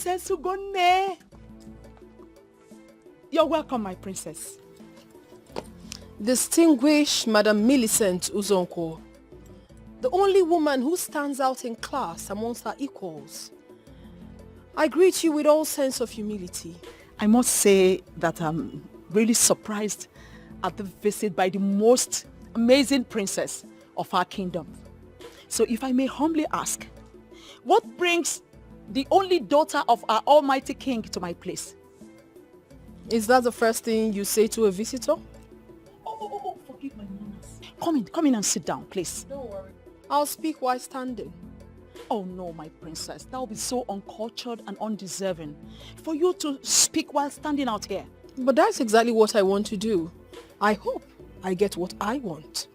Princess Ugone. You're welcome, my princess. Distinguished Madam Millicent Uzonko, the only woman who stands out in class amongst her equals. I greet you with all sense of humility. I must say that I'm really surprised at the visit by the most amazing princess of our kingdom. So if I may humbly ask, what brings the only daughter of our almighty king to my place? Is that the first thing you say to a visitor? Oh, forgive my manners. Come in and sit down, please. Don't worry. I'll speak while standing. Oh no, my princess, that would be so uncultured and undeserving for you to speak while standing out here. But that's exactly what I want to do. I hope I get what I want.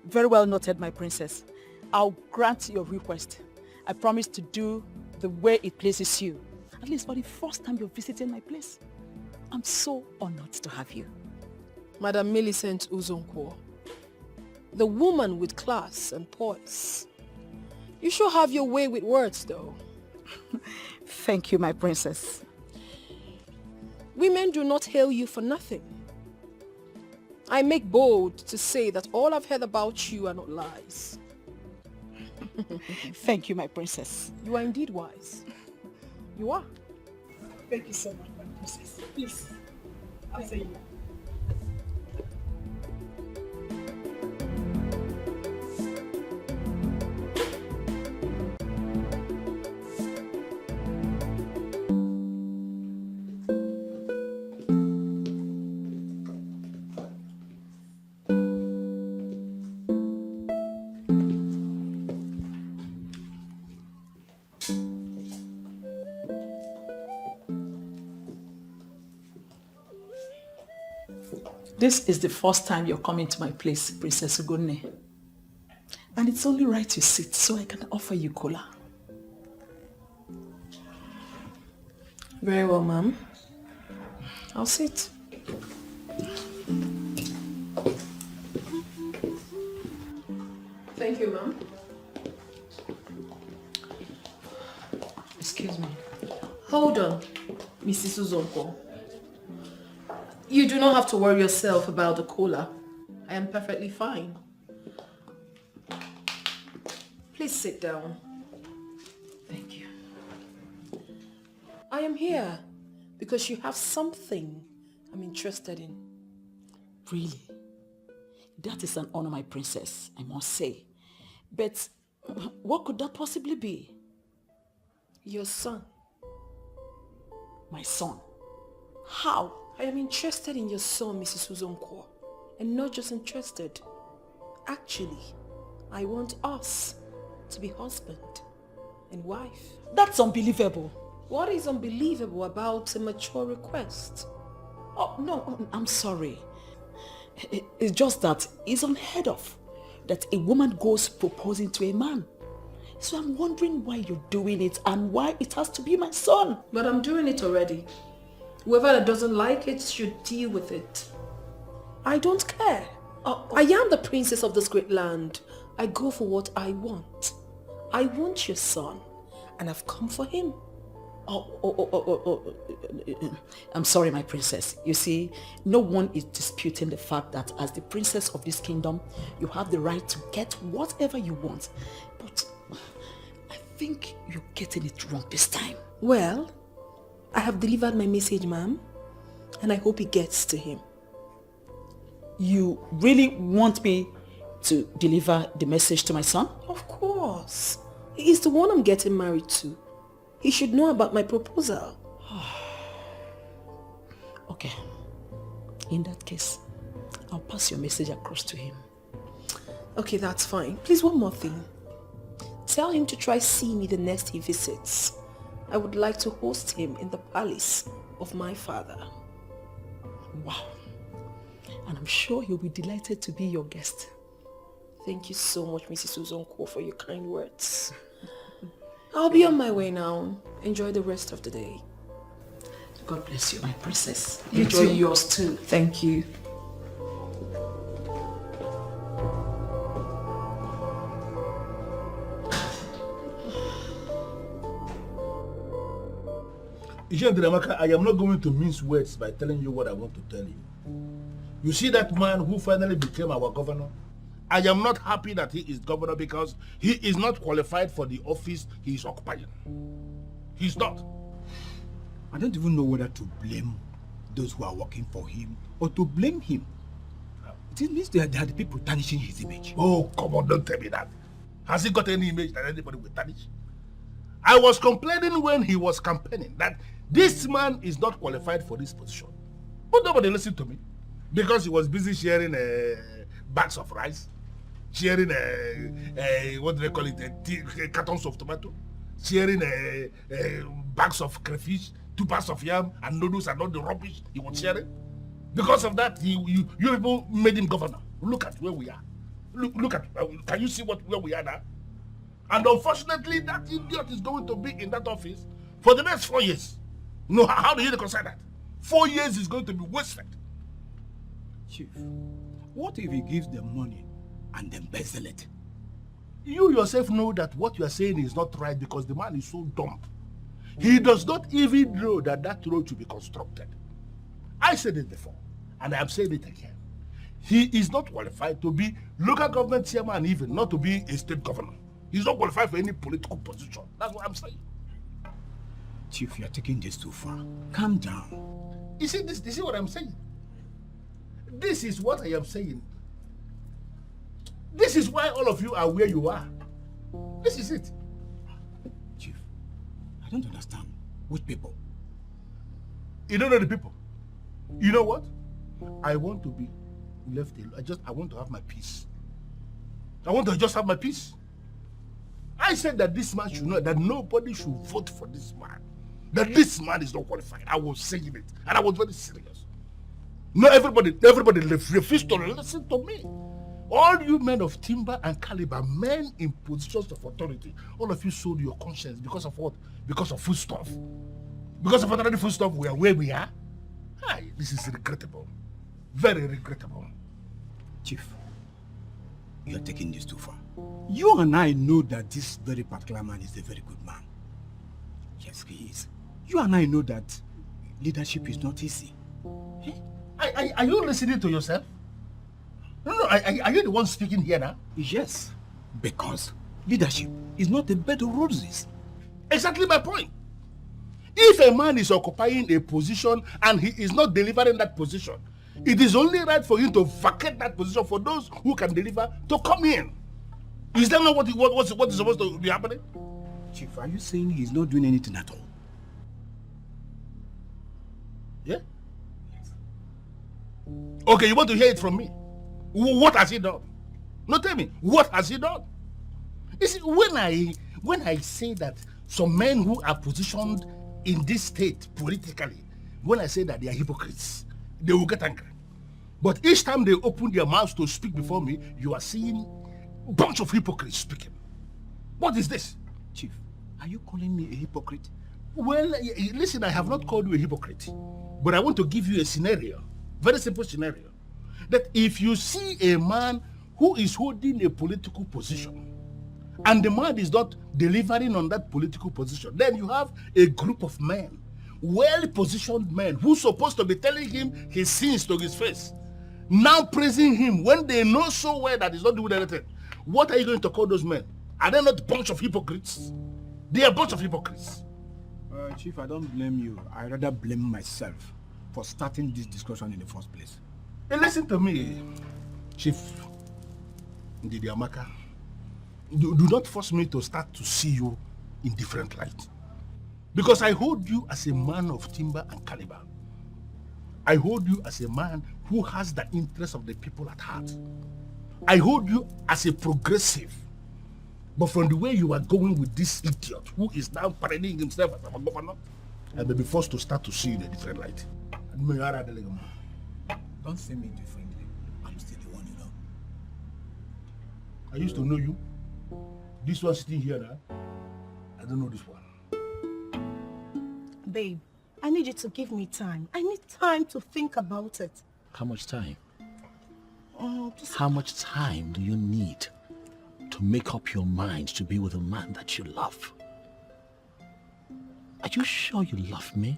Very well noted, my princess. I'll grant your request. I promise to do the way it pleases you. At least for the first time you're visiting my place. I'm so honored to have you. Madam Millicent Uzonko, the woman with class and poise. You sure have your way with words, though. Thank you, my princess. Women do not hail you for nothing. I make bold to say that all I've heard about you are not lies. Thank you, my princess. You are indeed wise. You are. Thank you so much, my princess. Please, I'll say you. This is the first time you're coming to my place, Princess Ugone. And it's only right you sit so I can offer you cola. Very well, ma'am. I'll sit. Thank you, ma'am. Excuse me. Hold on, Mrs. Uzonko. You do not have to worry yourself about the cola. I am perfectly fine. Please sit down. Thank you. I am here because you have something I'm interested in. Really? That is an honor, my princess, I must say. But what could that possibly be? Your son. My son? How? I am interested in your son, Mrs. Uzonko. And not just interested. Actually, I want us to be husband and wife. That's unbelievable. What is unbelievable about a mature request? Oh, no, I'm sorry. It's just that it's unheard of that a woman goes proposing to a man. So I'm wondering why you're doing it and why it has to be my son. But I'm doing it already. Whoever that doesn't like it should deal with it. I don't care. I am the princess of this great land. I go for what I want. I want your son, and I've come for him. I'm sorry, my princess. You see, no one is disputing the fact that as the princess of this kingdom, you have the right to get whatever you want. But I think you're getting it wrong this time. Well, I have delivered my message, ma'am, and I hope it gets to him. You really want me to deliver the message to my son? Of course. He's the one I'm getting married to. He should know about my proposal. Okay. In that case, I'll pass your message across to him. Okay, that's fine. Please, one more thing. Tell him to try see me the next he visits. I would like to host him in the palace of my father. Wow. And I'm sure he'll be delighted to be your guest. Thank you so much, Mrs. Uzonko, for your kind words. I'll be on my way now. Enjoy the rest of the day. God bless you, my princess. You Enjoy too. yours too. Thank you. Amaka, I am not going to mince words by telling you what I want to tell you. You see that man who finally became our governor? I am not happy that he is governor because he is not qualified for the office he is occupying. He's not. I don't even know whether to blame those who are working for him or to blame him. It means they are the people tarnishing his image. Oh, come on, don't tell me that. Has he got any image that anybody will tarnish? I was complaining when he was campaigning that this man is not qualified for this position. But nobody listened to me because he was busy sharing bags of rice, sharing what do they call it, cartons of tomato, sharing bags of crayfish, 2 bags of yam and noodles and all the rubbish he was sharing. Because of that, you people made him governor. Look at where we are. Look at, can you see where we are now? And unfortunately, that idiot is going to be in that office for the next 4 years. No, how do you reconcile that? 4 years is going to be wasted. Chief, what if he gives them money and embezzle it? You yourself know that what you are saying is not right because the man is so dumb. He does not even know that road should be constructed. I said it before, and I am saying it again. He is not qualified to be local government chairman, even not to be a state governor. He's not qualified for any political position. That's what I'm saying. Chief, you are taking this too far. Calm down. You see this? You see what I'm saying? This is what I am saying. This is why all of you are where you are. This is it. Chief, I don't understand. Which people? You don't know the people. You know what? I want to be left alone. I want to have my peace. I want to just have my peace. I said that this man should know that nobody should vote for this man. That this man is not qualified. I was saying it, and I was very serious. No, everybody refused to listen to me. All you men of timber and caliber, men in positions of authority, all of you sold your conscience because of what? Because of food stuff. Because of ordinary food stuff, we are where we are. Hi, this is regrettable. Very regrettable. Chief, you are taking this too far. You and I know that this very particular man is a very good man. Yes, he is. You and I know that leadership is not easy. Are you listening to yourself? No, are you the one speaking here now? Yes, because leadership is not a bed of roses. Exactly my point. If a man is occupying a position and he is not delivering that position, it is only right for him to vacate that position for those who can deliver to come in. Is that not what is supposed to be happening? Chief, are you saying he's not doing anything at all? Yeah? Yes. Okay, you want to hear it from me? What has he done? No, tell me, what has he done? You see, when I say that some men who are positioned in this state politically, when I say that they are hypocrites, they will get angry. But each time they open their mouths to speak before me, you are seeing a bunch of hypocrites speaking. What is this? Chief, are you calling me a hypocrite? Well, listen, I have not called you a hypocrite, but I want to give you a scenario, very simple scenario, that if you see a man who is holding a political position, and the man is not delivering on that political position, then you have a group of men, well-positioned men, who are supposed to be telling him his sins to his face, now praising him when they know so well that he's not doing anything. What are you going to call those men? Are they not a bunch of hypocrites? They are a bunch of hypocrites. Chief, I don't blame you. I rather blame myself for starting this discussion in the first place. Hey, listen to me, Chief Ndidi Amaka. Do not force me to start to see you in different light. Because I hold you as a man of timber and caliber. I hold you as a man who has the interests of the people at heart. I hold you as a progressive. But from the way you are going with this idiot who is now parading himself as a governor, I may be forced to start to see you in a different light. Don't see me differently. I'm still the one you know. I used to know you. This one sitting here now, I don't know this one. Babe, I need you to give me time. I need time to think about it. How much time? How much time do you need to make up your mind to be with a man that you love? Are you sure you love me?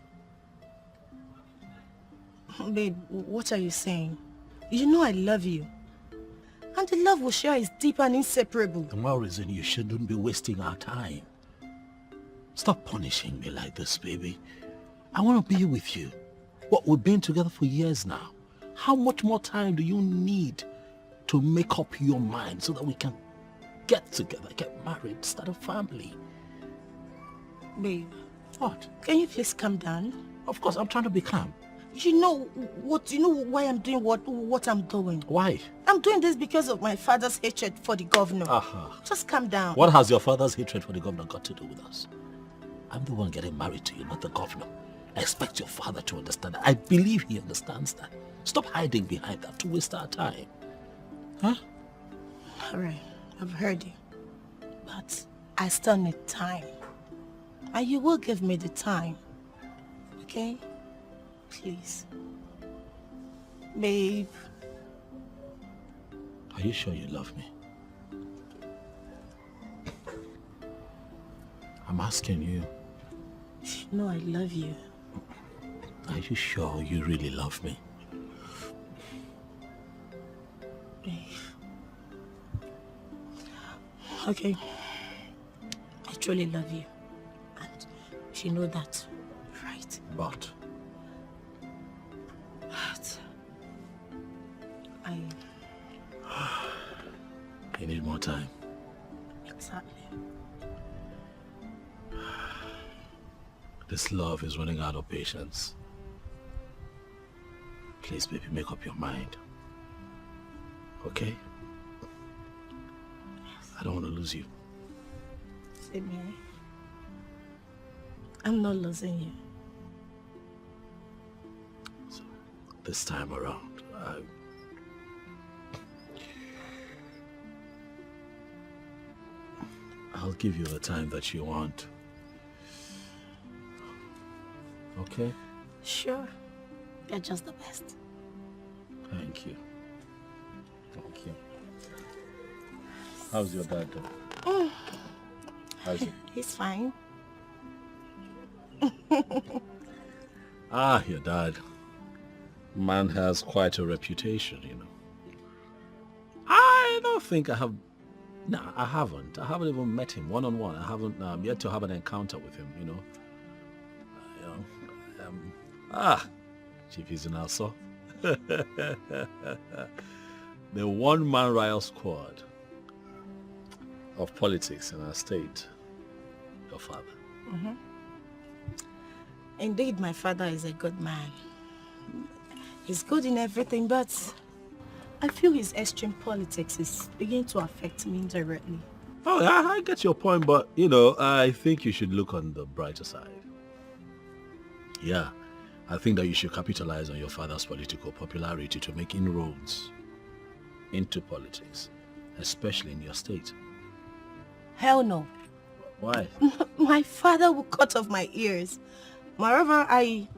Babe, what are you saying? You know I love you. And the love we share is deep and inseparable. The more reason you shouldn't be wasting our time. Stop punishing me like this, baby. I want to be with you. What, we've been together for years now. How much more time do you need to make up your mind so that we can get together, get married, start a family? Babe, What? can you please calm down? Of course, I'm trying to be calm. You know why I'm doing what I'm doing. Why? I'm doing this because of my father's hatred for the governor. Aha. Just calm down. What has your father's hatred for the governor got to do with us? I'm the one getting married to you, not the governor. I expect your father to understand that. I believe he understands that. Stop hiding behind that to waste our time. Huh? Alright, I've heard you. But I still need time. And you will give me the time. Okay? Please. Babe. Are you sure you love me? I'm asking you. You know I love you. Are you sure you really love me? Babe. Okay. I truly love you. And you know that, right? But you need more time. Exactly. This love is running out of patience. Please, baby, make up your mind. Okay? I don't want to lose you. Same here. I'm not losing you. So, this time around, I'll give you the time that you want. Okay? Sure. You're just the best. Thank you. Thank you. How's your dad doing? How's he? He's fine. Your dad. Man has quite a reputation, you know. I don't think I have... No, I haven't. I haven't even met him one-on-one. I haven't yet to have an encounter with him, you know. Chief is in also. The one-man riot squad of politics in our state. Your father. Mm-hmm. Indeed, my father is a good man. He's good in everything, but I feel his extreme politics is beginning to affect me indirectly. Oh, I get your point, but, you know, I think you should look on the brighter side. Yeah, I think that you should capitalize on your father's political popularity to make inroads into politics, especially in your state. Hell no. Why? My father will cut off my ears. Moreover, I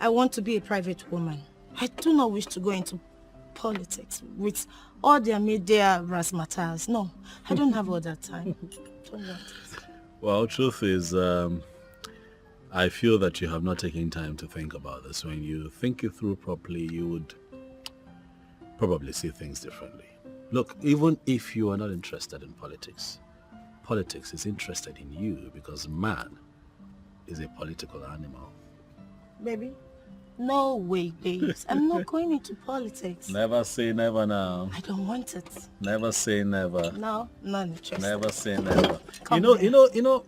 want to be a private woman. I do not wish to go into politics with all their media razzmatazz. No, I don't have all that time. Don't want it. Well, truth is, I feel that you have not taken time to think about this. When you think it through properly, you would probably see things differently. Look, even if you are not interested in politics, politics is interested in you because man is a political animal. Baby, no way, babes. I'm not going into politics. Never say never now. I don't want it. Never say never. No, not interested. Never say never. Come You know,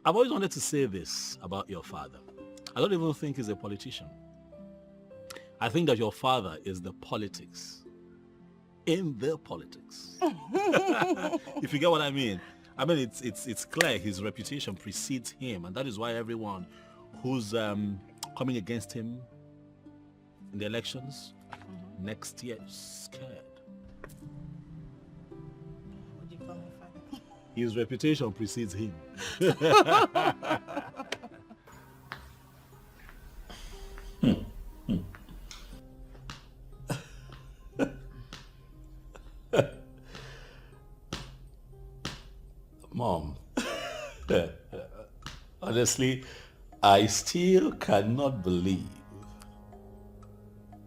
I've always wanted to say this about your father. I don't even think he's a politician. I think that your father is the politics in the politics. If you get what I mean. I mean, it's clear his reputation precedes him, and that is why everyone who's coming against him in the elections next year is scared. What do you call my father? His reputation precedes him. Mom, honestly, I still cannot believe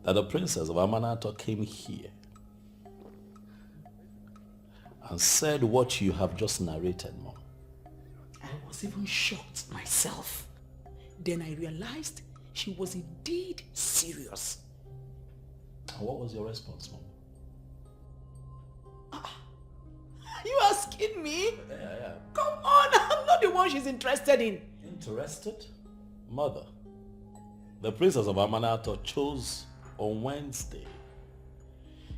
that the princess of Amanato came here and said what you have just narrated, Mom. I was even shocked myself. Then I realized she was indeed serious. And what was your response, Mom? Are you asking me? Yeah. Come on, I'm not the one she's interested in. Interested? Mother, the princess of Amanato chose on Wednesday.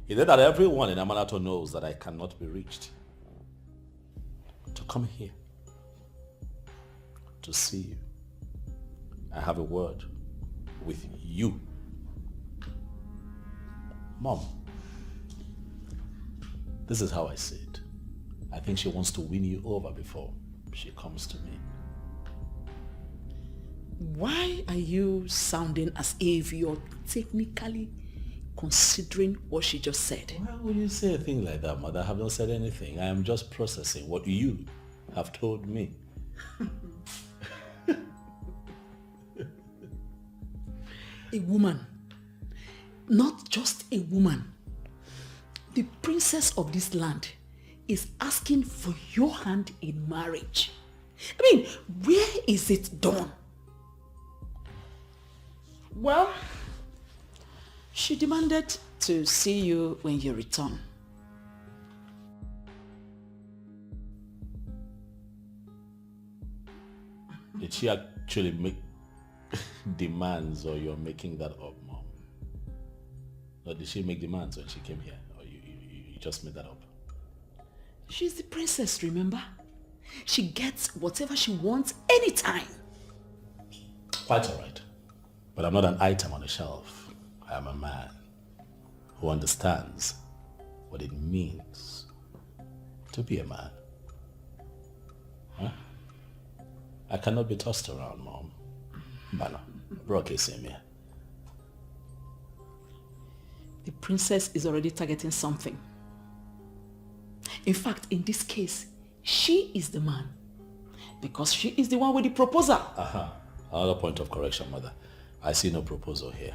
He said that everyone in Amanato knows that I cannot be reached. To come here, to see you. I have a word with you. Mom, this is how I see it. I think she wants to win you over before she comes to me. Why are you sounding as if you're technically considering what she just said? Why would you say a thing like that, Mother? I have not said anything. I am just processing what you have told me. A woman, not just a woman, the princess of this land is asking for your hand in marriage. I mean, where is it done? Well, she demanded to see you when you return. Did she actually make demands, or you're making that up, Mom? Or did she make demands when she came here, or you just made that up? She's the princess, remember? She gets whatever she wants anytime. Quite all right. But I'm not an item on a shelf. I am a man who understands what it means to be a man. Huh? I cannot be tossed around, Mom. Bana, broke same here. The princess is already targeting something. In fact, in this case, she is the man. Because she is the one with the proposal. Another point of correction, Mother. I see no proposal here.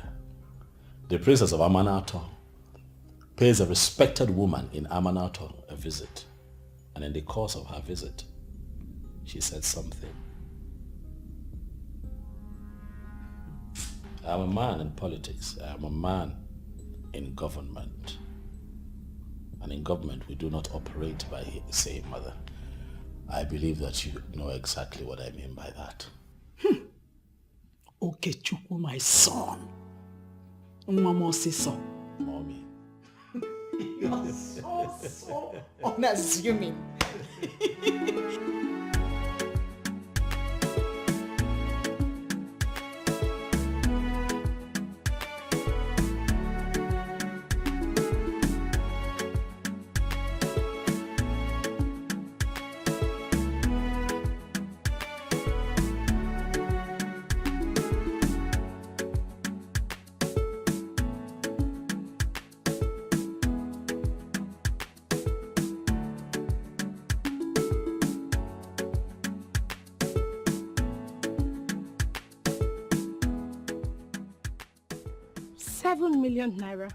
The princess of Amanato pays a respected woman in Amanato a visit. And in the course of her visit, she said something. I am a man in politics. I am a man in government. And in government, we do not operate by saying, Mother. I believe that you know exactly what I mean by that. Okay, Chukwu, my son. Mama so. Mommy. You are so unassuming. ₦7 million naira.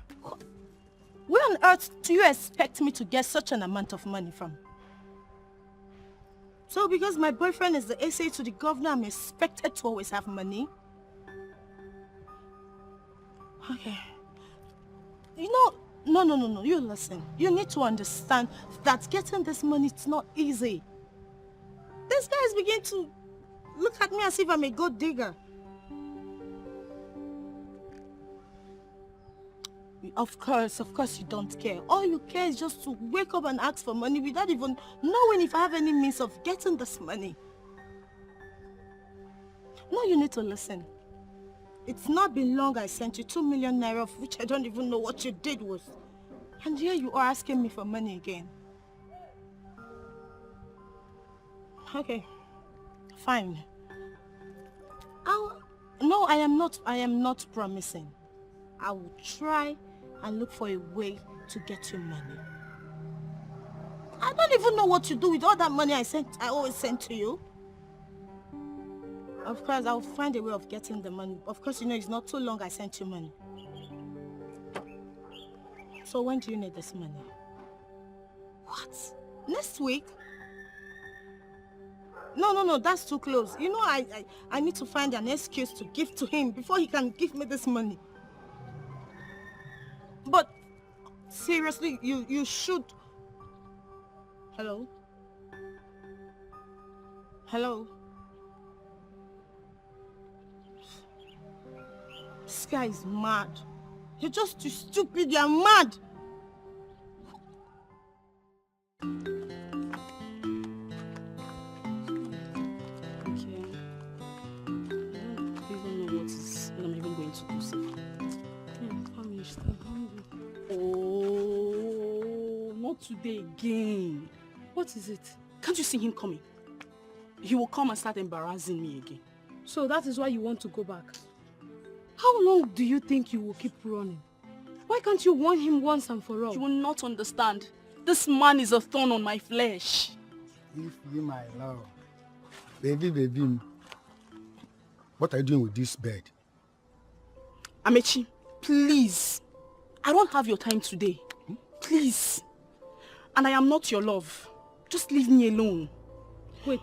Where on earth do you expect me to get such an amount of money from? So because my boyfriend is the SA to the governor, I'm expected to always have money? Okay. You know, no, you listen. You need to understand that getting this money is not easy. This guy is beginning to look at me as if I'm a gold digger. Of course you don't care. All you care is just to wake up and ask for money without even knowing if I have any means of getting this money. No, you need to listen. It's not been long I sent you 2 million naira, of which I don't even know what you did with. And here you are asking me for money again. Okay, fine. No, I am not promising. I will try and look for a way to get you money. I don't even know what to do with all that money I always send to you. Of course, I'll find a way of getting the money. Of course, you know, it's not too long I sent you money. So when do you need this money? What? Next week? No, that's too close. You know, I need to find an excuse to give to him before he can give me this money. But seriously, you should... Hello? Hello? This guy is mad. You're just too stupid. You're mad. Okay. I don't even know what I'm even going to do. Oh, not today again. What is it? Can't you see him coming? He will come and start embarrassing me again. So that is why you want to go back? How long do you think you will keep running? Why can't you warn him once and for all? You will not understand. This man is a thorn on my flesh. If you, my love. Baby. What are you doing with this bed? Amechi, please. I don't have your time today. Please. And I am not your love. Just leave me alone. Wait,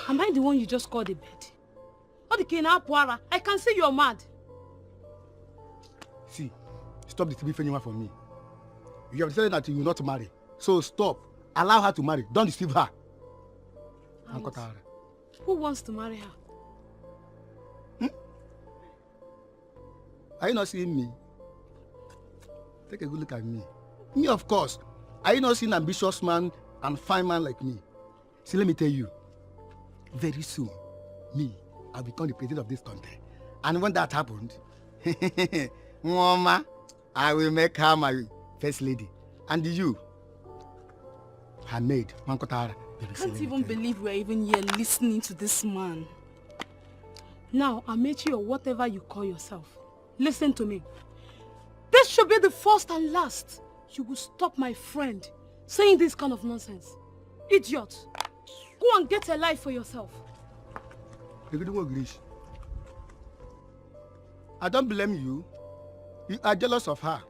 am I the one you just called a bed? I can see you're mad. See, stop the TV anyone from me. You have decided that you will not marry. So stop. Allow her to marry. Don't deceive her. Who wants to marry her? Are you not seeing me? Take a good look at me. Me, of course. Are you not seeing an ambitious man and fine man like me? See, let me tell you. Very soon, me, I'll become the president of this country. And when that happened, Mama, I will make her my first lady. And you, her maid, Mankotara. I can't even believe we're even here listening to this man. Now, Amechi or whatever you call yourself, listen to me. This should be the first and last. You will stop my friend saying this kind of nonsense. Idiot. Go and get a life for yourself. I don't blame you. You are jealous of her.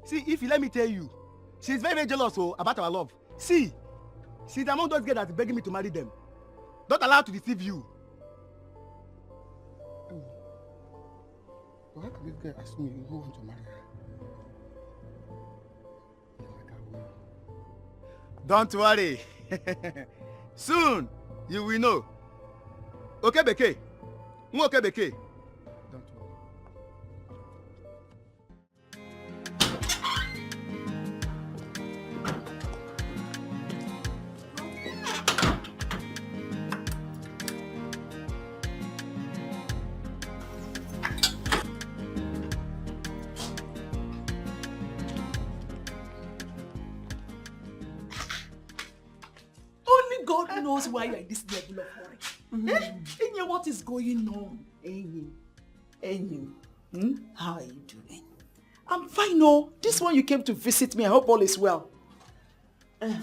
See, if you let me tell you, she's very, very jealous about our love. See, she's among those girls that's begging me to marry them. Don't allow her to deceive you. Why can this girl ask me who wants to marry her? Don't worry. Soon you will know. Okay, Beke. Okay, Beke. Don't worry. God knows why you're in this level of worry. Enye, what is going on? Enyi, how are you doing? I'm fine, no. This one you came to visit me. I hope all is well. I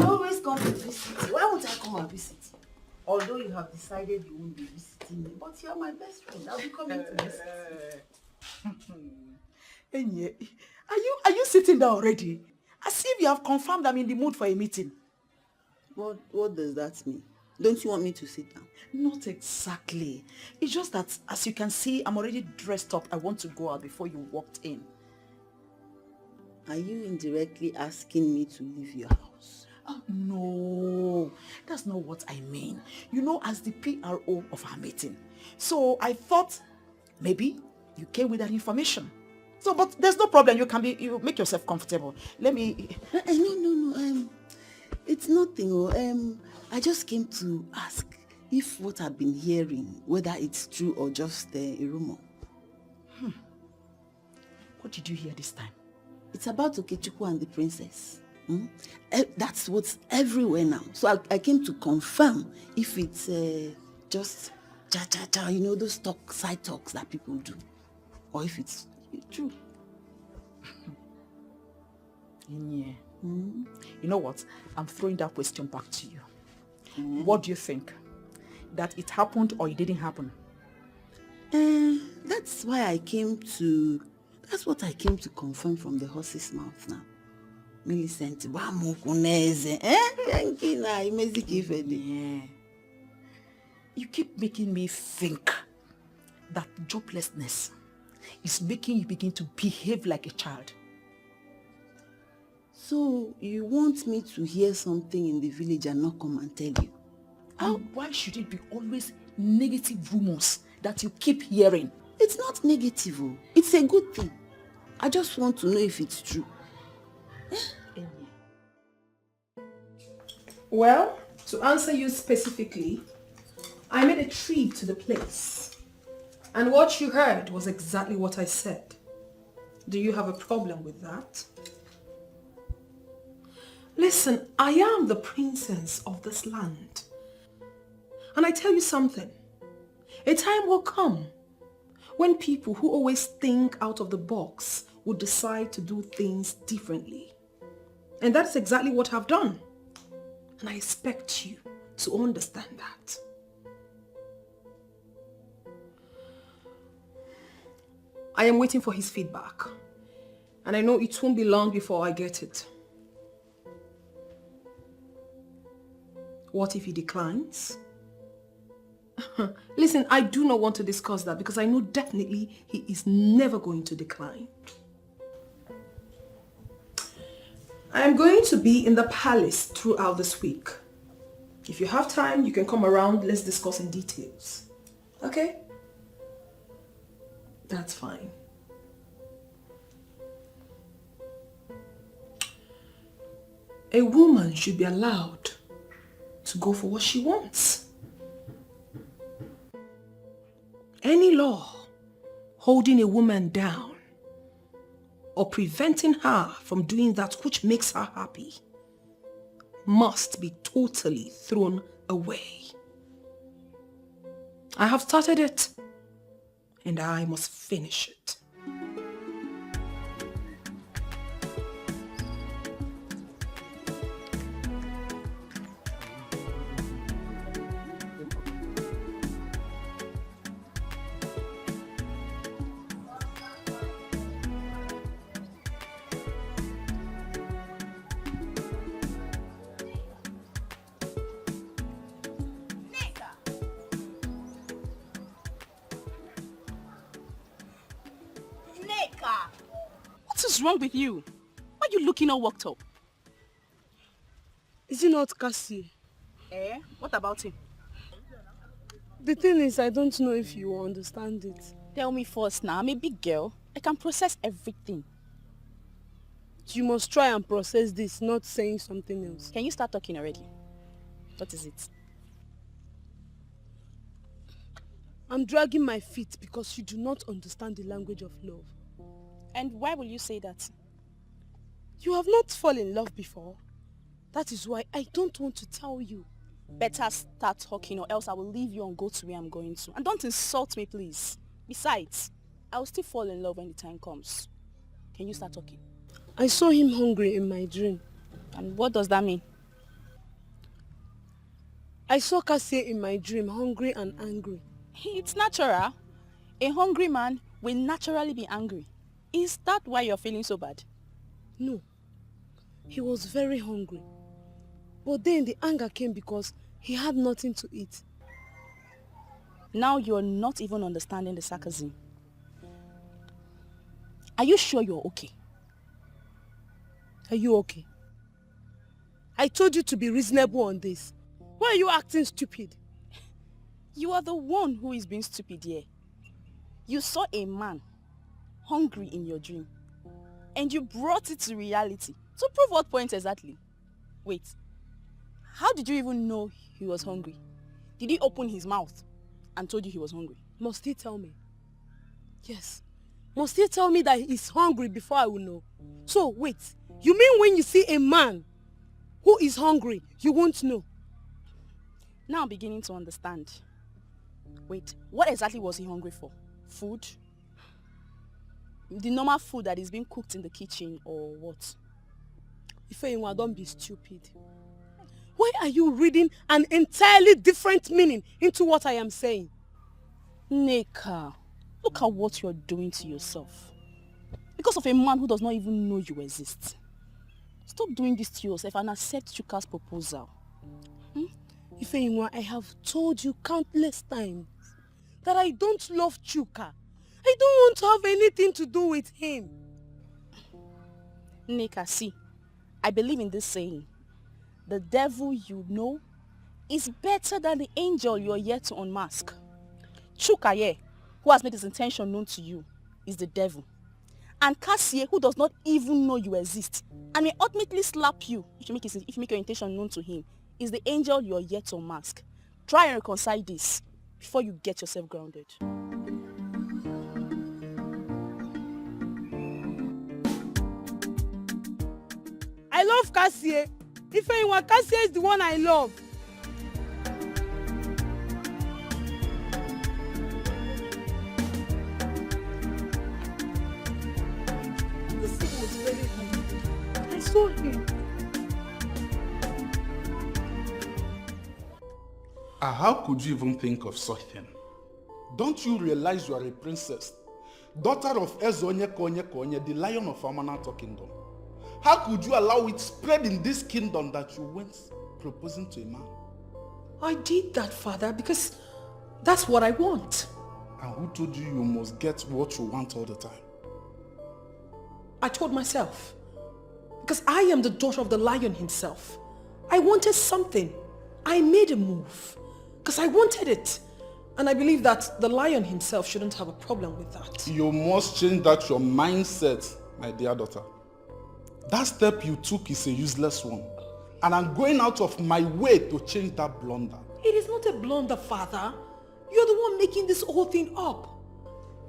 always come to visit you. Why won't I come and visit you? Although you have decided you won't be visiting me, but you're my best friend. I'll be coming to visit you. Enye, are you sitting down already? As if you have confirmed I'm in the mood for a meeting. What does that mean? Don't you want me to sit down? Not exactly. It's just that, as you can see, I'm already dressed up. I want to go out before you walked in. Are you indirectly asking me to leave your house? Oh, no, that's not what I mean. You know, as the PRO of our meeting. So I thought maybe you came with that information. So, but there's no problem. You make yourself comfortable. Let me... No. It's nothing. I just came to ask if what I've been hearing, whether it's true or just a rumor. What did you hear this time? It's about Okechukwu and the princess. That's what's everywhere now. So I came to confirm if it's just cha-cha-cha, you know, those side talks that people do. Or if it's true. Yeah. You know what? I'm throwing that question back to you. What do you think? That it happened or it didn't happen? That's what I came to confirm from the horse's mouth now. Millicent, Yeah. You keep making me think that joblessness is making you begin to behave like a child. So you want me to hear something in the village and not come and tell you? And why should it be always negative rumors that you keep hearing? It's not negative. Oh. It's a good thing. I just want to know if it's true. Well, to answer you specifically, I made a trip to the place. And what you heard was exactly what I said. Do you have a problem with that? Listen, I am the princess of this land. And I tell you something. A time will come when people who always think out of the box will decide to do things differently. And that's exactly what I've done. And I expect you to understand that. I am waiting for his feedback. And I know it won't be long before I get it. What if he declines? Listen, I do not want to discuss that because I know definitely he is never going to decline. I am going to be in the palace throughout this week. If you have time, you can come around. Let's discuss in details. Okay? That's fine. A woman should be allowed to go for what she wants. Any law holding a woman down or preventing her from doing that which makes her happy must be totally thrown away. I have started it, and I must finish it. What is wrong with you? Why are you looking all worked up? Is it not Cassie? What about him? The thing is, I don't know if you will understand it. Tell me first now. I'm a big girl. I can process everything. You must try and process this, not saying something else. Can you start talking already? What is it? I'm dragging my feet because you do not understand the language of love. And why will you say that? You have not fallen in love before. That is why I don't want to tell you. Better start talking or else I will leave you and go to where I'm going to. And don't insult me, please. Besides, I will still fall in love when the time comes. Can you start talking? I saw him hungry in my dream. And what does that mean? I saw Cassie in my dream, hungry and angry. It's natural. A hungry man will naturally be angry. Is that why you're feeling so bad? No. He was very hungry. But then the anger came because he had nothing to eat. Now you're not even understanding the sarcasm. Are you sure you're okay? Are you okay? I told you to be reasonable on this. Why are you acting stupid? You are the one who is being stupid here. You saw a man hungry in your dream and you brought it to reality. To prove what point exactly? Wait, how did you even know he was hungry? Did he open his mouth and told you he was hungry? Must he tell me? Yes. Must he tell me that he's hungry before I will know? So wait, you mean when you see a man who is hungry, you won't know? Now I'm beginning to understand. Wait, what exactly was he hungry for? Food? The normal food that is being cooked in the kitchen or what? Ifeyinwa, don't be stupid. Why are you reading an entirely different meaning into what I am saying? Neka, look at what you're doing to yourself. Because of a man who does not even know you exist. Stop doing this to yourself and accept Chuka's proposal. Ifeinwa, I have told you countless times that I don't love Chuka. I don't want to have anything to do with him. Neka, see, I believe in this saying. The devil you know is better than the angel you are yet to unmask. Chuka here, who has made his intention known to you, is the devil. And Cassie, who does not even know you exist, and may ultimately slap you if you make your intention known to him, is the angel you are yet to unmask. Try and reconcile this before you get yourself grounded. I love Cassie. If anyone, Cassie is the one I love. This thing was very hungry. I saw him. How could you even think of such thing? Don't you realize you are a princess? Daughter of Ezonye Konye Konye, the lion of Amanatho kingdom. How could you allow it spread in this kingdom that you went proposing to a man? I did that, Father, because that's what I want. And who told you you must get what you want all the time? I told myself. Because I am the daughter of the lion himself. I wanted something. I made a move. Because I wanted it. And I believe that the lion himself shouldn't have a problem with that. You must change that your mindset, my dear daughter. That step you took is a useless one. And I'm going out of my way to change that blunder. It is not a blunder, Father. You're the one making this whole thing up.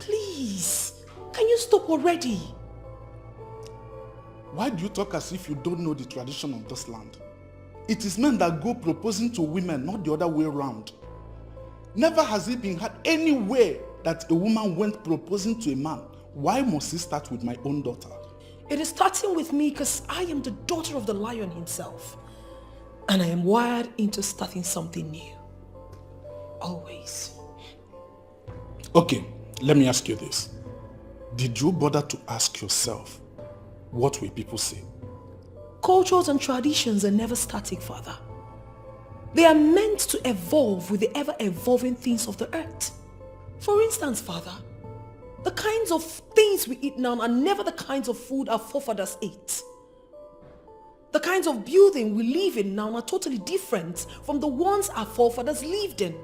Please, can you stop already? Why do you talk as if you don't know the tradition of this land? It is men that go proposing to women, not the other way around. Never has it been had anywhere that a woman went proposing to a man. Why must it start with my own daughter? It is starting with me because I am the daughter of the lion himself. And I am wired into starting something new. Always. Okay, let me ask you this. Did you bother to ask yourself, what will people say? Cultures and traditions are never static, Father. They are meant to evolve with the ever-evolving things of the earth. For instance, Father, the kinds of things we eat now are never the kinds of food our forefathers ate. The kinds of building we live in now are totally different from the ones our forefathers lived in.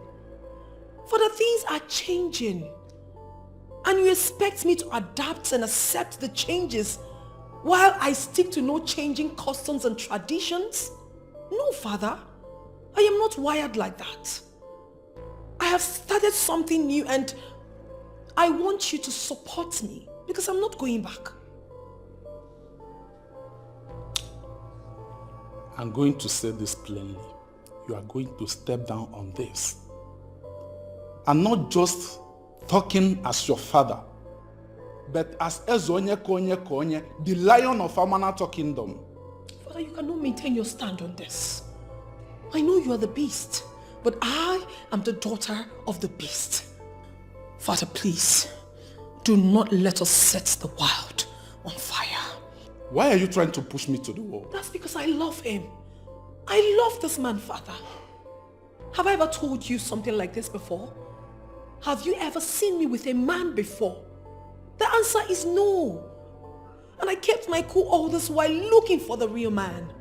Father, things are changing. And you expect me to adapt and accept the changes while I stick to no changing customs and traditions? No, Father. I am not wired like that. I have started something new and I want you to support me because I'm not going back. I'm going to say this plainly. You are going to step down on this. I'm not just talking as your father, but as Ezonye Konye Konye, the lion of Amanatho kingdom. Father, you cannot maintain your stand on this. I know you are the beast, but I am the daughter of the beast. Father, please, do not let us set the wild on fire. Why are you trying to push me to the wall? That's because I love him. I love this man, Father. Have I ever told you something like this before? Have you ever seen me with a man before? The answer is no. And I kept my cool all this while looking for the real man.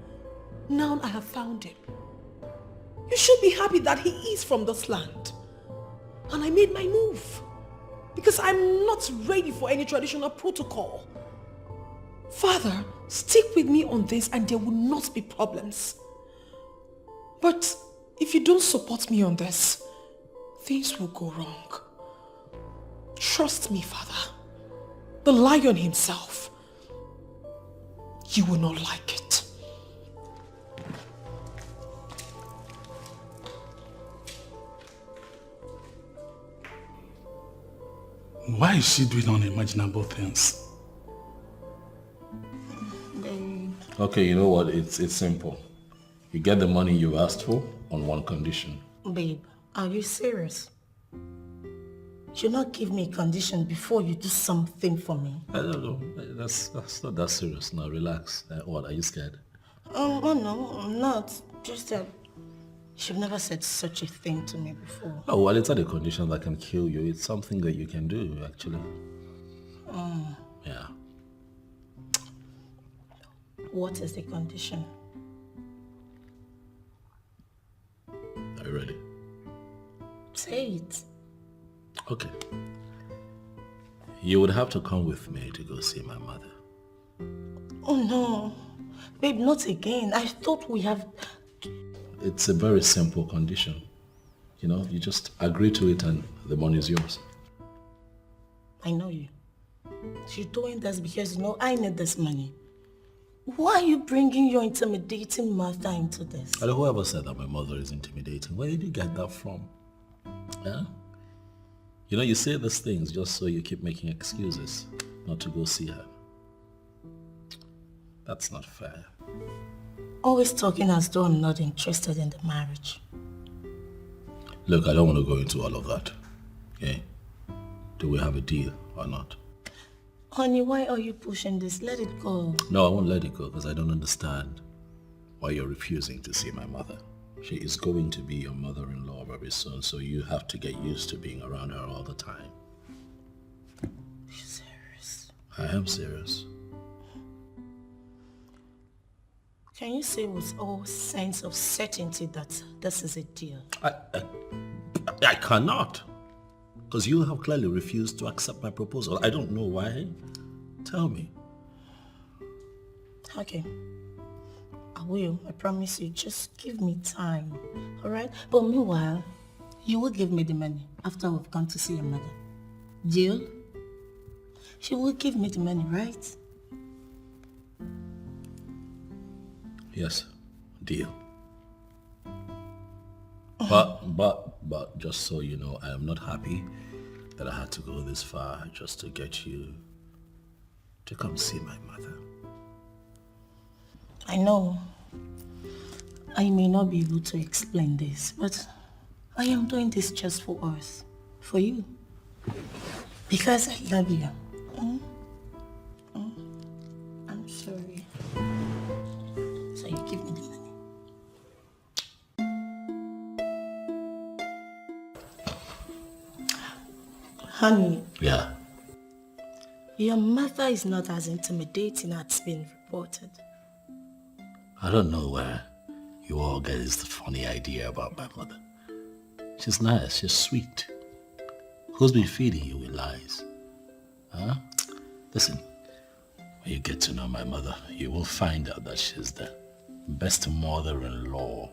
Now I have found him. You should be happy that he is from this land. And I made my move. Because I'm not ready for any traditional protocol. Father, stick with me on this and there will not be problems. But if you don't support me on this, things will go wrong. Trust me, Father. The lion himself. You will not like it. Why is she doing unimaginable things? Okay, you know what? It's simple. You get the money you asked for on one condition. Babe, are you serious? You'll not give me a condition before you do something for me. I don't know. That's not that serious. Now relax. What, are you scared? Oh no, I'm not. Just that you've never said such a thing to me before. Oh, well, it's not a condition that can kill you. It's something that you can do, actually. Yeah. What is the condition? Are you ready? Say it. Okay. You would have to come with me to go see my mother. Oh no. Babe, not again. I thought we have... It's a very simple condition. You know, you just agree to it and the money is yours. I know you. You're doing this because you know I need this money. Why are you bringing your intimidating mother into this? And whoever said that my mother is intimidating, where did you get that from? Yeah? You know, you say these things just so you keep making excuses not to go see her. That's not fair. Always talking as though I'm not interested in the marriage. Look, I don't want to go into all of that. Okay? Do we have a deal or not? Honey, why are you pushing this? Let it go. No, I won't let it go because I don't understand why you're refusing to see my mother. She is going to be your mother-in-law very soon, so you have to get used to being around her all the time. You're serious? I am serious. Can you say with all sense of certainty that this is a deal? I cannot. Because you have clearly refused to accept my proposal. I don't know why. Tell me. Okay. I will. I promise you. Just give me time. Alright? But meanwhile, you will give me the money after we've gone to see your mother. Deal? She will give me the money, right? Yes. Deal. But just so you know, I am not happy that I had to go this far just to get you to come see my mother. I know I may not be able to explain this, but I am doing this just for us, for you, because I love you. I'm sorry. So you give me the money. Honey. Yeah. Your mother is not as intimidating as it's been reported. I don't know where you all get this funny idea about my mother. She's nice, she's sweet. Who's been feeding you with lies? Huh? Listen, when you get to know my mother, you will find out that she's the best mother-in-law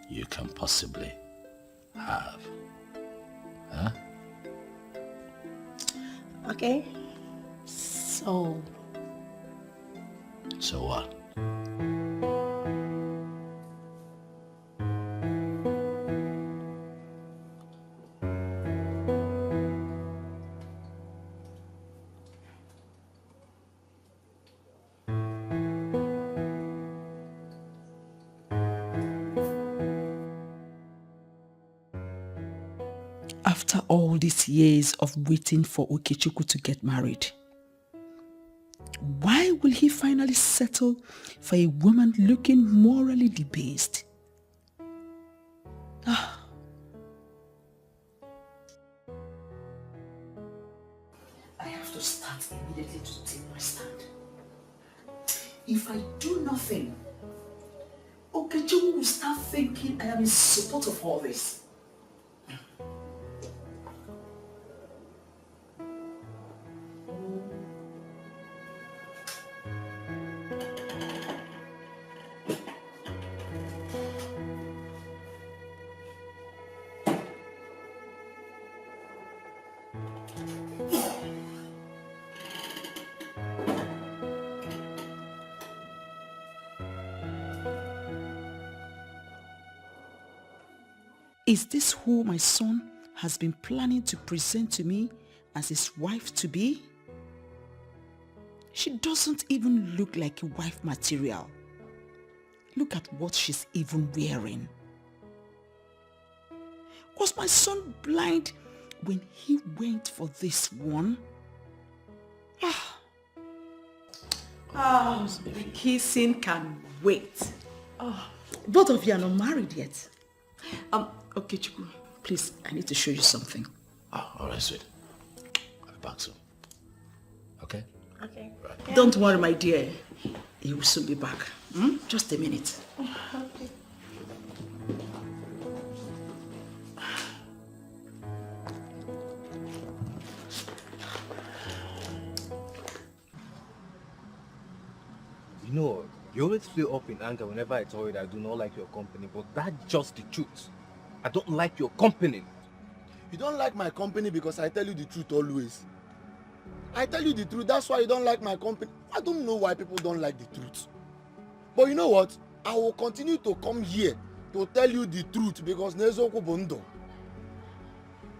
you can possibly have. Huh? Okay. So what? After all these years of waiting for Okechukwu to get married, why will he finally settle for a woman looking morally debased? I have to start immediately to take my stand. If I do nothing, Okechukwu will start thinking I am in support of all this. Is this who my son has been planning to present to me as his wife-to-be? She doesn't even look like a wife material. Look at what she's even wearing. Was my son blind when he went for this one? The kissing can wait. Both of you are not married yet. Okay, Chiku, please, I need to show you something. All right, sweet. I'll be back soon. Okay? Okay. Right. Don't worry, my dear. He will soon be back. Just a minute. Okay. You know, you always feel up in anger whenever I tell you that I do not like your company, but that's just the truth. I don't like your company. You don't like my company because I tell you the truth always. I tell you the truth, that's why you don't like my company. I don't know why people don't like the truth. But you know what? I will continue to come here to tell you the truth because Nezoku Bondo.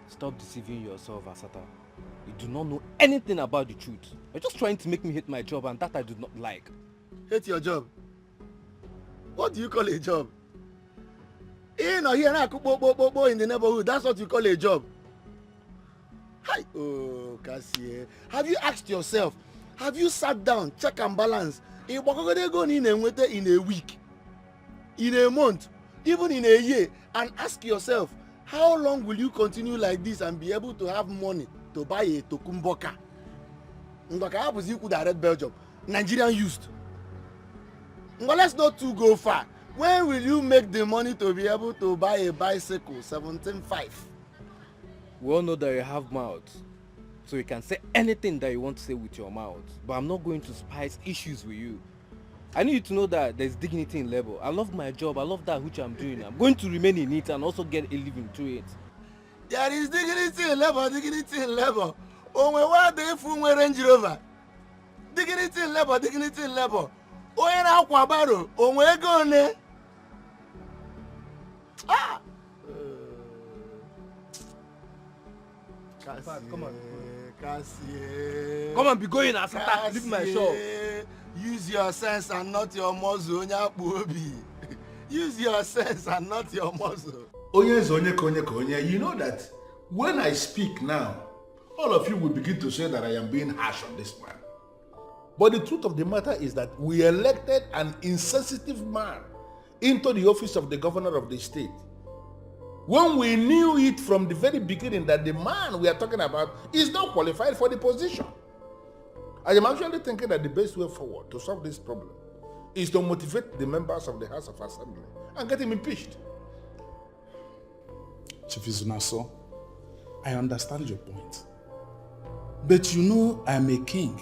Stop deceiving yourself, Asata. You do not know anything about the truth. You're just trying to make me hate my job, and that I do not like. Hate your job? What do you call a job? In or here now, in the neighborhood, that's what you call a job. Hi. Oh, Cassie. Have you asked yourself, have you sat down, check and balance, in a week, in a month, even in a year, and ask yourself, how long will you continue like this and be able to have money to buy a tokumboka? Ndoka happens you could direct Belgium, Nigerian used. But let's not too go far. When will you make the money to be able to buy a bicycle, 17.5? We all know that you have mouth, so you can say anything that you want to say with your mouth. But I'm not going to spice issues with you. I need you to know that there's dignity in labor. I love my job. I love that which I'm doing. I'm going to remain in it and also get a living through it. There is dignity in labor, dignity in labor. Oh, my word, they fool me Range Rover. Dignity in labor, dignity in labor. Oh, in Aquabaro, oh, where go ne? Ah! Come on. Cassie. Come on, be going, Asata. Leave my shop. Use your sense and not your muzzle. Use your sense and not your muzzle. You know that when I speak now, all of you will begin to say that I am being harsh on this man. But the truth of the matter is that we elected an insensitive man into the office of the governor of the state, when we knew it from the very beginning that the man we are talking about is not qualified for the position. I am actually thinking that the best way forward to solve this problem is to motivate the members of the House of Assembly and get him impeached. Chief Izunaso, I understand your point. But you know I am a king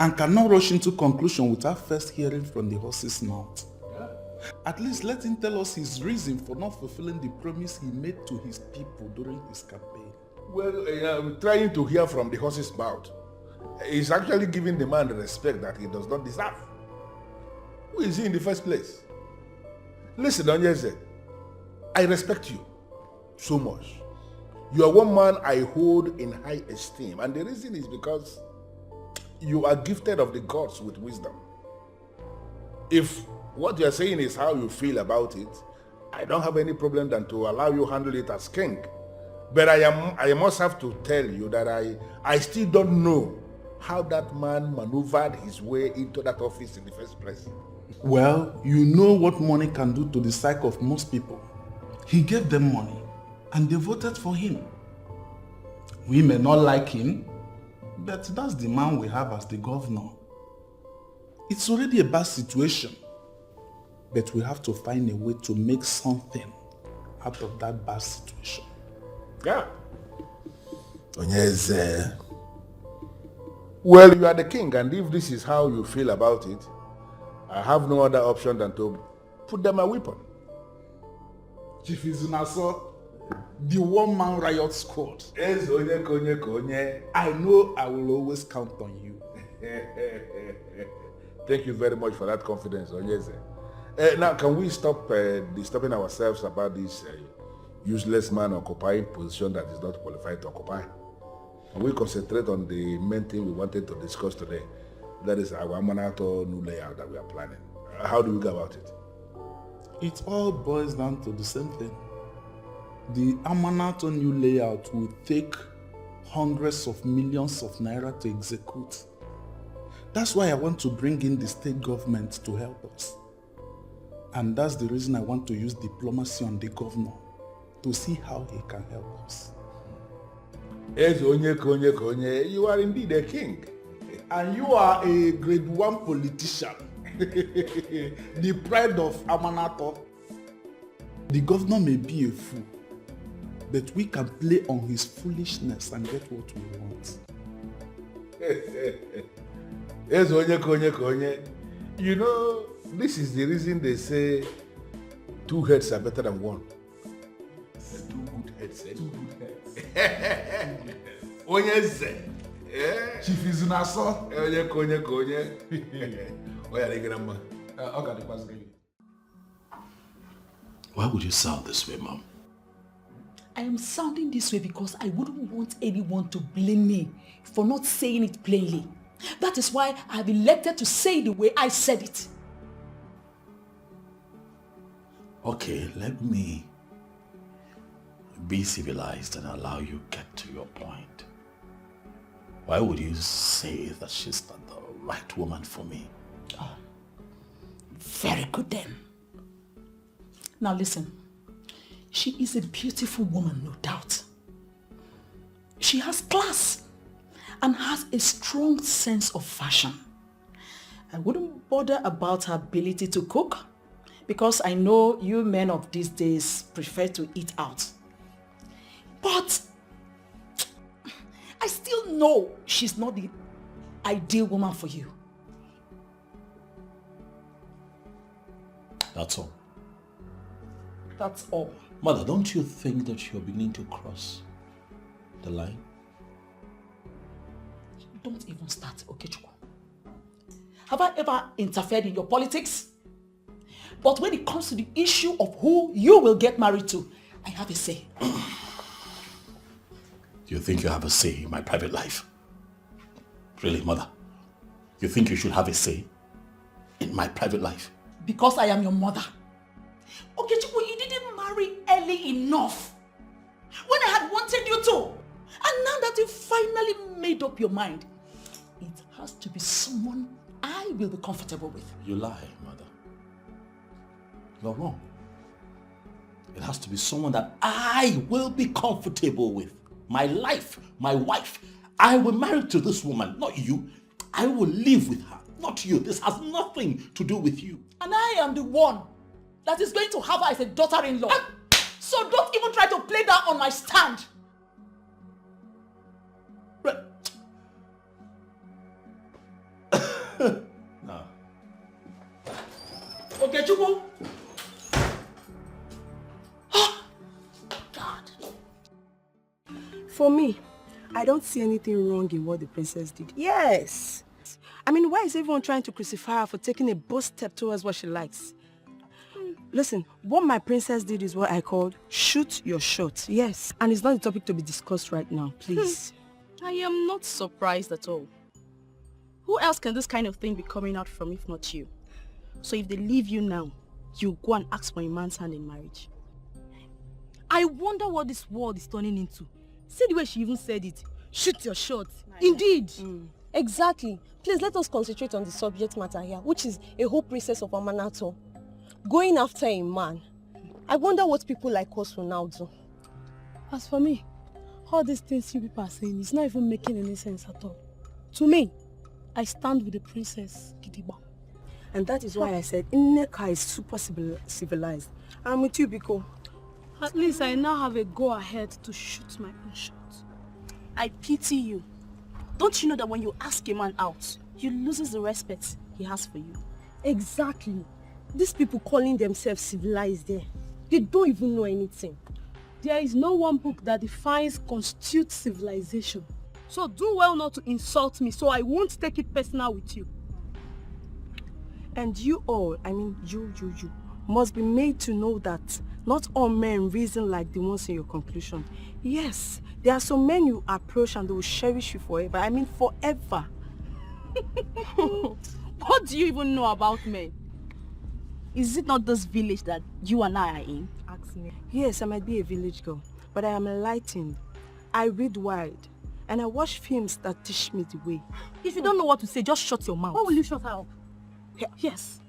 and cannot rush into conclusion without first hearing from the horse's mouth. At least let him tell us his reason for not fulfilling the promise he made to his people during his campaign. Well, trying to hear from the horse's mouth is actually giving the man the respect that he does not deserve. Who is he in the first place? Listen, Onyeze, I respect you so much. You are one man I hold in high esteem, and the reason is because you are gifted of the gods with wisdom. If what you are saying is how you feel about it, I don't have any problem than to allow you handle it as king. But I must have to tell you that I still don't know how that man maneuvered his way into that office in the first place. Well, you know what money can do to the psyche of most people. He gave them money and they voted for him. We may not like him, but that's the man we have as the governor. It's already a bad situation, but we have to find a way to make something out of that bad situation. Yeah. Onyeze. Well, you are the king, and if this is how you feel about it, I have no other option than to put them a weapon. Chief Izunaso, the one-man riot squad. I know I will always count on you. Thank you very much for that confidence, Onyeze. Now, can we stop disturbing ourselves about this useless man occupying position that is not qualified to occupy? And we concentrate on the main thing we wanted to discuss today. That is our Manato new layout that we are planning. How do we go about it? It all boils down to the same thing. The Amanato new layout will take hundreds of millions of naira to execute. That's why I want to bring in the state government to help us. And that's the reason I want to use diplomacy on the governor to see how he can help us. You are indeed a king. And you are a grade 1 politician. The pride of Amanato. The governor may be a fool, but we can play on his foolishness and get what we want. You know, this is the reason they say 2 heads are better than 1. 2 good heads. 2 good heads. Chief is naso. Why would you sound this way, Mom? I am sounding this way because I wouldn't want anyone to blame me for not saying it plainly. That is why I have elected to say it the way I said it. Okay, let me be civilized and allow you get to your point. Why would you say that she's not the right woman for me? Oh, very good then. Now listen, she is a beautiful woman, no doubt. She has class and has a strong sense of fashion. I wouldn't bother about her ability to cook because I know you men of these days prefer to eat out. But I still know she's not the ideal woman for you. That's all. That's all. Mother, don't you think that you're beginning to cross the line? Don't even start, Okechukwu. Have I ever interfered in your politics? But when it comes to the issue of who you will get married to, I have a say. You think you have a say in my private life? Really, Mother? You think you should have a say in my private life? Because I am your mother. Okechukwu, you didn't marry early enough. When I had wanted you to. And now that you finally made up your mind, it has to be someone I will be comfortable with. You lie, Mother. You're wrong. It has to be someone that I will be comfortable with. My life, my wife. I will marry to this woman, not you. I will live with her, not you. This has nothing to do with you. And I am the one that is going to have her as a daughter-in-law. So don't even try to play that on my stand. No. Okay, Chukwu. God. For me, I don't see anything wrong in what the princess did. Yes. I mean, why is everyone trying to crucify her for taking a bold step towards what she likes? Listen, what my princess did is what I called shoot your shot. Yes. And it's not the topic to be discussed right now, please. I am not surprised at all. Who else can this kind of thing be coming out from if not you? So if they leave you now, you go and ask for a man's hand in marriage. I wonder what this world is turning into. See the way she even said it. Shoot your shot. Indeed. Exactly. Please let us concentrate on the subject matter here, which is a whole princess of Amanato going after a man. I wonder what people like us will now do. As for me, all these things you people are saying is not even making any sense at all. To me, I stand with the princess Gidigba. And that is why I said Nneka is super civilized. I'm with you, Biko. At least I now have a go-ahead to shoot my own shot. I pity you. Don't you know that when you ask a man out, he loses the respect he has for you? Exactly. These people calling themselves civilized there, they don't even know anything. There is no one book that defines constitutes civilization. So do well not to insult me, so I won't take it personal with you. And you all, I mean you, must be made to know that not all men reason like the ones in your conclusion. Yes, there are some men you approach and they will cherish you forever. I mean forever. What do you even know about men? Is it not this village that you and I are in? Ask me. Yes, I might be a village girl, but I am enlightened. I read wide, and I watch films that teach me the way. If you don't know what to say, just shut your mouth. Why will you shut her up? Yes.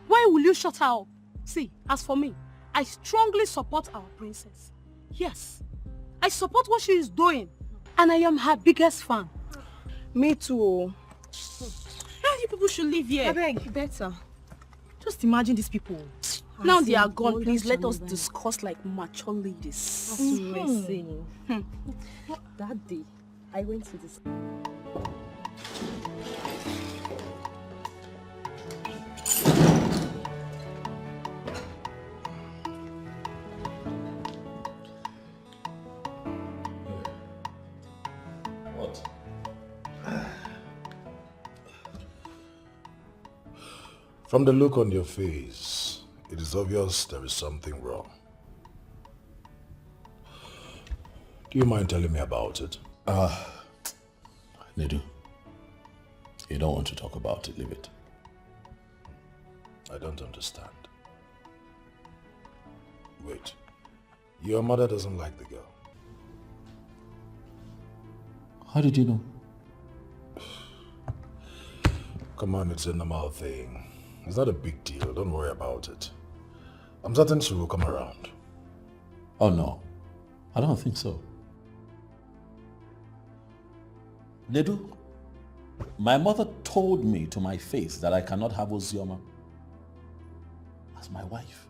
Why will you shut her up? See, as for me, I strongly support our princess. Yes. I support what she is doing, and I am her biggest fan. Me too. You people should leave here. I beg, better. Just imagine these people. Now they are gone, please let us discuss like mature ladies. That day, I went to this. What? From the look on your face, it is obvious there is something wrong. Do you mind telling me about it? Nedu, you don't want to talk about it, leave it. I don't understand. Wait, your mother doesn't like the girl. How did you know? Come on, it's a normal thing. It's not a big deal, don't worry about it. I'm certain she will come around. Oh no, I don't think so. Nedu, my mother told me to my face that I cannot have Ozioma as my wife.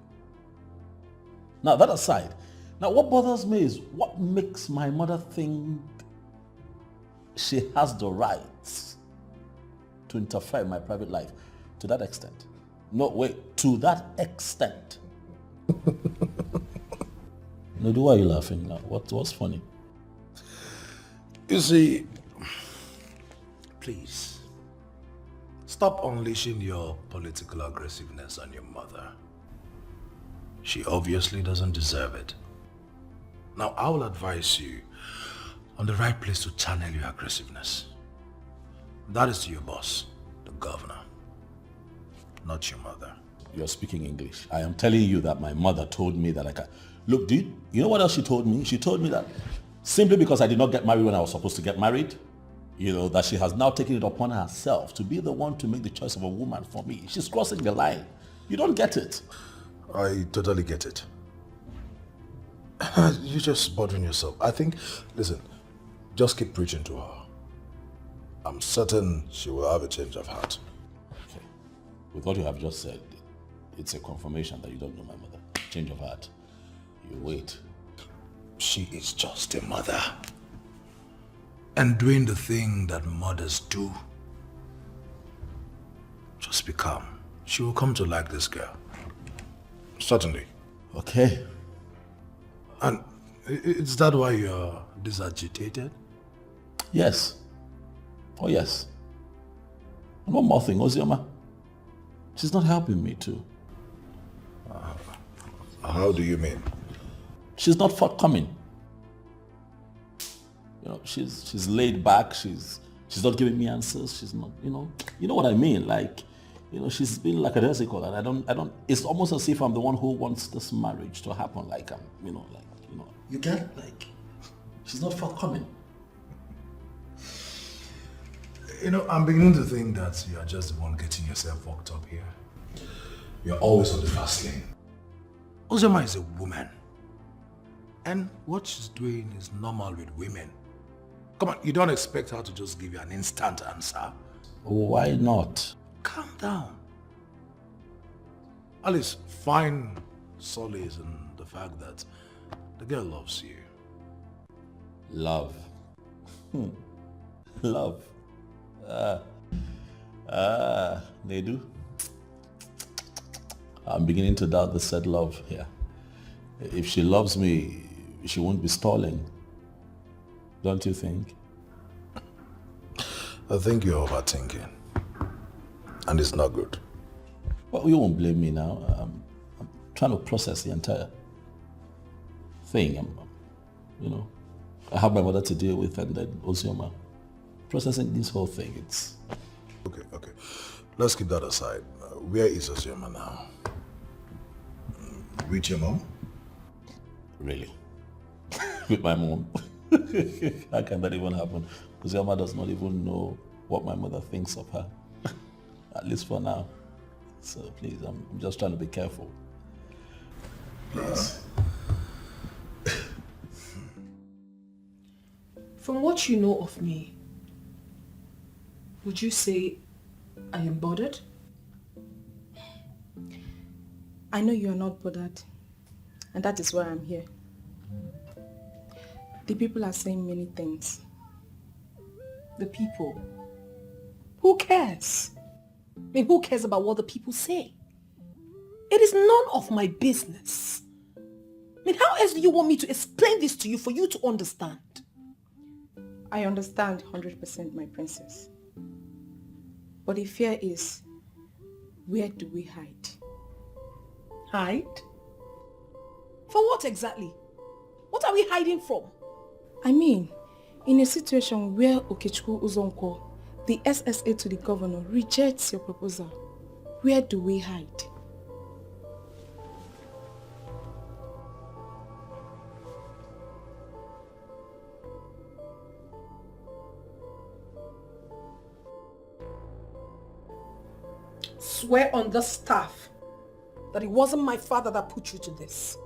Now that aside, now what bothers me is what makes my mother think she has the rights to interfere in my private life to that extent. No, wait, to that extent. Nedu, why are you laughing now? What's funny? You see, please, stop unleashing your political aggressiveness on your mother. She obviously doesn't deserve it. Now, I will advise you on the right place to channel your aggressiveness. That is to your boss, the governor, not your mother. You're speaking English. I am telling you that my mother told me that I can... Look, dude, you know what else she told me? She told me that simply because I did not get married when I was supposed to get married, you know, that she has now taken it upon herself to be the one to make the choice of a woman for me. She's crossing the line. You don't get it. I totally get it. You're just bothering yourself. I think, listen, just keep preaching to her. I'm certain she will have a change of heart. Okay. With what you have just said, it's a confirmation that you don't know my mother. Change of heart. You wait. She is just a mother. And doing the thing that mothers do. Just be calm. She will come to like this girl. Certainly. Okay. And is that why you're disagitated? Yes. Oh yes. And one more thing, Ozioma. She's not helping me too. How do you mean? She's not forthcoming. You know, she's laid back. She's not giving me answers. She's not, you know what I mean. Like, you know, she's been like a resicle, and I don't. It's almost as if I'm the one who wants this marriage to happen. Like you get like, she's not forthcoming. You know, I'm beginning to think that you are just the one getting yourself worked up here. You're always on the fast lane. Ozema is a woman. And what she's doing is normal with women. Come on, you don't expect her to just give you an instant answer. Why not? Calm down. Alice, find solace in the fact that the girl loves you. Love. Love. Nedu. I'm beginning to doubt the said love here. If she loves me, she won't be stalling. Don't you think? I think you're overthinking. And it's not good. Well, you won't blame me now. I'm trying to process the entire thing. I have my mother to deal with, and then Ozioma. Processing this whole thing, it's... Okay. Let's keep that aside. Where is Ozioma now? With your mom? Really? With my mom? How can that even happen? Uzioma does not even know what my mother thinks of her. At least for now. So please, I'm just trying to be careful. Please. From what you know of me, would you say I am bothered? I know you are not bothered, and that is why I'm here. The people are saying many things. The people? Who cares? I mean, who cares about what the people say? It is none of my business. I mean, how else do you want me to explain this to you for you to understand? I understand 100%, my princess. But the fear is, where do we hide? Hide? For what exactly? What are we hiding from? I mean, in a situation where Okechukwu Uzonko, the SSA to the governor, rejects your proposal, where do we hide? Swear on the staff that it wasn't my father that put you to this.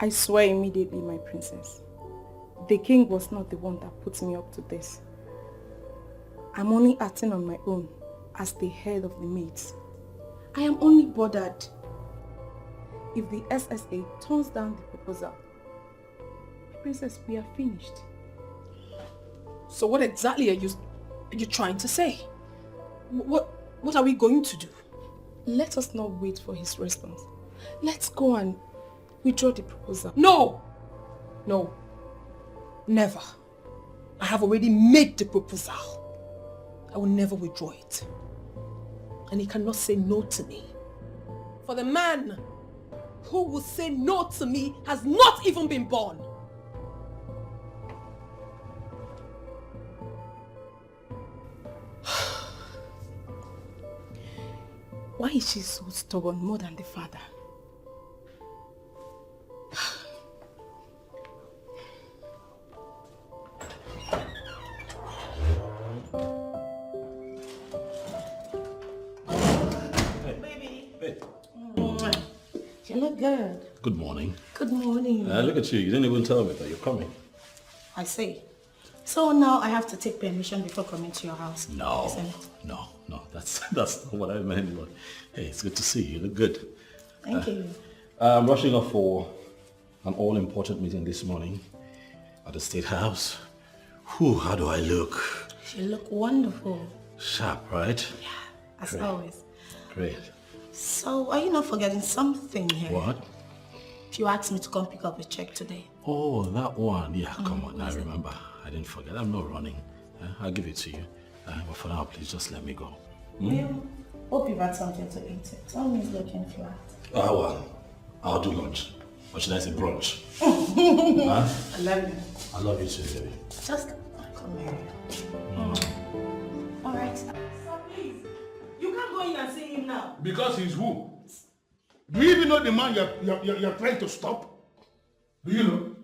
I swear immediately, my princess. The king was not the one that put me up to this. I'm only acting on my own as the head of the maids. I am only bothered if the SSA turns down the proposal. Princess, we are finished. So what exactly are you trying to say? What are we going to do? Let us not wait for his response. Let's go and withdraw the proposal. No! No. Never. I have already made the proposal. I will never withdraw it. And he cannot say no to me. For the man who will say no to me has not even been born. Why is she so stubborn more than the father? Baby. Hey. You look good. Good morning. Good morning. Look at you. You didn't even tell me that you're coming. I see. So now I have to take permission before coming to your house. No. Isn't it? No. That's not what I meant. But hey, it's good to see you. You look good. Thank you. I'm rushing off for an all-important meeting this morning at the State House. Whew, how do I look? You look wonderful. Sharp, right? Yeah, as Great. always. Great. So are you not forgetting something here? What? You asked me to come pick up a check today. Oh, that one. Yeah, come on. I remember. I didn't forget. I'm not running. I'll give it to you. But for now, please just let me go. Well, hope you've had something to eat. Tell me it's looking flat. Well, I'll do lunch. Or should I say brunch? I love you. I love you too, baby. Just come here. All right. Sir, please. You can't go in and see him now. Because he's who? Do you even know the man you're trying to stop? Do you know?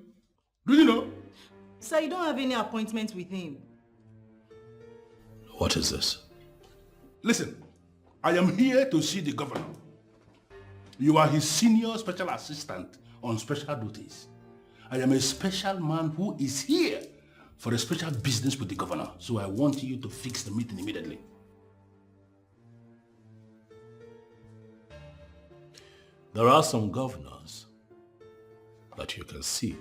Do you know? Sir, you don't have any appointment with him. What is this? Listen, I am here to see the governor. You are his senior special assistant on special duties. I am a special man who is here for a special business with the governor. So I want you to fix the meeting immediately. There are some governors that you can see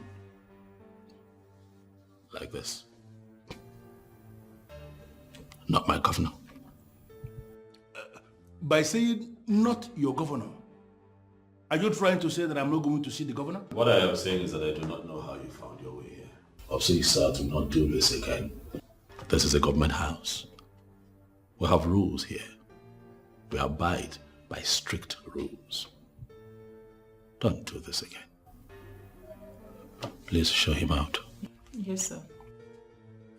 like this. Not my governor. By saying not your governor, are you trying to say that I'm not going to see the governor? What I am saying is that I do not know how you found your way here. Please, sir, do not do this again. This is a government house. We have rules here. We abide by strict rules. Don't do this again. Please show him out. Yes, sir.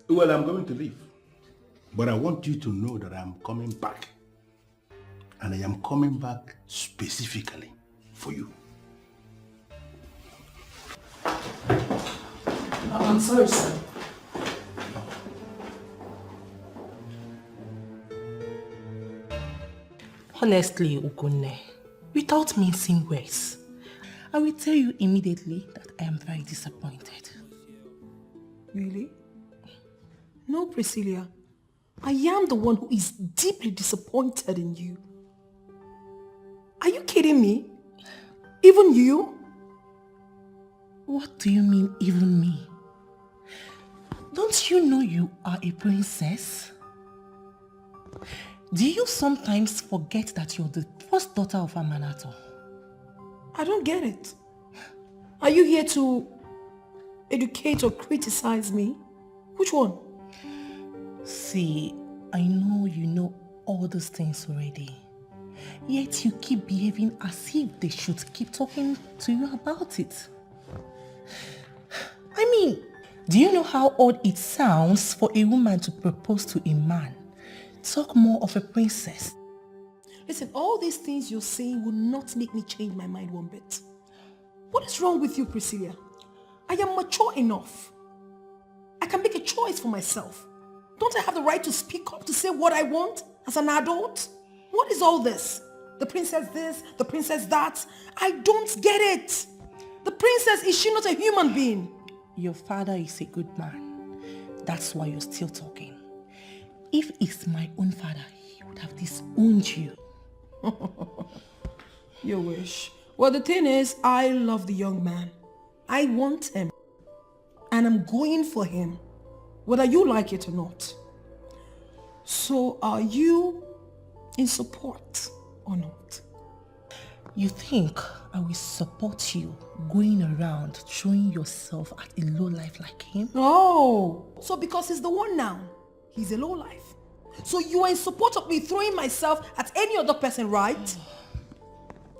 Well, I'm going to leave. But I want you to know that I'm coming back. And I am coming back specifically for you. I'm sorry, sir. Honestly, Ugunne, without mincing words, I will tell you immediately that I am very disappointed. Really? No, Priscilla. I am the one who is deeply disappointed in you. Are you kidding me? Even you? What do you mean, even me? Don't you know you are a princess? Do you sometimes forget that you're the first daughter of Amanato? I don't get it. Are you here to educate or criticize me? Which one? See, I know you know all those things already. Yet you keep behaving as if they should keep talking to you about it. I mean, do you know how odd it sounds for a woman to propose to a man? Talk more of a princess. Listen, all these things you're saying will not make me change my mind one bit. What is wrong with you, Priscilla? I am mature enough. I can make a choice for myself. Don't I have the right to speak up, to say what I want as an adult? What is all this? The princess this, the princess that? I don't get it. The princess, is she not a human being? Your father is a good man. That's why you're still talking. If it's my own father, he would have disowned you. You wish. Well, the thing is, I love the young man. I want him. And I'm going for him, whether you like it or not. So are you in support or not? You think I will support you going around throwing yourself at a lowlife like him? Oh, so because he's the one now, he's a lowlife. So you are in support of me throwing myself at any other person, right?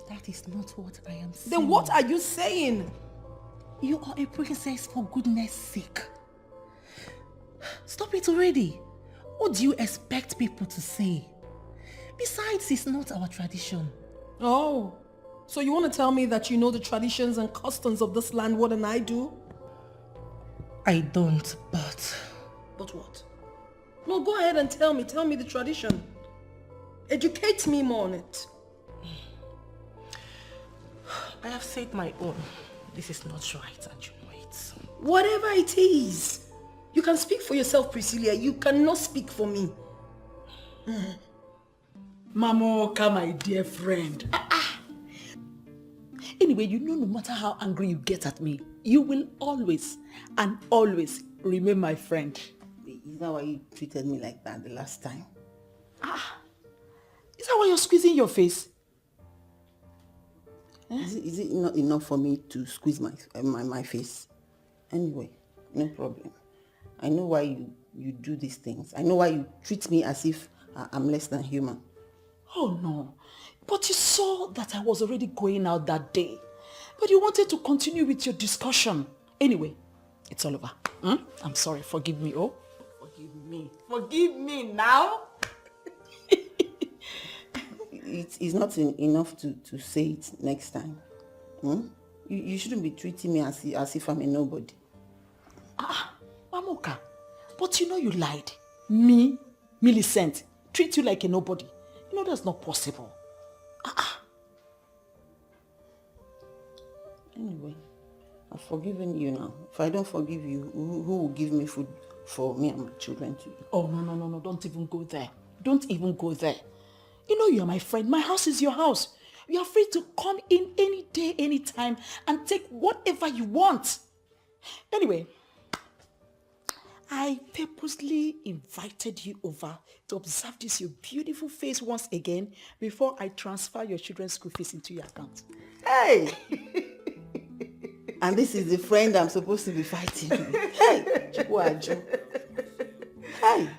That is not what I am saying. Then what are you saying? You are a princess, for goodness sake. Stop it already. What do you expect people to say? Besides, it's not our tradition. Oh, so you want to tell me that you know the traditions and customs of this land more than I do? I don't, but... But what? No, go ahead and tell me the tradition. Educate me more on it. I have said my own. This is not right and you know it. Whatever it is. You can speak for yourself, Priscilla. You cannot speak for me. Mamoka, my dear friend. Anyway, you know, no matter how angry you get at me, you will always and always remain my friend. Is that why you treated me like that the last time? Is that why you're squeezing your face? Is it not enough for me to squeeze my face? Anyway, no problem. I know why you do these things. I know why you treat me as if I'm less than human. Oh no, but you saw that I was already going out that day. But you wanted to continue with your discussion. Anyway, it's all over. I'm sorry, forgive me, oh. Forgive me now. It's not enough to say it next time. You shouldn't be treating me as if I'm a nobody. Mamoka, but you know you lied. Me, Millicent, treat you like a nobody. You know that's not possible. Anyway, I've forgiven you now. If I don't forgive you, who will give me food for me and my children to eat? Oh, no, don't even go there. Don't even go there. You know you're my friend. My house is your house. You are free to come in any day, any time, and take whatever you want. Anyway, I purposely invited you over to observe this your beautiful face once again before I transfer your children's school fees into your account. Hey! And this is the friend I'm supposed to be fighting with. Hey! Chikwaju. Hey!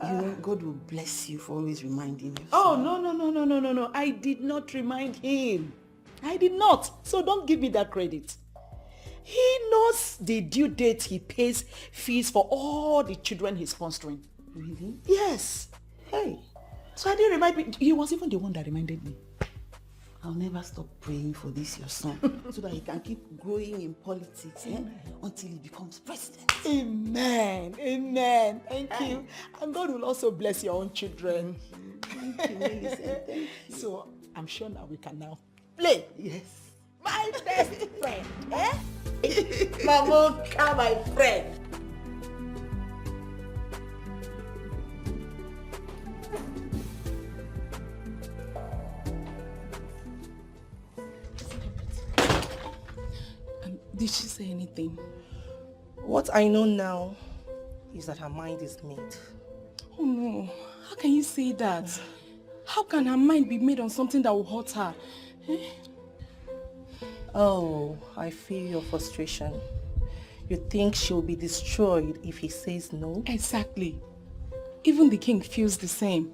You know, God will bless you for always reminding you. Oh, no. I did not remind him. I did not. So don't give me that credit. He knows the due date he pays fees for all the children he's sponsoring. Really? Yes. Hey, So I didn't remind me. He was even the one that reminded me. I'll never stop praying for this your son so that he can keep growing in politics until he becomes president. Amen. Amen. Thank you. And God will also bless your own children. Thank you, Millicent. Thank you. So I'm sure now we can now play. Yes. My best friend. Mamoka, my friend. Did she say anything? What I know now is that her mind is made. Oh no, how can you say that? How can her mind be made on something that will hurt her? Oh, I feel your frustration. You think she'll be destroyed if he says no? Exactly. Even the king feels the same.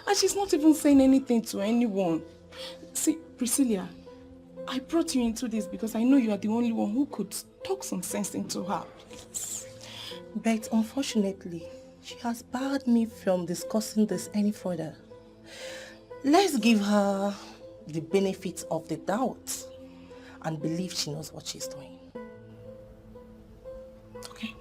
And she's not even saying anything to anyone. See, Priscilla, I brought you into this because I know you are the only one who could talk some sense into her. But unfortunately, she has barred me from discussing this any further. Let's give her the benefit of the doubt and believe she knows what she's doing. Okay.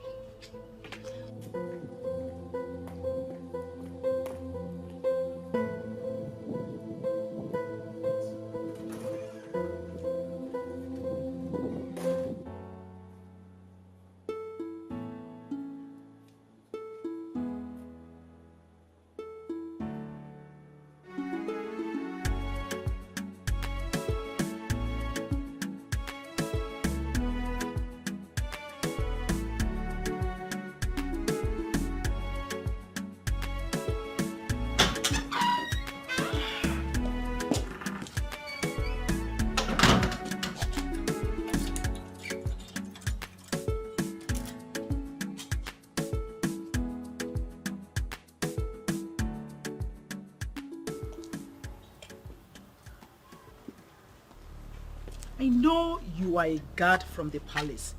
I know you are a guard from the palace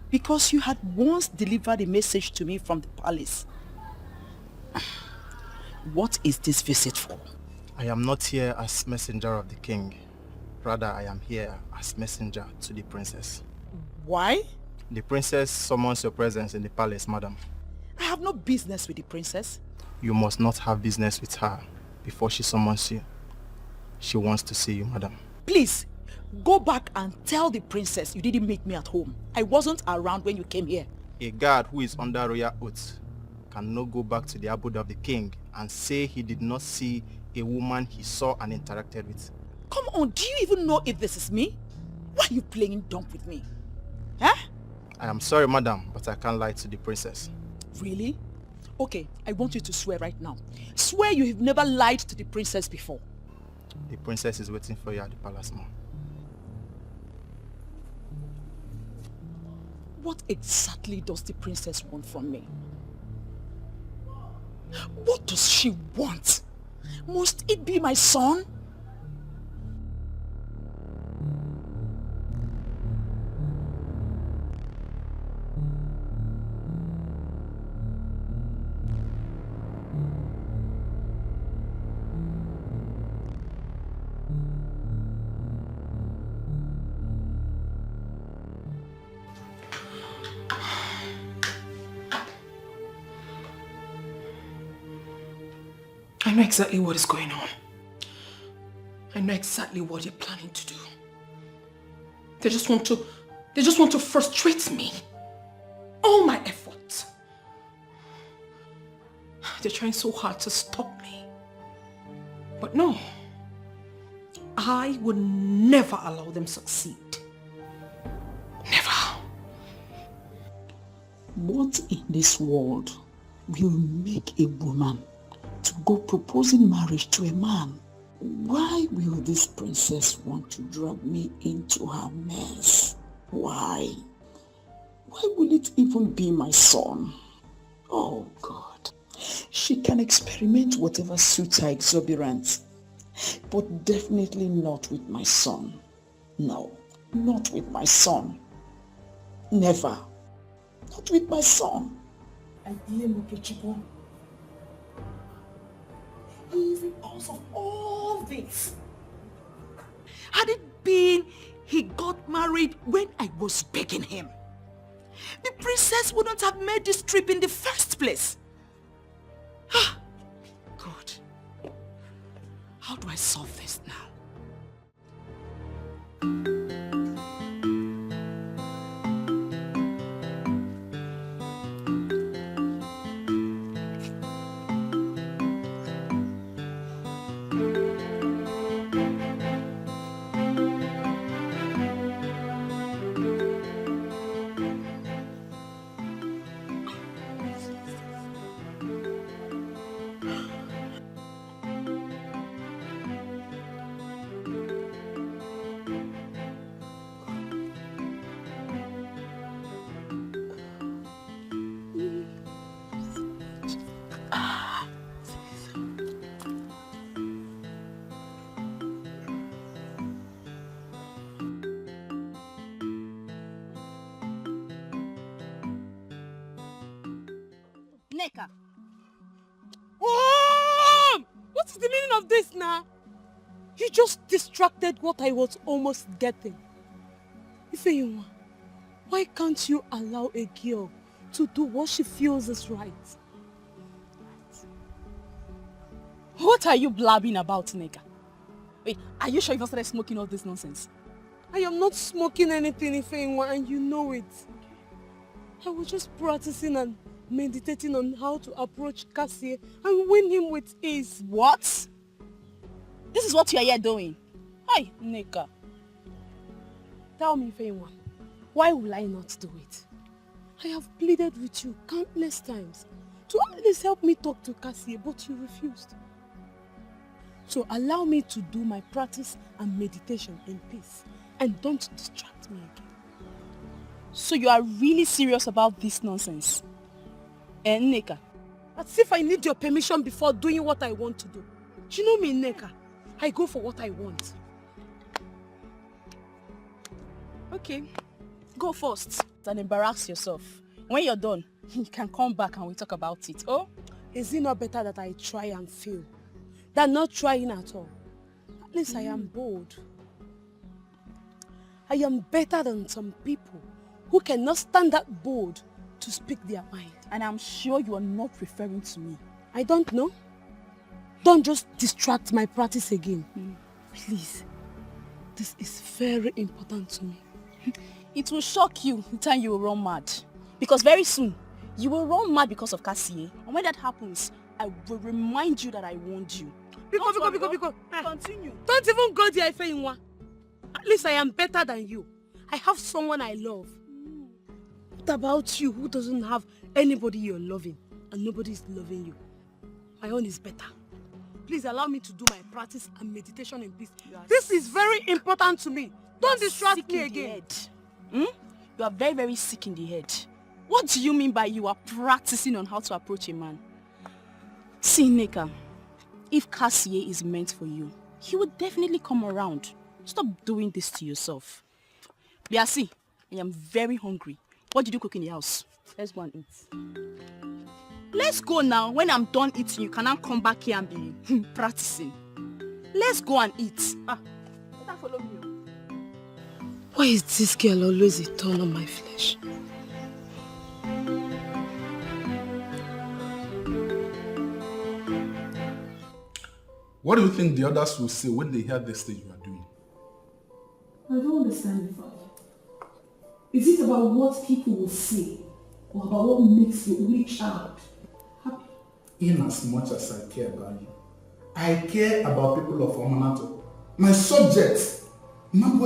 because you had once delivered a message to me from the palace. What is this visit for? I am not here as messenger of the king. Rather, I am here as messenger to the princess. Why? The princess summons your presence in the palace, madam. I have no business with the princess. You must not have business with her before she summons you. She wants to see you, madam. Please, go back and tell the princess you didn't meet me at home. I wasn't around when you came here. A guard who is under royal oath cannot go back to the abode of the king and say he did not see a woman he saw and interacted with. Come on, do you even know if this is me? Why are you playing dumb with me? Huh? I am sorry, madam, but I can't lie to the princess. Really? Okay, I want you to swear right now. Swear you have never lied to the princess before. The princess is waiting for you at the palace, ma'am. What exactly does the princess want from me? What does she want? Must it be my son? I know exactly what is going on. I know exactly what they're planning to do. They just want to frustrate me. All my efforts. They're trying so hard to stop me. But no. I would never allow them succeed. Never. What in this world will make a woman to go proposing marriage to a man? Why will this princess want to drag me into her mess? Why? Why will it even be my son? Oh God. She can experiment whatever suits her exuberance, but definitely not with my son. No, not with my son. Never. Not with my son. is the cause of all this? Had it been he got married when I was begging him, the princess wouldn't have made this trip in the first place. Ah, God. How do I solve this now? Neka. Oh! What is the meaning of this now? You just distracted what I was almost getting. Ifeyinwa, why can't you allow a girl to do what she feels is right? What are you blabbing about, Neka? Wait, are you sure you've not started smoking all this nonsense? I am not smoking anything, Ifeyinwa, and you know it. I was just practicing and meditating on how to approach Cassie and win him with ease. What? This is what you are here doing. Hi, Neka. Tell me, Ifeyinwa, why will I not do it? I have pleaded with you countless times to at least help me talk to Cassie, but you refused. So allow me to do my practice and meditation in peace and don't distract me again. So you are really serious about this nonsense? Neka? As if I need your permission before doing what I want to do. Do you know me, Neka? I go for what I want. Okay, go first and embarrass yourself. When you're done, you can come back and we talk about it. Oh? Is it not better that I try and fail than not trying at all? At least I am bold. I am better than some people who cannot stand that bold to speak their mind. And I'm sure you are not referring to me. I don't know. Don't just distract my practice again. Please. This is very important to me. It will shock you the time you will run mad. Because very soon, you will run mad because of Cassie. And when that happens, I will remind you that I warned you. Because. Continue. Don't even go there, Ifeyinwa. At least I am better than you. I have someone I love. What about you who doesn't have anybody you're loving and nobody is loving you? My own is better. Please allow me to do my practice and meditation in peace. This is very important to me. Don't distract me again. You are very, very sick in the head. What do you mean by you are practicing on how to approach a man? See, Neka, if Cassie is meant for you, he will definitely come around. Stop doing this to yourself. Biasi, I am very hungry. What did you cook in the house? Let's go and eat. Let's go now. When I'm done eating, you cannot come back here and be practicing. Let's go and eat. Better follow me. Why is this girl always a thorn on my flesh? What do you think the others will say when they hear this thing you are doing? I don't understand you, Father. Is it about what people will say or about what makes your only child happy? In as much as I care about you, I care about people of Omanato. My subjects. I can't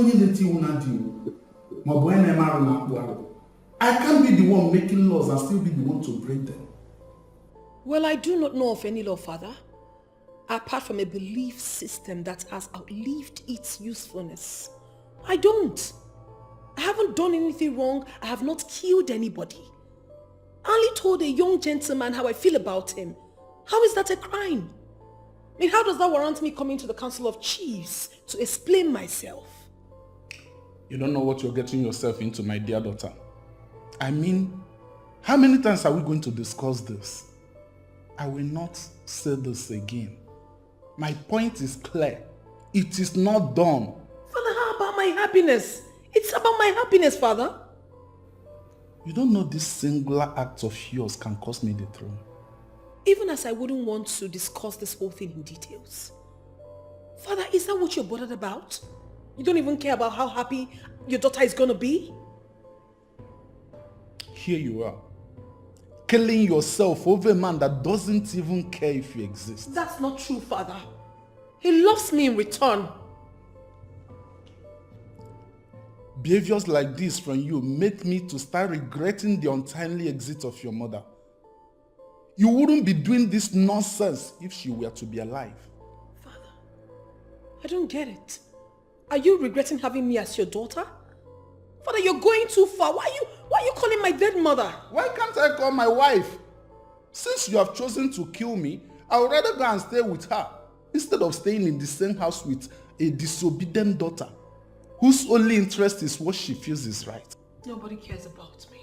be the one making laws and still be the one to break them. Well, I do not know of any law, Father, apart from a belief system that has outlived its usefulness. I don't. I haven't done anything wrong. I have not killed anybody. I only told a young gentleman how I feel about him. How is that a crime? I mean, how does that warrant me coming to the Council of Chiefs to explain myself? You don't know what you're getting yourself into, my dear daughter. I mean, how many times are we going to discuss this? I will not say this again. My point is clear. It is not done. Father, how about my happiness? It's about my happiness, Father. You don't know this singular act of yours can cost me the throne. Even as I wouldn't want to discuss this whole thing in details. Father, is that what you're bothered about? You don't even care about how happy your daughter is going to be? Here you are, killing yourself over a man that doesn't even care if you exist. That's not true, Father. He loves me in return. Behaviors like this from you make me to start regretting the untimely exit of your mother. You wouldn't be doing this nonsense if she were to be alive. Father, I don't get it. Are you regretting having me as your daughter? Father, you're going too far. Why are you calling my dead mother? Why can't I call my wife? Since you have chosen to kill me, I would rather go and stay with her instead of staying in the same house with a disobedient daughter whose only interest is what she feels is right. Nobody cares about me.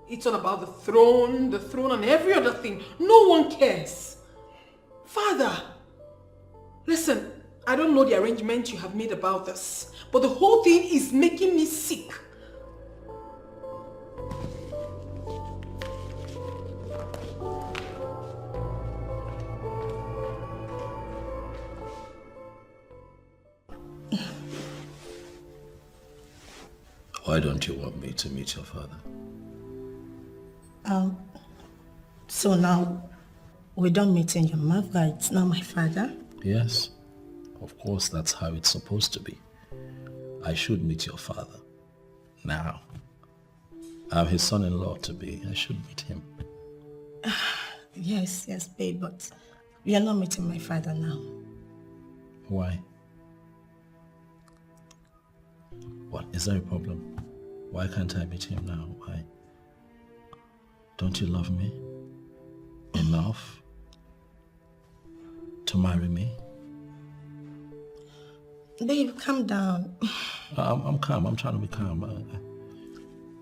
It's all about the throne and every other thing. No one cares. Father, listen, I don't know the arrangement you have made about this, but the whole thing is making me sick. Why don't you want me to meet your father? So now we don't meet in your mother, it's not my father? Yes, of course, that's how it's supposed to be. I should meet your father. Now, I'm his son-in-law to be. I should meet him. Yes, babe, but we are not meeting my father now. Why? What? Is there a problem? Why can't I meet him now? Why? Don't you love me enough to marry me? Babe, calm down. I'm calm. I'm trying to be calm.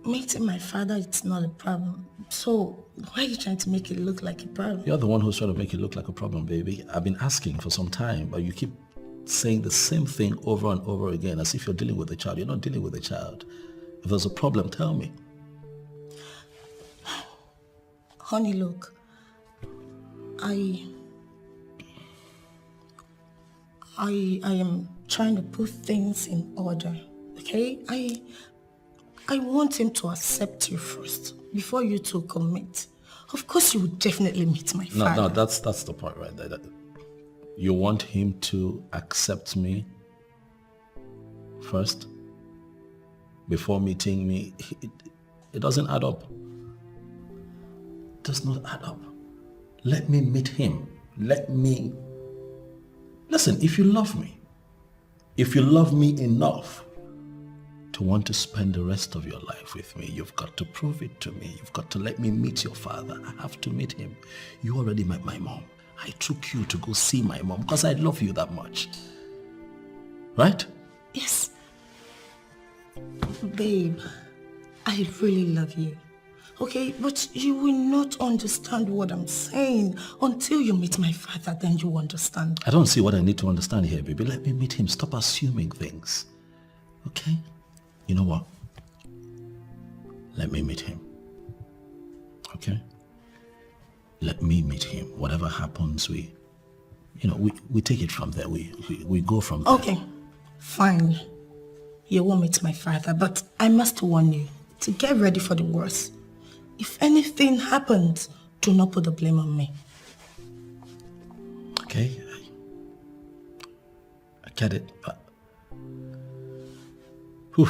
Meeting my father, it's not a problem. So why are you trying to make it look like a problem? You're the one who's trying to make it look like a problem, baby. I've been asking for some time, but you keep saying the same thing over and over again as if you're dealing with a child. You're not dealing with a child. If there's a problem, tell me. Honey, look. I am trying to put things in order, okay? I want him to accept you first before you two commit. Of course, you would definitely meet my father. No, that's the point right there. You want him to accept me first before meeting me. It doesn't add up. It does not add up. Let me meet him. Listen, if you love me enough to want to spend the rest of your life with me, you've got to prove it to me. You've got to let me meet your father. I have to meet him. You already met my mom. I took you to go see my mom because I love you that much. Right? Yes. Babe, I really love you. Okay, but you will not understand what I'm saying until you meet my father, then you understand. I don't see what I need to understand here, baby. Let me meet him. Stop assuming things. Okay? You know what? Let me meet him. Okay? Let me meet him. Whatever happens, we take it from there. We go from there. Okay, fine. You won't meet my father, but I must warn you to get ready for the worst. If anything happens, do not put the blame on me. Okay? I get it, but... Whew.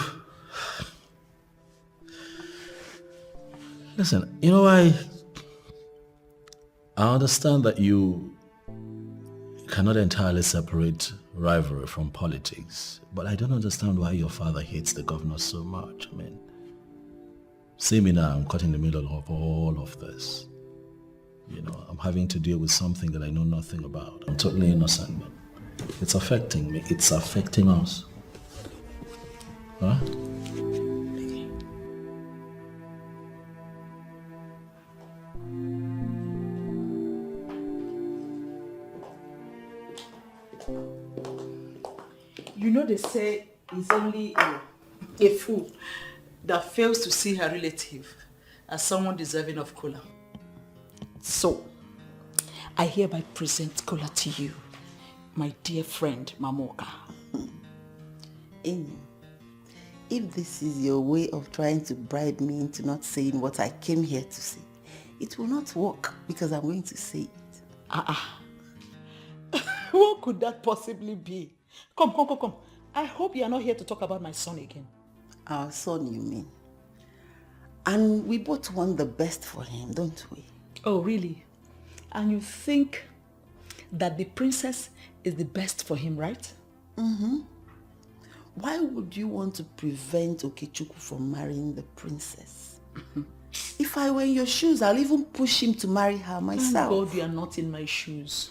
Listen, I understand that you cannot entirely separate rivalry from politics, but I don't understand why your father hates the governor so much. I mean, see me now, I'm caught in the middle of all of this. I'm having to deal with something that I know nothing about. I'm totally innocent, but it's affecting me. It's affecting us. Huh? they say it's only a fool that fails to see her relative as someone deserving of Kola. So, I hereby present Kola to you, my dear friend Mamoka. Amy, if this is your way of trying to bribe me into not saying what I came here to say, it will not work because I'm going to say it. What could that possibly be? Come. I hope you are not here to talk about my son again. Our son, you mean? And we both want the best for him, don't we? Oh, really? And you think that the princess is the best for him, right? Mm-hmm. Why would you want to prevent Okechukwu from marrying the princess? If I were in your shoes, I'll even push him to marry her myself. Thank God you are not in my shoes.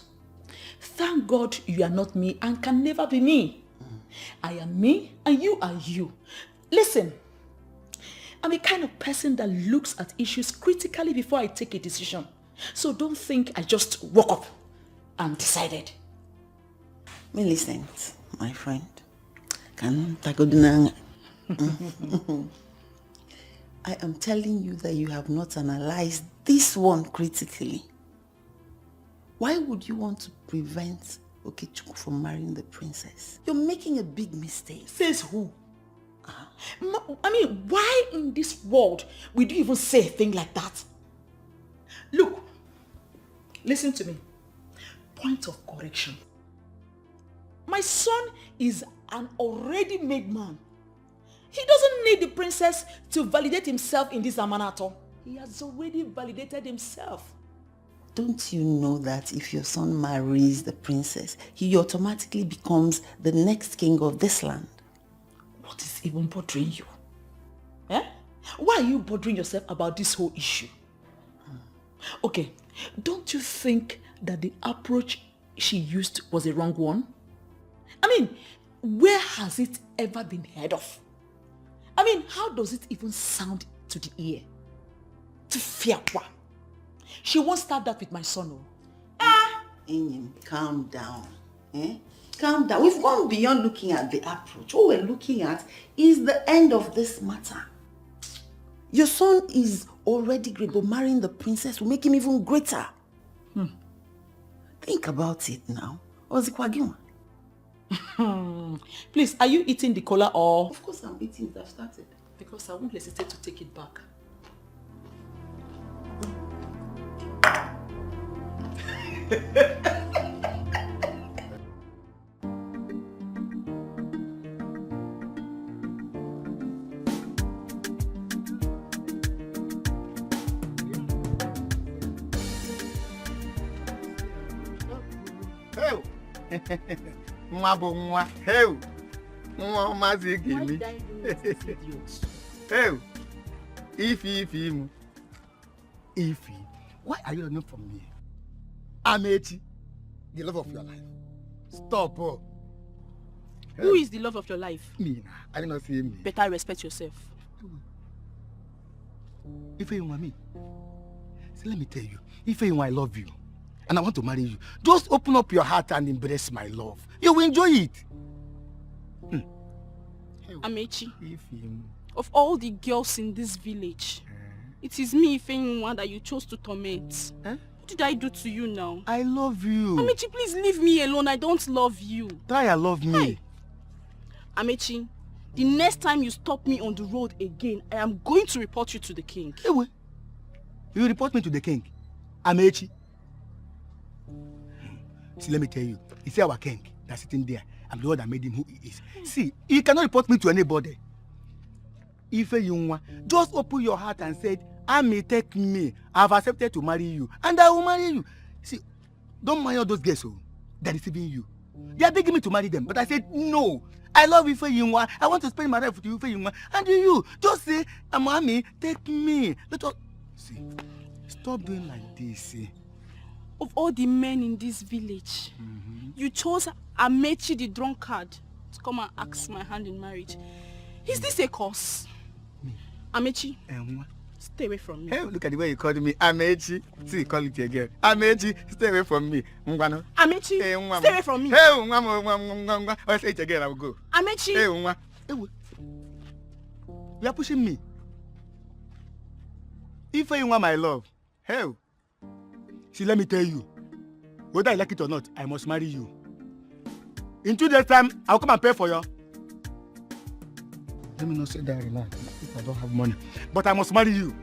Thank God you are not me and can never be me. I am me and you are you. Listen, I'm a kind of person that looks at issues critically before I take a decision. So don't think I just woke up and decided. Millicent, my friend. I am telling you that you have not analyzed this one critically. Why would you want to prevent Okechukwu from marrying the princess? You're making a big mistake. Says who? I mean, why in this world would you even say a thing like that? Look, listen to me. Point of correction. My son is an already made man. He doesn't need the princess to validate himself in this amanato. He has already validated himself. Don't you know that if your son marries the princess, he automatically becomes the next king of this land? What is even bothering you? Eh? Why are you bothering yourself about this whole issue? Okay, don't you think that the approach she used was a wrong one? I mean, where has it ever been heard of? I mean, how does it even sound to the ear? To fiakwa. She won't start that with my son. Inyim, calm down. Calm down. We've gone beyond looking at the approach. What we're looking at is the end of this matter. Your son is already great, but marrying the princess will make him even greater. Think about it now. Please, are you eating the cola or? Of course I'm eating it. I've started. Because I won't hesitate to take it back. Nwa bụ nwa. Hey. Nwa mazi gimi. Hey. Ifi. Why are you running from me? Amechi, the love of your life. Stop. Who is the love of your life? Me. I did not see me. Better respect yourself. If you want me, so let me tell you. If you want, I love you. And I want to marry you. Just open up your heart and embrace my love. You will enjoy it. Amechi, of all the girls in this village, it is me, Ifeyinwa, that you chose to torment. What did I do to you now? I love you. Amechi, please leave me alone. I don't love you. Try and love me. Hey. Amechi, the next time you stop me on the road again, I am going to report you to the king. Hey, wait. You report me to the king? Amechi? See, let me tell you. It's our king that's sitting there. I'm the one that made him who he is. See, you cannot report me to anybody. Ifeyinwa, just open your heart and say, Ami, take me. I've accepted to marry you. And I will marry you. See, don't mind all those girls that are deceiving you. They are begging me to marry them. But I said, no. I love Ifeyinwa. I want to spend my life with you, Ifeyinwa. And you, just say, Ami, take me. Let us... See, stop doing like this, see. Of all the men in this village, you chose Amechi the drunkard to come and ask my hand in marriage. Is this a curse? Me? Amechi, Stay away from me. Hey, look at the way you called me. Amechi. See, call it again. Amechi, stay away from me. Ngwano. Amechi, hey, stay away from me. Hey, Ngwano. I'll say it again, I will go. Amechi. Hey, Ngwano. Hey, you are pushing me. If you want my love, hell. See, let me tell you. Whether I like it or not, I must marry you. In 2 days' time, I'll come and pay for you. Let me not say that relax. If I don't have money. But I must marry you.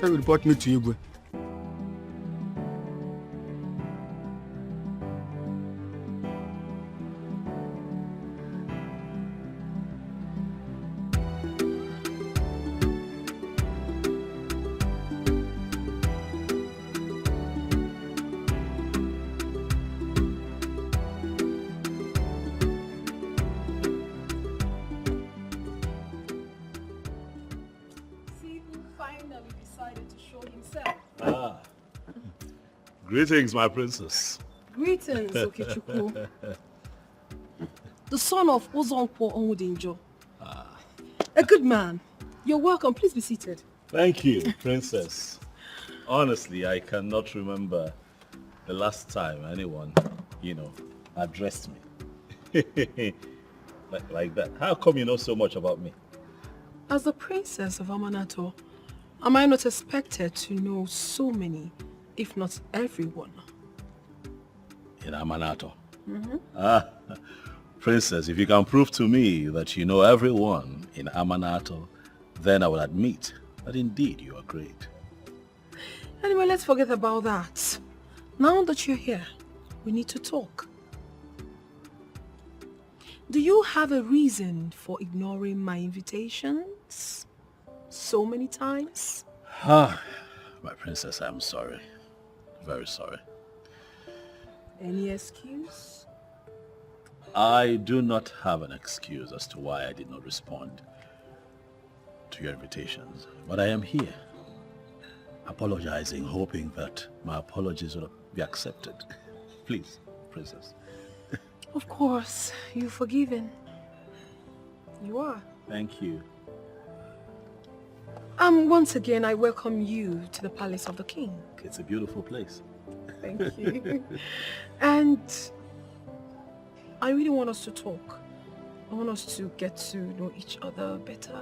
They will report me to Igwe. Greetings, my princess. Greetings, Okechukwu. The son of Ozonkwo Onwudinjo. A good man. You're welcome. Please be seated. Thank you, princess. Honestly, I cannot remember the last time anyone, addressed me. like that. How come you know so much about me? As the princess of Amanato, am I not expected to know so many, if not everyone? In Amanato? Princess, if you can prove to me that you know everyone in Amanato, then I will admit that indeed you are great. Anyway, let's forget about that. Now that you're here, we need to talk. Do you have a reason for ignoring my invitations so many times? My princess, I'm sorry. Very sorry. Any excuse? I do not have an excuse as to why I did not respond to your invitations, but I am here, apologizing, hoping that my apologies will be accepted. Please, princess. Of course, you're forgiven. You are. Thank you. Once again, I welcome you to the palace of the king. It's a beautiful place. Thank you. And I really want us to talk. I want us to get to know each other better,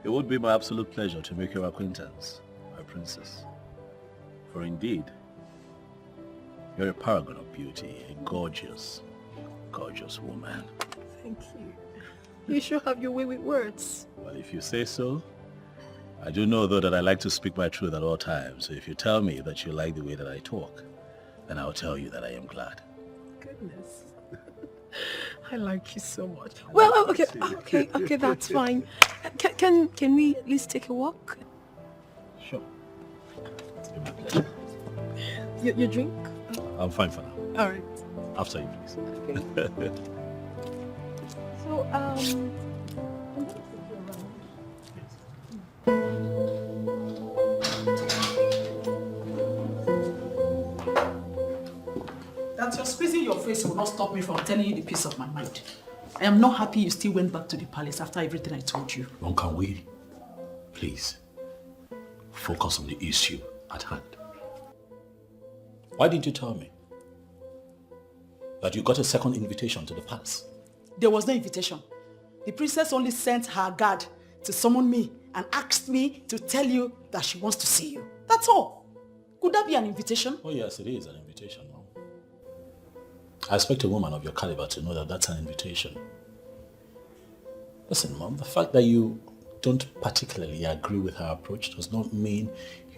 It would be my absolute pleasure to make your acquaintance, my princess. For indeed, you're a paragon of beauty, a gorgeous, gorgeous woman. Thank you. You sure have your way with words. Well, if you say so. I do know, though, that I like to speak my truth at all times. So if you tell me that you like the way that I talk, then I'll tell you that I am glad. Goodness. I like you so much. Well, okay, that's fine. Can we at least take a walk? Sure. It's been my pleasure. Your drink? I'm fine for now. All right. After you, please. Okay. So, I'm going to take you around. That you're squeezing your face will not stop me from telling you the peace of my mind. I am not happy you still went back to the palace after everything I told you. When can we, please, focus on the issue at hand? Why didn't you tell me that you got a second invitation to the palace? There was no invitation. The princess only sent her guard to summon me and asked me to tell you that she wants to see you. That's all. Could that be an invitation? Oh yes, it is an invitation, Mom. I expect a woman of your caliber to know that that's an invitation. Listen, Mom, the fact that you don't particularly agree with her approach does not mean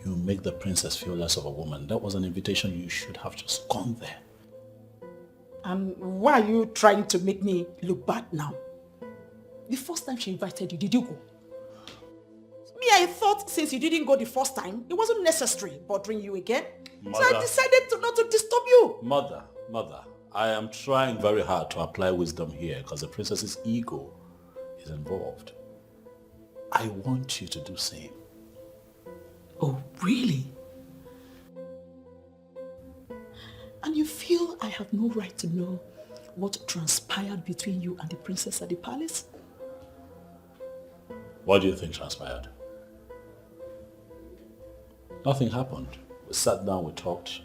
you make the princess feel less of a woman. That was an invitation. You should have just gone there. And why are you trying to make me look bad now? The first time she invited you, did you go? Me, I thought since you didn't go the first time, it wasn't necessary bothering you again. Mother. So I decided not to disturb you. Mother, I am trying very hard to apply wisdom here because the princess's ego is involved. I want you to do the same. Oh, really? And you feel I have no right to know what transpired between you and the princess at the palace? What do you think transpired? Nothing happened. We sat down, we talked,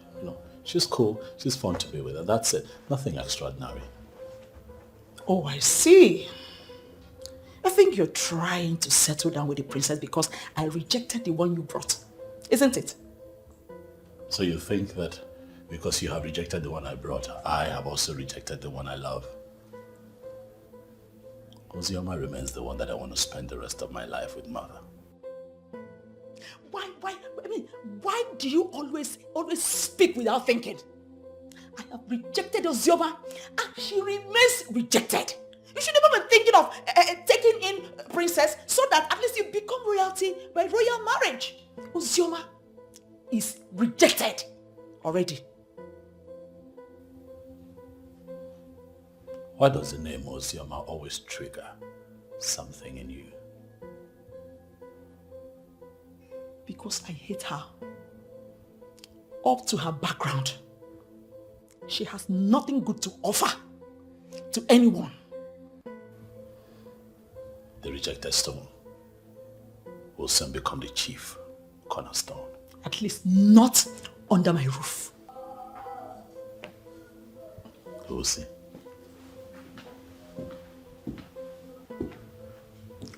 She's cool, she's fun to be with, and that's it. Nothing extraordinary. Oh, I see. I think you're trying to settle down with the princess because I rejected the one you brought. Isn't it? So you think that because you have rejected the one I brought, I have also rejected the one I love? Ozioma remains the one that I want to spend the rest of my life with, Mother. Why do you always speak without thinking? I have rejected Ozioma and she remains rejected. You should never be thinking of taking in princess so that at least you become royalty by royal marriage. Ozioma is rejected already. Why does the name Ozioma always trigger something in you? Because I hate her. Up to her background, she has nothing good to offer to anyone. The rejected stone will soon become the chief cornerstone. At least not under my roof. We'll see.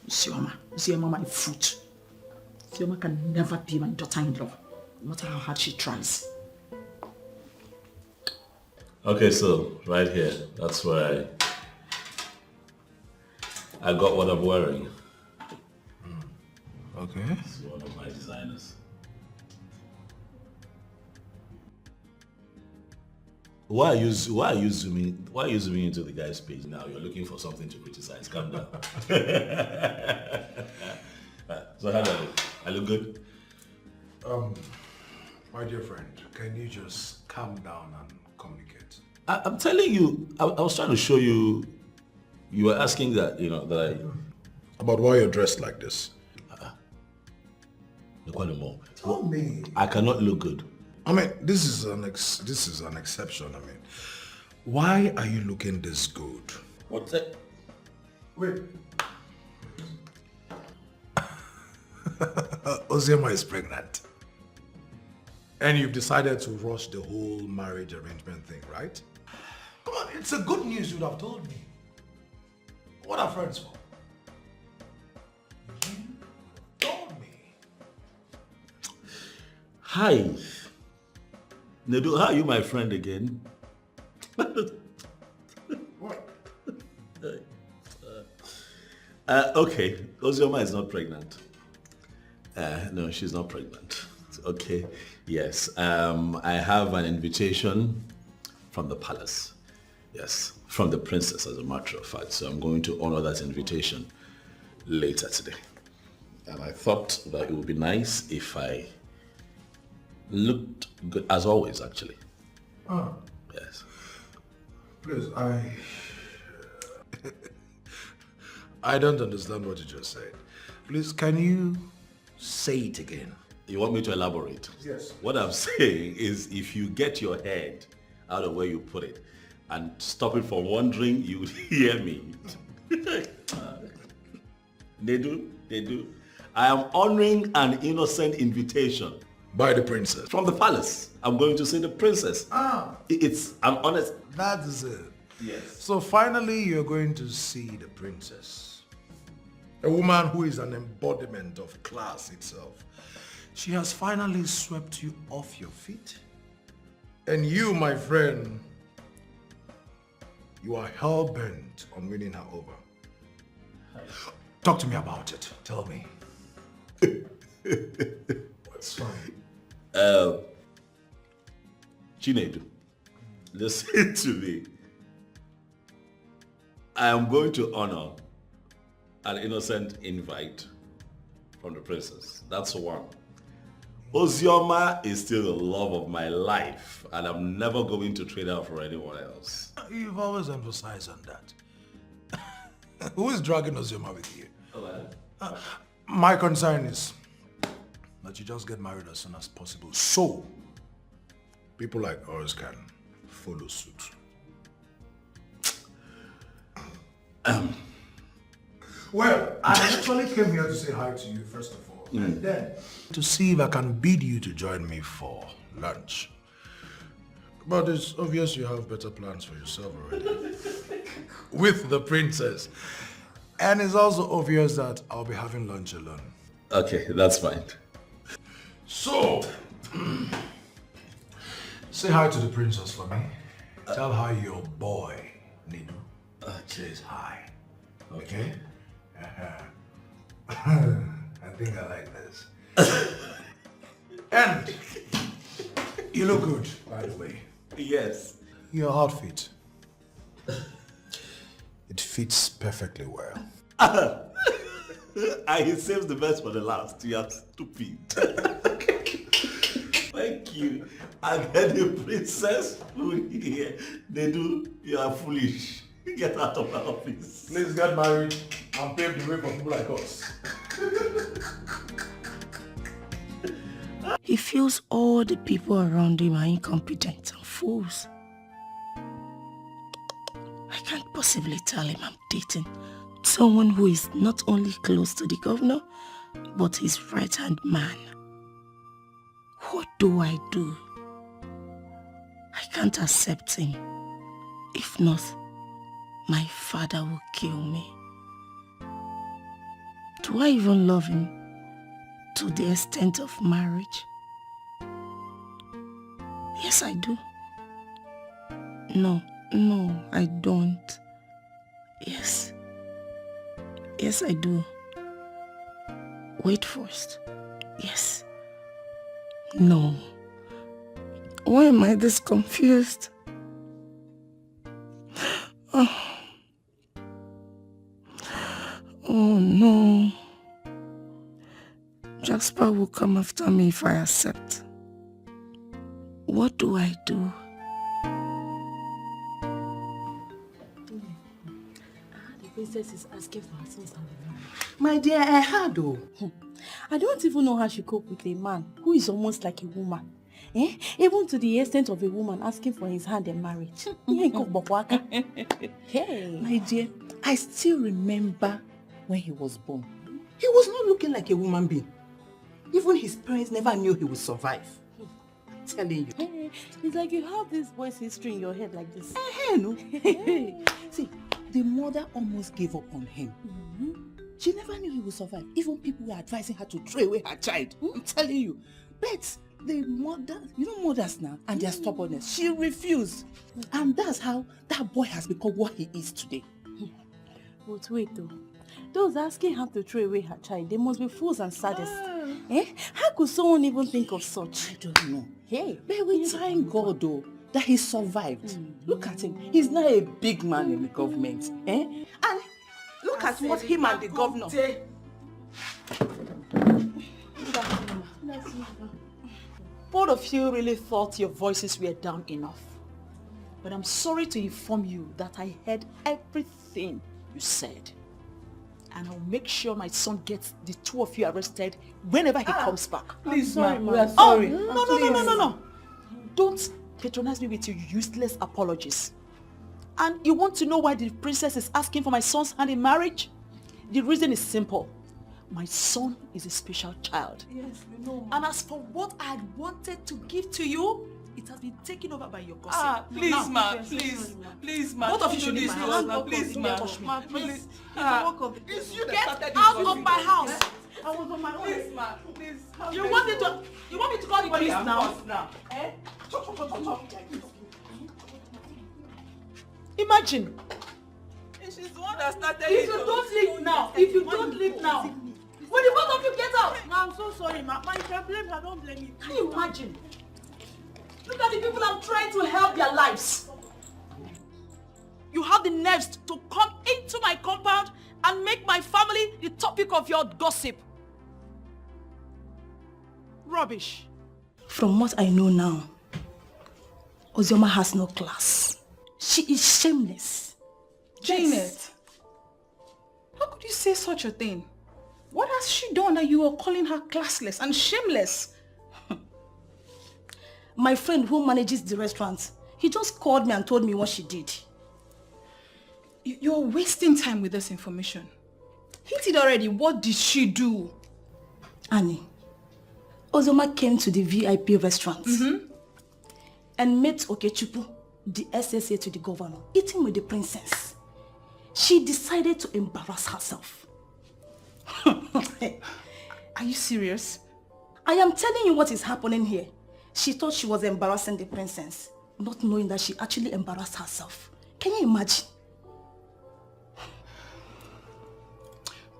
Ozioma, my fruit. Ozioma can never be my daughter-in-law, no matter how hard she tries. Okay, so right here, that's where I got what I'm wearing. Okay. This is one of my designers. Why are you zooming into the guy's page now? You're looking for something to criticize. Calm down. So how do I look? I look good? My dear friend, can you just calm down and communicate? I'm telling you, I was trying to show you, you were asking that, About why you're dressed like this. Tell me. I cannot look good. I mean, this is an exception. I mean, why are you looking this good? What's that? Wait. Ozioma is pregnant. And you've decided to rush the whole marriage arrangement thing, right? Come on, it's a good news you'd have told me. What are friends for? You told me. Hi. Nedu, how are you my friend again? What? Okay, Ozioma is not pregnant. No, she's not pregnant. Okay, yes. I have an invitation from the palace. Yes, from the princess, as a matter of fact. So I'm going to honor that invitation later today. And I thought that it would be nice if I looked good, as always, actually. Oh. Yes. Please, I don't understand what you just said. Please, can you say it again? You want me to elaborate? Yes. What I'm saying is if you get your head out of where you put it and stop it from wandering, you would hear me. They do. I am honoring an innocent invitation. By the princess? From the palace. I'm going to see the princess. I'm honest. That is it. Yes. So finally you're going to see the princess. A woman who is an embodiment of class itself. She has finally swept you off your feet. And you, my friend, you are hell-bent on winning her over. Talk to me about it. Tell me. What's fine? Chinedu, listen to me. I am going to honor an innocent invite from the princess. That's one. Ozioma is still the love of my life, and I'm never going to trade her for anyone else. You've always emphasized on that. Who is dragging Ozioma with you? My concern is that you just get married as soon as possible, so people like us can follow suit. Well, I actually came here to say hi to you first of all, and then to see if I can bid you to join me for lunch. But it's obvious you have better plans for yourself already. With the princess. And it's also obvious that I'll be having lunch alone. Okay, that's fine. So, say hi to the princess for me. Tell her your boy, Nidu, says hi. Okay? I think I like this. And you look good, by the way. Yes. Your outfit. It fits perfectly well. And he saves the best for the last. You are stupid. Thank you. And then the princess here, they do, you are foolish. Get out of my office. Please get married and pave the way for people like us. He feels all the people around him are incompetent and fools. I can't possibly tell him I'm dating someone who is not only close to the governor, but his right-hand man. What do I do? I can't accept him. If not, my father will kill me. Do I even love him to the extent of marriage? Yes, I do. No, I don't. Yes, I do. Wait first. Yes. No. Why am I this confused? Oh no. Jasper will come after me if I accept. What do I do? The princess is asking for her son's hand. My dear, I heard though. I don't even know how she cope with a man who is almost like a woman. Even to the extent of a woman asking for his hand in marriage. Hey. My dear, I still remember when he was born. He was not looking like a woman being. Even his parents never knew he would survive. I'm telling you. It's like you have this boy's history in your head like this. No. See, the mother almost gave up on him. She never knew he would survive. Even people were advising her to throw away her child. I'm telling you. But the mother, you know mothers now, and their stubbornness, she refused. And that's how that boy has become what he is today. But wait though. Those asking her to throw away her child, they must be fools and sadists. How could someone even think of such? I don't know. But we thank God though that he survived. Look at him. He's now a big man in the government. And look at what him and the governor. Both of you really thought your voices were down enough. But I'm sorry to inform you that I heard everything you said. And I'll make sure my son gets the two of you arrested whenever he comes back. Please, sorry, we are sorry. No. Don't patronize me with your useless apologies. And you want to know why the princess is asking for my son's hand in marriage? The reason is simple. My son is a special child. Yes, we know. And as for what I had wanted to give to you, it has been taken over by your gossip. Please, ma. Please, ma. Both of you should leave my house. Please, ma. Please. You get out of my house. I was on my own. Please, ma. Please. You want me to call the police now? Imagine. She's the one that started If you don't leave now, will the both of you get out? Ma, I'm so sorry, ma. Ma, if I blame her, don't blame me. Can you imagine? Look at the people I'm trying to help their lives. You have the nerves to come into my compound and make my family the topic of your gossip. Rubbish. From what I know now, Ozioma has no class. She is shameless. Janet, how could you say such a thing? What has she done that you are calling her classless and shameless? My friend who manages the restaurant, he just called me and told me what she did. You're wasting time with this information. Eat it already. What did she do? Annie, Ozoma came to the VIP restaurant and met Okechupu, the SSA to the governor, eating with the princess. She decided to embarrass herself. Are you serious? I am telling you what is happening here. She thought she was embarrassing the princess, not knowing that she actually embarrassed herself. Can you imagine?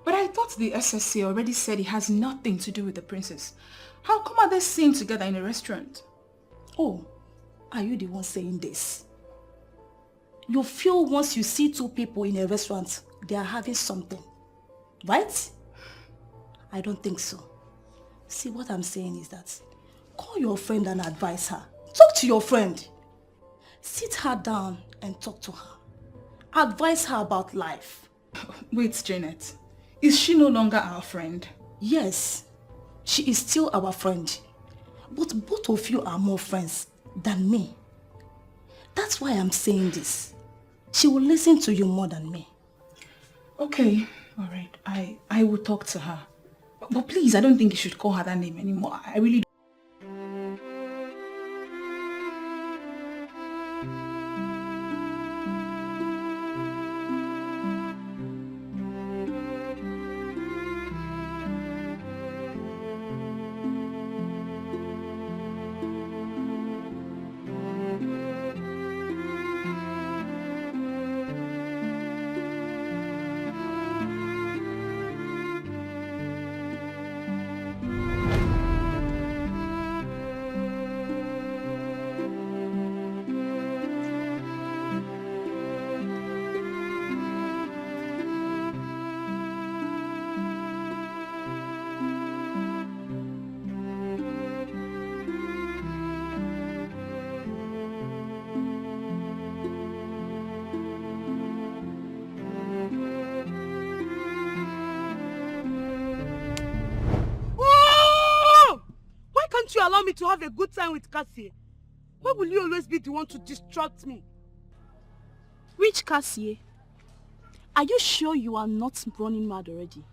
But I thought the SSC already said it has nothing to do with the princess. How come are they seen together in a restaurant? Oh, are you the one saying this? You feel once you see two people in a restaurant, they are having something, right? I don't think so. See, what I'm saying is that call your friend and advise her. Talk to your friend. Sit her down and talk to her. Advise her about life. Wait, Janet. Is she no longer our friend? Yes, she is still our friend. But both of you are more friends than me. That's why I'm saying this. She will listen to you more than me. Okay, alright. I will talk to her. But please, I don't think you should call her that name anymore. I really don't. You allow me to have a good time with Cassie. Why will you always be the one to distract me? Which Cassie? Are you sure you are not running mad already?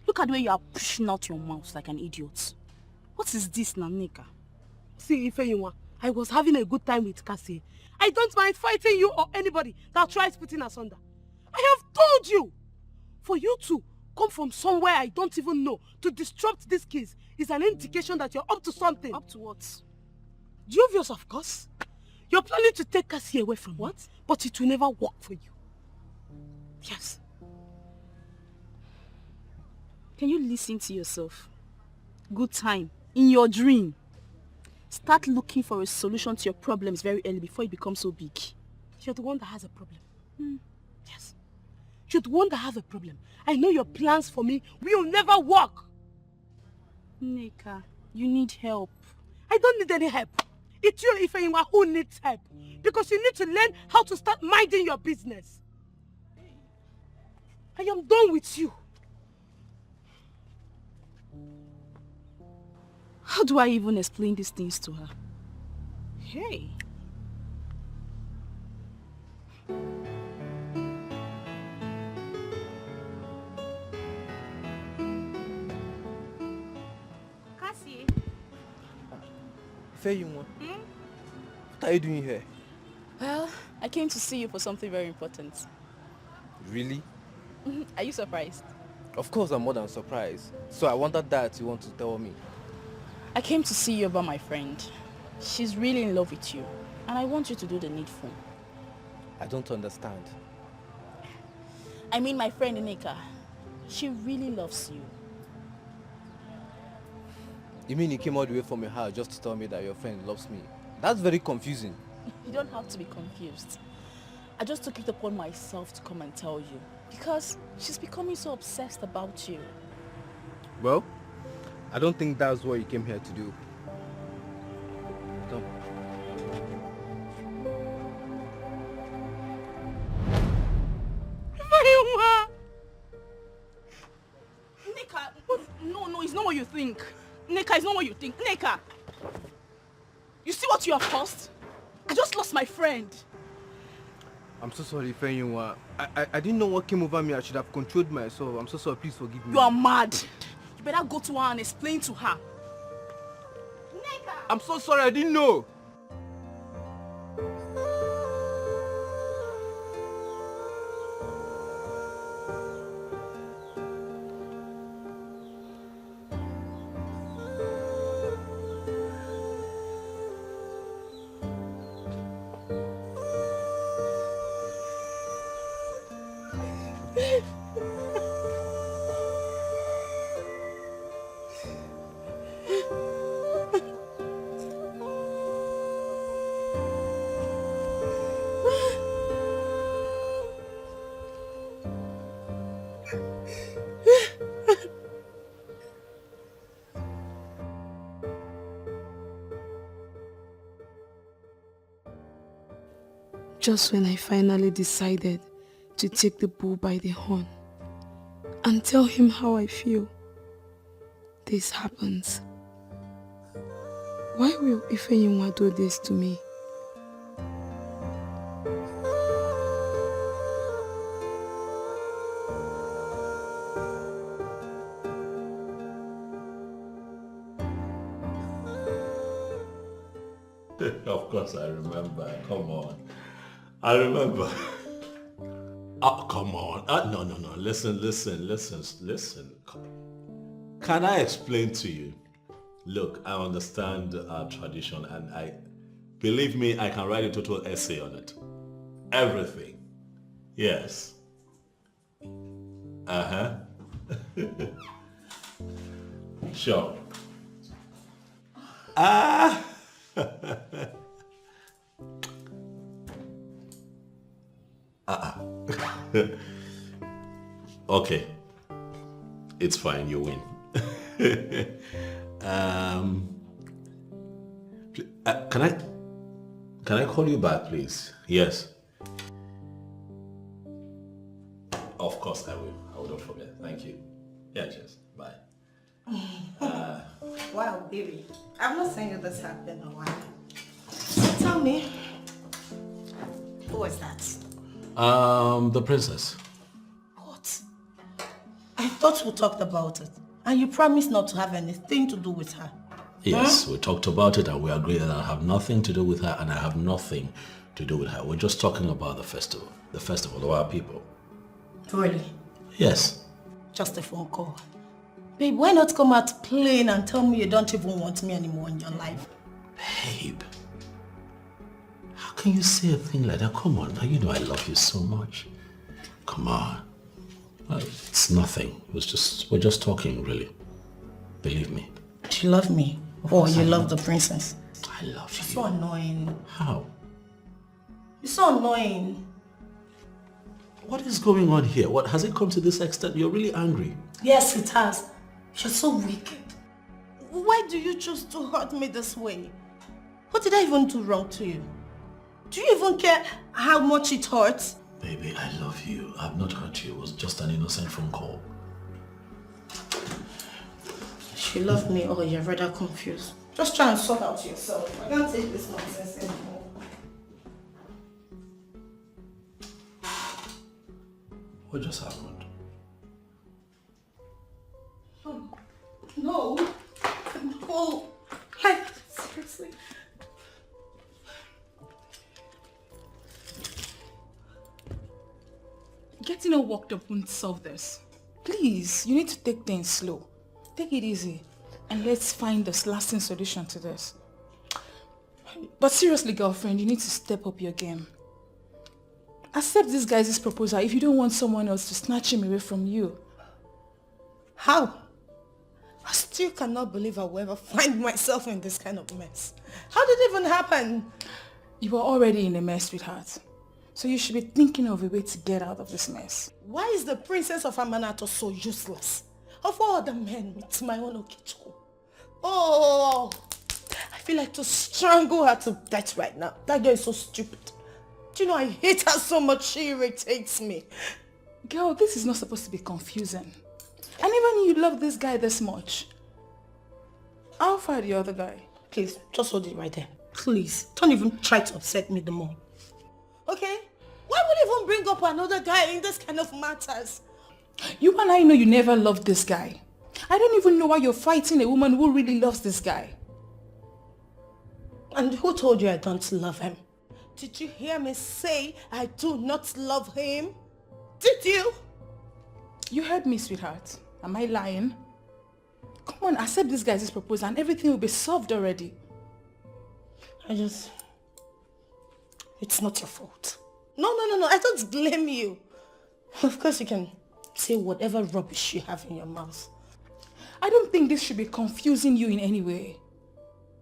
Look at the way you are pushing out your mouth like an idiot. What is this, Nanika? See, Ifeyinwa, I was having a good time with Cassie. I don't mind fighting you or anybody that tries putting us under. I have told you! For you to come from somewhere I don't even know to disrupt this case is an indication that you're up to something. Up to what? Dubious, of course. You're planning to take Cassie away from me, but it will never work for you. Yes. Can you listen to yourself? Good time. In your dream. Start looking for a solution to your problems very early before it becomes so big. You're the one that has a problem. Yes. You're the one that has a problem. I know your plans for me will never work. Nneka, you need help. I don't need any help. It's you, Ifeyinwa, who needs help. Because you need to learn how to start minding your business. I am done with you. How do I even explain these things to her? Hey. Cassie. Feyinwa, what are you doing here? Well, I came to see you for something very important. Really? Are you surprised? Of course I'm more than surprised. So I wondered that you want to tell me. I came to see you about my friend. She's really in love with you. And I want you to do the needful. I don't understand. I mean my friend Nneka. She really loves you. You mean you came all the way from your house just to tell me that your friend loves me? That's very confusing. You don't have to be confused. I just took it upon myself to come and tell you. Because she's becoming so obsessed about you. Well, I don't think that's what you came here to do. Come. Nneka, no, it's not what you think. Nneka, it's not what you think. Nneka! You see what you have caused? I just lost my friend. I'm so sorry, Fenyinwa. I didn't know what came over me. I should have controlled myself. I'm so sorry. Please forgive me. You are mad. You better go to her and explain to her. I'm so sorry. I didn't know. Just when I finally decided to take the bull by the horn and tell him how I feel, this happens. Why will Ifeyinwa do this to me? Of course I remember. Come on. I remember. Oh, come on. No. Listen. Can I explain to you? Look, I understand our tradition and believe me, I can write a total essay on it. Everything. Yes. Uh-huh. Sure. Okay. It's fine, you win. Can I call you back, please? Yes. Of course I will. I will not forget. Thank you. Yeah, cheers. Bye. Wow, baby. I've not seen you this happy in a while. So tell me, who was that? The princess. What? I thought we talked about it. And you promised not to have anything to do with her. Yes, We talked about it and we agreed that I have nothing to do with her and I have nothing to do with her. We're just talking about the festival. The festival of our people. Really? Yes. Just a phone call. Babe, why not come out plain and tell me you don't even want me anymore in your life? Babe, how can you say a thing like that? Come on, now you know I love you so much. Come on. It's nothing. We're just talking, really. Believe me. Do you love me? Or you love the princess? I love you. You're so annoying. How? You're so annoying. What is going on here? What has it come to this extent? You're really angry. Yes, it has. You're so wicked. Why do you choose to hurt me this way? What did I even do wrong to you? Do you even care how much it hurts? Baby, I love you. I've not hurt you. It was just an innocent phone call. You love me or you're rather confused. Just try and sort out yourself. I can't take this nonsense anymore. What just happened? No. No. Like, seriously. Getting all worked up won't solve this. Please, you need to take things slow. Take it easy. And let's find this lasting solution to this. But seriously, girlfriend, you need to step up your game. Accept this guy's proposal if you don't want someone else to snatch him away from you. How? I still cannot believe I will ever find myself in this kind of mess. How did it even happen? You were already in a mess, sweetheart. So you should be thinking of a way to get out of this mess. Why is the princess of Amanato so useless? Of all the men, it's my own Okechukwu. Oh, I feel like to strangle her to death right now. That girl is so stupid. Do you know, I hate her so much, she irritates me. Girl, this is not supposed to be confusing. And even you love this guy this much. I'll find the other guy. Please, just hold it right there. Please, don't even try to upset me the more. Okay? Why Why would you even bring up another guy in this kind of matters? You and I know you never loved this guy. I don't even know why you're fighting a woman who really loves this guy. And who told you I don't love him? Did you hear me say I do not love him? Did you? You heard me, sweetheart. Am I lying? Come on, accept this guy's proposal and everything will be solved already. It's not your fault. No, I don't blame you. Of course you can say whatever rubbish you have in your mouth. I don't think this should be confusing you in any way.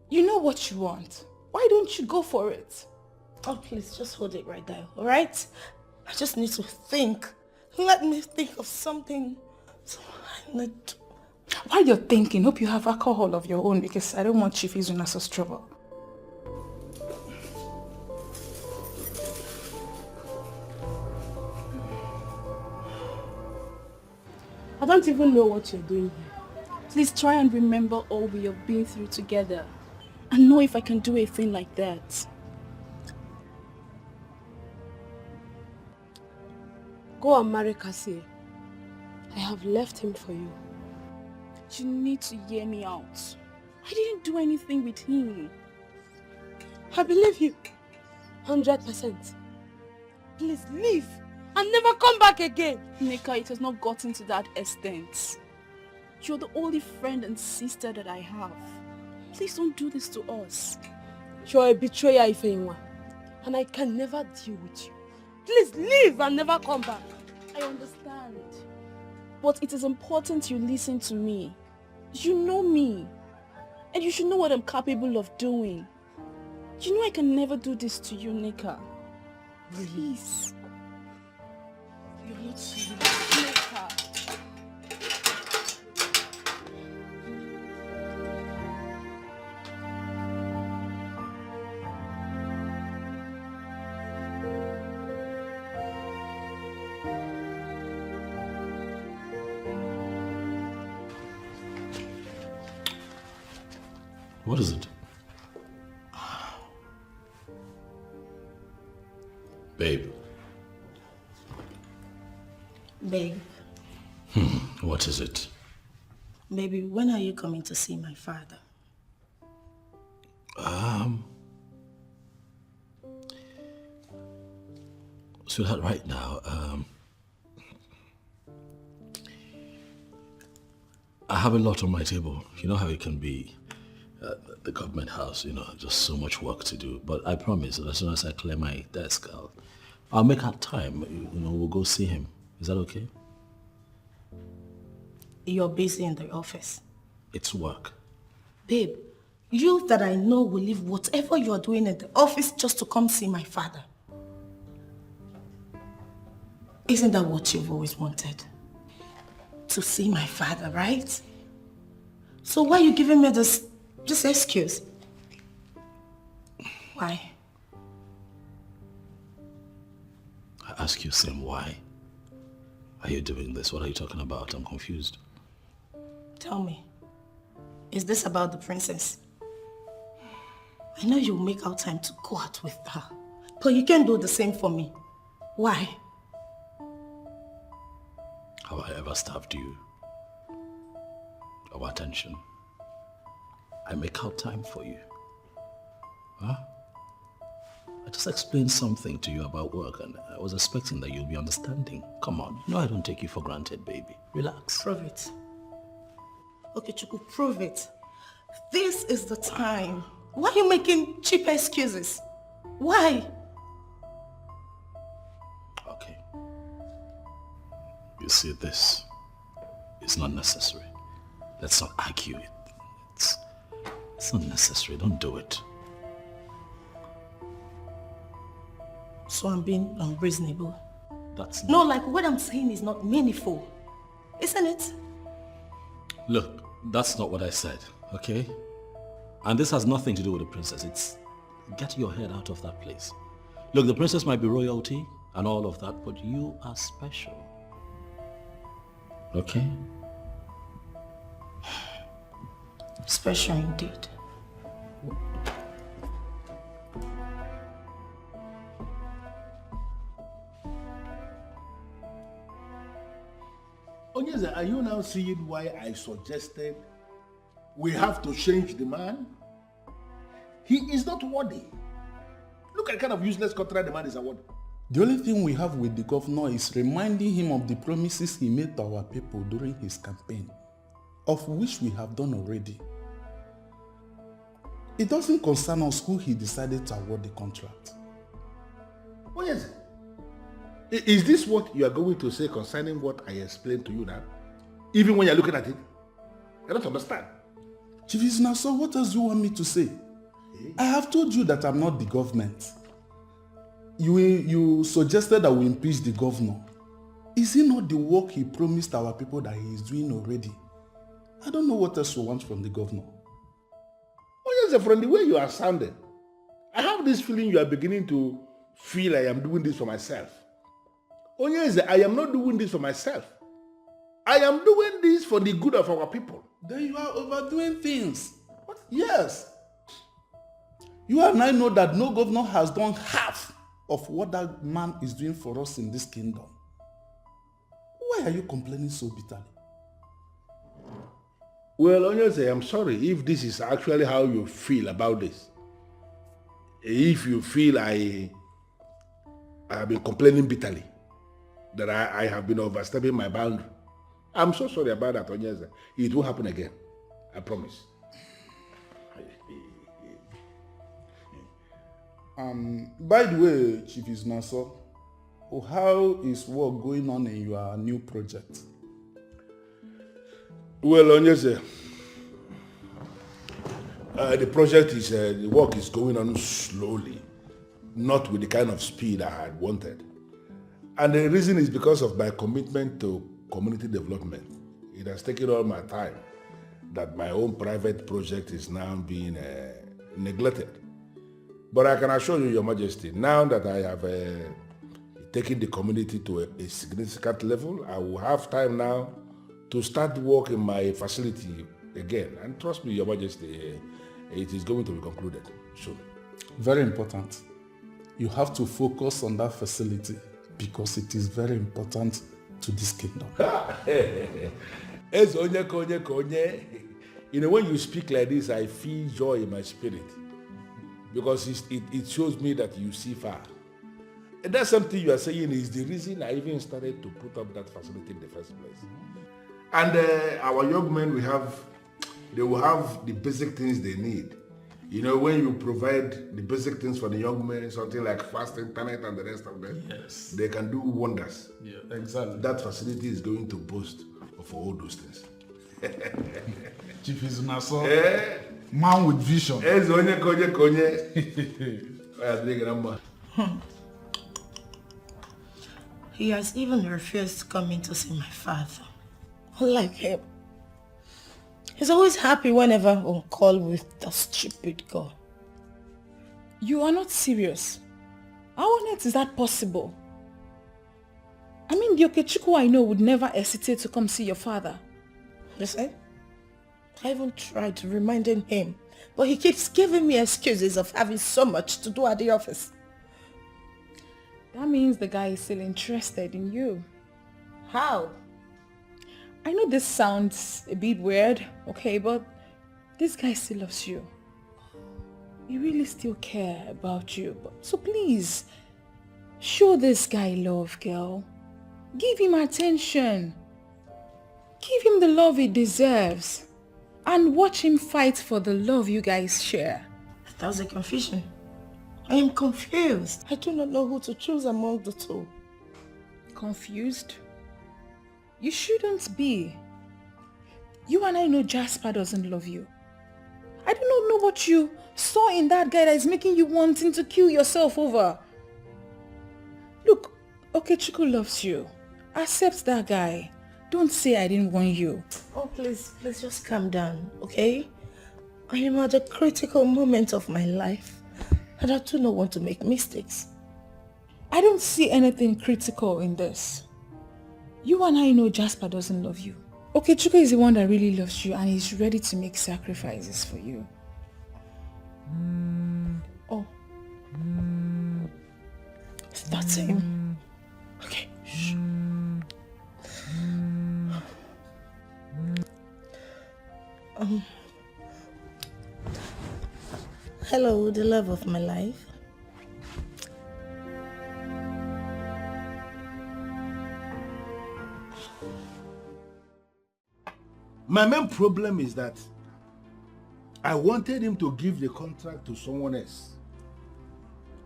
You know what you want. Why don't you go for it? Oh, please, just hold it right there, alright? I just need to think. Let me think of something. So I need to... While you're thinking, hope you have alcohol of your own because I don't want Chief using us as trouble. I don't even know what you're doing here. Please try and remember all we have been through together and know if I can do a thing like that. Go and marry Cassie. I have left him for you. You need to hear me out. I didn't do anything with him. I believe you. 100%. Please leave and never come back again. Nika, it has not gotten to that extent. You're the only friend and sister that I have. Please don't do this to us. You're a betrayer, Ifeanyi, and I can never deal with you. Please leave and never come back. I understand. But it is important you listen to me. You know me. And you should know what I'm capable of doing. You know I can never do this to you, Nika. Please. You're not serious, Nika. What is it? Babe. Babe. What is it? Baby, when are you coming to see my father? Sweetheart, right now, I have a lot on my table. You know how it can be at the government house, you know, just so much work to do. But I promise that as soon as I clear my desk, I'll make out time. You know, we'll go see him. Is that okay? You're busy in the office. It's work. Babe, you that I know will leave whatever you're doing in the office just to come see my father. Isn't that what you've always wanted? To see my father, right? So why are you giving me this excuse? Why? I ask you, Sim, why are you doing this? What are you talking about? I'm confused. Tell me, is this about the princess? I know you'll make out time to go out with her, but you can't do the same for me. Why? Have I ever starved you of attention? I make out time for you. Huh? I just explained something to you about work and I was expecting that you'll be understanding. Come on, you know I don't take you for granted, baby. Relax. Prove it. Okay, Chuku, prove it. This is the time. Why are you making cheap excuses? Why? Okay. You see, this is not necessary. Let's not argue it. It's not necessary. Don't do it. So I'm being unreasonable. That's No, like what I'm saying is not meaningful. Isn't it? Look, that's not what I said, okay? And this has nothing to do with the princess. It's get your head out of that place. Look, the princess might be royalty and all of that, but you are special. Okay? Special indeed. Onyeze, are you now seeing why I suggested we have to change the man? He is not worthy. Look at the kind of useless contract the man is awarded. The only thing we have with the governor is reminding him of the promises he made to our people during his campaign, of which we have done already. It doesn't concern us who he decided to award the contract. Oh yes. Is this what you are going to say concerning what I explained to you now? Even when you're looking at it? I don't understand. Chief Isnaso, what else do you want me to say? I have told you that I'm not the government. You suggested that we impeach the governor. Is it not the work he promised our people that he is doing already? I don't know what else you want from the governor. Oh yes, from the way you are sounding, I have this feeling you are beginning to feel I am doing this for myself. Oh yes, I am not doing this for myself. I am doing this for the good of our people. Then you are overdoing things. What? Yes. You and I know that no governor has done half of what that man is doing for us in this kingdom. Why are you complaining so bitterly? Well, Onyeze, I'm sorry if this is actually how you feel about this. If you feel I have been complaining bitterly, that I have been overstepping my boundary, I'm so sorry about that, Onyeze. It won't happen again. I promise. By the way, Chief Isnaso, how is work going on in your new project? Well, Onyeze, the project is, the work is going on slowly, not with the kind of speed I had wanted. And the reason is because of my commitment to community development. It has taken all my time that my own private project is now being neglected. But I can assure you, Your Majesty, now that I have taken the community to a significant level, I will have time now to start work in my facility again. And trust me, Your Majesty, it is going to be concluded soon. Very important. You have to focus on that facility because it is very important to this kingdom. You know, when you speak like this, I feel joy in my spirit because it shows me that you see far. And that's something you are saying is the reason I even started to put up that facility in the first place. And our young men, they will have the basic things they need. You know, when you provide the basic things for the young men, something like fast internet and the rest of them, yes, they can do wonders. Yeah, exactly. That facility is going to boast of all those things. Chief Isnaso, man with vision. He has even refused to come in to see my father. Unlike him. He's always happy whenever I'm on call with the stupid girl. You are not serious. How on earth is that possible? I mean, the Okechukwu I know would never hesitate to come see your father. Listen, I even tried reminding him, but he keeps giving me excuses of having so much to do at the office. That means the guy is still interested in you. How? I know this sounds a bit weird, okay, but this guy still loves you. He really still cares about you. So please, show this guy love, girl. Give him attention. Give him the love he deserves. And watch him fight for the love you guys share. That was a confusion. I am confused. I do not know who to choose among the two. Confused? You shouldn't be. You and I know Jasper doesn't love you. I do not know what you saw in that guy that is making you wanting to kill yourself over. Look, Okechukwu loves you. Accept that guy. Don't say I didn't want you. Oh, please just calm down, okay? I am at a critical moment of my life and I do not want to make mistakes. I don't see anything critical in this. You and I know Jasper doesn't love you. Okechukwu is the one that really loves you and he's ready to make sacrifices for you. Oh. That's him. Okay. Shh. Hello, the love of my life. My main problem is that I wanted him to give the contract to someone else.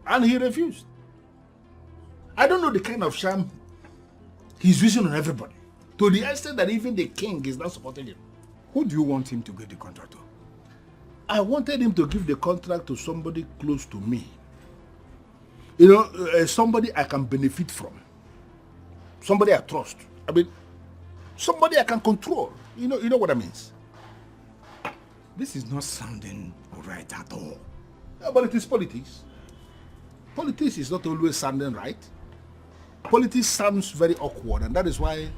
And he refused. I don't know the kind of sham he's using on everybody. To the extent that even the king is not supporting him. Who do you want him to give the contract to? I wanted him to give the contract to somebody close to me. You know, somebody I can benefit from. Somebody I trust. I mean, somebody I can control. You know what I mean? This is not sounding right at all. Yeah, but it is politics. Politics is not always sounding right. Politics sounds very awkward, and that is why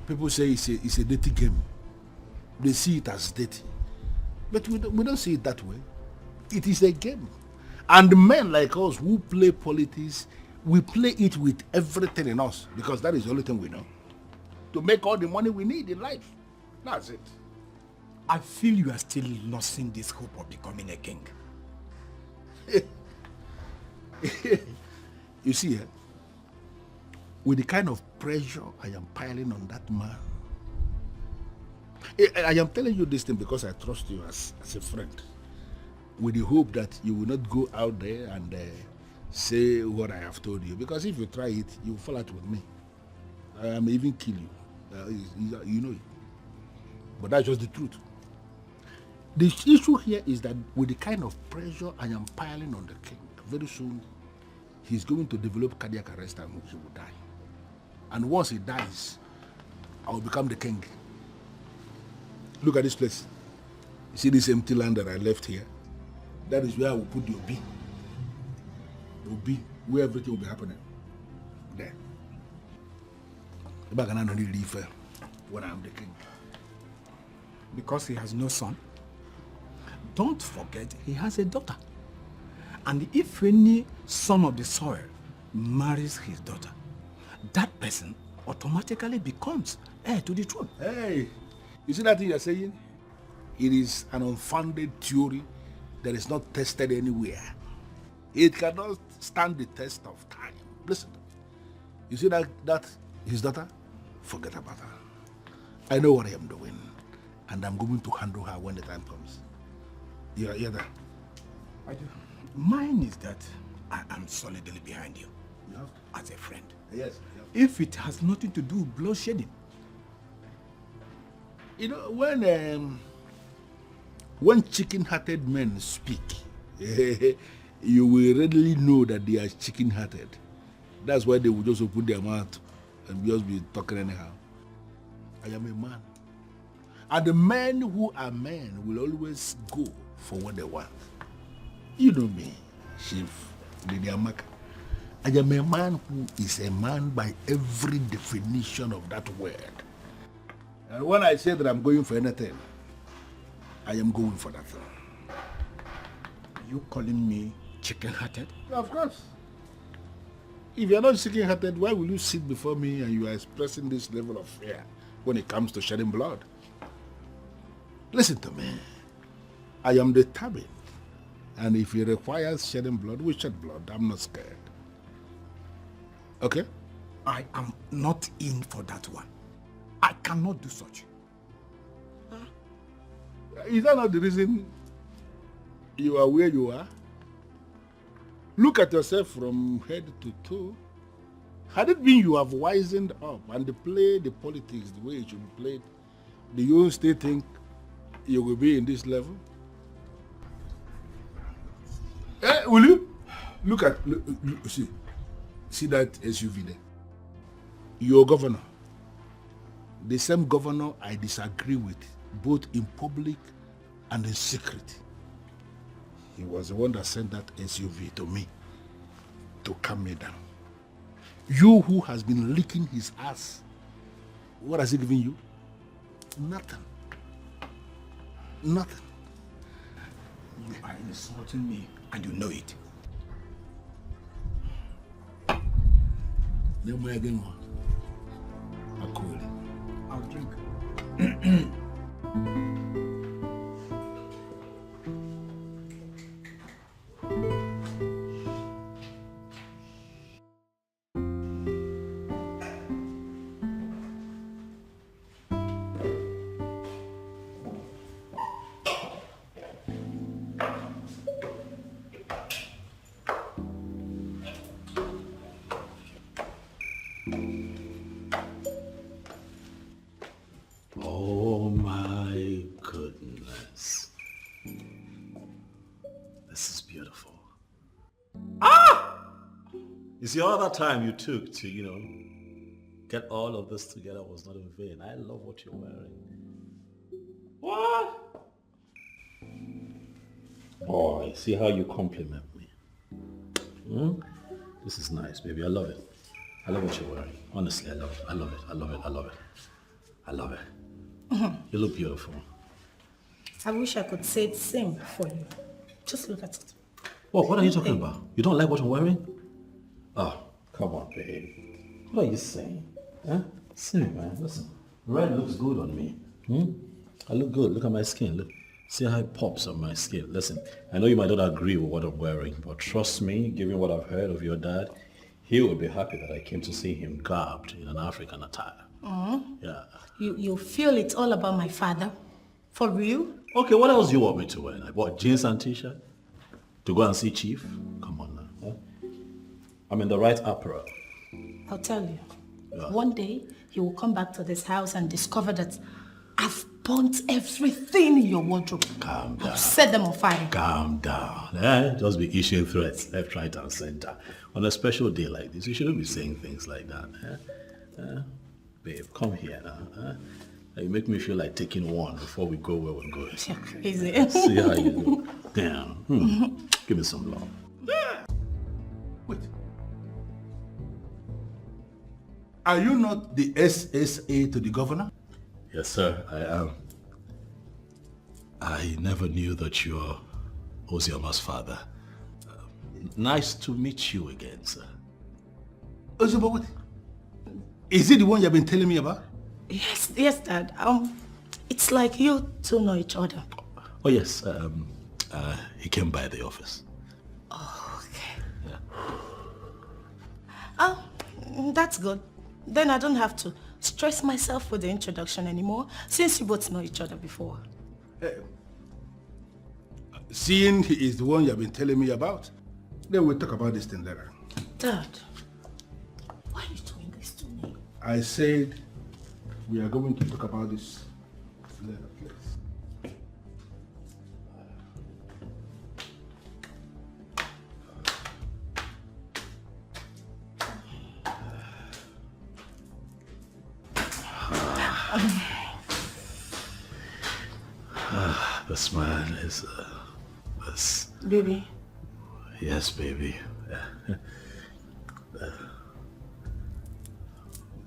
people say it's a dirty game. They see it as dirty. But we don't see it that way. It is a game. And men like us who play politics, we play it with everything in us, because that is the only thing we know. To make all the money we need in life. That's it. I feel you are still losing this hope of becoming a king. You see, with the kind of pressure I am piling on that man, I am telling you this thing because I trust you as a friend, with the hope that you will not go out there and say what I have told you, because if you try it, you will fall out with me. I may even kill you. You know it. But that's just the truth. The issue here is that with the kind of pressure I am piling on the king, very soon he's going to develop cardiac arrest and he will die. And once he dies, I will become the king. Look at this place. You see this empty land that I left here? That is where I will put the Obi. The Obi, where everything will be happening. There. When I am the king. Because he has no son. Don't forget, he has a daughter. And if any son of the soil marries his daughter, that person automatically becomes heir to the throne. Hey, you see that thing you're saying? It is an unfounded theory that is not tested anywhere. It cannot stand the test of time. Listen, you see that his daughter? Forget about her. I know what I am doing, and I'm going to handle her when the time comes. You're there. I do. Mine is that I am solidly behind you. As a friend. Yes. If it has nothing to do with bloodshedding. You know, when chicken-hearted men speak, you will readily know that they are chicken-hearted. That's why they will just open their mouth and just be talking anyhow. I am a man. And the men who are men will always go for what they want. You know me, Chief Lady Amaka. I am a man who is a man by every definition of that word. And when I say that I'm going for anything, I am going for that thing. You calling me chicken-hearted? Of course. If you're not chicken-hearted, why will you sit before me and you are expressing this level of fear when it comes to shedding blood? Listen to me. I am determined. And if it requires shedding blood, we shed blood. I'm not scared. Okay? I am not in for that one. I cannot do such. Is that not the reason you are where you are? Look at yourself from head to toe. Had it been you have wisened up and played the politics the way it should be played, do you still think you will be in this level? Will you? Look, see that SUV there? Your governor. The same governor I disagree with, both in public and in secret. He was the one that sent that SUV to me to calm me down. You who has been licking his ass, what has he given you? Nothing. Nothing. You are insulting me and you know it. Then we're again on. I'll drink. You see, all that time you took to, get all of this together was not in vain. I love what you're wearing. What? Boy, see how you compliment me. This is nice, baby. I love it. I love what you're wearing. Honestly, I love it. I love it. I love it. I love it. I love it. You look beautiful. I wish I could say the same for you. Just look at it. What are you talking about? You don't like what I'm wearing? Oh, come on, babe. What are you saying? Huh? See me, man. Listen. Red looks good on me. I look good. Look at my skin. Look. See how it pops on my skin. Listen, I know you might not agree with what I'm wearing, but trust me, given what I've heard of your dad, he would be happy that I came to see him garbed in an African attire. Yeah. You feel it's all about my father? For real? Okay, what else do you want me to wear? Like what, jeans and t-shirt? To go and see Chief? Come on now. Huh? I'm in the right apparel. I'll tell you. Yeah. One day, he will come back to this house and discover that I've burnt everything in your wardrobe. Calm down. I've set them on fire. Calm down. Just be issuing threats left, right, and center. On a special day like this, you shouldn't be saying things like that. Babe, come here now. You make me feel like taking one before we go where we're going. You're crazy. See how you look. Damn. Give me some love. Wait. Are you not the SSA to the governor? Yes, sir, I am. I never knew that you're Ozioma's father. Nice to meet you again, sir. Ozioma, what? Is it the one you've been telling me about? Yes, Dad. It's like you two know each other. Oh, yes. He came by the office. Oh, okay. Yeah. That's good. Then I don't have to stress myself with the introduction anymore, since you both know each other before. Seeing he is the one you've been telling me about, then we'll talk about this thing later. Dad, why are you doing this to me? I said we are going to talk about this later, please. This man is this. Baby. Yes, baby.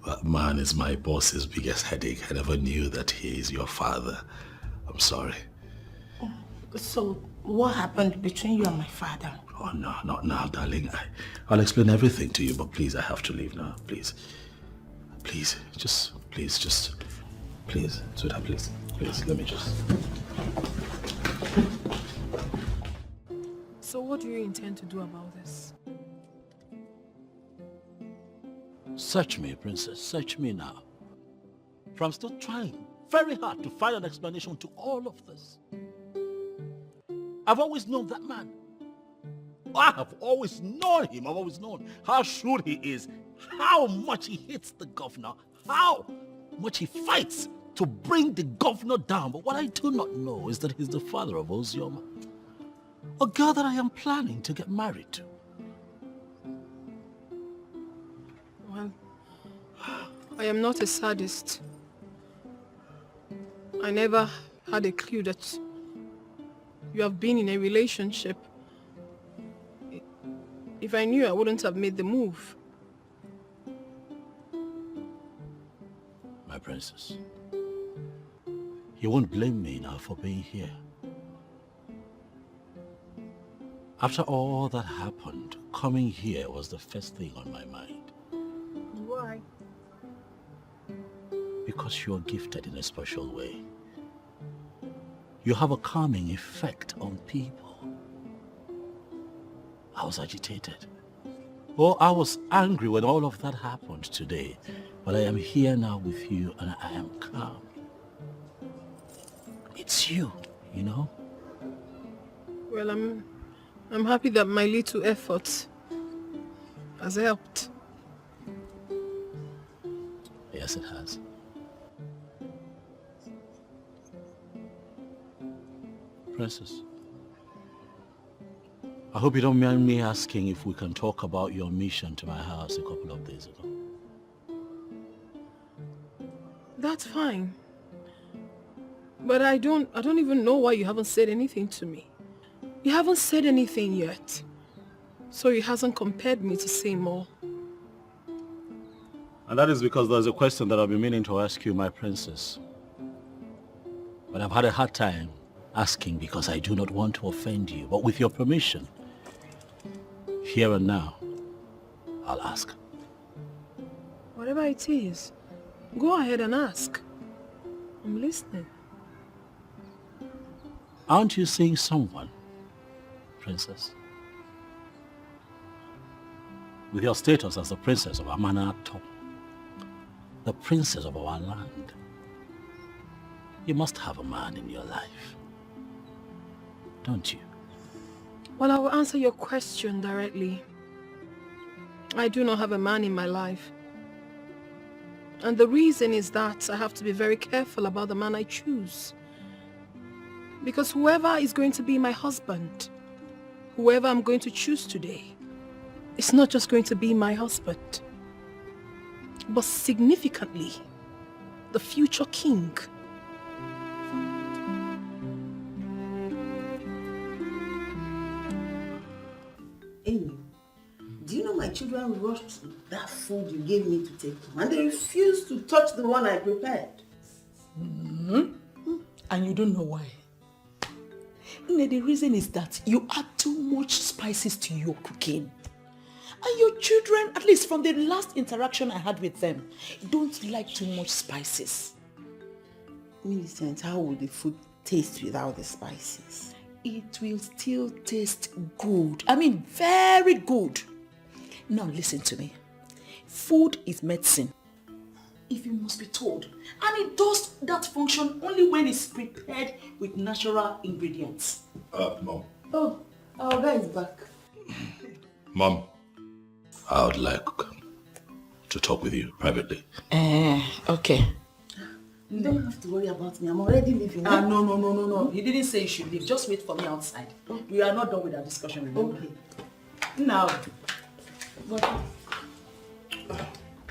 That man is my boss's biggest headache. I never knew that he is your father. I'm sorry. So, what happened between you and my father? Oh, no, not now, darling. I'll explain everything to you, but please, I have to leave now. Please. Please, please, sweetheart, please. Please, let me just... So what do you intend to do about this? Search me, princess. Search me now. For I'm still trying very hard to find an explanation to all of this. I've always known that man. I have always known him. I've always known how shrewd he is, how much he hates the governor, how much he fights to bring the governor down. But what I do not know is that he's the father of Ozioma, a girl that I am planning to get married to. Well, I am not a sadist. I never had a clue that you have been in a relationship. If I knew, I wouldn't have made the move. My princess, you won't blame me now for being here. After all that happened, coming here was the first thing on my mind. Why? Because you are gifted in a special way. You have a calming effect on people. I was agitated. Oh, I was angry when all of that happened today. But I am here now with you and I am calm. It's you, you know? Well, I'm happy that my little effort has helped. Yes, it has. Princess, I hope you don't mind me asking if we can talk about your mission to my house a couple of days ago. That's fine. But I don't even know why you haven't said anything to me. You haven't said anything yet. So it hasn't compelled me to say more. And that is because there's a question that I've been meaning to ask you, my princess. But I've had a hard time asking because I do not want to offend you. But with your permission, here and now, I'll ask. Whatever it is, go ahead and ask. I'm listening. Aren't you seeing someone, princess? With your status as the princess of Amanato, the princess of our land, you must have a man in your life, don't you? Well, I will answer your question directly. I do not have a man in my life. And the reason is that I have to be very careful about the man I choose. Because whoever is going to be my husband, whoever I'm going to choose today, it's not just going to be my husband, but significantly, the future king. Amy, do you know my children rushed that food you gave me to take home and they refused to touch the one I prepared? And you don't know why? The reason is that you add too much spices to your cooking. And your children, at least from the last interaction I had with them, don't like too much spices. Millicent, how will the food taste without the spices? It will still taste good. I mean, very good. Now listen to me. Food is medicine, if you must be told. And it does that function only when it's prepared with natural ingredients. Mom. Oh, our guy is back. Mom, I would like to talk with you privately. Okay. You don't have to worry about me. I'm already leaving. No. He didn't say you should leave. Just wait for me outside. We are not done with our discussion, remember? Okay. Now. But,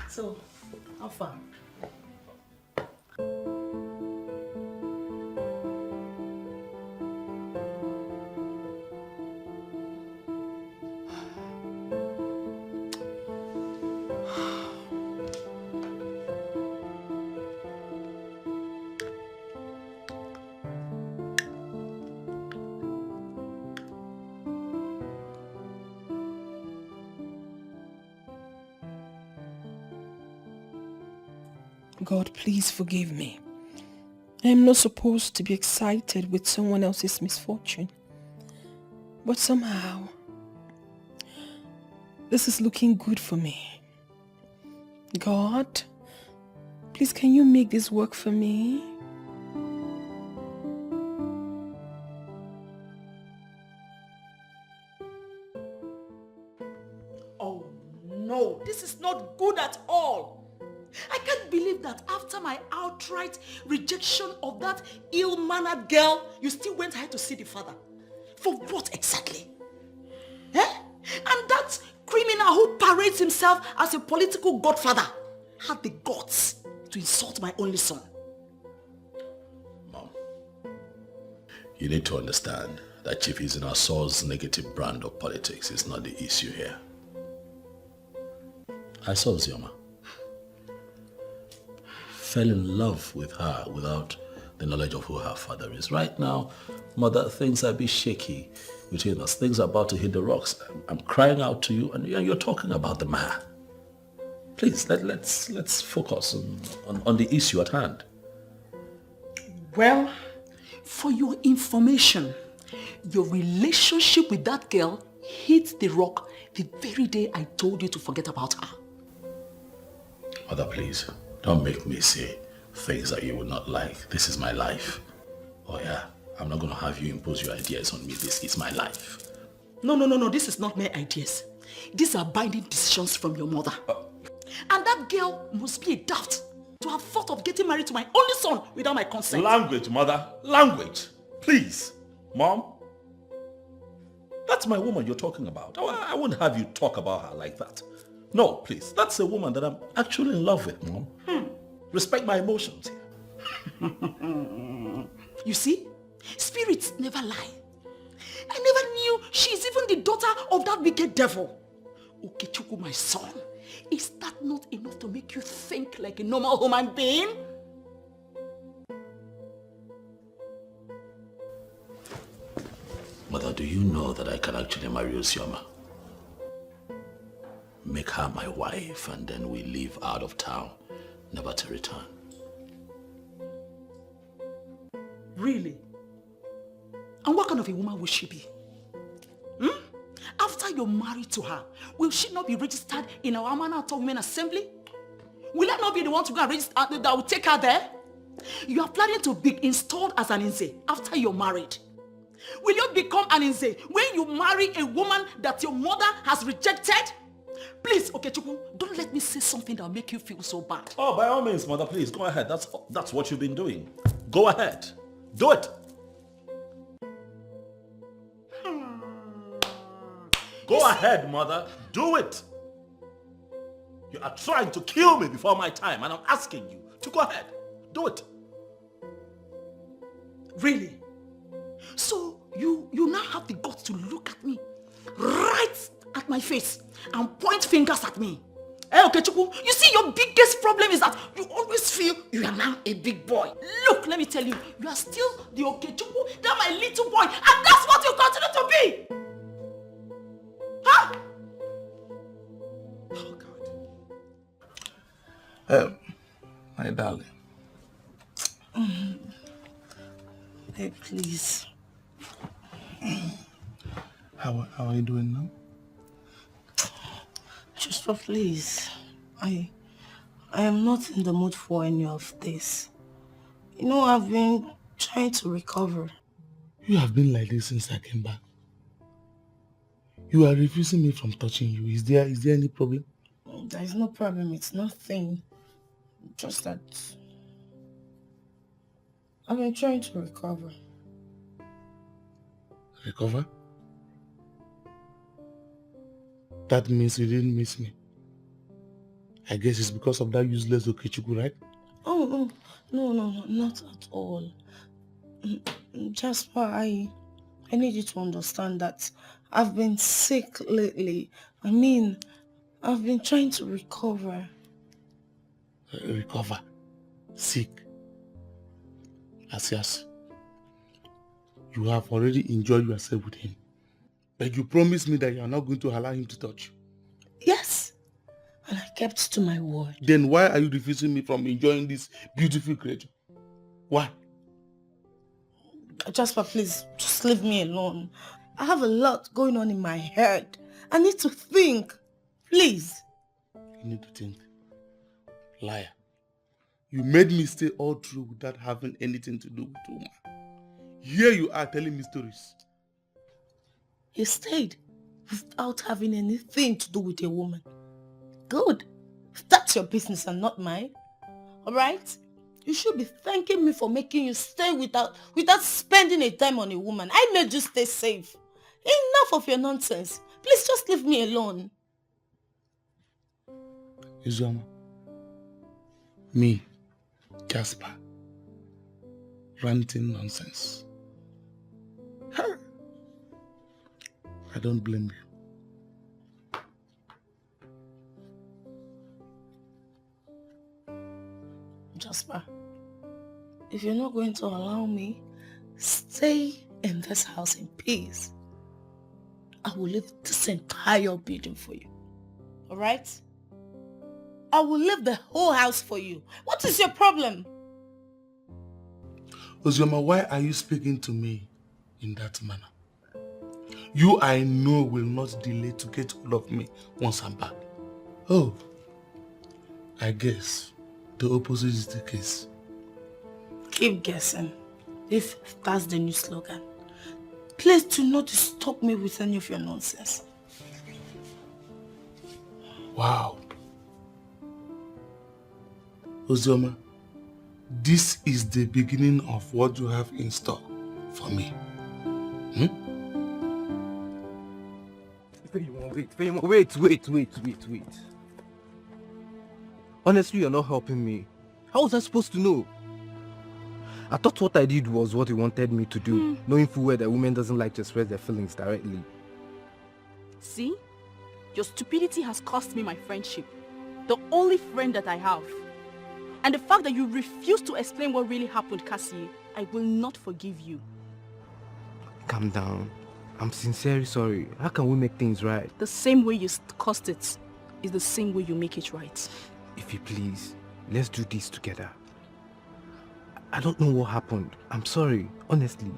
so, how far? God, please forgive me. I am not supposed to be excited with someone else's misfortune. But somehow, this is looking good for me. God, please can you make this work for me? Oh no, this is not good at all. I can't believe that after my outright rejection of that ill-mannered girl, you still went ahead to see the father. For what exactly? And that criminal who parades himself as a political godfather had the guts to insult my only son. Mom, you need to understand that Chief Izinaso's negative brand of politics is not the issue here. I saw Zioma. Fell in love with her without the knowledge of who her father is. Right now, Mother, things are a bit shaky between us. Things are about to hit the rocks. I'm crying out to you and you're talking about the man. Please, let's focus on the issue at hand. Well, for your information, your relationship with that girl hit the rock the very day I told you to forget about her. Mother, please. Don't make me say things that you would not like. This is my life. Oh yeah, I'm not going to have you impose your ideas on me. This is my life. No. This is not my ideas. These are binding decisions from your mother. And that girl must be a daft to have thought of getting married to my only son without my consent. Language, Mother. Language. Please. Mom. That's my woman you're talking about. I wouldn't have you talk about her like that. No, please. That's a woman that I'm actually in love with, Mom. Respect my emotions here. You see? Spirits never lie. I never knew she's even the daughter of that wicked devil. Okechukwu, my son, is that not enough to make you think like a normal human being? Mother, do you know that I can actually marry Osioma? Make her my wife and then we leave out of town, never to return. Really? And what kind of a woman will she be? After you're married to her, will she not be registered in our Amanatọ Women Assembly? Will I not be the one to go and register that will take her there? You are planning to be installed as an Nze after you're married. Will you become an Nze when you marry a woman that your mother has rejected? Please, Okechukwu, don't let me say something that will make you feel so bad. Oh, by all means, Mother, please, go ahead. That's what you've been doing. Go ahead. Do it. Go ahead, Mother. Do it. You are trying to kill me before my time, and I'm asking you to go ahead. Do it. Really? So you now have the guts to look at me, right at my face, and point fingers at me. Hey, Okechukwu, you see your biggest problem is that you always feel you are now a big boy. Look, let me tell you, you are still the Okechukwu, that my little boy, and that's what you continue to be. Huh? Oh, God. My darling. Babe, please. How are you doing now? Just please. I am not in the mood for any of this. You know, I've been trying to recover. You have been like this since I came back. You are refusing me from touching you. Is there any problem? There is no problem. It's nothing. Just that I've been trying to recover. Recover? That means you didn't miss me. I guess it's because of that useless Okechukwu, right? Oh, no, not at all. Jasper, I need you to understand that I've been sick lately. I mean, I've been trying to recover. Recover? Sick? Asias, you have already enjoyed yourself with him. But you promised me that you are not going to allow him to touch you. Yes, and I kept to my word. Then why are you refusing me from enjoying this beautiful creature? Why? Jasper, please, just leave me alone. I have a lot going on in my head. I need to think. Please. You need to think. Liar. You made me stay all through without having anything to do with Uma. Here you are telling me stories. You stayed without having anything to do with a woman. Good. That's your business and not mine. Alright? You should be thanking me for making you stay without spending a time on a woman. I made you stay safe. Enough of your nonsense. Please just leave me alone. Uzoma. Me, Jasper. Ranting nonsense. I don't blame you. Jasper, if you're not going to allow me stay in this house in peace, I will leave this entire building for you. Alright? I will leave the whole house for you. What is your problem? Uzoma, why are you speaking to me in that manner? You, I know, will not delay to get hold of me once I'm back. Oh, I guess the opposite is the case. Keep guessing, if that's the new slogan. Please do not disturb me with any of your nonsense. Wow. Uzoma, this is the beginning of what you have in store for me. Wait. Honestly, you're not helping me. How was I supposed to know? I thought what I did was what you wanted me to do, knowing full well that a woman doesn't like to express their feelings directly. See? Your stupidity has cost me my friendship. The only friend that I have. And the fact that you refuse to explain what really happened, Cassie, I will not forgive you. Calm down. I'm sincerely sorry. How can we make things right? The same way you caused it is the same way you make it right. If you please, let's do this together. I don't know what happened. I'm sorry, honestly.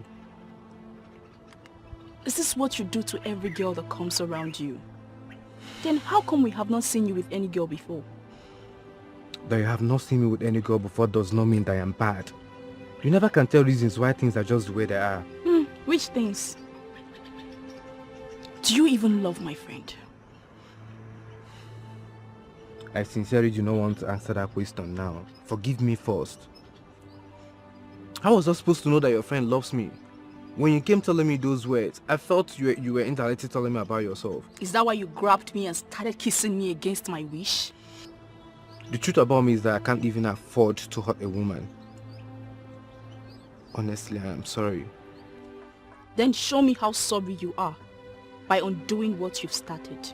Is this what you do to every girl that comes around you? Then how come we have not seen you with any girl before? That you have not seen me with any girl before does not mean that I am bad. You never can tell reasons why things are just the way they are. Which things? Do you even love my friend? I sincerely do not want to answer that question now. Forgive me first. How was I supposed to know that your friend loves me? When you came telling me those words, I felt you were indirectly telling me about yourself. Is that why you grabbed me and started kissing me against my wish? The truth about me is that I can't even afford to hurt a woman. Honestly, I am sorry. Then show me how sorry you are by undoing what you've started.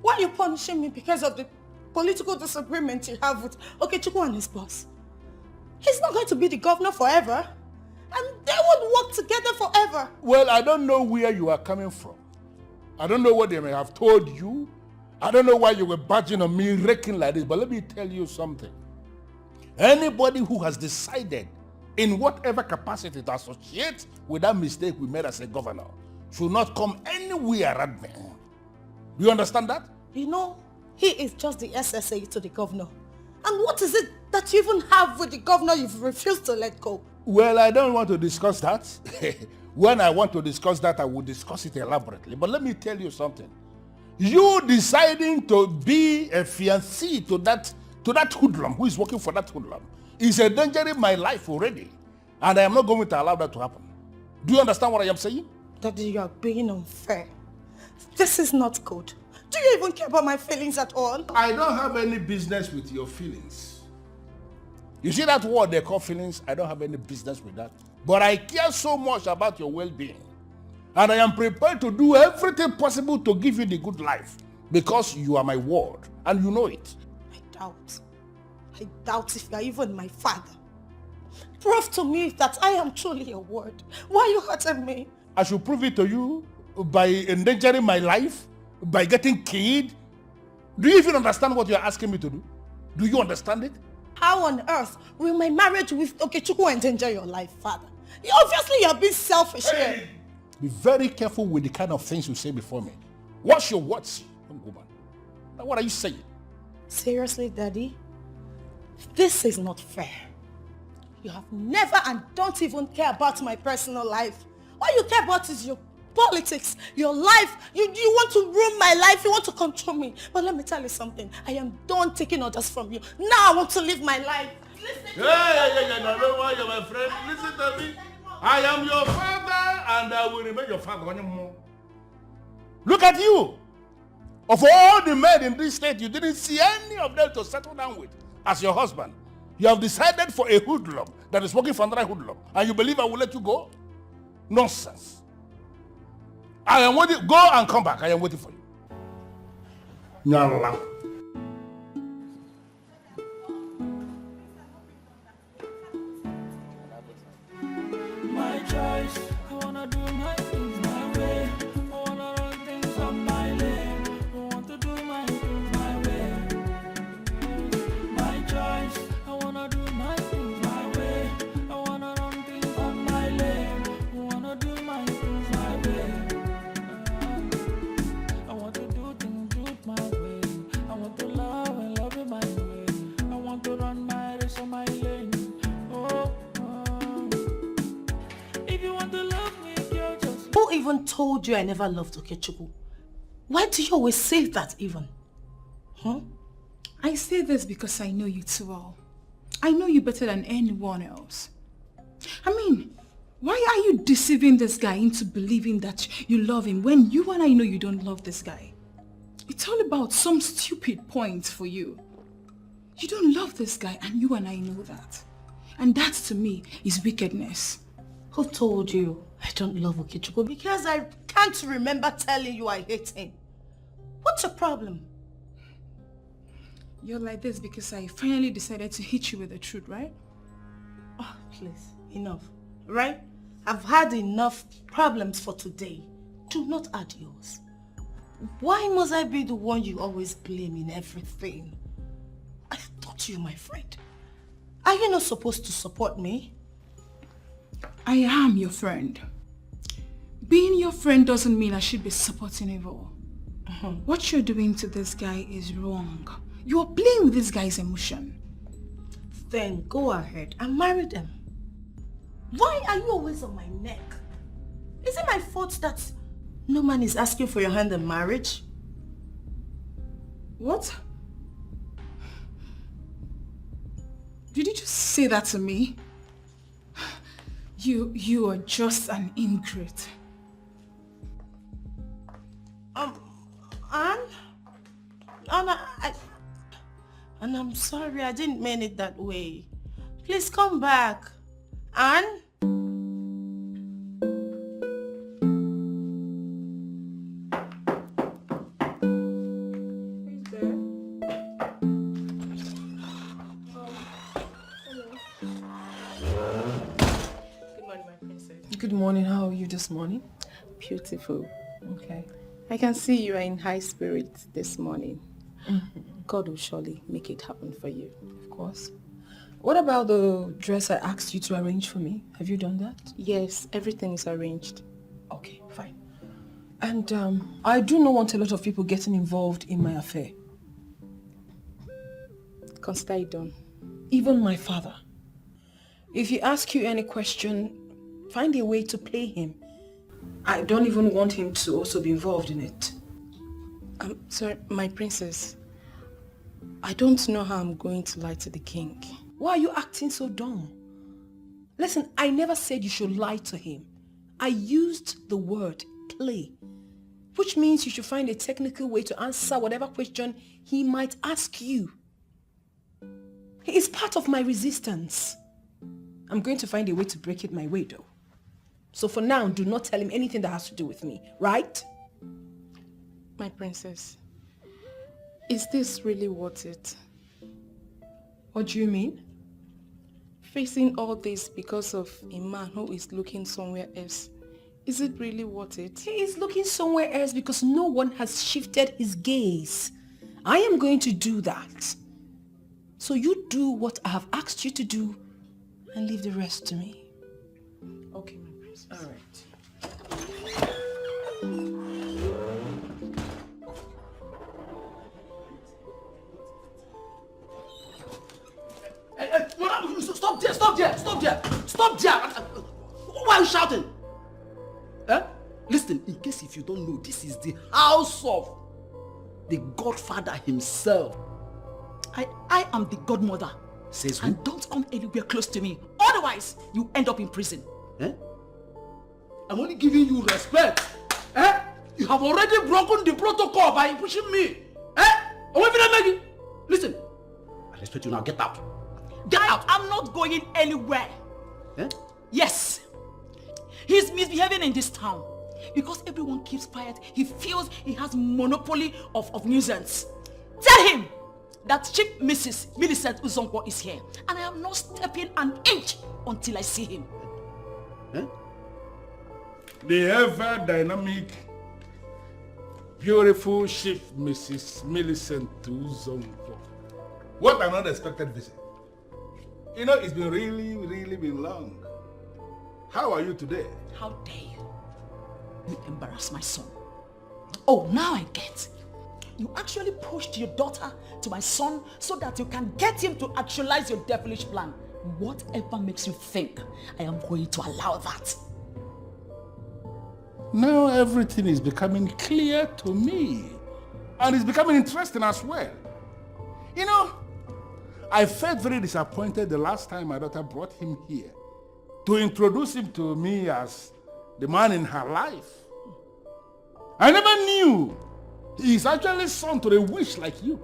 Why are you punishing me because of the political disagreement you have with Okechukwu and his boss? He's not going to be the governor forever. And they won't work together forever. Well, I don't know where you are coming from. I don't know what they may have told you. I don't know why you were badging on me, raking like this. But let me tell you something. Anybody who has decided in whatever capacity to associate with that mistake we made as a governor should not come anywhere at me. Do you understand that? You know, he is just the SSA to the governor. And what is it that you even have with the governor you've refused to let go? Well, I don't want to discuss that. When I want to discuss that, I will discuss it elaborately. But let me tell you something. You deciding to be a fiancé to that hoodlum who is working for that hoodlum is endangering my life already. And I am not going to allow that to happen. Do you understand what I am saying? Daddy, you are being unfair. This is not good. Do you even care about my feelings at all? I don't have any business with your feelings. You see that word they call feelings? I don't have any business with that. But I care so much about your well-being. And I am prepared to do everything possible to give you the good life. Because you are my word. And you know it. I doubt if you are even my father. Prove to me that I am truly your word. Why are you hurting me? I should prove it to you by endangering my life, by getting killed. Do you even understand what you are asking me to do? Do you understand it? How on earth will my marriage with Okechukwu endanger your life, father? Obviously, you are being selfish here. Be very careful with the kind of things you say before me. Watch your words, young woman. Now, what are you saying? Seriously, Daddy? This is not fair. You have never and don't even care about my personal life. All you care about is your politics, your life. You want to ruin my life. You want to control me. But let me tell you something. I am done taking orders from you. Now I want to live my life. No, why you're my friend. Listen to me. I am your father and I will remain your father. Look at you. Of all the men in this state, you didn't see any of them to settle down with as your husband. You have decided for a hoodlum that is working for another hoodlum, and you believe I will let you go? Nonsense. I am waiting. Go and come back. I am waiting for you. Nyala. My choice, I wanna do my things my way. I wanna run things on my lane. I want to do my things my way. My choice, I wanna do my things my way. I wanna run things on my lane. I wanna do my things my way. I want to do things my way. I want to love and love it my way. I want to run my race on my lane. Oh. If you want to love me, girl, just... Who even told you I never loved Okechukwu? Why do you always say that even? Huh? I say this because I know you too well. I know you better than anyone else. I mean, why are you deceiving this guy into believing that you love him when you and I know you don't love this guy? It's all about some stupid points for you. You don't love this guy and you and I know that. And that to me is wickedness. Who told you I don't love Okechukwu? Because I can't remember telling you I hate him. What's your problem? You're like this because I finally decided to hit you with the truth, right? Oh, please, enough, right? I've had enough problems for today. Do not add yours. Why must I be the one you always blame in everything? I thought you were my friend. Are you not supposed to support me? I am your friend. Being your friend doesn't mean I should be supporting evil. What you're doing to this guy is wrong. You're playing with this guy's emotion. Then go ahead and marry them. Why are you always on my neck? Is it my fault that no man is asking for your hand in marriage? What? Did you just say that to me? You are just an ingrate. Anne, I'm sorry, I didn't mean it that way. Please come back. Anne? Good morning. How are you this morning? Beautiful. Okay. I can see you are in high spirits this morning. God will surely make it happen for you. Of course. What about the dress I asked you to arrange for me? Have you done that? Yes, everything is arranged. Okay, fine. And I do not want a lot of people getting involved in my affair. Consider it done. Even my father. If he asks you any question, find a way to play him. I don't even want him to also be involved in it. Sorry, my princess. I don't know how I'm going to lie to the king. Why are you acting so dumb? Listen, I never said you should lie to him. I used the word play, which means you should find a technical way to answer whatever question he might ask you. He is part of my resistance. I'm going to find a way to break it my way though. So for now, do not tell him anything that has to do with me, right? My princess, is this really worth it? What do you mean? Facing all this because of a man who is looking somewhere else. Is it really worth it? He is looking somewhere else because no one has shifted his gaze. I am going to do that. So you do what I have asked you to do and leave the rest to me. Okay, my princess. All right. Stop there! Stop there! Stop there! Stop there! Why are you shouting? Eh? Listen, in case if you don't know, this is the house of the Godfather himself. I am the godmother. Says who? And don't come anywhere close to me. Otherwise, you end up in prison. Eh? I'm only giving you respect. Eh? You have already broken the protocol by pushing me. Eh? Listen, I respect you now. Get out. Get out! I'm not going anywhere. Eh? Yes. He's misbehaving in this town. Because everyone keeps quiet, he feels he has monopoly of nuisance. Tell him that Chief Mrs. Millisent Uzonkwo is here. And I am not stepping an inch until I see him. Eh? The ever-dynamic, beautiful Chief Mrs. Millicent Uzonkwo. What an unexpected visit. You know, it's been really been long. How are you today? How dare you? You embarrass my son. Oh, now I get. You actually pushed your daughter to my son so that you can get him to actualize your devilish plan. Whatever makes you think I am going to allow that. Now everything is becoming clear to me. And it's becoming interesting as well. You know, I felt very disappointed the last time my daughter brought him here to introduce him to me as the man in her life. I never knew he's actually son to a witch like you.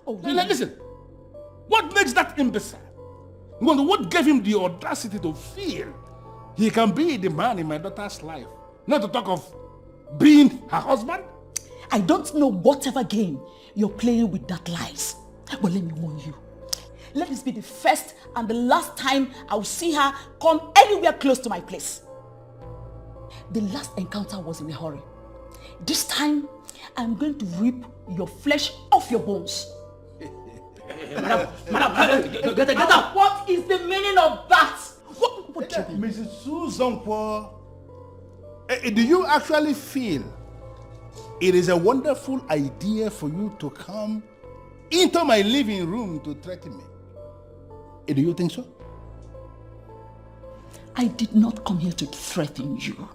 Oh, really? Listen, what makes that imbecile? What gave him the audacity to feel he can be the man in my daughter's life? Not to talk of being her husband? I don't know whatever game you're playing with that lies. But let me warn you. Let this be the first and the last time I will see her come anywhere close to my place. The last encounter was in a hurry. This time, I'm going to rip your flesh off your bones. Madam, get out! What is the meaning of that? What do you mean? Mrs. Uzonkwo, do you actually feel it is a wonderful idea for you to come into my living room to threaten me? Do you think so? I did not come here to threaten you.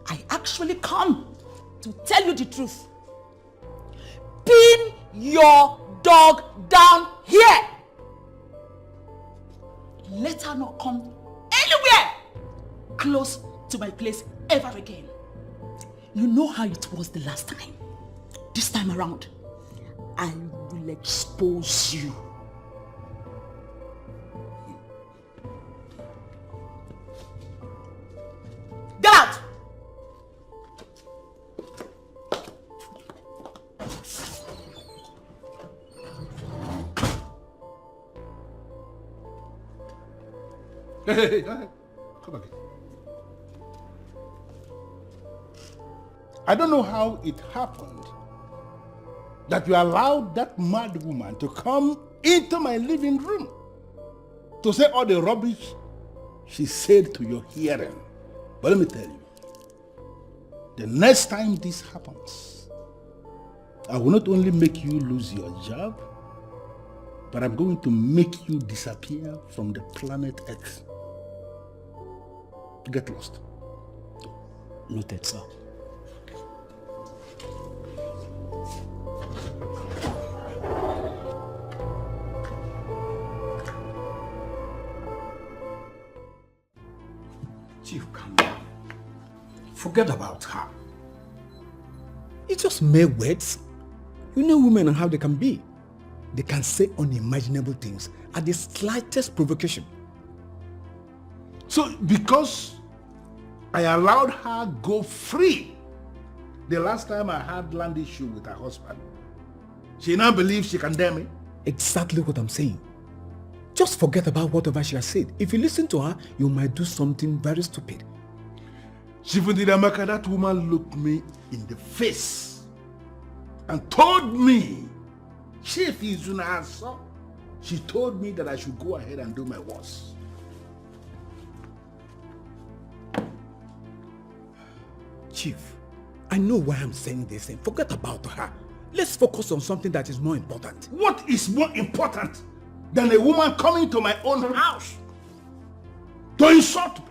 I actually come to tell you the truth. Pin your dog down here. Let her not come anywhere close to my place ever again. You know how it was the last time. This time around, I will expose you. Get out! Hey, come again. I don't know how it happened that you allowed that mad woman to come into my living room to say all the rubbish she said to your hearing. But let me tell you, the next time this happens, I will not only make you lose your job, but I'm going to make you disappear from the planet Earth. Get lost. Noted, sir. Chief, calm down. Forget about her. It's just mere words. You know women and how they can be. They can say unimaginable things at the slightest provocation. So because I allowed her go free the last time I had land issue with her husband, she now believes she can dare me? Exactly what I'm saying. Just forget about whatever she has said. If you listen to her, you might do something very stupid. Shifundidamaka, that woman looked me in the face and told me, Chief Izunasa, she told me that I should go ahead and do my worst. Chief, I know why I'm saying this and forget about her. Let's focus on something that is more important. What is more important than a woman coming to my own house to insult me?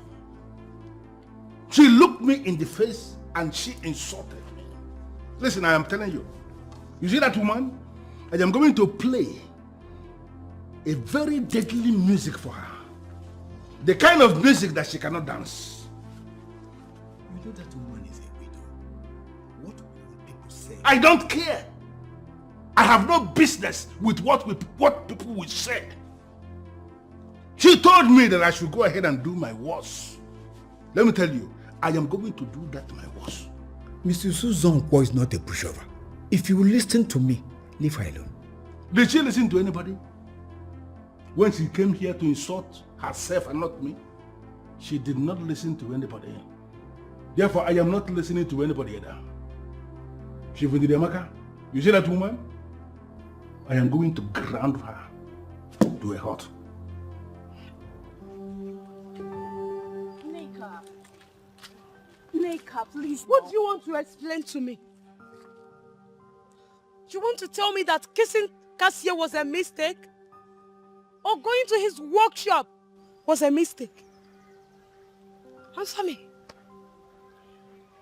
She looked me in the face and she insulted me. Listen, I am telling you. You see that woman? I am going to play a very deadly music for her. The kind of music that she cannot dance. You know that woman is a widow. What will people say? I don't care. I have no business with what people will say. She told me that I should go ahead and do my worst. Let me tell you, I am going to do that my worst. Mr. Suzonkwo is not a pushover. If you will listen to me, leave her alone. Did she listen to anybody? When she came here to insult herself and not me, she did not listen to anybody. Therefore, I am not listening to anybody either. Shivundidiamaka, you see that woman? I am going to ground her to a halt. Neka, please. What do you want to explain to me? You want to tell me that kissing Cassia was a mistake? Or going to his workshop was a mistake? Answer me.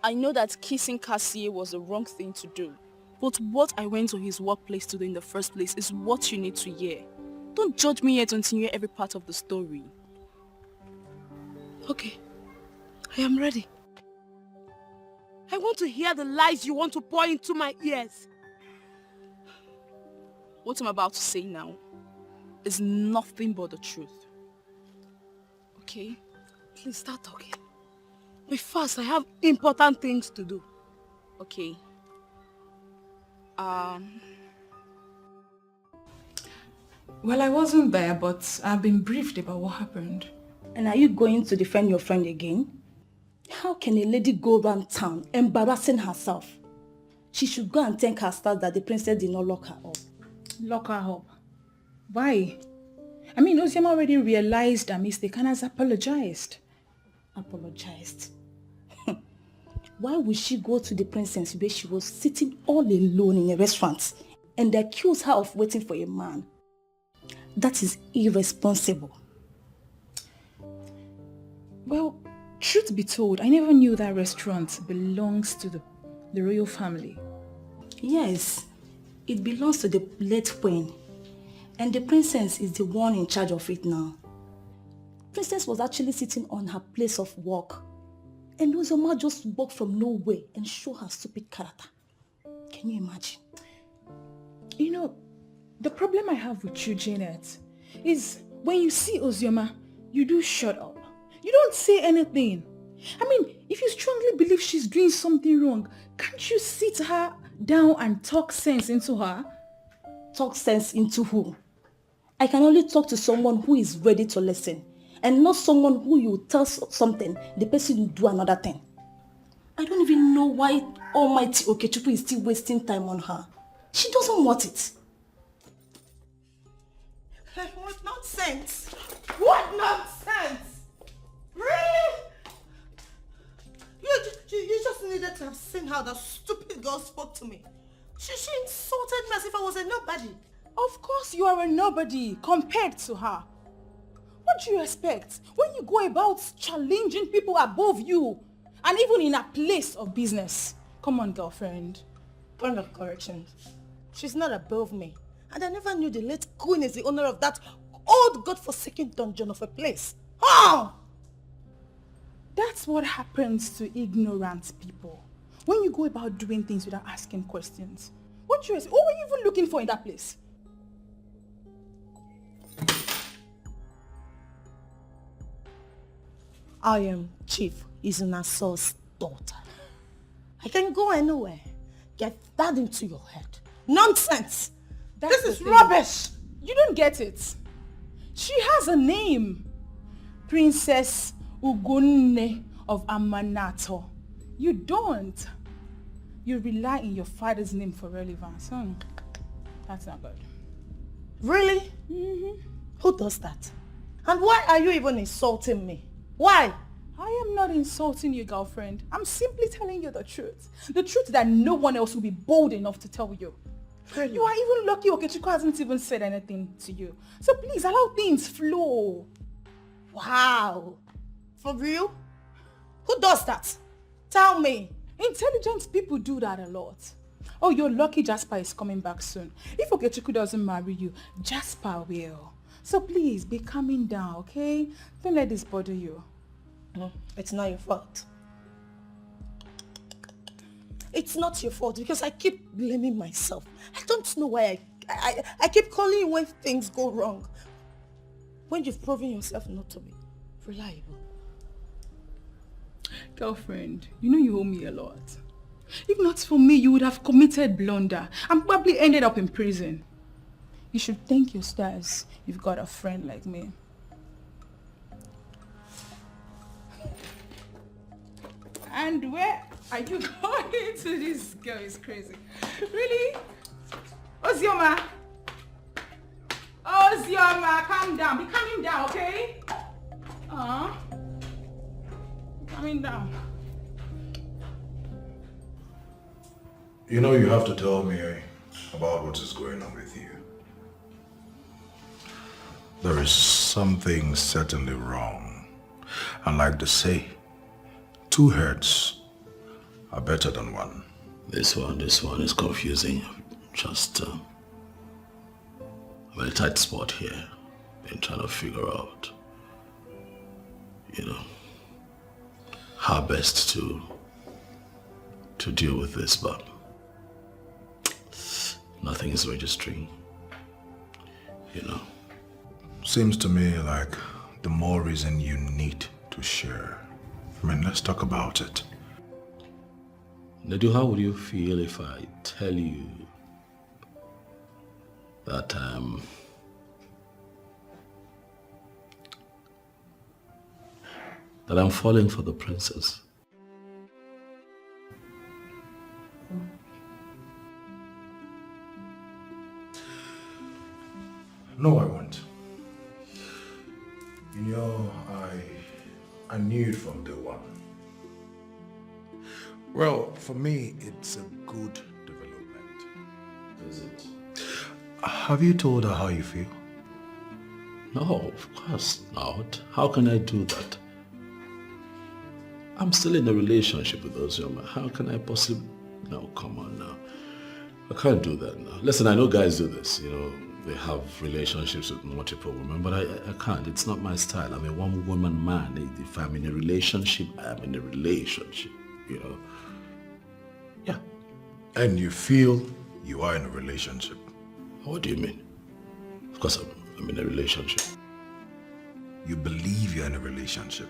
I know that kissing Cassie was the wrong thing to do. But what I went to his workplace to do in the first place is what you need to hear. Don't judge me yet until you hear every part of the story. Okay. I am ready. I want to hear the lies you want to pour into my ears. What I'm about to say now is nothing but the truth. Okay? Please start talking. But first, I have important things to do. Okay. Well, I wasn't there, but I've been briefed about what happened. And are you going to defend your friend again? How can a lady go around town embarrassing herself? She should go and thank her stars that the princess did not lock her up. Lock her up? Why? I mean, Ozioma already realized her mistake and has apologized. Apologized? Why would she go to the princess where she was sitting all alone in a restaurant and accuse her of waiting for a man? That is irresponsible. Well, truth be told, I never knew that restaurant belongs to the royal family. Yes, it belongs to the late queen. And the princess is the one in charge of it now. Princess was actually sitting on her place of work. And Ozioma just walked from nowhere and showed her stupid character. Can you imagine? You know, the problem I have with you, Janet, is when you see Ozioma, you do shut up. You don't say anything. I mean, if you strongly believe she's doing something wrong, can't you sit her down and talk sense into her? Talk sense into who? I can only talk to someone who is ready to listen, and not someone who you tell something, the person will do another thing. I don't even know why Almighty Okechukwu is still wasting time on her. She doesn't want it. What nonsense! What nonsense! Really? You just needed to have seen how that stupid girl spoke to me. She insulted me as if I was a nobody. Of course you are a nobody compared to her. What do you expect when you go about challenging people above you and even in a place of business? Come on, girlfriend. Point of correction. She's not above me. And I never knew the late queen is the owner of that old godforsaken dungeon of a place. Oh! That's what happens to ignorant people. When you go about doing things without asking questions. What were you even looking for in that place? I am Chief Izunaso's daughter. I can go anywhere. Get that into your head. Nonsense! This is rubbish! You don't get it. She has a name. Princess Ugunne of Amanato. You don't. You rely on your father's name for relevance. That's not good. Really? Mm-hmm. Who does that? And why are you even insulting me? Why? I am not insulting you, girlfriend. I'm simply telling you the truth. The truth that no one else will be bold enough to tell you. Really? You are even lucky Okechukwu hasn't even said anything to you. So please allow things flow. Wow. For real? Who does that? Tell me. Intelligent people do that a lot. Oh, you're lucky Jasper is coming back soon. If Okechukwu doesn't marry you, Jasper will. So please, be calming down, okay? Don't let this bother you. It's not your fault. It's not your fault because I keep blaming myself. I don't know why I keep calling you when things go wrong. when you've proven yourself not to be reliable? Girlfriend, you know you owe me a lot. If not for me, you would have committed blunder and probably ended up in prison. You should thank your stars you've got a friend like me. And where are you going to? This girl is crazy. Really? Ozioma! Ozioma, calm down. Be calming down, okay? Calming down. You know you have to tell me about what is going on with you. There is something certainly wrong. And like they say, 2 heads are better than one. This one is confusing. Just I'm in a tight spot here. Been trying to figure out, how best to deal with this, but nothing is registering. Seems to me like the more reason you need to share. I mean, let's talk about it. Nedu, how would you feel if I tell you that I'm falling for the princess? No, I won't. I knew it from day one. Well, for me, it's a good development. Is it? Have you told her how you feel? No, of course not. How can I do that? I'm still in a relationship with Ozioma. How can I possibly... No, come on now. I can't do that now. Listen, I know guys do this, they have relationships with multiple women, but I can't. It's not my style. I'm a one-woman man. If I'm in a relationship, I'm in a relationship, Yeah. And you feel you are in a relationship? What do you mean? Of course I'm in a relationship. You believe you're in a relationship?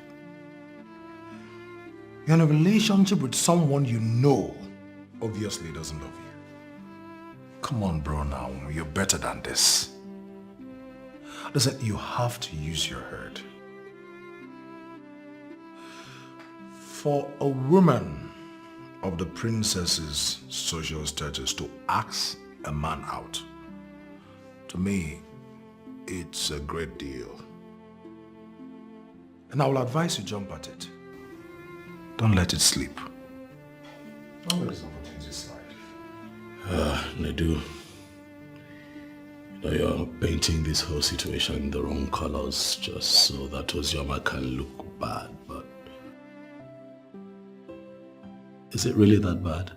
You're in a relationship with someone you know obviously doesn't love you. Come on, bro, now. You're better than this. Listen, you have to use your head. For a woman of the princess's social status to ask a man out, to me, it's a great deal. And I will advise you jump at it. Don't let it sleep. Don't let this opportunity slide. Nedu, you're painting this whole situation in the wrong colors just so that Ozioma can look bad, but is it really that bad?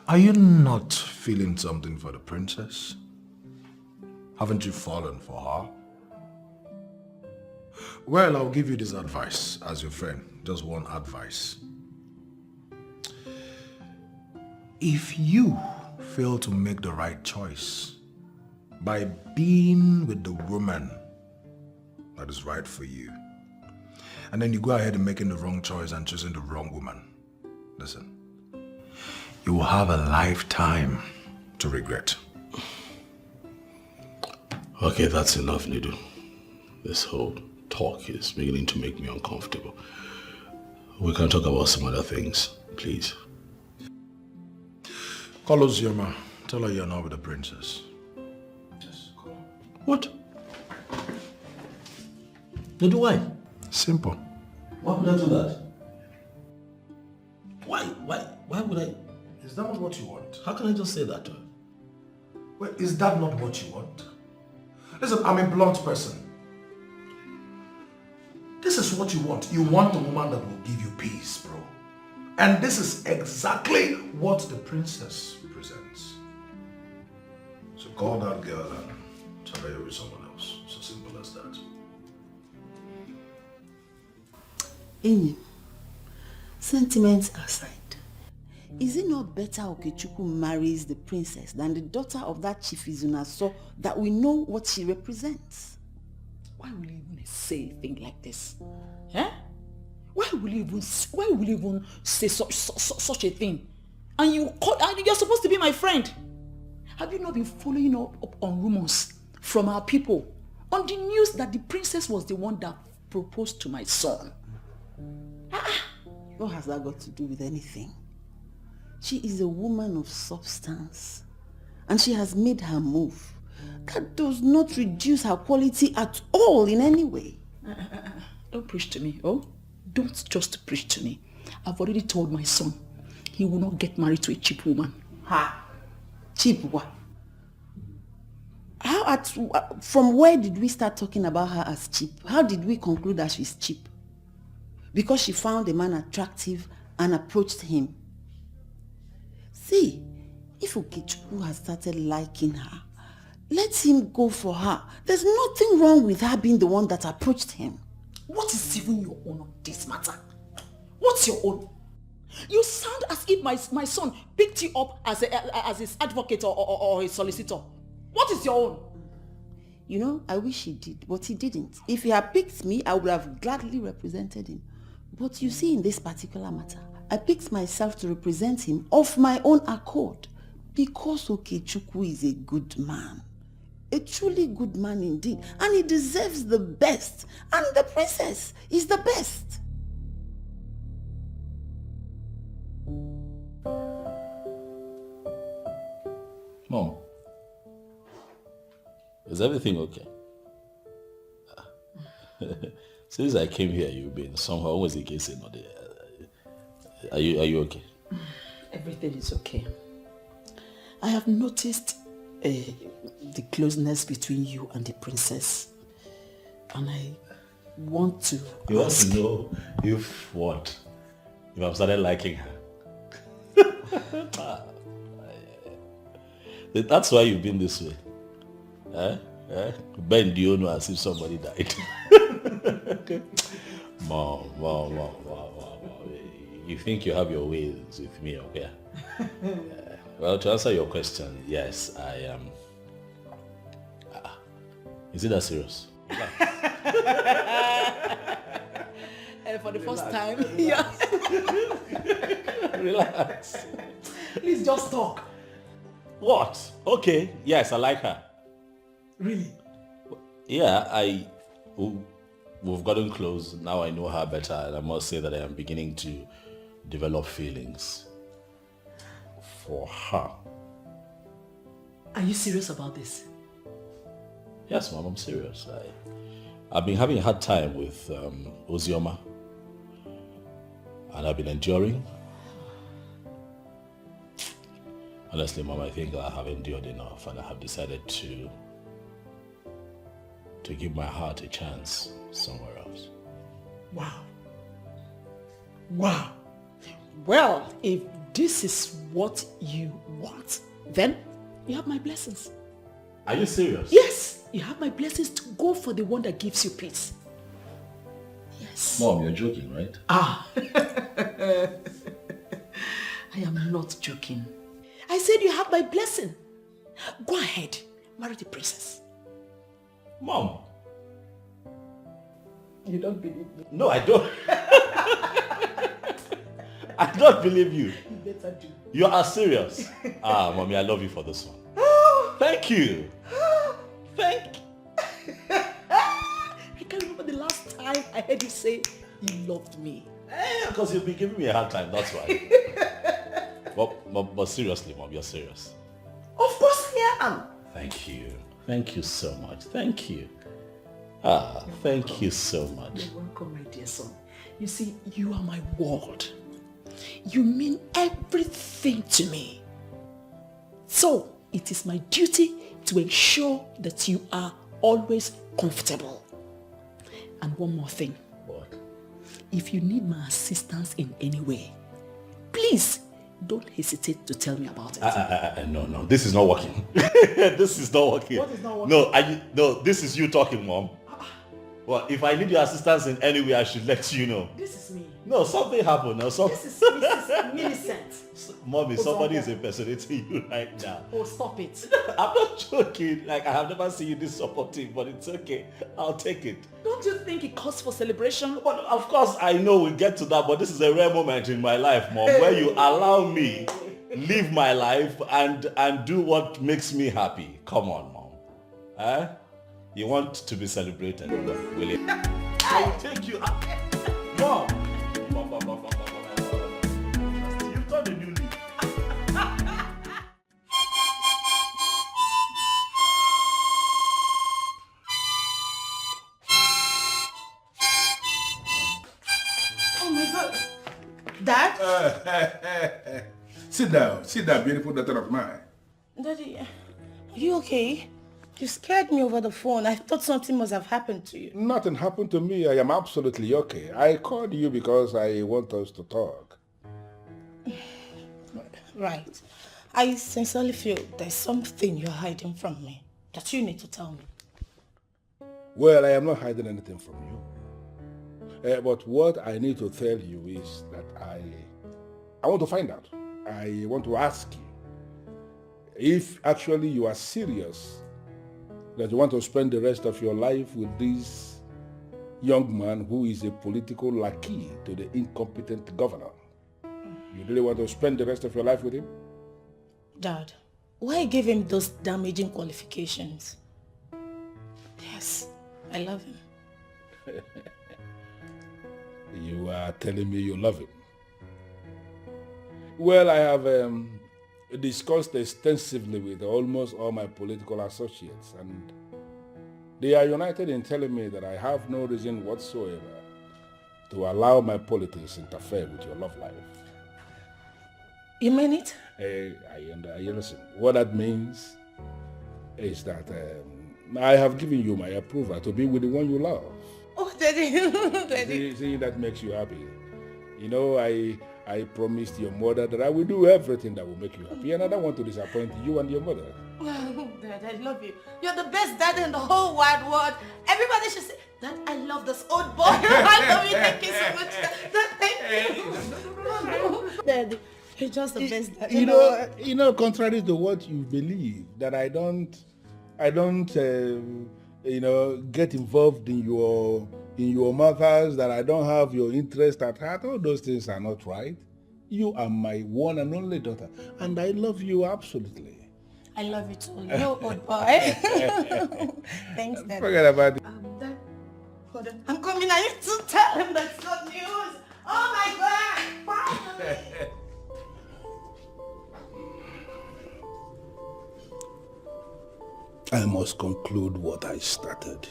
Are you not feeling something for the princess? Haven't you fallen for her? Well, I'll give you this advice as your friend. Just one advice. If you fail to make the right choice by being with the woman that is right for you, and then you go ahead and making the wrong choice and choosing the wrong woman, listen, you will have a lifetime to regret. Okay, that's enough, Nedu. This whole talk is beginning to make me uncomfortable. We can talk about some other things, please. Call Ozioma. Tell her you're not with the princess. Yes, call her. What? Nedu, why? Simple. Why would I do that? Why would I? Is that not what you want? How can I just say that to her? Well, is that not what you want? Listen, I'm a blunt person. This is what you want. You want a woman that will give you peace, bro. And this is exactly what the princess presents. So call that girl and tell her you're with someone else. So simple as that. Enyi, sentiments aside, Is it not better Okechukwu marries the princess than the daughter of that Chief Izuna so that we know what she represents? Why will you even say a thing like this? Eh? Why will you even say such a thing? And you're supposed to be my friend. Have you not been following up on rumors from our people on the news that the princess was the one that proposed to my son? What has that got to do with anything? She is a woman of substance and she has made her move. That does not reduce her quality at all in any way. Don't preach to me, oh? Don't just preach to me. I've already told my son he will not get married to a cheap woman. Ha! Cheap what? From where did we start talking about her as cheap? How did we conclude that she's cheap? Because she found a man attractive and approached him. See, if Okechukwu has started liking her, let him go for her. There's nothing wrong with her being the one that approached him. What is even your own on this matter? What's your own? You sound as if my son picked you up as his advocate or his solicitor. What is your own? You know, I wish he did, but he didn't. If he had picked me, I would have gladly represented him. But you see, in this particular matter, I picked myself to represent him of my own accord because Okechukwu is a good man. A truly good man indeed. And he deserves the best. And the princess is the best. Mom, is everything okay? Since I came here, you've been somehow always the case in order. Are you okay? Everything is okay. I have noticed the closeness between you and the princess. And I want to You want to know if what? If I've started liking her? That's why you've been this way. Bend you know as if somebody died. Mom. You think you have your ways with me, okay? Well, to answer your question, yes, I am. Is it that serious? For the first time, yeah. Relax. Please just talk. What? Okay, yes, I like her. Really? Yeah, we've gotten close. Now I know her better, and I must say that I am beginning to develop feelings for her. Are you serious about this? Yes, Mom, I'm serious. I've been having a hard time with Ozioma, and I've been enduring. Honestly, Mom, I think I have endured enough, and I have decided to give my heart a chance somewhere else. Wow. Well, if this is what you want, then you have my blessings. Are you serious? Yes, you have my blessings to go for the one that gives you peace. Yes. Mom, you're joking, right? I am not joking. I said you have my blessing. Go ahead, marry the princess. Mom. You don't believe me? No, I don't. I don't believe you. You better do. You are serious. Mommy, I love you for this one. Thank you. I can't remember the last time I heard you say you loved me. Because you've been giving me a hard time, that's why. but seriously, Mom, you're serious. Of course I am. Thank you. Thank you so much. Thank you. Thank you so much. You're welcome, my dear son. You see, you are my world. You mean everything to me. So, it is my duty to ensure that you are always comfortable. And one more thing. What? If you need my assistance in any way, please don't hesitate to tell me about it. No, this is not working. This is not working. What is not working? No, this is you talking, Mom. Well, if I need your assistance in any way, I should let you know. This is me. No, something happened. No, This is Mrs. Millicent. Mommy, Oh, somebody God. is impersonating you right now. Oh, stop it. I'm not joking. Like, I have never seen you this supportive, but it's okay. I'll take it. Don't you think it calls for celebration? But of course, I know we'll get to that, but this is a rare moment in my life, Mom, where you allow me live my life and do what makes me happy. Come on, Mom. Huh? You want to be celebrated, will you? I will take you out. Mom! You've got a new leaf. Oh my God. Dad? Sit down, beautiful daughter of mine. Daddy, are you okay? You scared me over the phone. I thought something must have happened to you. Nothing happened to me. I am absolutely okay. I called you because I want us to talk. Right. I sincerely feel there's something you're hiding from me that you need to tell me. Well, I am not hiding anything from you. But what I need to tell you is that I want to find out. I want to ask you if actually you are serious that you want to spend the rest of your life with this young man who is a political lackey to the incompetent governor. You really want to spend the rest of your life with him? Dad, why give him those damaging qualifications? Yes, I love him. You are telling me you love him. Well, I have discussed extensively with almost all my political associates, and they are united in telling me that I have no reason whatsoever to allow my politics interfere with your love life. You mean it? Listen, what that means is that I have given you my approval to be with the one you love. Oh, Daddy. Daddy. See, that makes you happy. You know, I promised your mother that I will do everything that will make you happy, and I don't want to disappoint you and your mother. Dad, I love you. You're the best dad in the whole wide world. Everybody should say, Dad, I love this old boy. I love you. Thank you so much. Dad, thank you. Daddy, you're just the best dad in the world. You know, contrary to what you believe, that I don't get involved in your matters, that I don't have your interest at heart. All those things are not right. You are my one and only daughter, and I love you absolutely. I love you too. You old boy. Thanks, Dad. Forget about it. Dad, hold on. I'm coming. I need to tell him that's good news. Oh my God! Finally! I must conclude what I started.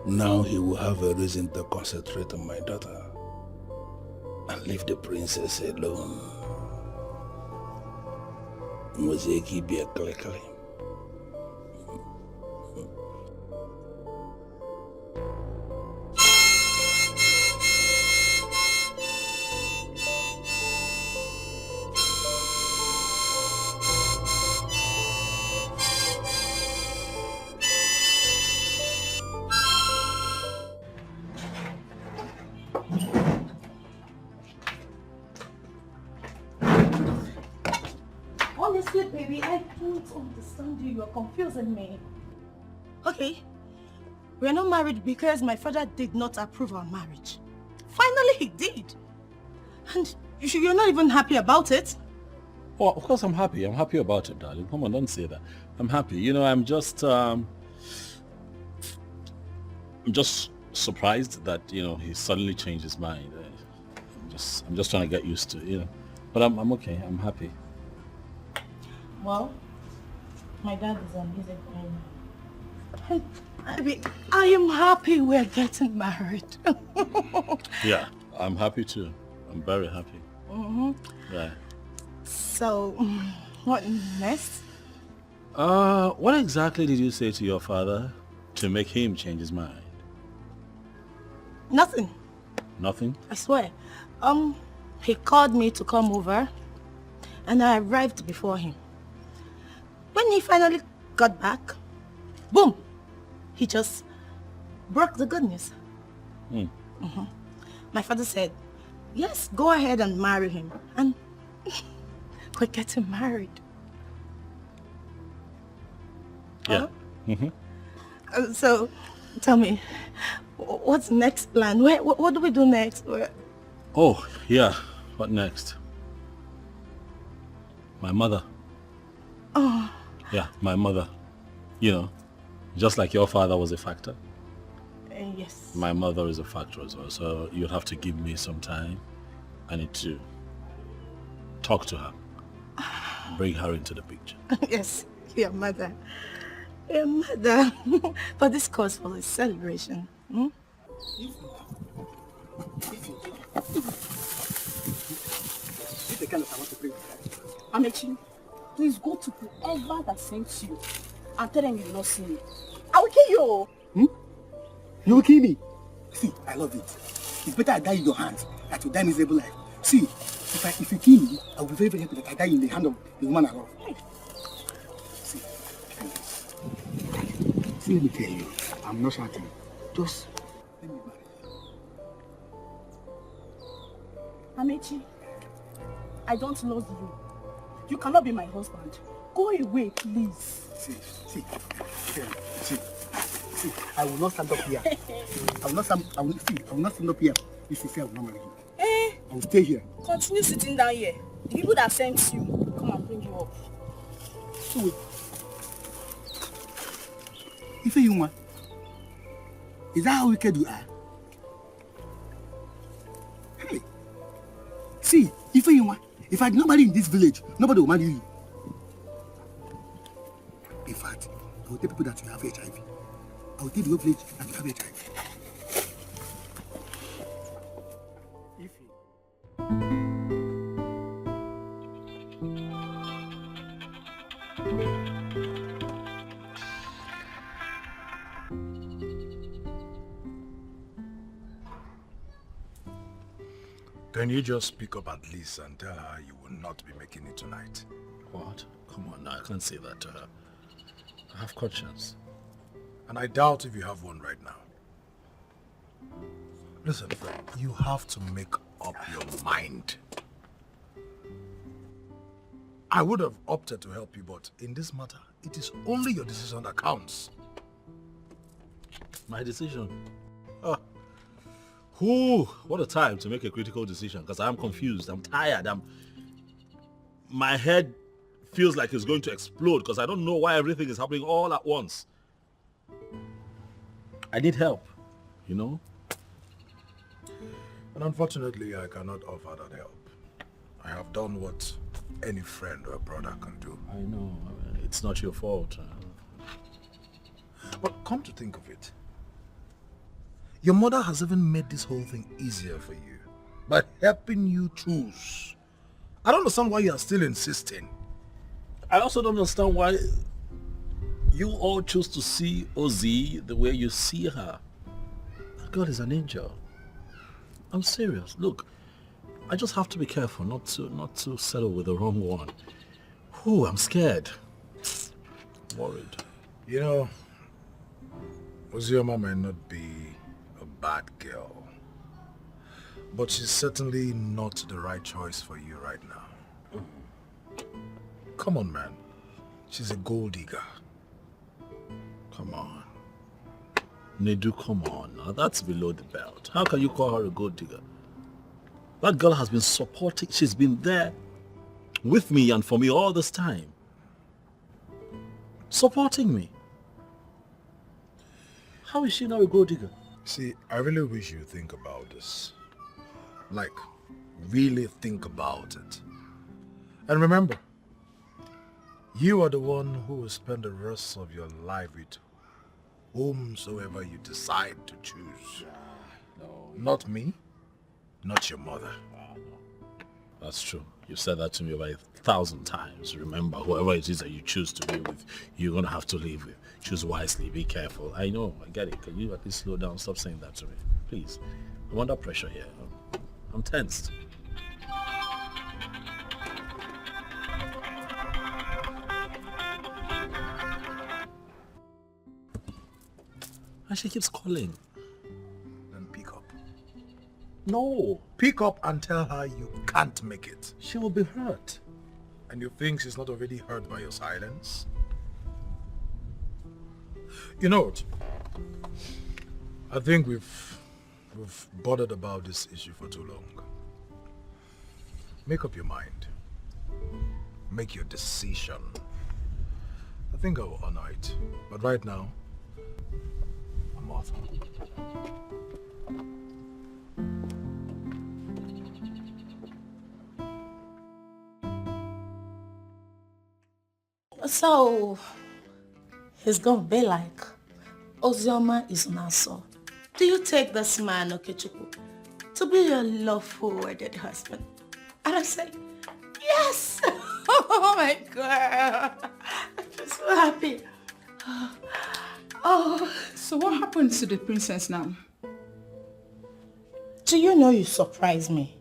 Now he will have a reason to concentrate on my daughter and leave the princess alone. Muzeki be a clickly. Honestly, baby, I don't understand you. You're confusing me. Okay, we're not married because my father did not approve our marriage. Finally, he did. And you're not even happy about it? Oh, of course I'm happy. I'm happy about it, darling. Come on, don't say that. I'm happy. You know, I'm just surprised that, you know, he suddenly changed his mind. I'm just trying to get used to it, you know. But I'm okay. I'm happy. Well, my dad is on his agreement. I am happy we're getting married. Yeah, I'm happy too. I'm very happy. Mm-hmm. Yeah. So, what next? What exactly did you say to your father to make him change his mind? Nothing. Nothing? I swear. He called me to come over, and I arrived before him. When he finally got back, boom, he just broke the good news. My father said, yes, go ahead and marry him. And we're getting married. Yeah. So, tell me, what's the next plan? What do we do next? Oh, yeah. What next? My mother. Oh. Yeah, my mother. You know, just like your father was a factor. Yes. My mother is a factor as well. So you'll have to give me some time. I need to talk to her. Bring her into the picture. Yes, your mother. Your mother. But this calls for a celebration. Amechi, please go to whoever that sent you and tell them you've not seen me. I will kill you. You will kill me? See, I love it. It's better I die in your hands than to die miserable life. See, if you kill me, I will be very, very happy that I die in the hand of the woman I love. See, let me tell you, I'm not shouting. Just let me marry. Amechi, I don't love you. You cannot be my husband. Go away, please. See, I will not stand up here. I will not stand up here. If you say I will not marry you. I will stay here. Continue sitting down here. The people that sent you come and bring you up. So wait. If you want, is that how wicked you are? Hey. See, if you want, if I had nobody in this village, nobody will marry you. In fact, I will tell people that you have HIV. I will tell the whole village that you have HIV. Can you just speak up at least and tell her you will not be making it tonight? What? Come on, I can't say that to her. I have conscience. And I doubt if you have one right now. Listen, friend, you have to make up your mind. I would have opted to help you, but in this matter, it is only your decision that counts. My decision? Whew, what a time to make a critical decision, because I'm confused, I'm tired, my head feels like it's going to explode because I don't know why everything is happening all at once. I need help, you know? And unfortunately, I cannot offer that help. I have done what any friend or brother can do. I know, it's not your fault. But come to think of it, your mother has even made this whole thing easier for you by helping you choose. I don't understand why you are still insisting. I also don't understand why you all choose to see Ozzy the way you see her. That girl is an angel. I'm serious. Look, I just have to be careful not to settle with the wrong one. Ooh, I'm scared. Worried. You know, Ozioma might not be a bad girl, but she's certainly not the right choice for you right now. Come on, man. She's a gold digger. Come on. Nedu, come on. Now that's below the belt. How can you call her a gold digger? That girl has been supporting, she's been there with me and for me all this time. Supporting me. How is she now a gold digger? See, I really wish you think about this. Like, really think about it. And remember, you are the one who will spend the rest of your life with whomsoever you decide to choose. Not me, not your mother. That's true. You've said that to me about 1,000 times. Remember, whoever it is that you choose to be with, you're going to have to live with. Choose wisely, be careful. I know, I get it. Can you at least slow down? Stop saying that to me. Please. I'm under pressure here. I'm tensed. And she keeps calling. Then pick up. No. Pick up and tell her you can't make it. She will be hurt. And you think she's not already hurt by your silence? You know what? I think we've bothered about this issue for too long. Make up your mind. Make your decision. I think I will honor it. But right now, I'm off. So, he's gonna be like, Ozioma is an asshole. Do you take this man, Okechukwu, to be your lawful wedded husband? And I say, yes! Oh my God! I'm just so happy. Oh. So what happened to the princess now? Do you know you surprise me?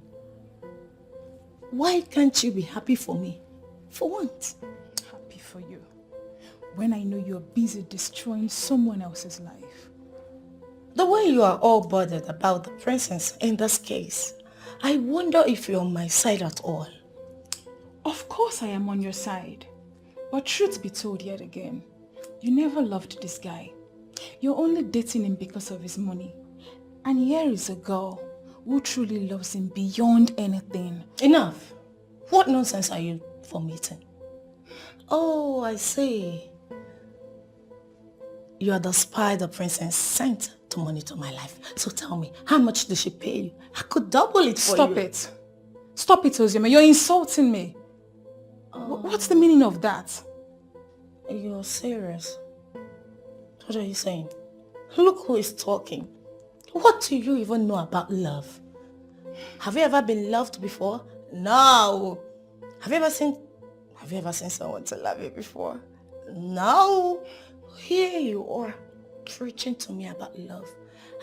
Why can't you be happy for me? For once. Happy for you. When I know you're busy destroying someone else's life. The way you are all bothered about the princess in this case, I wonder if you're on my side at all. Of course I am on your side. But truth be told yet again, you never loved this guy. You're only dating him because of his money. And here is a girl who truly loves him beyond anything. Enough. What nonsense are you vomiting? Oh, I see. You are the spy the princess sent to monitor my life. So tell me, how much did she pay you? I could double it for you. Stop it. Stop it, Ozioma. You're insulting me. What's the meaning of that? You're serious? What are you saying? Look who is talking. What do you even know about love? Have you ever been loved before? No. Have you ever seen someone to love you before? No. Here you are preaching to me about love,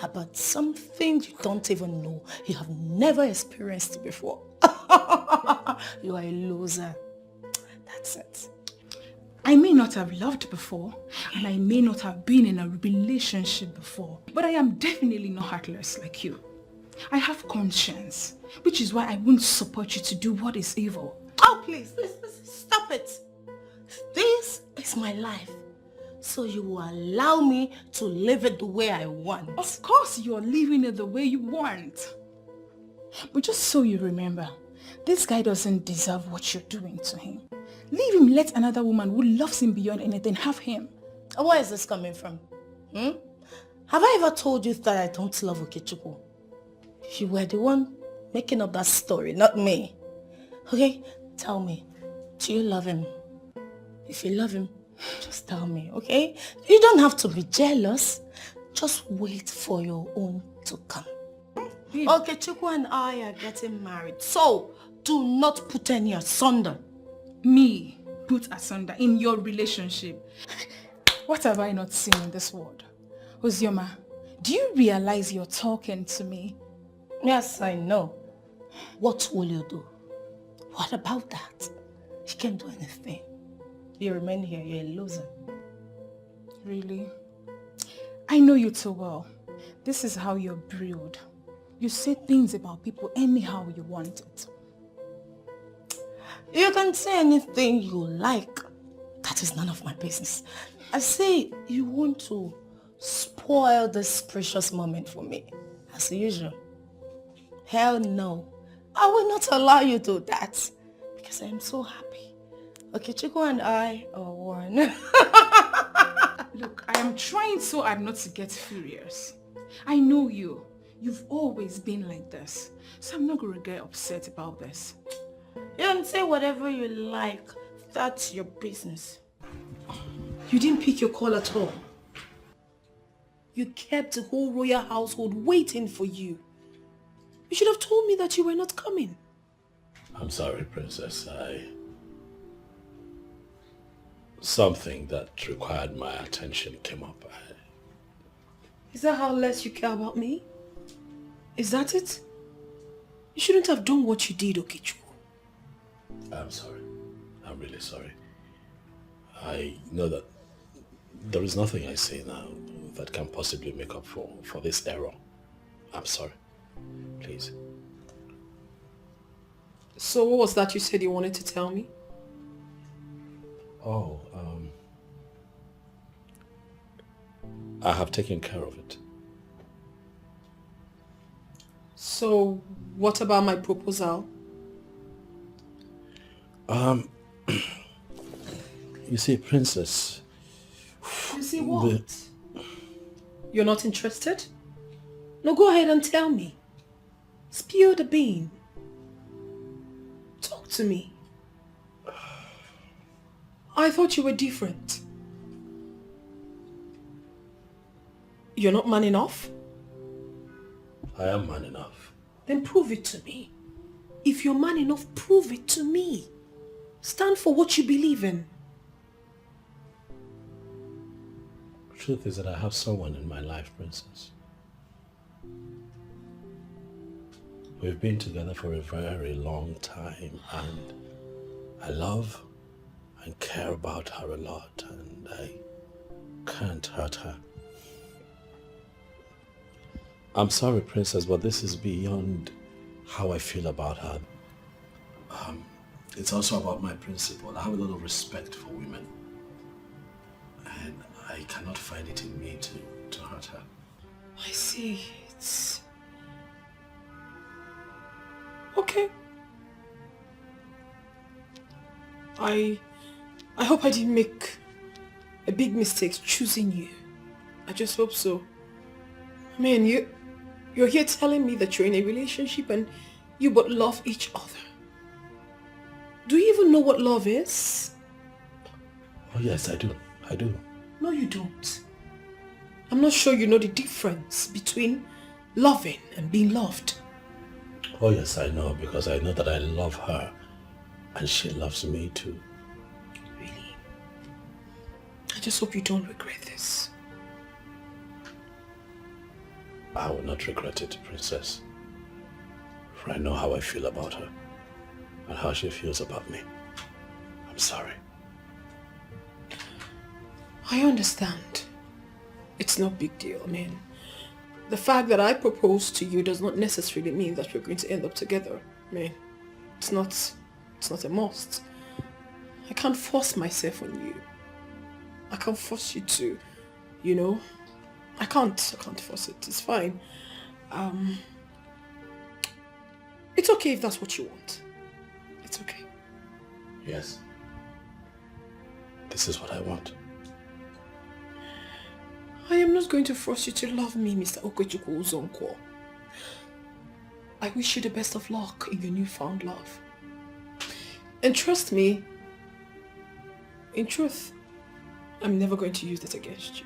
about something you don't even know. You have never experienced it before. You are a loser. That's it. I may not have loved before, and I may not have been in a relationship before, but I am definitely not heartless like you. I have conscience, which is why I won't support you to do what is evil. Oh, please, stop it. This is my life, so you will allow me to live it the way I want. Of course you're living it the way you want. But just so you remember, this guy doesn't deserve what you're doing to him. Leave him, let another woman who loves him beyond anything have him. Where is this coming from? Have I ever told you that I don't love Okechukwu? You were the one making up that story, not me. Okay? Tell me, do you love him? If you love him, just tell me, okay? You don't have to be jealous. Just wait for your own to come. Okechukwu and I are getting married, so do not put any asunder. Me put asunder in your relationship? What have I not seen in this world? Ozioma, do you realize you're talking to me? Yes, I know. What will you do? What about that? You can't do anything. You remain here, you're a loser. Really? I know you too well. This is how you're brewed. You say things about people anyhow you want it. You can say anything you like. That is none of my business. I say you want to spoil this precious moment for me, as usual. Hell no. I will not allow you to do that, because I am so happy. Okechukwu and I are one. Look, I am trying so hard not to get furious. I know you. You've always been like this, so I'm not going to get upset about this. You can say whatever you like. That's your business. You didn't pick your call at all. You kept the whole royal household waiting for you. You should have told me that you were not coming. I'm sorry, Princess. Something that required my attention came up. Is that how less you care about me? Is that it? You shouldn't have done what you did, Okechukwu. I'm sorry. I'm really sorry. I know that There is nothing I say now that can possibly make up for this error. I'm sorry. Please. So what was that you said you wanted to tell me? Oh, I have taken care of it. So what about my proposal? You see, Princess... You see what? You're not interested? No, go ahead and tell me. Spill the bean. Talk to me. I thought you were different. You're not man enough? I am man enough. Then prove it to me. If you're man enough, prove it to me. Stand for what you believe in. The truth is that I have someone in my life, Princess. We've been together for a very long time, and I love and care about her a lot, and I can't hurt her. I'm sorry, Princess, but this is beyond how I feel about her. It's also about my principle. I have a lot of respect for women, and I cannot find it in me to hurt her. I see. It's... Okay. I hope I didn't make a big mistake choosing you. I just hope so. I mean, you're here telling me that you're in a relationship and you both love each other. Do you even know what love is? Oh yes, I do. I do. No, you don't. I'm not sure you know the difference between loving and being loved. Oh yes, I know, because I know that I love her and she loves me too. Really? I just hope you don't regret this. I will not regret it, Princess. For I know how I feel about her and how she feels about me. I'm sorry. I understand. It's no big deal, I mean. The fact that I proposed to you does not necessarily mean that we're going to end up together. I mean, it's not a must. I can't force myself on you. I can't force you to, you know. I can't force it. It's fine. It's okay if that's what you want. It's okay. Yes. This is what I want. I am not going to force you to love me, Mr. Okechukwu Uzonkwo. I wish you the best of luck in your newfound love. And trust me, in truth, I'm never going to use that against you.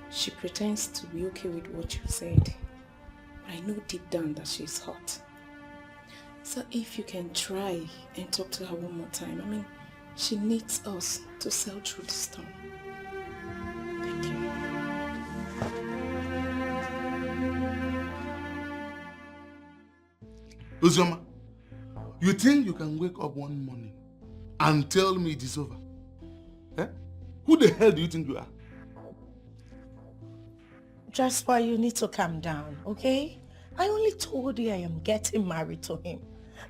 She pretends to be okay with what you said, but I know deep down that she's hot. So if you can try and talk to her one more time, I mean, she needs us to sail through the storm. Thank you. Uzoma, you think you can wake up one morning and tell me it is over? Eh? Who the hell do you think you are? Jasper, you need to calm down, okay? I only told you I am getting married to him.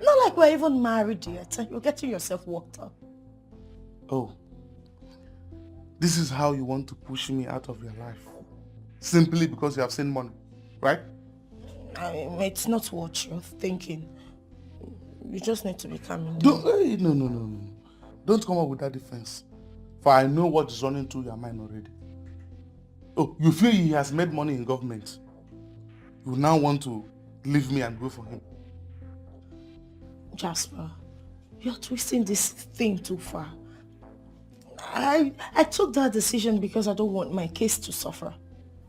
Not like we're even married yet. You're getting yourself worked up. Oh. This is how you want to push me out of your life. Simply because you have seen money, right? It's not what you're thinking. You just need to be calm. No. Don't come up with that defense. For I know what is running through your mind already. Oh, you feel he has made money in government. You now want to leave me and go for him. Jasper, you're twisting this thing too far. I took that decision because I don't want my case to suffer.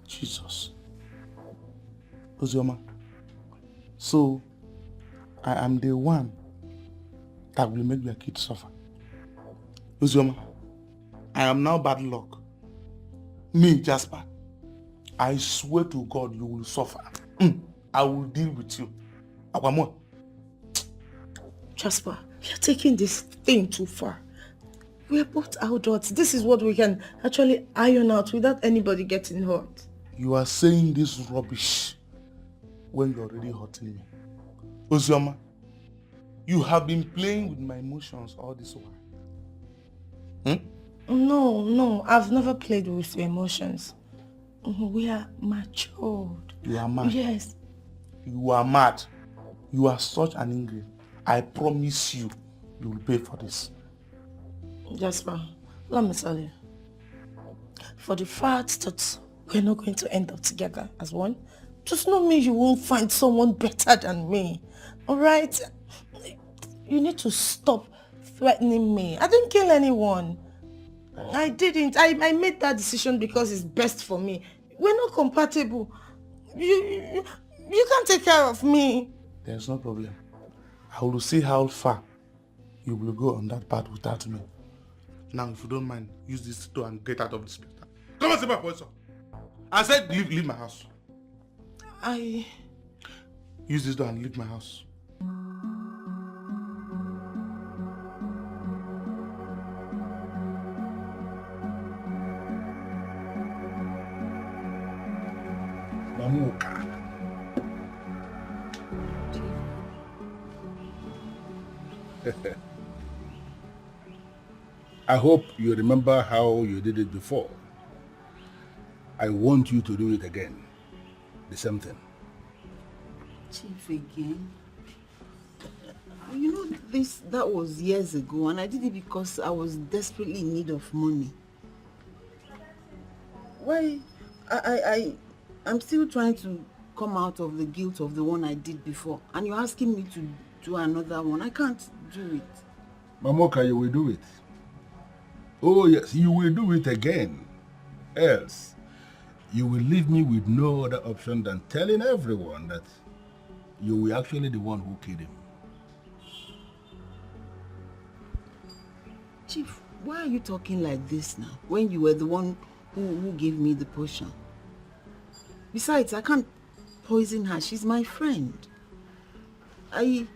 Jesus. Ozioma, so I am the one that will make your kid suffer. Uzioma, I am now bad luck. Me, Jasper, I swear to God you will suffer. I will deal with you. Akwamo. Jasper, you're taking this thing too far. We are both adults. This is what we can actually iron out without anybody getting hurt. You are saying this rubbish when you're already hurting me. Uzioma, you have been playing with my emotions all this while. No, I've never played with your emotions. We are matured. You are mad. Yes. You are mad. You are such an ingrate. I promise you, you will pay for this. Jasper, let me tell you. For the fact that we're not going to end up together as one, does not mean you won't find someone better than me. Alright? You need to stop threatening me. I didn't kill anyone. I didn't. I made that decision because it's best for me. We're not compatible. You can't take care of me. There's no problem. I will see how far you will go on that path without me. Now, if you don't mind, use this door and get out of this place. Come on, see my voice. I said leave my house. Use this door and leave my house. Mamuka. I hope you remember how you did it before. I want you to do it again. The same thing. Chief, again? You know, that was years ago, and I did it because I was desperately in need of money. Why? I'm still trying to come out of the guilt of the one I did before, and you're asking me to do another one. I can't do it. Mamoka, you will do it. Oh yes, you will do it again. Else, you will leave me with no other option than telling everyone that you were actually the one who killed him. Chief, why are you talking like this now, when you were the one who gave me the potion? Besides, I can't poison her. She's my friend. I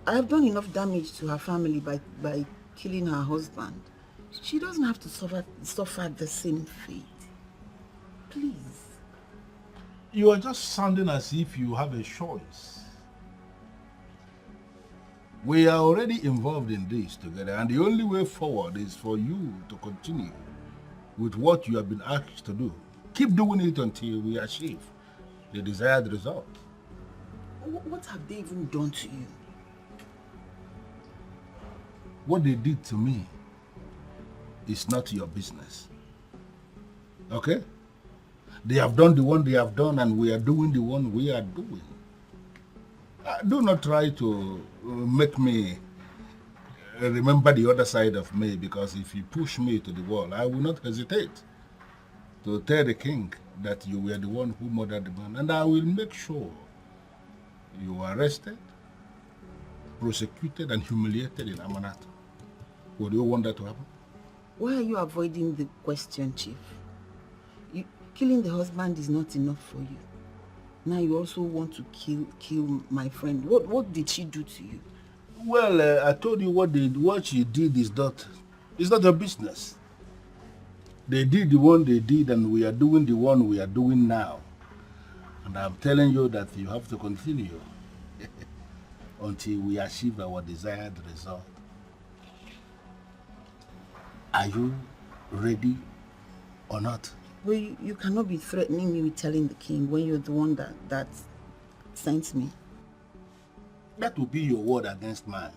have done enough damage to her family by killing her husband. She doesn't have to suffer the same fate. Please. You are just sounding as if you have a choice. We are already involved in this together, and the only way forward is for you to continue with what you have been asked to do. Keep doing it until we achieve the desired result. What have they even done to you? What they did to me is not your business. Okay? They have done the one they have done, and we are doing the one we are doing. Do not try to make me remember the other side of me, because if you push me to the wall, I will not hesitate to tell the king that you were the one who murdered the man, and I will make sure you are arrested, prosecuted, and humiliated in Amanat. Would you want that to happen? Why are you avoiding the question, Chief? Killing the husband is not enough for you. Now you also want to kill my friend. What did she do to you? Well, I told you what she did is not your business. They did the one they did, and we are doing the one we are doing now. And I'm telling you that you have to continue until we achieve our desired result. Are you ready or not? Well, you cannot be threatening me with telling the king when you're the one that sent me. That will be your word against mine.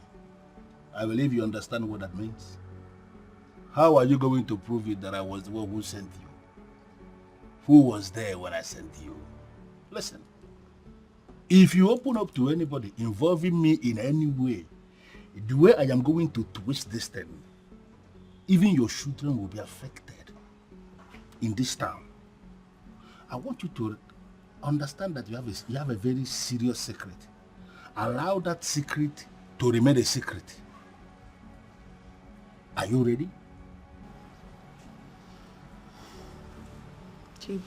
I believe you understand what that means. How are you going to prove it that I was the one who sent you? Who was there when I sent you? Listen, if you open up to anybody involving me in any way, the way I am going to twist this thing, even your children will be affected in this town. I want you to understand that you have a very serious secret. Allow that secret to remain a secret. Are you ready? Chief,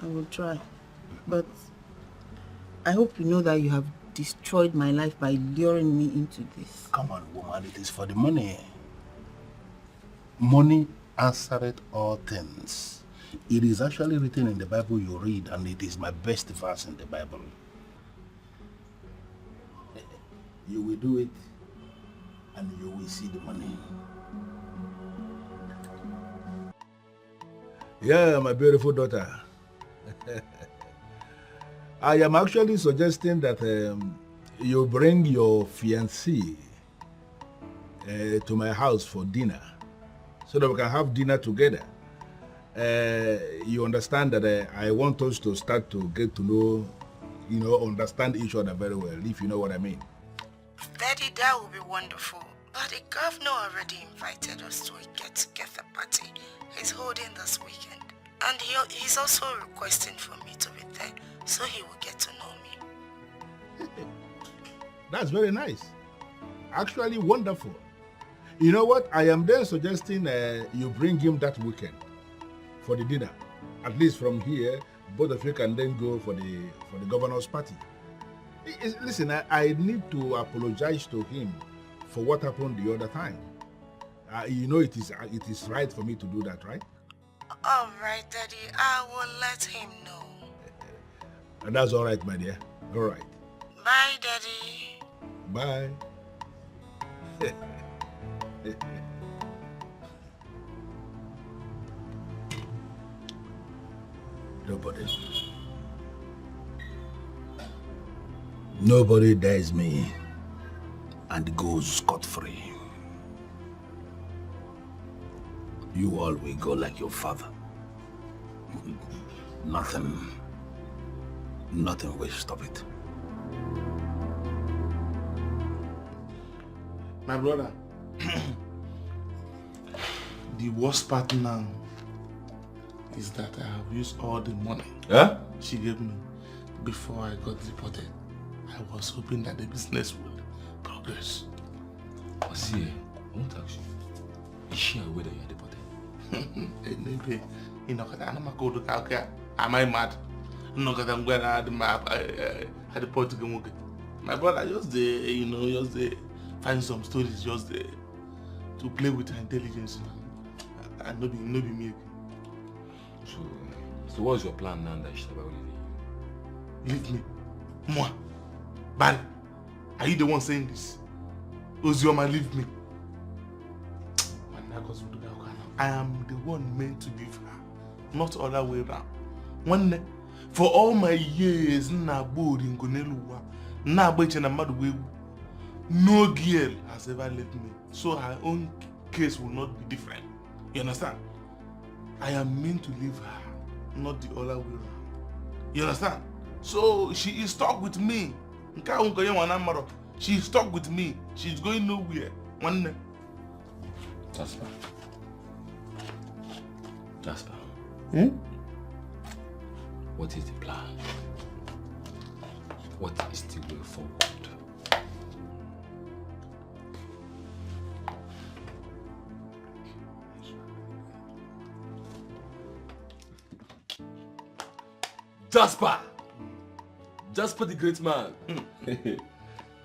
I will try. But I hope you know that you have destroyed my life by luring me into this. Come on, woman, it is for the money. Money answereth all things. It is actually written in the Bible you read, and it is my best verse in the Bible. You will do it, and you will see the money. Yeah, my beautiful daughter. I am actually suggesting that you bring your fiancé to my house for dinner, so that we can have dinner together. You understand that I want us to start to get to know, understand each other very well, if you know what I mean. Daddy, that would be wonderful. But the governor already invited us to a get-together party he's holding this weekend. And he's also requesting for me to be there, so he will get to know me. That's very nice. Actually wonderful. You know what? I am then suggesting you bring him that weekend for the dinner. At least from here, both of you can then go for the governor's party. Listen, I need to apologize to him for what happened the other time. You know it is right for me to do that, right? All right, Daddy. I will let him know. And that's all right, my dear. All right. Bye, Daddy. Bye. Nobody dares me and goes scot-free. You all will go like your father. Nothing will stop it. My brother, the worst part now is that I have used all the money she gave me before I got deported. I was hoping that the business would progress. See, I won't ask you. Is she aware that you are deported? Maybe. Am I mad? No, because I'm going to add the Portugal. My brother, just find some stories, to play with her intelligence. And not be me. So what's your plan now that she's about leaving? Leave me? Moi? Barry, are you the one saying this? Ozioma, leave me. I am the one meant to leave her, not other way around. For all my years, no girl has ever left me, so her own case will not be different. You understand? I am meant to leave her, not the other way around. You understand? So she is stuck with me. She is stuck with me. She's going nowhere. Jasper. What is the plan? What is the way forward? Jasper! Jasper the great man.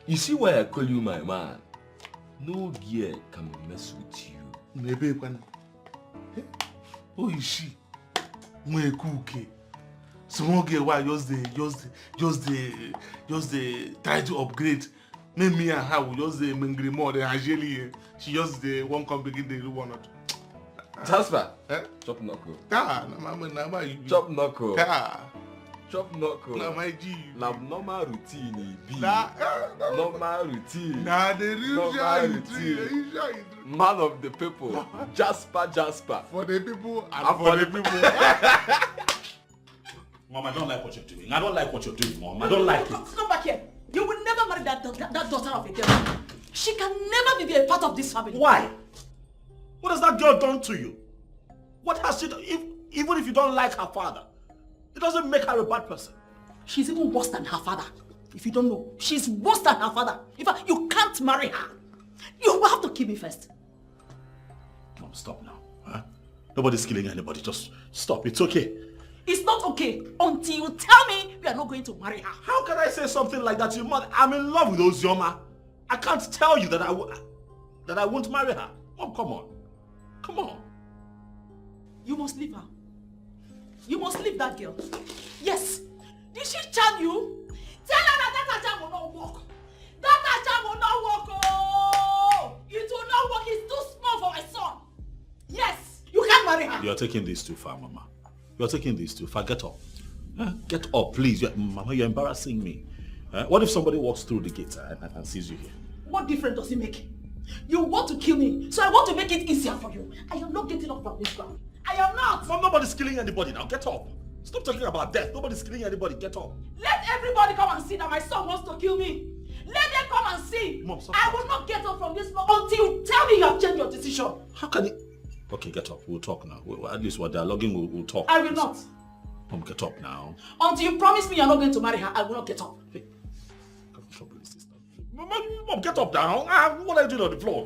You see why I call you my man? No gear can mess with you. Who is she? Small girl, why just try to upgrade. Me and her will just mingre more than Angeli. She just won't come begin the one or two. Jasper, chop knuckle. Chop knuckle. Chop knuckle. Na my G. Na normal routine be. Normal routine. Na the real routine. Man of the people. Jasper. For the people and for the people. Mom, I don't like what you're doing. I don't like what you're doing, Mom. I don't like it. Come back here. You will never marry that daughter of a girl. She can never be a part of this family. Why? What has that girl done to you? What has she done? Even if you don't like her father, it doesn't make her a bad person. She's even worse than her father. If you don't know, she's worse than her father. In fact, you can't marry her. You will have to kill me first. Mom, stop now. Huh? Nobody's killing anybody. Just stop. It's okay. It's not okay until you tell me we are not going to marry her. How can I say something like that to your mother? I'm in love with Ozioma. I can't tell you that I won't marry her. Mom, come on. Come on. You must leave her. You must leave that girl. Yes. Did she charm you? Tell her that charm will not work. That charm will not work. Oh! It will not work. It's too small for my son. Yes. You can't marry her. You're taking this too far, Mama. You're taking this too far. Get up. Get up, please. Mama, you're embarrassing me. What if somebody walks through the gate and sees you here? What difference does it make? You want to kill me, so I want to make it easier for you. I am not getting up from this ground. I am not. Mom, nobody's killing anybody now. Get up. Stop talking about death. Nobody's killing anybody. Get up. Let everybody come and see that my son wants to kill me. Let them come and see. Mom, stop. I will not get up from this floor until you tell me you have changed your decision. How can you... Okay, get up. We'll talk now. At least we're dialoguing. We'll talk. I will not. Mom, get up now. Until you promise me you're not going to marry her, I will not get up. Hey, Mom, get up now. What are you doing on the floor?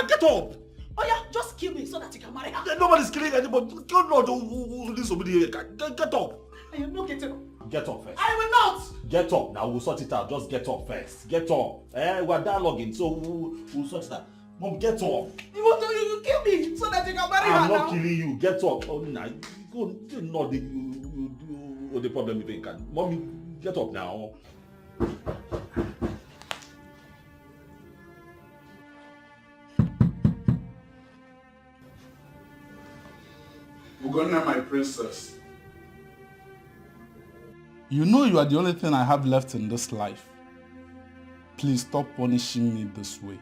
Get up. Oh yeah, just kill me so that you can marry her. Nobody's killing anybody. God knows who this will be. Get up. I am not getting up. Get up first. I will not. Get up. Now we'll sort it out. Just get up first. Get up. We're dialoguing, so we'll sort it out. Mom, get up. You want to kill me so that you can marry her now? I'm not killing you. Get up. Oh, nah. Go. Not the problem if you can. Mommy, get up now. Ugonna, my princess. You know you are the only thing I have left in this life. Please stop punishing me this way.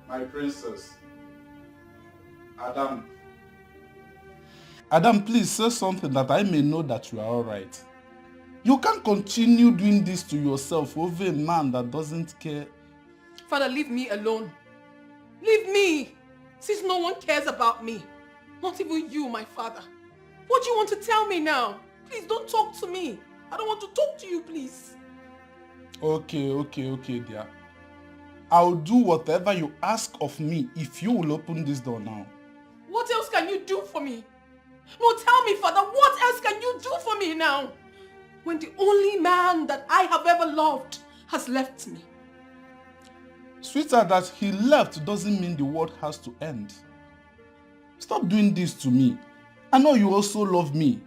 My princess. Adam. Adam, please say something that I may know that you are alright. You can't continue doing this to yourself over a man that doesn't care. Father, leave me alone. Leave me, since no one cares about me. Not even you, my father. What do you want to tell me now? Please don't talk to me. I don't want to talk to you, please. Okay, dear. I'll do whatever you ask of me if you will open this door now. What else can you do for me? No, tell me, Father, what else can you do for me now? When the only man that I have ever loved has left me. Sweetheart, that he left doesn't mean the world has to end. Stop doing this to me. I know you also love me,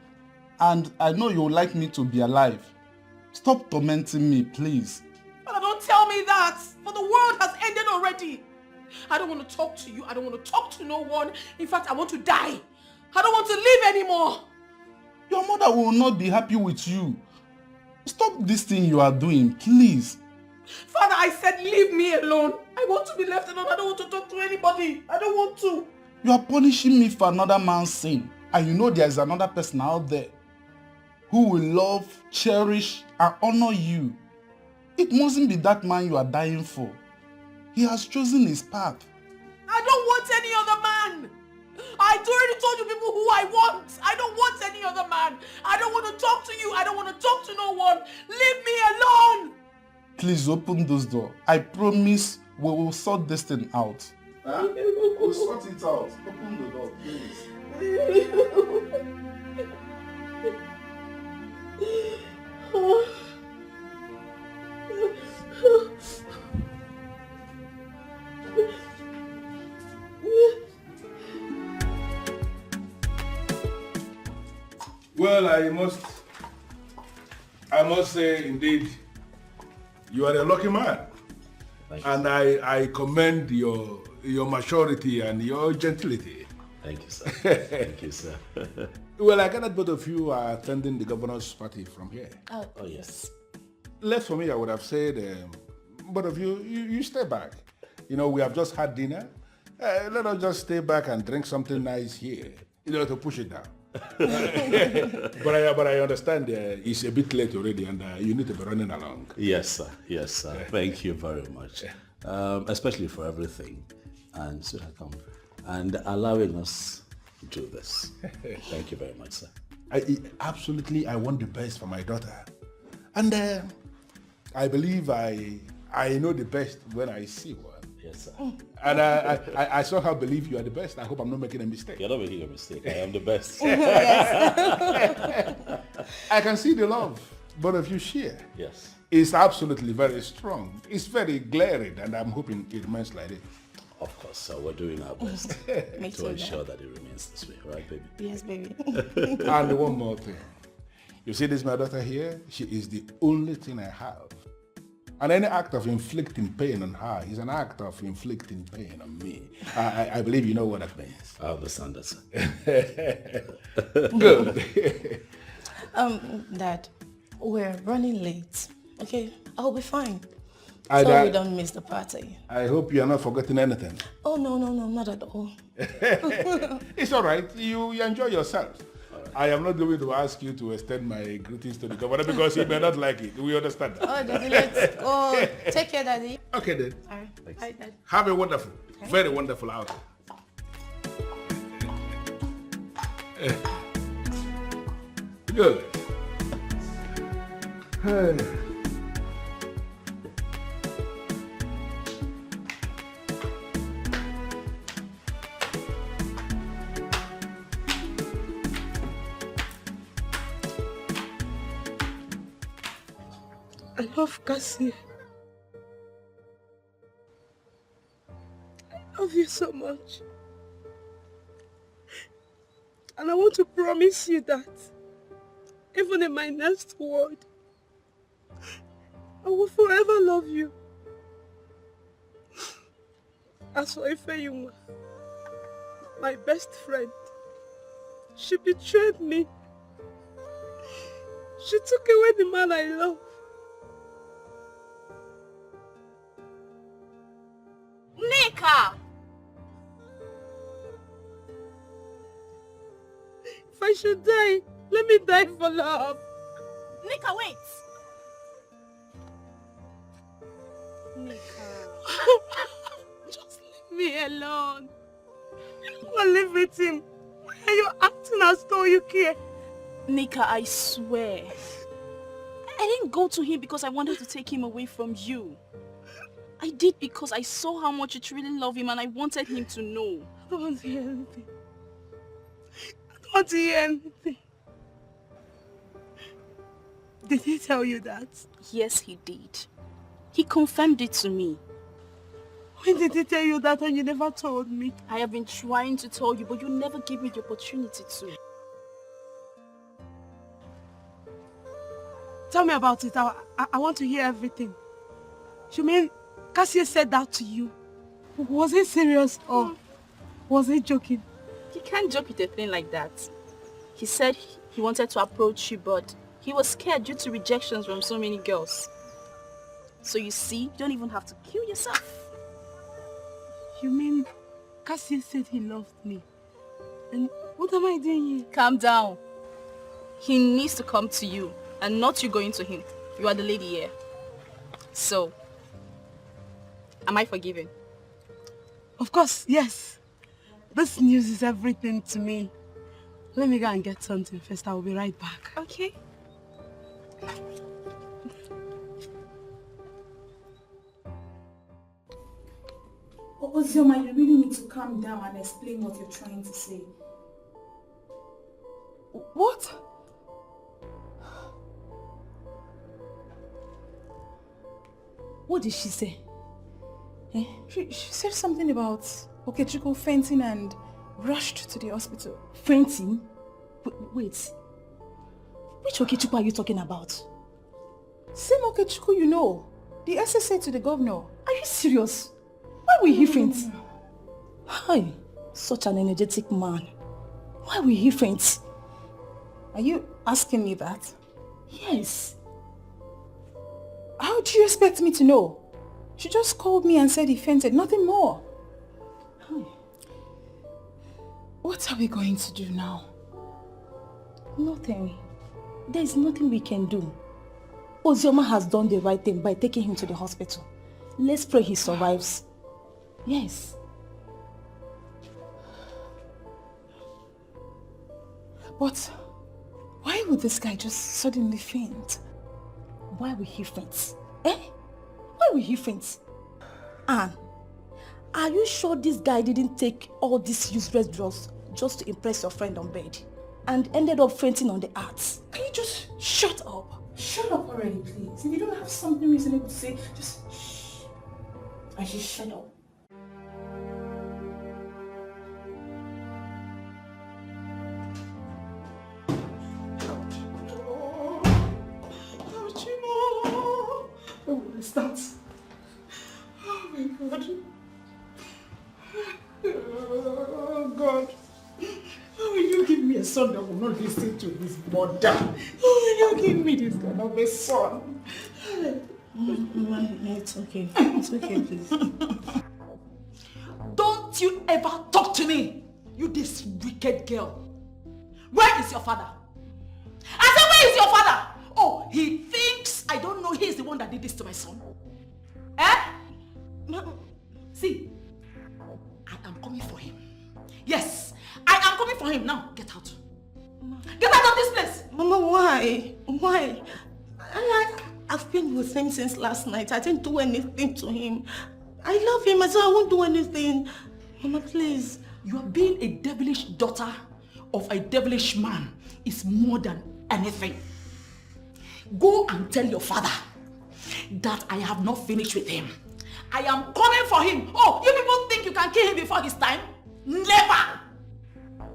and I know you would like me to be alive. Stop tormenting me, please. Father, don't tell me that, for the world has ended already. I don't want to talk to you. I don't want to talk to no one. In fact, I want to die. I don't want to live anymore. Your mother will not be happy with you. Stop this thing you are doing, please. Father, I said leave me alone. I want to be left alone. I don't want to talk to anybody. I don't want to. You are punishing me for another man's sin. And you know there is another person out there who will love, cherish, and honor you. It mustn't be that man you are dying for. He has chosen his path. I don't want any other man. I already told you people who I want. I don't want any other man. I don't want to talk to you. I don't want to talk to no one. Leave me alone. Please open this door. I promise we will sort this thing out. Huh? We'll sort it out. Open the door, please. Well, I must say, indeed, you are a lucky man. And I commend your maturity and your gentility. Thank you, sir. Thank you, sir. Well, I gathered both of you are attending the governor's party from here. Oh yes. Left for me, I would have said, both of you stay back. You know, we have just had dinner. Let us just stay back and drink something nice here, to push it down. But I understand it's a bit late already and you need to be running along. Yes, sir. Yes, sir. Thank you very much. Especially for everything. And so I come. And allowing us do this. Thank you very much, sir. I want the best for my daughter. And I believe I know the best when I see one. Yes, sir. And I somehow believe you are the best. I hope I'm not making a mistake. You're not making a mistake. I am the best. I can see the love both of you share. Yes. It's absolutely very strong. It's very glaring, and I'm hoping it remains like it. Of course, sir. We're doing our best to ensure that it remains this way. Right, baby? Yes, baby. And one more thing. You see this, my daughter here? She is the only thing I have. And any act of inflicting pain on her is an act of inflicting pain on me. I believe you know what that means. I understand that, sir. Good. Dad, we're running late. Okay, I'll be fine. So we don't miss the party. I hope you are not forgetting anything. Oh, no, not at all. It's all right. You enjoy yourself. Right. I am not going to ask you to extend my greetings to the governor because he may not like it. We understand that. Oh, Daddy, let's go. Take care, Daddy. Okay, then. All right. Bye, Dad. Have a wonderful, very wonderful outing. Good. Hey. I love Cassie. I love you so much. And I want to promise you that even in my next word, I will forever love you. As for Ifeyuma, my best friend, she betrayed me. She took away the man I love. Nika! If I should die, let me die for love. Nika, wait! Nika. Just leave me alone. I'll live with him. Why are you acting as though you care? Nika, I swear. I didn't go to him because I wanted to take him away from you. I did because I saw how much you truly love him and I wanted him to know. I don't want to hear anything. I don't want to hear anything. Did he tell you that? Yes, he did. He confirmed it to me. When did he tell you that and you never told me? I have been trying to tell you, but you never gave me the opportunity to. Tell me about it. I want to hear everything. You mean Cassie said that to you? Was he serious or was he joking? You can't joke with a thing like that. He said he wanted to approach you, but he was scared due to rejections from so many girls. So you see, you don't even have to kill yourself. You mean Cassie said he loved me? And what am I doing here? Calm down. He needs to come to you and not you going to him. You are the lady here. So, am I forgiven? Of course, yes. This news is everything to me. Let me go and get something first. I will be right back. Okay. Ozioma, you really need to calm down and explain what you're trying to say. What? What did she say? Eh? She said something about Okechukwu fainting and rushed to the hospital. Fainting? Wait. Which Okechukwu are you talking about? Same Okechukwu you know. The SSA to the governor. Are you serious? Why will he faint? Hi, such an energetic man. Why will he faint? Are you asking me that? Yes. How do you expect me to know? She just called me and said he fainted, nothing more. What are we going to do now? Nothing. There is nothing we can do. Ozioma has done the right thing by taking him to the hospital. Let's pray he survives. Yes. But why would this guy just suddenly faint? Why will he faint? Eh? Why will he faint? Anne, are you sure this guy didn't take all these useless drugs just to impress your friend on bed and ended up fainting on the arts? Can you just shut up? Shut up already, please. If you don't have something reasonable to say, just shh. I just shut up. Oh, what is that? Oh my God. Oh God. How will you give me a son that will not listen to his mother? How will you give me this kind of a son? Mama, it's okay. It's okay, please. Don't you ever talk to me, you this wicked girl. Where is your father? I said, where is your father? Oh, he thinks I don't know he's the one that did this to my son. Eh? See, I am coming for him. Yes, I am coming for him. Now, get out. Get out of this place. Mama, why? Why? I've been with him since last night. I didn't do anything to him. I love him, so I won't do anything. Mama, please. You are being a devilish daughter of a devilish man is more than anything. Go and tell your father that I have not finished with him. I am coming for him. Oh, you people think you can kill him before his time? Never!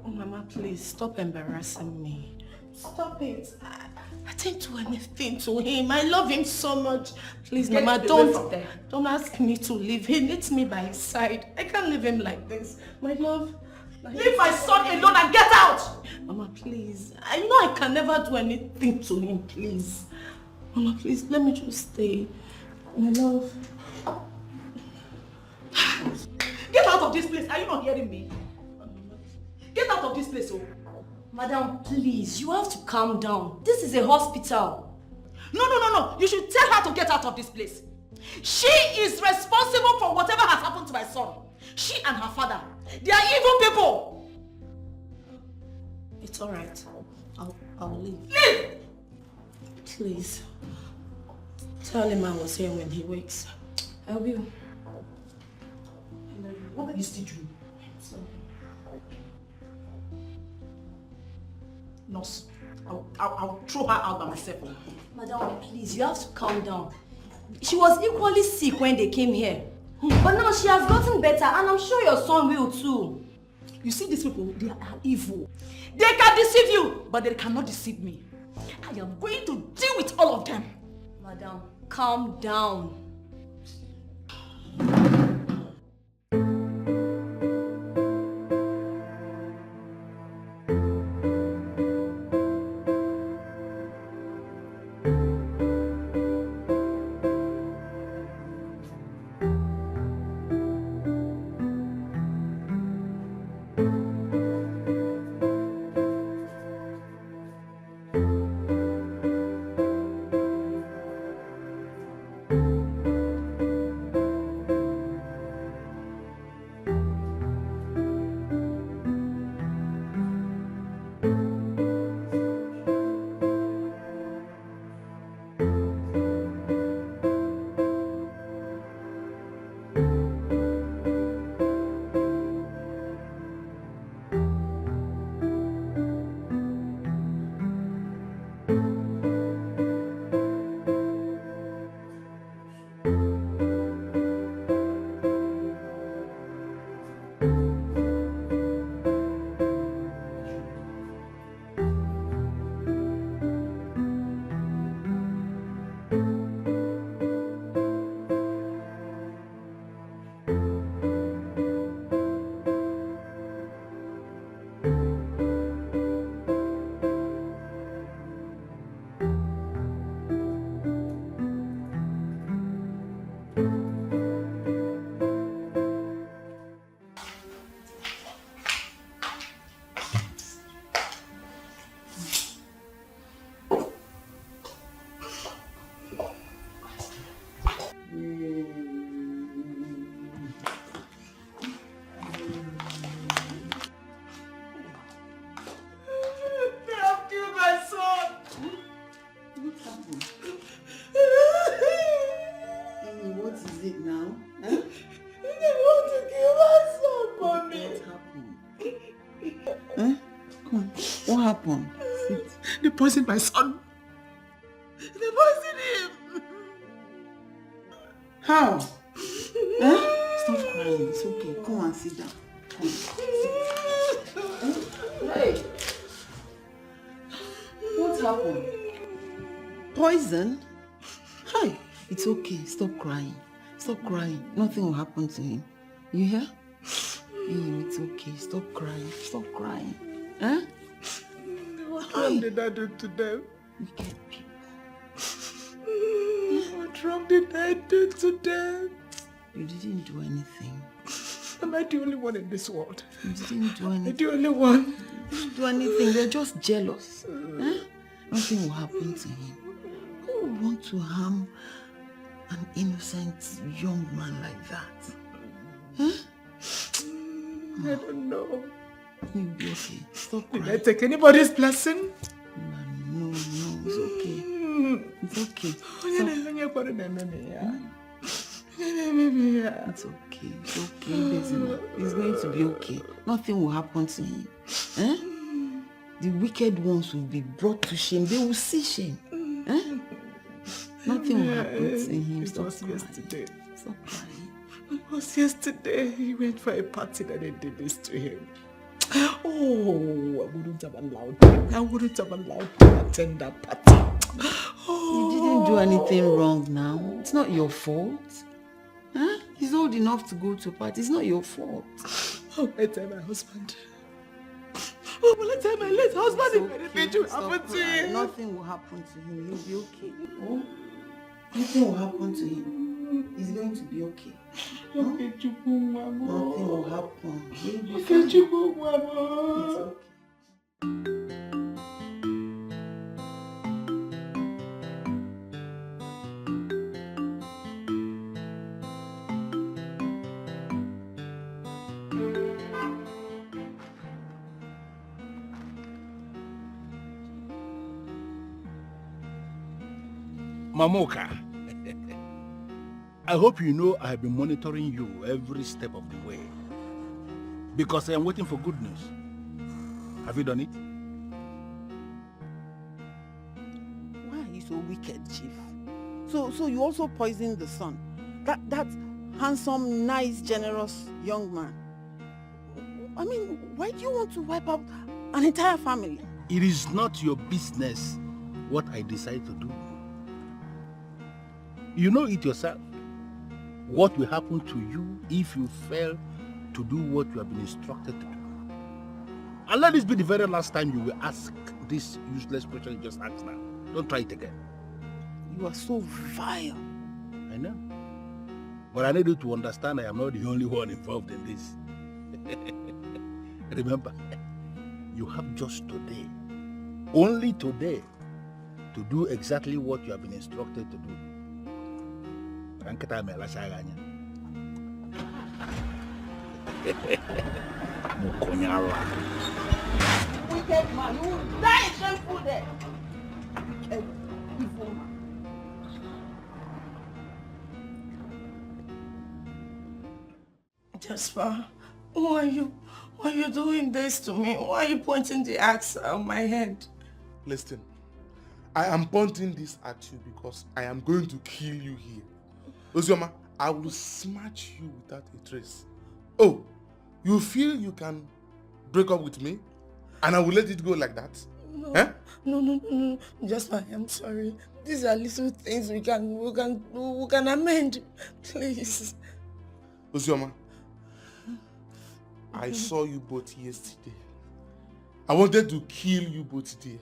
Oh, Mama, please, stop embarrassing me. Stop it. I didn't do anything to him. I love him so much. Please, Get Mama, away from there. don't ask me to leave. He needs me by his side. I can't leave him like this. My love. Leave my son alone and get out! Mama, please. I know I can never do anything to him, please. Mama, please, let me just stay. My love. Get out of this place. Are you not hearing me? Get out of this place, oh. Madam, please, you have to calm down. This is a hospital. No. You should tell her to get out of this place. She is responsible for whatever has happened to my son. She and her father. They are evil people. It's all right. I'll leave. Leave! Please. Tell him I was here when he wakes. I will. What are you still doing? Nurse, I'll throw her out by myself. Madam, please, you have to calm down. She was equally sick when they came here. But now she has gotten better and I'm sure your son will too. You see these people, they are evil. They can deceive you, but they cannot deceive me. I am going to deal with all of them. Madam, calm down. happened? They poisoned my son. They poisoned him. How? Stop crying. It's okay. Come and sit down. Come. Hey. What happened? Poison? Hi. It's okay. Stop crying. Stop crying. Nothing will happen to him. You hear? It's okay. Stop crying. Stop crying. Huh? What wrong did I do to them? Wicked people. What wrong did I do to them? You didn't do anything. Am I the only one in this world? You didn't do anything. The only one. You didn't do anything. They're just jealous. Huh? Nothing will happen to him. Who would want to harm an innocent young man like that? Huh? I don't know. You'll be okay. Stop crying. Did I take anybody's blessing? No, it's okay. It's okay. It's okay. It's okay, Bezina. It's going to be okay. Nothing will happen to him. Eh? The wicked ones will be brought to shame. They will see shame. Eh? Nothing will happen to him. It was yesterday. Stop crying. It was yesterday. He went for a party that they did this to him. Oh, I wouldn't have allowed him. I wouldn't have allowed him to attend that party. You didn't do anything wrong now. It's not your fault. Huh? He's old enough to go to a party. It's not your fault. Oh, I tell my husband. Oh, will I tell my late husband if anything will happen to him? Nothing will happen to him. He'll be okay. Oh? Nothing will happen to him. He's going to be okay. Huh? Nothing will happen. He'll be fine. It's okay. Mamoka, I hope you know I have been monitoring you every step of the way. Because I am waiting for good news. Have you done it? Why are you so wicked, Chief? So you also poisoned the son? That handsome, nice, generous young man? I mean, why do you want to wipe out an entire family? It is not your business what I decide to do. You know it yourself. What will happen to you if you fail to do what you have been instructed to do? And let this be the very last time you will ask this useless question you just asked now. Don't try it again. You are so vile. I know. But I need you to understand I am not the only one involved in this. Remember, you have just today, only today, to do exactly what you have been instructed to do. Wicked man, you will die a shameful death. Wicked, evil man. Jasper, why are you doing this to me? Why are you pointing the axe on my head? Listen, I am pointing this at you because I am going to kill you here. Ozioma, I will smash you without a trace. Oh, you feel you can break up with me and I will let it go like that? No, eh? no. Jasper, I'm sorry. These are little things we can amend. Please. Ozioma, I saw you both yesterday. I wanted to kill you both today,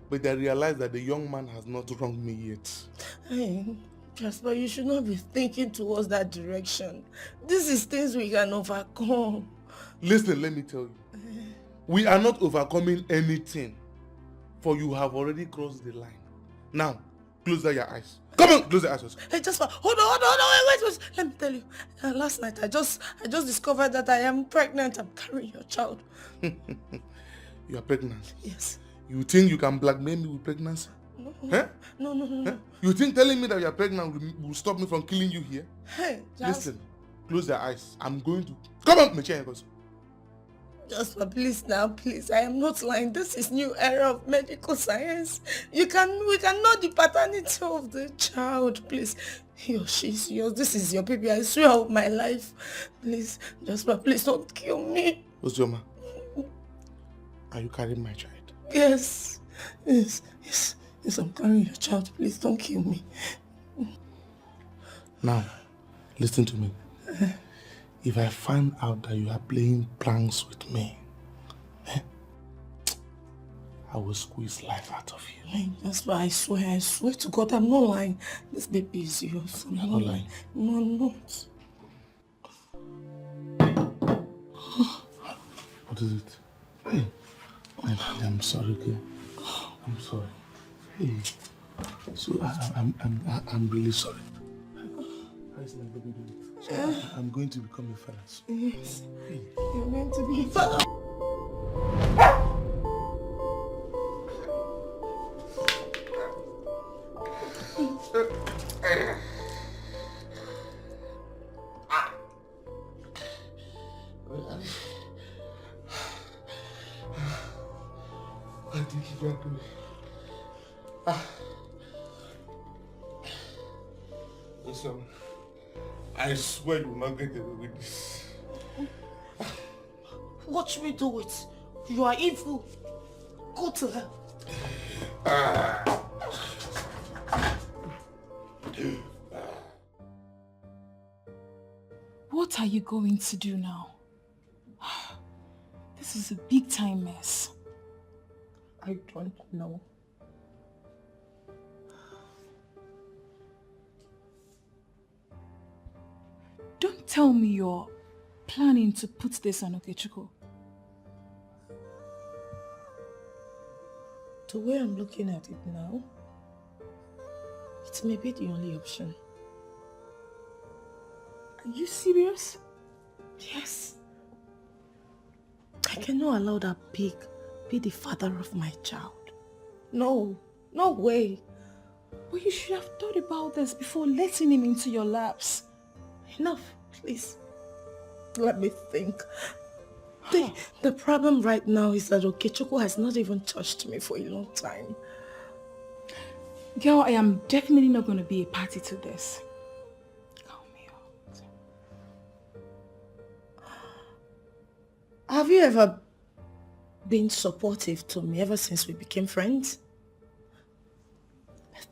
but I realized that the young man has not wronged me yet. Hey, Jasper, you should not be thinking towards that direction. This is things we can overcome. Listen, let me tell you. We are not overcoming anything, for you have already crossed the line. Now, close down your eyes. Come on, close your eyes. Hey, Jasper, hold on, wait. Let me tell you. Last night, I just discovered that I am pregnant. I'm carrying your child. You are pregnant? Yes. You think you can blackmail me with pregnancy? No. Huh? No. Huh? You think telling me that you are pregnant will stop me from killing you here? Hey, Listen, close your eyes. I'm going to... Come on, my chair goes. Jasper, please now, please. I am not lying. This is new era of medical science. We can know the paternity of the child, please. He or she's yours. This is your baby. I swear of my life. Please, Jasper, please don't kill me. Ozioma, are you carrying my child? Yes, I'm carrying your child. Please don't kill me. Now, listen to me. If I find out that you are playing pranks with me, I will squeeze life out of you. That's why I swear to God, I'm not lying. This baby is yours. You're not lying. No, I'm not. What is it? Hey, I'm sorry, okay? I'm sorry. Hey, so I'm really sorry. How is my baby doing? So I'm going to become a father. Yes. You're meant to be a father. Listen, I swear you will not get away with this. Watch me do it. You are evil. Go to her. What are you going to do now? This is a big time mess. I don't know. Don't tell me you're planning to put this on Okechukwu. The way I'm looking at it now, it may be the only option. Are you serious? Yes. I cannot allow that pig be the father of my child. No way. But you should have thought about this before letting him into your laps. Enough, please. Let me think. The problem right now is that Okechukwu has not even touched me for a long time. Girl, I am definitely not going to be a party to this. Calm me out. Have you ever been supportive to me ever since we became friends?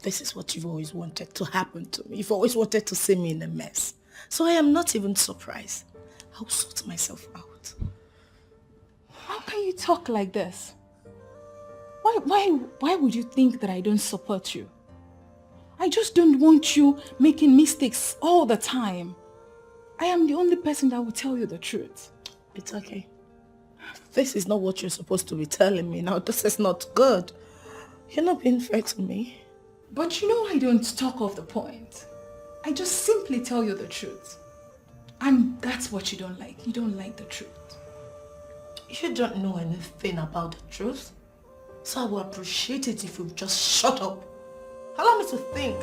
This is what you've always wanted to happen to me. You've always wanted to see me in a mess. So I am not even surprised. I'll sort myself out. How can you talk like this? Why would you think that I don't support you? I just don't want you making mistakes all the time. I am the only person that will tell you the truth. It's okay. This is not what you're supposed to be telling me now. This is not good. You're not being fair to me. But you know I don't talk off the point. I just simply tell you the truth. And that's what you don't like. You don't like the truth. You don't know anything about the truth. So I would appreciate it if you just shut up. Allow me to think.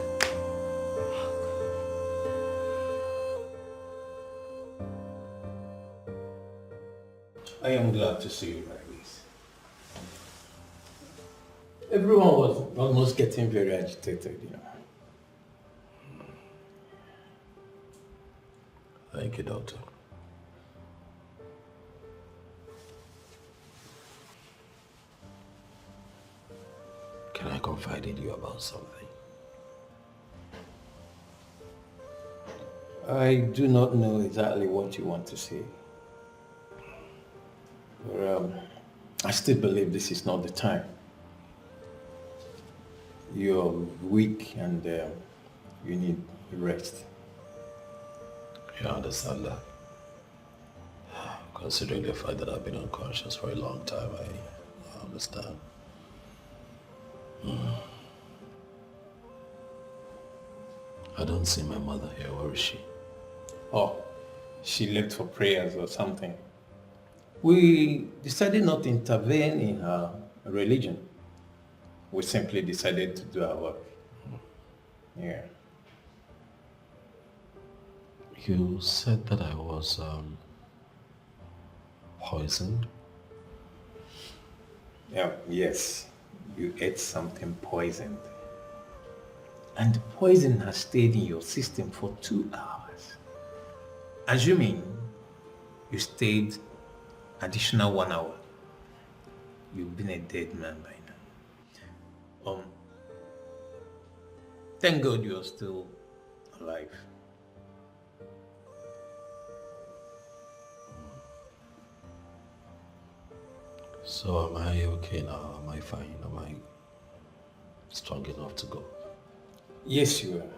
I am glad to see you like this. Everyone was almost getting very agitated, you know. Thank you, Doctor. Can I confide in you about something? I do not know exactly what you want to say. But, I still believe this is not the time. You're weak and you need rest. You understand that? Considering the fact that I've been unconscious for a long time, I understand. I don't see my mother here. Where is she? Oh, she left for prayers or something. We decided not to intervene in her religion. We simply decided to do our work. Yeah. You said that I was poisoned? Yes, you ate something poisoned. And the poison has stayed in your system for 2 hours. Assuming you stayed additional 1 hour, you've been a dead man by now. Thank God you are still alive. So am I okay now? Am I fine? Am I strong enough to go? Yes, you are.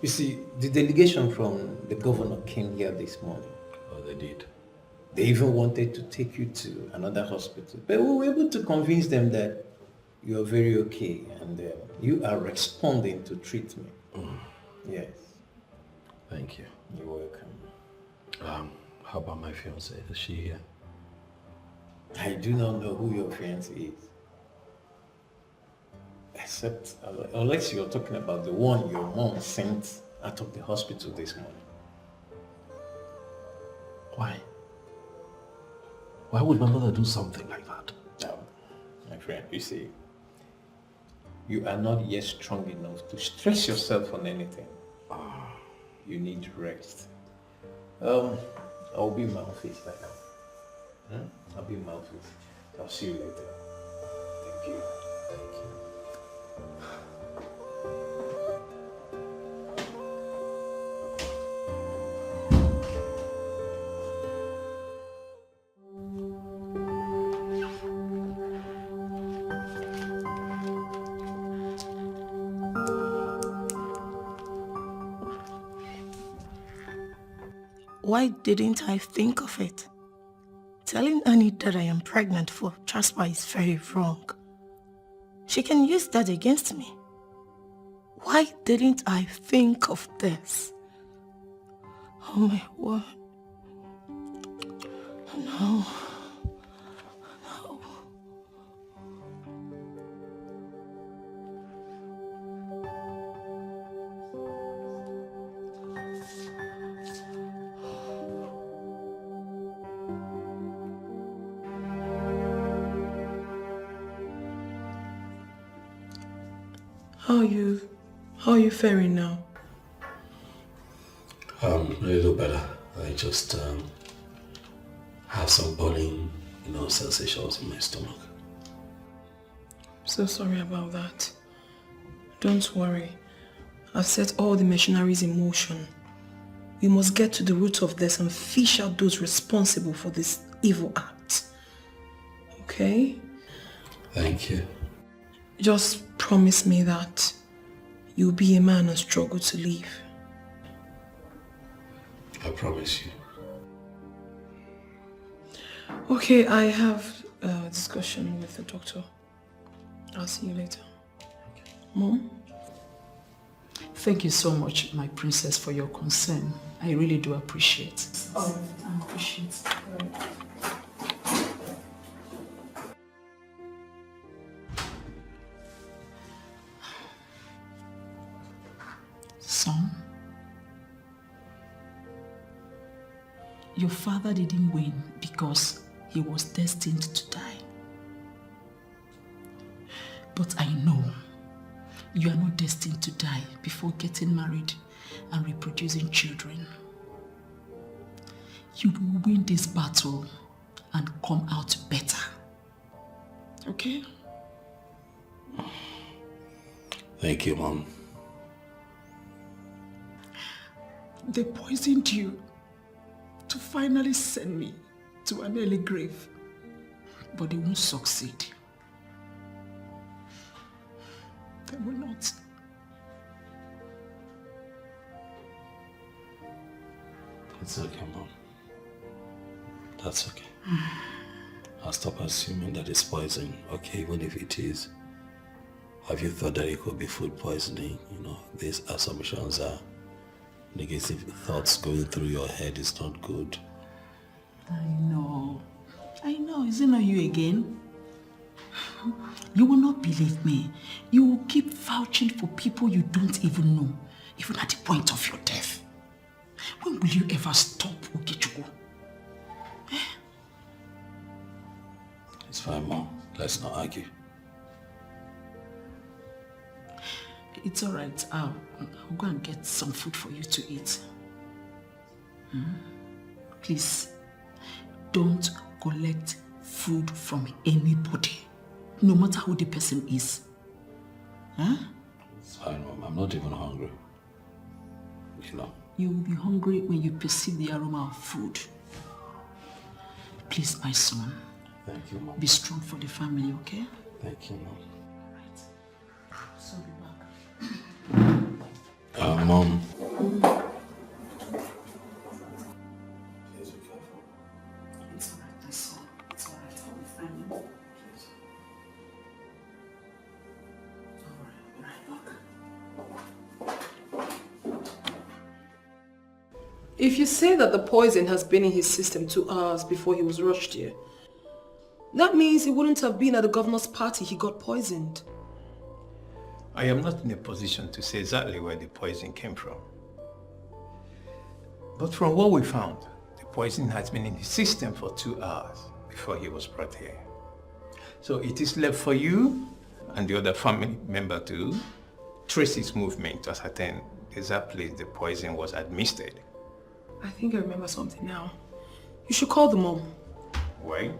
You see, the delegation from the governor came here this morning. Oh, they did? They even wanted to take you to another hospital. But we were able to convince them that you are very okay and you are responding to treatment. Yes. Thank you. You're welcome. How about my fiancée? Is she here? I do not know who your fiancé is. Except, unless you're talking about the one your mom sent out of the hospital this morning. Why? Why would my mother do something like that? No, my friend, you see, you are not yet strong enough to stress yourself on anything. You need rest. I'll be in my office right now. I'll be in my office. I'll see you later. Thank you. Thank you. Why didn't I think of it? Telling Annie that I am pregnant for Jasper is very wrong. She can use that against me. Why didn't I think of this? Oh my word. No. No. How are you faring now? A little better. I just have some burning, sensations in my stomach. So sorry about that. Don't worry. I've set all the machineries in motion. We must get to the root of this and fish out those responsible for this evil act. Okay? Thank you. Just promise me that you'll be a man and struggle to leave. I promise you. Okay, I have a discussion with the doctor. I'll see you later. Mom? Thank you so much, my princess, for your concern. I really do appreciate it. Oh, I appreciate it. Son, your father didn't win because he was destined to die. But I know you are not destined to die before getting married and reproducing children. You will win this battle and come out better. Okay? Thank you, Mom. They poisoned you to finally send me to an early grave, but they won't succeed. They will not. It's okay, Mom. That's okay. I'll stop assuming that it's poison, okay, even if it is. Have you thought that it could be food poisoning? These assumptions are negative thoughts going through your head is not good. I know. Is it not you again? You will not believe me. You will keep vouching for people you don't even know, even at the point of your death. When will you ever stop, Okechukwu? It's fine, Mom. Let's not argue. It's all right. I'll go and get some food for you to eat. Please, don't collect food from anybody, no matter who the person is. Huh? It's fine, Mom. I'm not even hungry. You know. You will be hungry when you perceive the aroma of food. Please, my son. Thank you, Mom. Be strong for the family, okay? Thank you, Mom. So be back. Mom. It's all right, my son. It's all right. I'll be fine. If you say that the poison has been in his system 2 hours before he was rushed here, that means he wouldn't have been at the governor's party he got poisoned. I am not in a position to say exactly where the poison came from. But from what we found, the poison has been in his system for 2 hours before he was brought here. So it is left for you and the other family member to trace his movement to ascertain the exact place the poison was administered. I think I remember something now. You should call the mom. Why?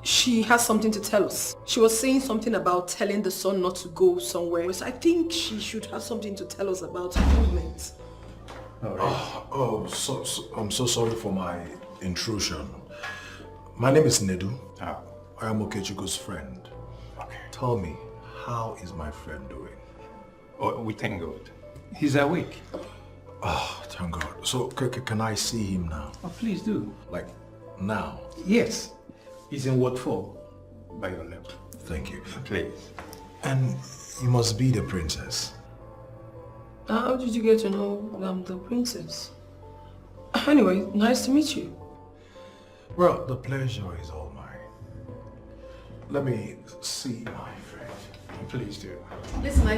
She has something to tell us. She was saying something about telling the son not to go somewhere. So I think she should have something to tell us about her movements. All right. I'm so sorry for my intrusion. My name is Nedu. I am Okechukwo's friend. Okay. Tell me, how is my friend doing? Oh, we thank God. He's awake. Oh, thank God. So, can I see him now? Oh, please do. Like, now? Yes. He's in Ward 4, by your left. Thank you. Please. And you must be the princess. How did you get to know I'm the princess? Anyway, nice to meet you. Well, the pleasure is all mine. Let me see my friend. Please do. Listen,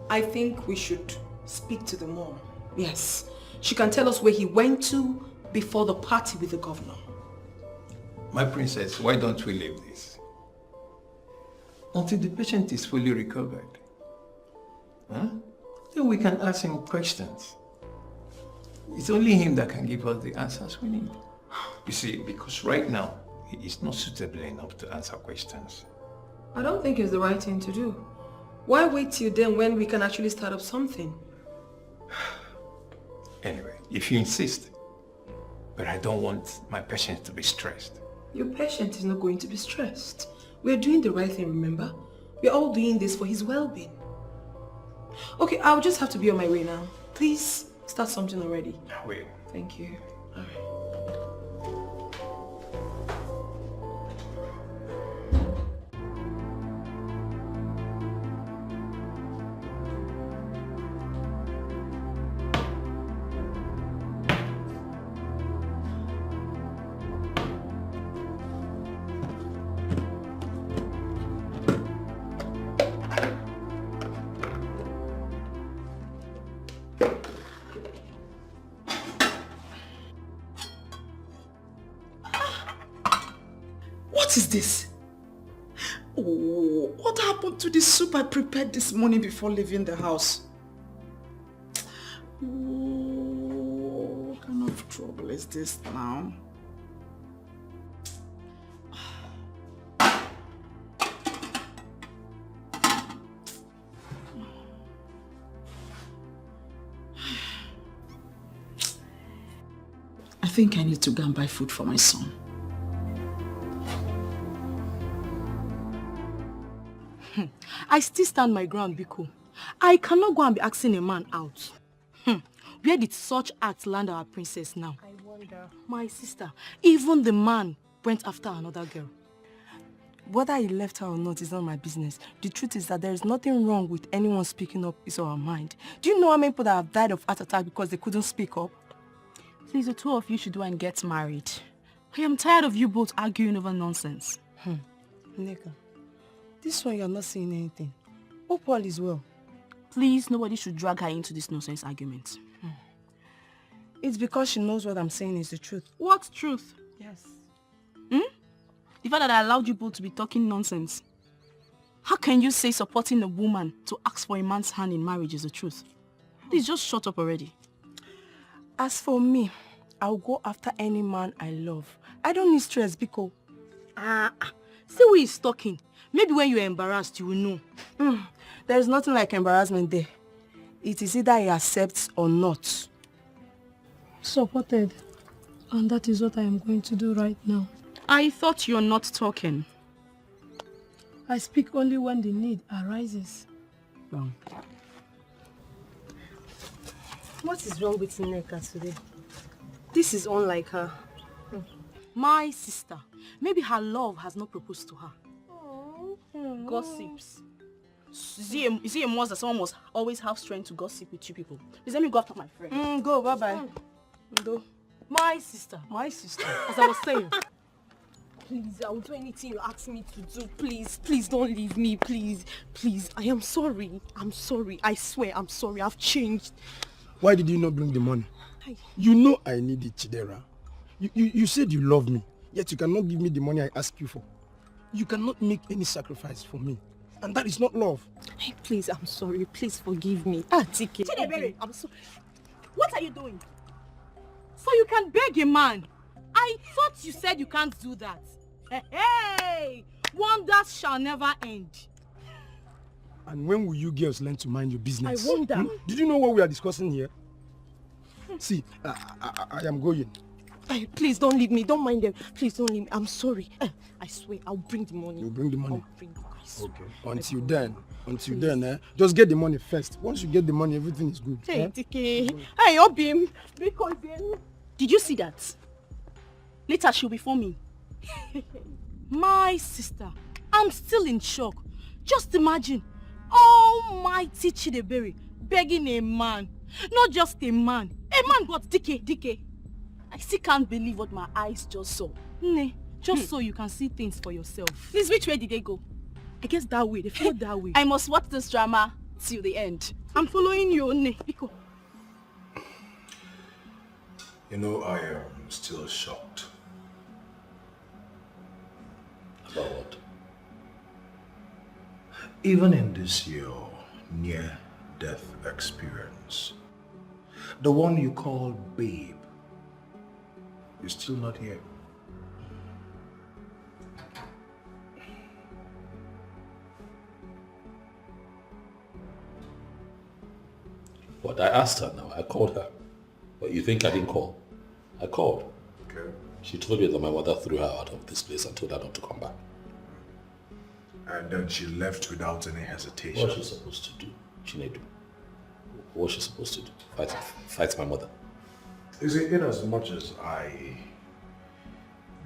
I think we should speak to the mom. Yes. She can tell us where he went to before the party with the governor. My princess, why don't we leave this? Until the patient is fully recovered. Huh? Then we can ask him questions. It's only him that can give us the answers we need. You see, because right now, he is not suitable enough to answer questions. I don't think it's the right thing to do. Why wait till then when we can actually start up something? Anyway, if you insist, but I don't want my patient to be stressed. Your patient is not going to be stressed. We're doing the right thing, remember? We're all doing this for his well-being. Okay, I'll just have to be on my way now. Please start something already. I will. Thank you. All right. What is this? Oh, what happened to the soup I prepared this morning before leaving the house? Oh, what kind of trouble is this now? I think I need to go and buy food for my son. I still stand my ground, Biko. I cannot go and be asking a man out. Where did such acts land our princess now? I wonder. My sister, even the man went after another girl. Whether he left her or not is not my business. The truth is that there is nothing wrong with anyone speaking up his or her mind. Do you know how many people that have died of heart attack because they couldn't speak up? Please, the two of you should go and get married. I am tired of you both arguing over nonsense. Nneka, this one you're not saying anything. Hope all is well. Please, nobody should drag her into this nonsense argument. It's because she knows what I'm saying is the truth. What truth? Yes. The fact that I allowed you both to be talking nonsense. How can you say supporting a woman to ask for a man's hand in marriage is the truth? Please just shut up already. As for me, I'll go after any man I love. I don't need stress, Biko. See who is talking. Maybe when you're embarrassed, you will know. There's nothing like embarrassment there. It is either he accepts or not. Supported. And that is what I am going to do right now. I thought you're not talking. I speak only when the need arises. Wow. What is wrong with Nneka today? This is unlike her. My sister. Maybe her love has not proposed to her. Gossips. Is it a must that someone must always have strength to gossip with you people? Please let me go after my friend. Go, bye-bye. Go. My sister. My sister. As I was saying. Please, I will do anything you ask me to do. Please, please don't leave me, please. Please, I am sorry. I'm sorry. I swear I'm sorry. I've changed. Why did you not bring the money? You know I need it, Chidera. You said you love me, yet you cannot give me the money I asked you for. You cannot make any sacrifice for me. And that is not love. Hey, please, I'm sorry. Please forgive me. Chidebere, I'm sorry. What are you doing? So you can beg a man. I thought you said you can't do that. Hey! Wonders shall never end. And when will you girls learn to mind your business? I wonder. Did you know what we are discussing here? See, I am going. Hey, please don't leave me. Don't mind them. Please don't leave me. I'm sorry. I swear, I'll bring the money. You'll bring the money? I'll bring it. Okay. Until then, just get the money first. Once you get the money, everything is good. Hey, TK. Hey, Obim. Because then... Did you see that? Later she'll be for me. My sister, I'm still in shock. Just imagine, almighty Chidebere begging a man. Not just a man got DK. I still can't believe what my eyes just saw. Just so you can see things for yourself. Please, which way did they go? I guess that way. They followed that way. I must watch this drama till the end. I'm following you, Biko. You know, I am still shocked. About what? Even in this your near-death experience, the one you call babe is still not here. What? I asked her now. I called her. But you think I didn't call? I called. Okay. She told me that my mother threw her out of this place and told her not to come back. And then she left without any hesitation. What was she supposed to do, Chinedu? What was she supposed to do? Fight my mother? You see, in as much as I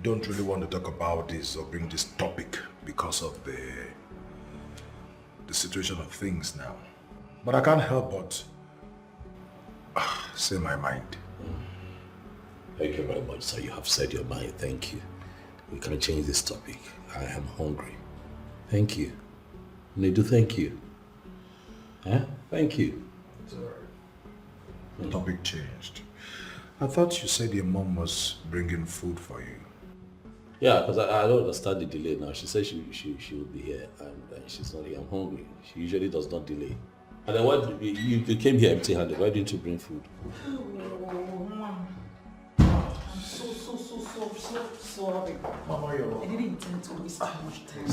don't really want to talk about this or bring this topic because of the situation of things now, but I can't help but say my mind. Thank you very much, sir. You have said your mind. Thank you. We can change this topic. I am hungry. Thank you. Nedu, thank you. Huh? Thank you. It's alright. The topic changed. I thought you said your mom was bringing food for you. Yeah, because I don't understand the delay now. She said she will be here and she's not here. I'm hungry. She usually does not delay. And then why you came here empty-handed? Why didn't you bring food? So sorry. Mama, I didn't intend to waste too much time.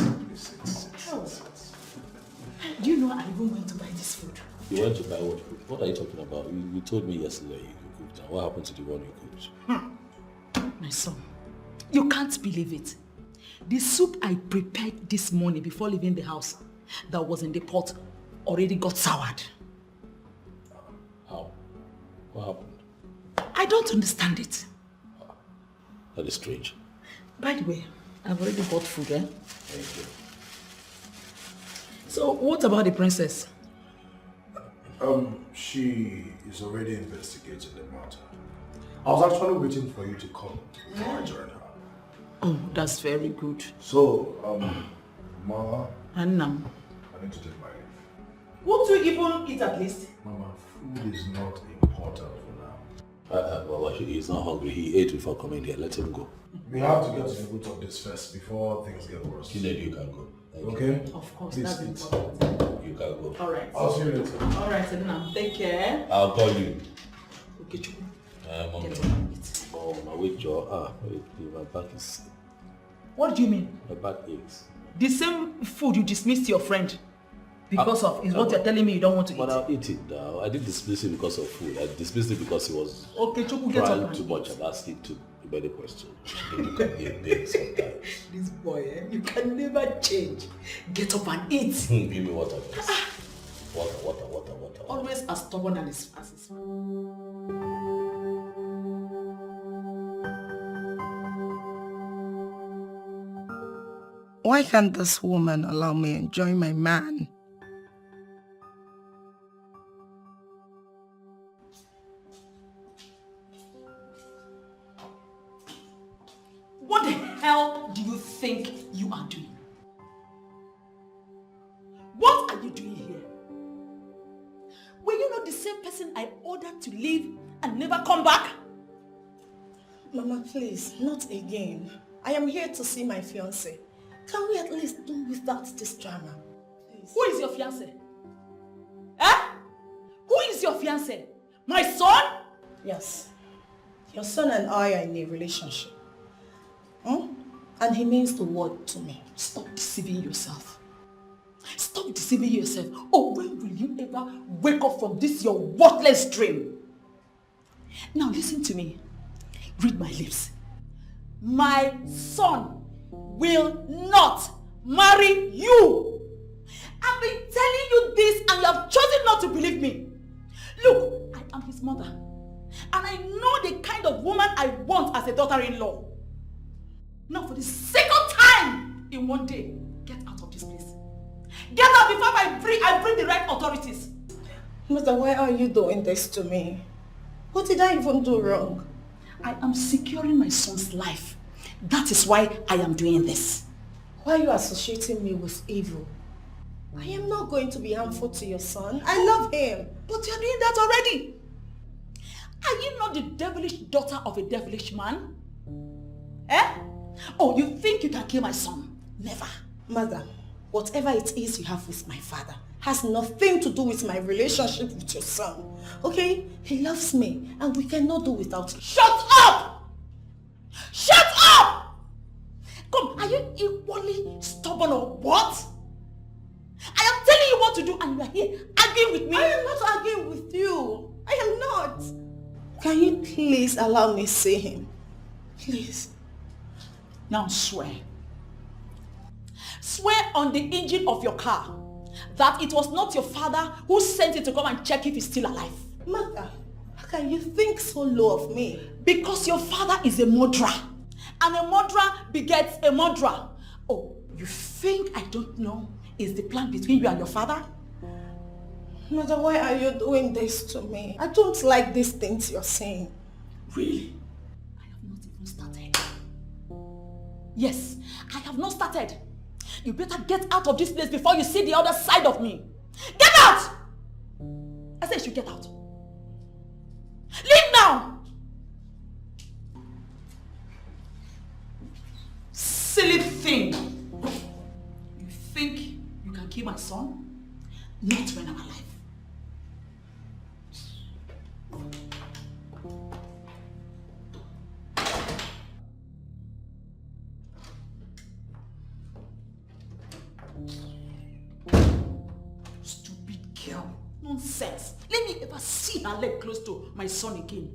Do you know I even went to buy this food? You went to buy what food? What are you talking about? You told me yesterday you cooked. And what happened to the one you cooked? My son, you can't believe it. The soup I prepared this morning before leaving the house that was in the pot already got soured. How? What happened? I don't understand it. That is strange. By the way, I've already bought food, eh? Thank you. So, what about the princess? She is already investigating the matter. I was actually waiting for you to come before I join her. Oh, that's very good. So, Mama, And now? I need to take my leave. Won't you even eat at least? Mama, food is not important for now. Well, he's not hungry. He ate before coming here. Let him go. We have to get to the root of this first before things get worse. You can go. Okay? Of course, Please that's eat. important. You can go. All right. I'll see you later. All right, Edna. Take care. I'll call you. Okay, Mommy. Oh, my weight jaw. My back is... What do you mean? My back aches. The same food you dismissed your friend because of is what you're telling me you don't want to eat. But I'll eat it now. I didn't dismiss it because of food. I dismissed it because he was Okay, Choku, get trying up. too much and asking too many questions. You can be a big sometimes. This boy, you can never change. Get up and eat. Give me water, please. Water. Always as stubborn as his Why can't this woman allow me to enjoy my man? What the hell do you think you are doing? What are you doing here? Were you not the same person I ordered to leave and never come back? Mama, please, not again. I am here to see my fiancé. Can we at least do without this drama? Please. Who is your fiancé? Eh? Who is your fiancé? My son? Yes. Your son and I are in a relationship. And he means the world to me. Stop deceiving yourself. Stop deceiving yourself. Oh, when will you ever wake up from this your worthless dream? Now listen to me. Read my lips. My son will not marry you. I've been telling you this and you have chosen not to believe me. Look, I am his mother. And I know the kind of woman I want as a daughter-in-law. Now for the second time in one day, get out of this place. Get out before I bring the right authorities. Mother, why are you doing this to me? What did I even do wrong? I am securing my son's life. That is why I am doing this. Why are you associating me with evil? I am not going to be harmful to your son. I love him. But you are doing that already. Are you not the devilish daughter of a devilish man? Eh? Oh, you think you can kill my son? Never. Mother, whatever it is you have with my father has nothing to do with my relationship with your son. Okay? He loves me and we cannot do without him. Shut up! Shut up! Come, are you equally stubborn or what? I am telling you what to do and you are here arguing with me. I am not arguing with you. I am not. Can you please allow me see him? Please. Now swear. Swear on the engine of your car that it was not your father who sent it to come and check if he's still alive. Mother, how can you think so low of me? Because your father is a murderer. And a murderer begets a murderer. Oh, you think I don't know is the plan between you and your father? Mother, why are you doing this to me? I don't like these things you're saying. Really? I have not even started. Yes, I have not started. You better get out of this place before you see the other side of me. Get out! I said you should get out. Leave now! Silly thing. You think you can kill my son? Not when I'm alive. Stupid girl. Nonsense. Let me ever see her leg close to my son again.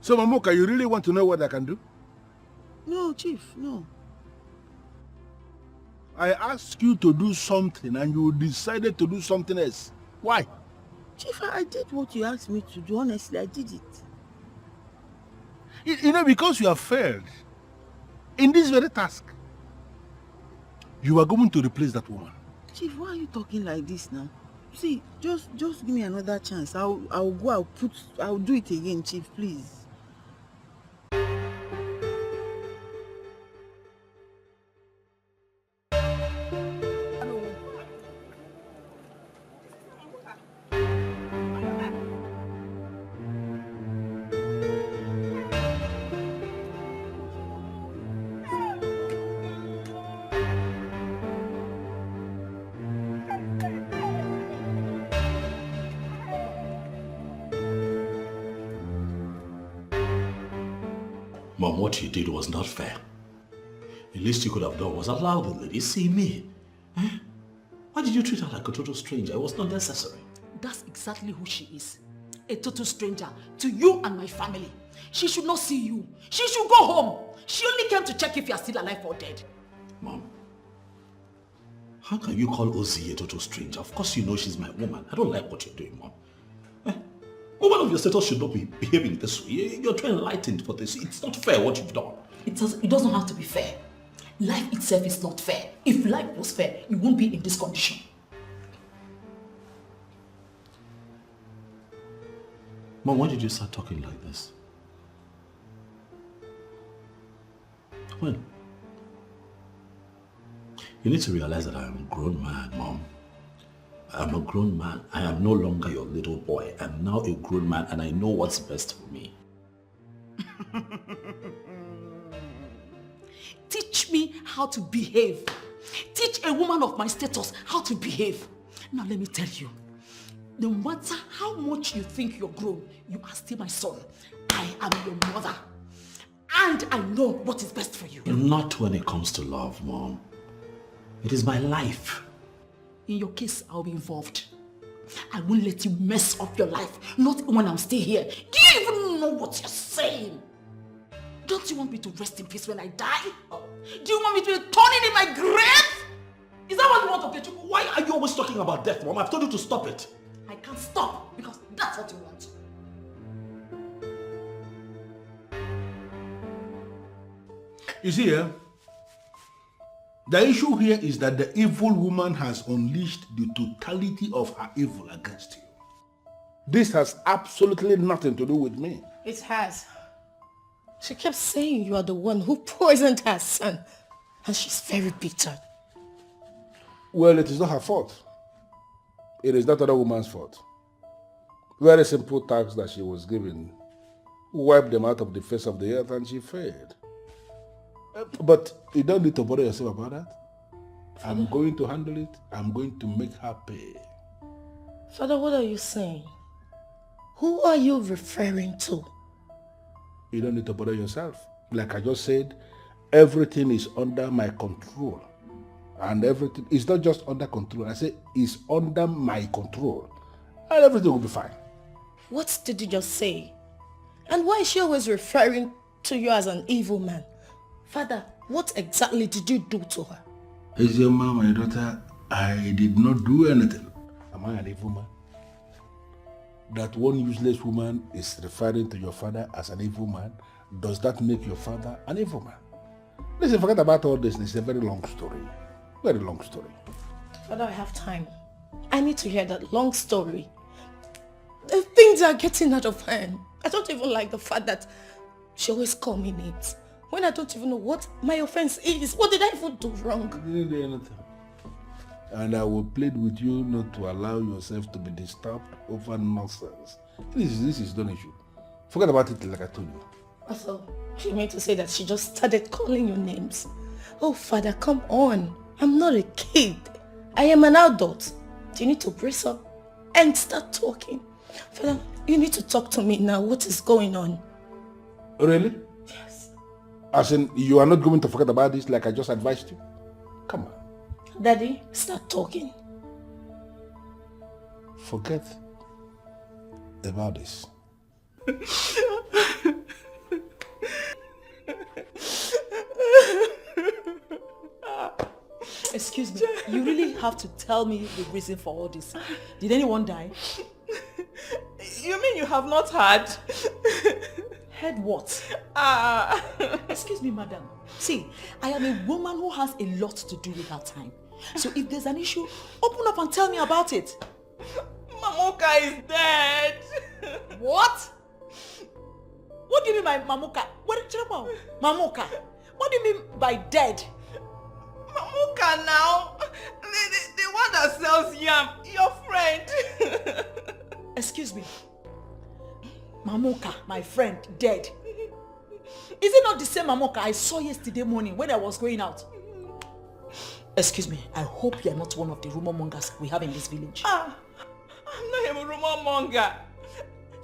So, Mamuka, you really want to know what I can do? No, Chief, no. I asked you to do something and you decided to do something else. Why? Chief, I did what you asked me to do. Honestly, I did it. You know, because you have failed in this very task, you are going to replace that woman. Chief, why are you talking like this now? See, just give me another chance. I'll go, I'll do it again, Chief, please. Mom, what you did was not fair. The least you could have done was allow the lady see me. Eh? Why did you treat her like a total stranger? It was not necessary. That's exactly who she is. A total stranger to you and my family. She should not see you. She should go home. She only came to check if you are still alive or dead. Mom, how can you call Ozzy a total stranger? Of course you know she's my woman. I don't like what you're doing, Mom. Woman of your status should not be behaving this way. You're too enlightened for this. It's not fair what you've done. It doesn't have to be fair. Life itself is not fair. If life was fair, you won't be in this condition. Mom, when did you start talking like this? When? You need to realize that I am a grown man, Mom. I'm a grown man. I am no longer your little boy. I'm now a grown man and I know what's best for me. Teach me how to behave. Teach a woman of my status how to behave. Now let me tell you, no matter how much you think you're grown, you are still my son. I am your mother. And I know what is best for you. Not when it comes to love, Mom. It is my life. In your case, I'll be involved. I won't let you mess up your life. Not when I'm still here. Do you even know what you're saying? Don't you want me to rest in peace when I die? Do you want me to be turning in my grave? Is that what you want to get? Why are you always talking about death, Mom? I've told you to stop it. I can't stop because that's what you want. You see, the issue here is that the evil woman has unleashed the totality of her evil against you. This has absolutely nothing to do with me. It has. She kept saying you are the one who poisoned her son. And she's very bitter. Well, it is not her fault. It is that other woman's fault. Very simple tasks that she was given. Wiped them out of the face of the earth and she failed. But you don't need to bother yourself about that. I'm going to handle it. I'm going to make her pay. Father, what are you saying? Who are you referring to? You don't need to bother yourself. Like I just said, everything is under my control. And everything is not just under control. I say it's under my control. And everything will be fine. What did you just say? And why is she always referring to you as an evil man? Father, what exactly did you do to her? Is your mom, my daughter, I did not do anything. Am I an evil man? That one useless woman is referring to your father as an evil man, does that make your father an evil man? Listen, forget about all this. It's a very long story. Very long story. Father, I have time. I need to hear that long story. The things are getting out of hand. I don't even like the fact that she always calls me names when I don't even know what my offense is. What did I even do wrong? You didn't do anything. And I will plead with you not to allow yourself to be disturbed over nonsense. This is not an issue. Forget about it like I told you. Also, you mean to say that she just started calling your names? Oh, Father, come on. I'm not a kid. I am an adult. You need to brace up and start talking. Father, you need to talk to me now. What is going on? Really? Yes. As in, you are not going to forget about this like I just advised you? Come on. Daddy, start talking. Forget about this. Excuse me, you really have to tell me the reason for all this. Did anyone die? You mean you have not heard? Heard what? Excuse me, madam. See, I am a woman who has a lot to do with her time. So if there's an issue, open up and tell me about it. Mamuka is dead. What? What do you mean by Mamuka? What do you mean? Mamuka? What do you mean by dead? Mamuka now. The one that sells yam. Your friend. Excuse me. Mamuka, my friend, dead. Is it not the same Mamuka I saw yesterday morning when I was going out? Excuse me, I hope you are not one of the rumor mongers we have in this village. I'm not a rumor monger.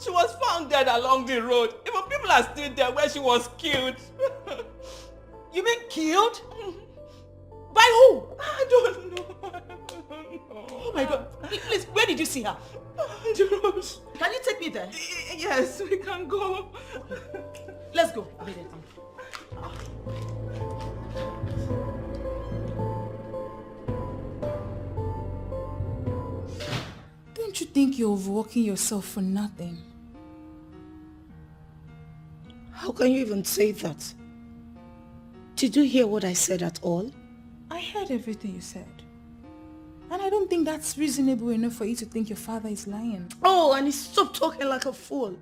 She was found dead along the road. Even people are still there where she was killed. You mean killed? By who? I don't know. Oh my God. Please, where did you see her? The road. Can you take me there? Yes, we can go. Let's go. Don't you think you're overworking yourself for nothing? How can you even say that? Did you hear what I said at all? I heard everything you said. And I don't think that's reasonable enough for you to think your father is lying. Oh, and stop talking like a fool.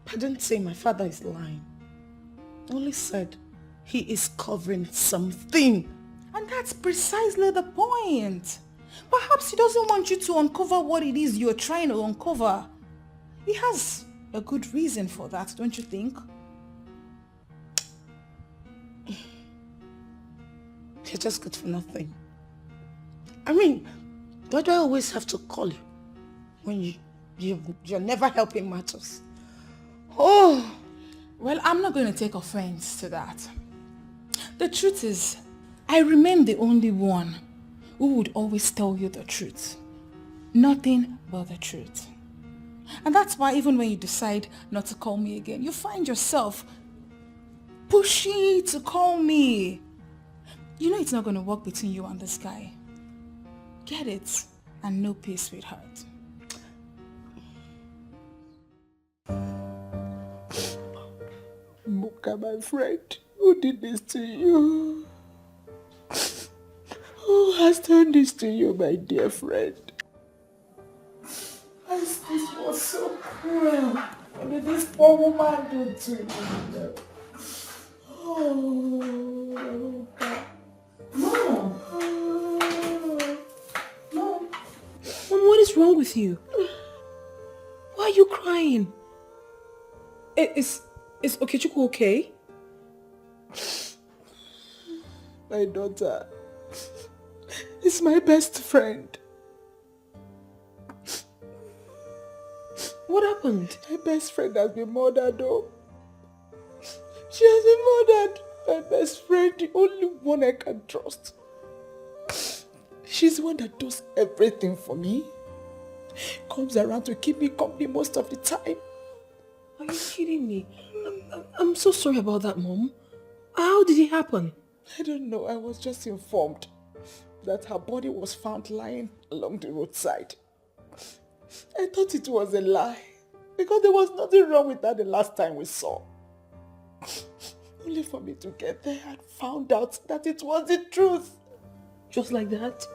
I didn't say my father is lying. I only said he is covering something. And that's precisely the point. Perhaps he doesn't want you to uncover what it is you're trying to uncover. He has a good reason for that, don't you think? You're just good for nothing. I mean, why do I always have to call you when you're never helping matters? Oh! Well, I'm not going to take offense to that. The truth is, I remain the only one who would always tell you the truth. Nothing but the truth. And that's why even when you decide not to call me again, you find yourself pushing to call me. You know it's not going to work between you and this guy. Get it and know peace, sweetheart. Muka, my friend, who did this to you? Who has done this to you, my dear friend? This was so cruel. What did this poor woman do to you? Oh, Mom! Mom, what is wrong with you? Why are you crying? Is Okechukwu okay? my daughter is my best friend. What happened? My best friend has been murdered, though. She has been murdered. My best friend, the only one I can trust. She's the one that does everything for me. Comes around to keep me company most of the time. Are you kidding me? I'm so sorry about that, Mom. How did it happen? I don't know. I was just informed that her body was found lying along the roadside. I thought it was a lie because there was nothing wrong with her the last time we saw. Only for me to get there and found out that it was the truth. Just like that?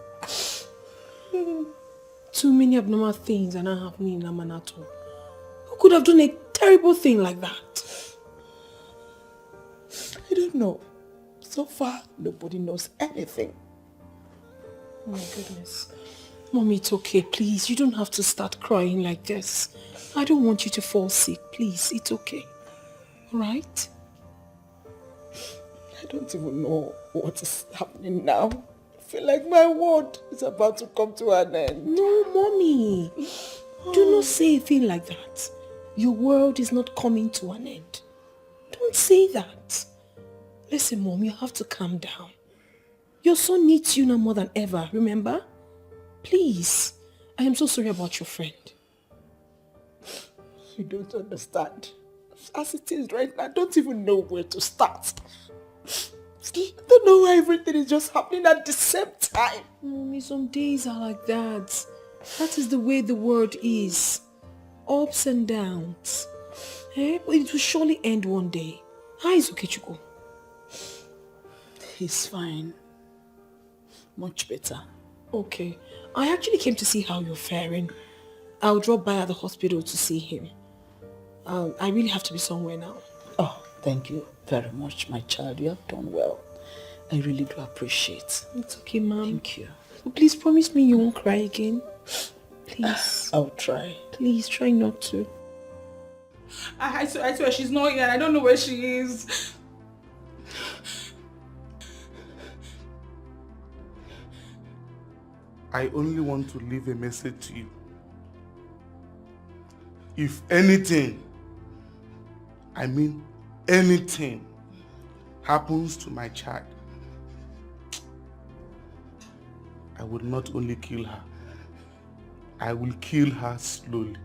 Too many abnormal things are not happening in Amanato. Who could have done a terrible thing like that? I don't know. So far, nobody knows anything. Oh my goodness. Mommy, it's okay. Please, you don't have to start crying like this. I don't want you to fall sick. Please, it's okay. Alright? I don't even know what is happening now. I feel like my world is about to come to an end. No, Mommy. Do not say a thing like that. Your world is not coming to an end. Don't say that. Listen, Mom, you have to calm down. Your son needs you now more than ever, remember? Please. I am so sorry about your friend. You don't understand. As it is right now, I don't even know where to start. I don't know why everything is just happening at the same time. Mommy, some days are like that. That is the way the world is. Ups and downs. But it will surely end one day. How is Okechukwu? He's fine. Much better. Okay. I actually came to see how you're faring. I'll drop by at the hospital to see him. I really have to be somewhere now. Oh, thank you very much, my child. You have done well. I really do appreciate. It's okay, Mom. Thank you. Please promise me you won't cry again. Please. I'll try. Please try not to. I swear she's not here. I don't know where she is. I only want to leave a message to you. If anything, I mean anything, happens to my child, I would not only kill her, I will kill her slowly.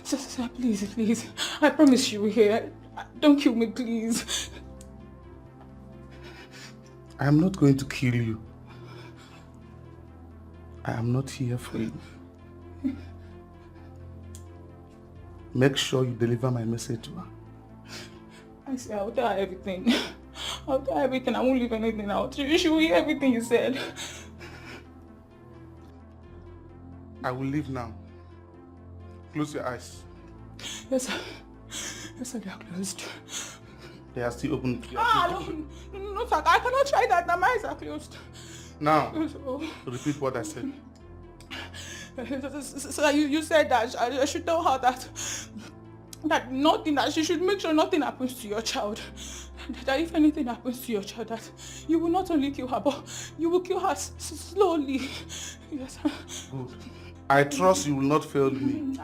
Sir, please. I promise you here. Don't kill me, please. I am not going to kill you. I am not here for you. Make sure you deliver my message to her. I say I'll tell her everything. I'll tell her everything. I won't leave anything out. She will hear everything you said. I will leave now. Close your eyes. Yes, sir. Yes, sir, they are closed. They are still open. No, sir. I cannot try that. My eyes are closed. Now, Oh. repeat what I said. So you said that I should tell her that she should make sure nothing happens to your child. That if anything happens to your child, that you will not only kill her, but you will kill her slowly. Yes. Good. I trust you will not fail me.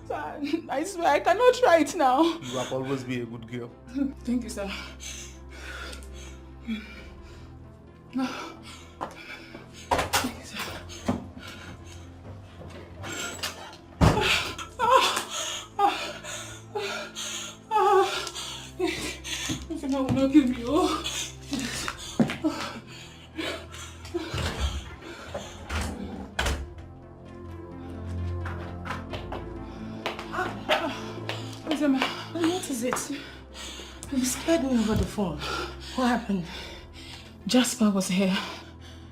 Sir, I swear I cannot try it now. You have always been a good girl. Thank you, sir. I will not kill you. What is it? You scared me over the phone. What happened? Jasper was here.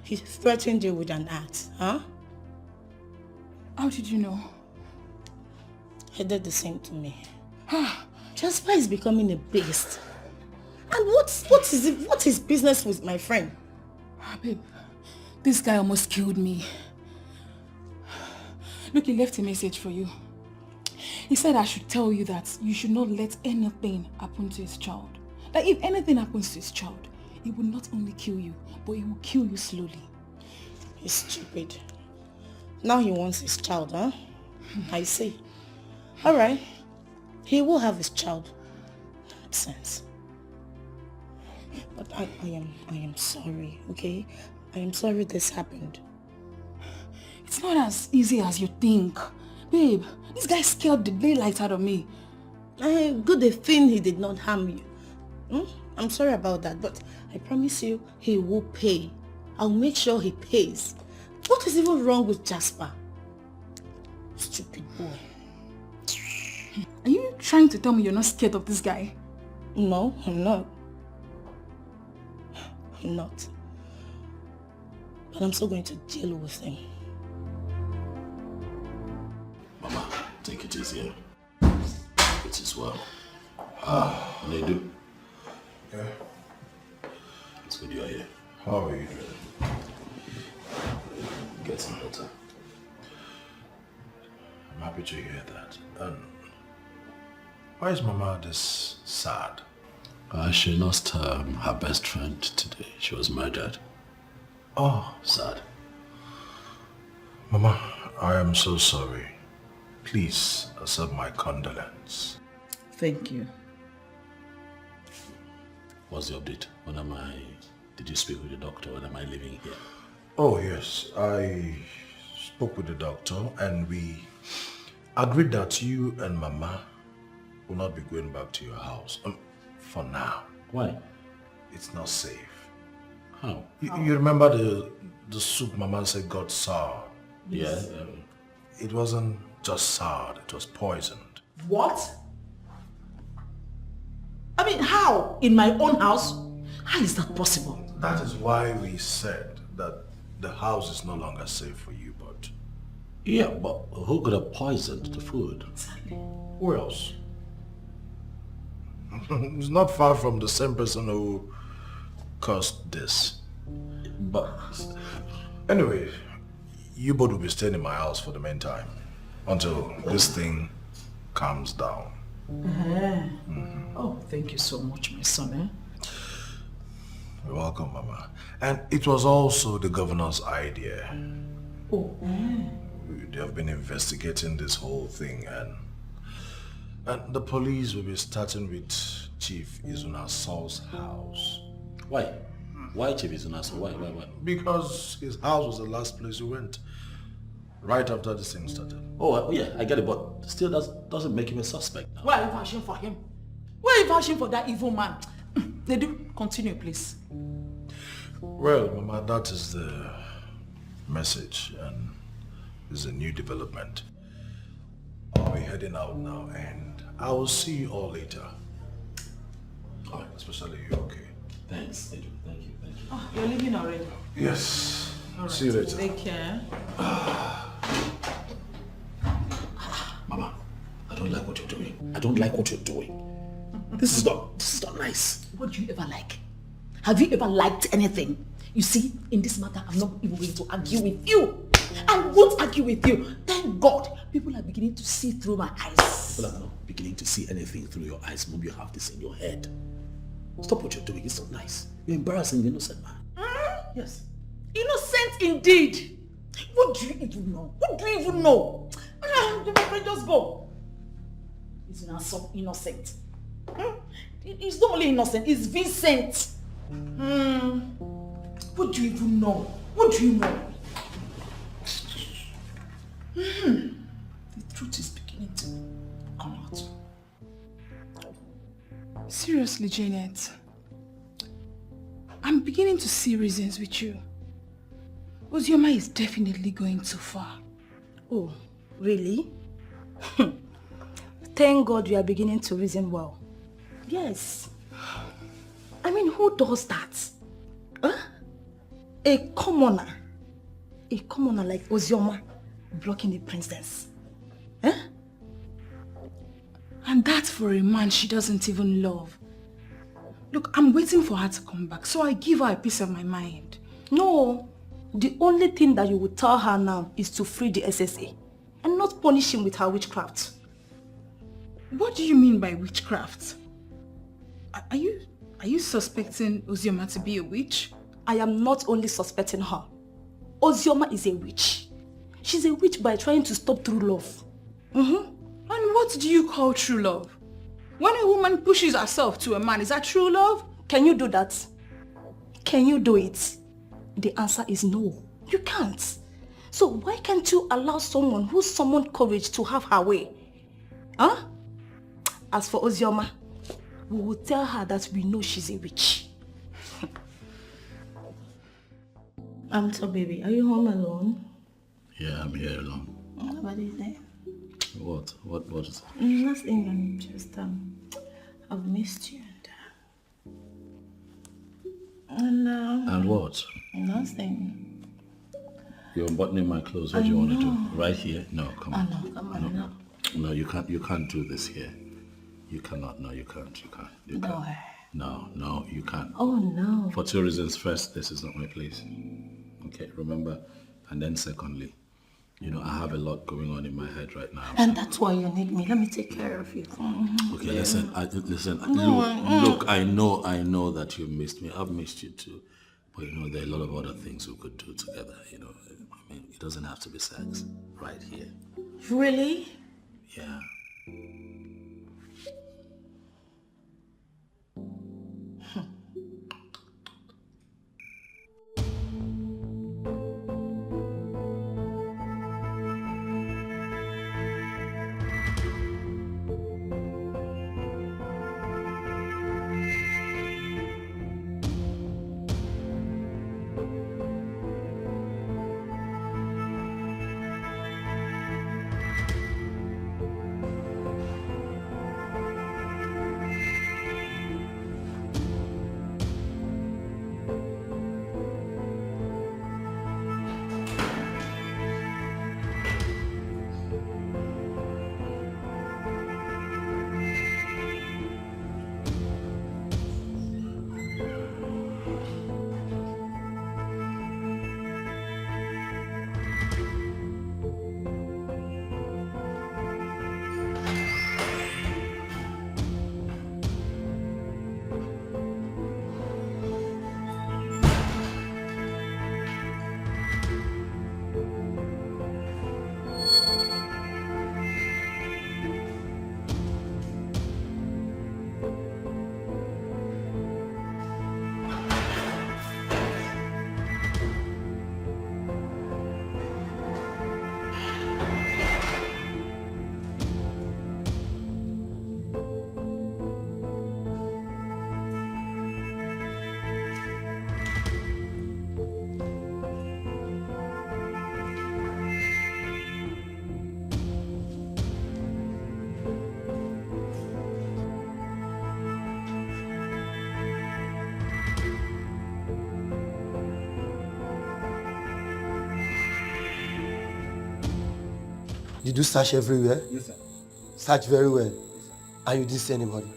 He threatened you with an axe, huh? How did you know? He did the same to me. Jasper is becoming a beast. And what is business with my friend? Babe, this guy almost killed me. Look, he left a message for you. He said I should tell you that you should not let anything happen to his child. That if anything happens to his child, he will not only kill you, but he will kill you slowly. He's stupid. Now he wants his child, huh? I see. Alright. He will have his child. That makes sense. But I am sorry, okay? I am sorry this happened. It's not as easy as you think. Babe, this guy scared the daylight out of me. Good thing he did not harm you. I'm sorry about that, but I promise you he will pay. I'll make sure he pays. What is even wrong with Jasper? Stupid boy. Are you trying to tell me you're not scared of this guy? No, I'm not. I'm not. But I'm still going to deal with him. Mama, take it easy. It is well. Nedu. Yeah? It's good you're here. How are you doing? Getting better. I'm happy to hear that. Why is Mama this sad? She lost her best friend today. She was murdered. Oh. Sad. Mama, I am so sorry. Please accept my condolence. Thank you. What's the update? Did you speak with the doctor? When am I leaving here? Oh yes, I spoke with the doctor and we agreed that you and Mama will not be going back to your house. For now. Why? It's not safe. How? You remember the soup Mama said got sour? Yes. It wasn't just sour, it was poisoned. What? I mean, how? In my own house? How is that possible? That is why we said that the house is no longer safe for you, but... Yeah, but who could have poisoned the food? Who else? It's not far from the same person who caused this. But... Anyway, you both will be staying in my house for the meantime. Until this thing calms down. Oh, thank you so much, my son. You're welcome, Mama. And it was also the governor's idea. Oh. They have been investigating this whole thing, and the police will be starting with Chief Izuna Saul's house. Why? Why Chief Izuna Saul? Why? Because his house was the last place we went. Right after this thing started. Oh, yeah, I get it, but still doesn't make him a suspect now. Why are you vouching for him? Why are you vouching for that evil man? They do. Continue, please. Well, Mama, that is the message, and it's a new development. I'll be heading out now, and I will see you all later. Oh, especially you, okay? Thanks, Edu. Thank you. Oh, you're leaving already? Yes. All right. See you later. Take care. Mama, I don't like what you're doing. I don't like what you're doing. This is not nice. What do you ever like? Have you ever liked anything? You see, in this matter, I'm not even going to argue with you. I won't argue with you. Thank God, people are beginning to see through my eyes. People are not beginning to see anything through your eyes. Mom, you have this in your head. Stop what you're doing. It's not nice. You're embarrassing the innocent man. Yes. Innocent indeed. What do you even know? What do you even know? Just go. He's not so innocent. He's not only innocent, he's Vincent. What do you even know? What do you know? The truth is beginning to come out. Seriously, Janet. I'm beginning to see reasons with you. Ozioma is definitely going too far. Oh, really? Thank God you are beginning to reason well. Yes. I mean, who does that? Huh? A commoner like Ozioma blocking the princess. Huh? And that's for a man she doesn't even love. Look, I'm waiting for her to come back, so I give her a piece of my mind. No, the only thing that you would tell her now is to free the SSA and not punish him with her witchcraft. What do you mean by witchcraft? Are you suspecting Ozioma to be a witch? I am not only suspecting her. Ozioma is a witch. She's a witch by trying to stop true love. And what do you call true love? When a woman pushes herself to a man, is that true love? Can you do that? Can you do it? The answer is no. You can't. So why can't you allow someone who summoned courage to have her way? Huh? As for Ozioma, we will tell her that we know she's a witch. So baby, are you home alone? Yeah, I'm here alone. Nobody's there. What is it? Nothing, I'm just, I've missed you And what? Nothing. You're unbuttoning my clothes. What do you want to do? Right here? No, come on. No, come on, no. No, you can't do this here. You cannot. No, you can't. You can't. No, you can't. Oh, no. For two reasons. First, this is not my place. Okay, remember? And then secondly, I have a lot going on in my head right now. And that's why you need me. Let me take care of you. Okay, listen. No, Look, I know that you missed me. I've missed you too. But there are a lot of other things we could do together. I mean, it doesn't have to be sex right here. Really? Yeah. Did you search everywhere? Yes, sir. Search very well. And you didn't see anybody?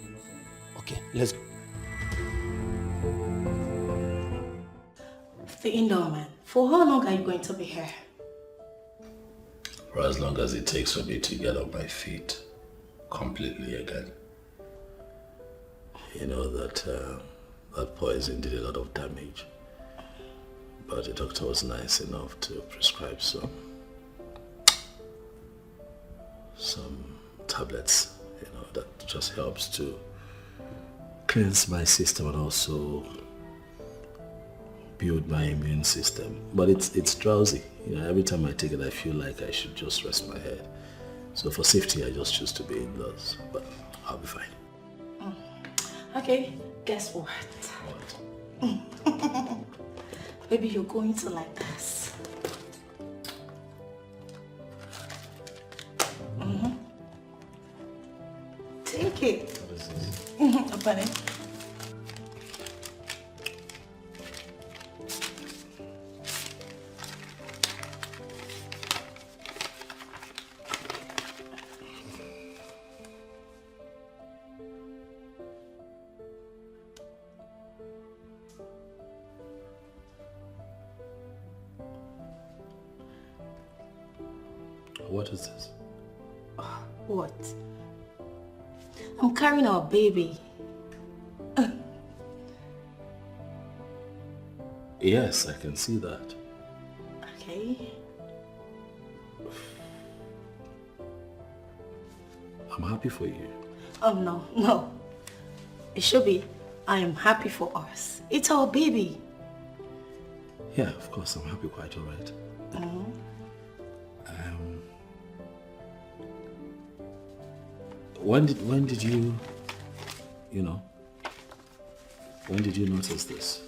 Okay, let's go. The indoor man, for how long are you going to be here? For as long as it takes for me to get on my feet completely again. You know that that poison did a lot of damage. But the doctor was nice enough to prescribe some tablets, you know, that just helps to cleanse my system and also build my immune system. But it's drowsy. You know, every time I take it, I feel like I should just rest my head. So for safety, I just choose to be indoors. But I'll be fine. Okay, guess what? Maybe you're going to like this. Take it. What is this? Open it. What is this? What? I'm carrying our baby. Yes, I can see that. Okay. I'm happy for you. Oh, no. It should be, I am happy for us. It's our baby. Yeah, of course, I'm happy, quite all right. When did you when did you notice this?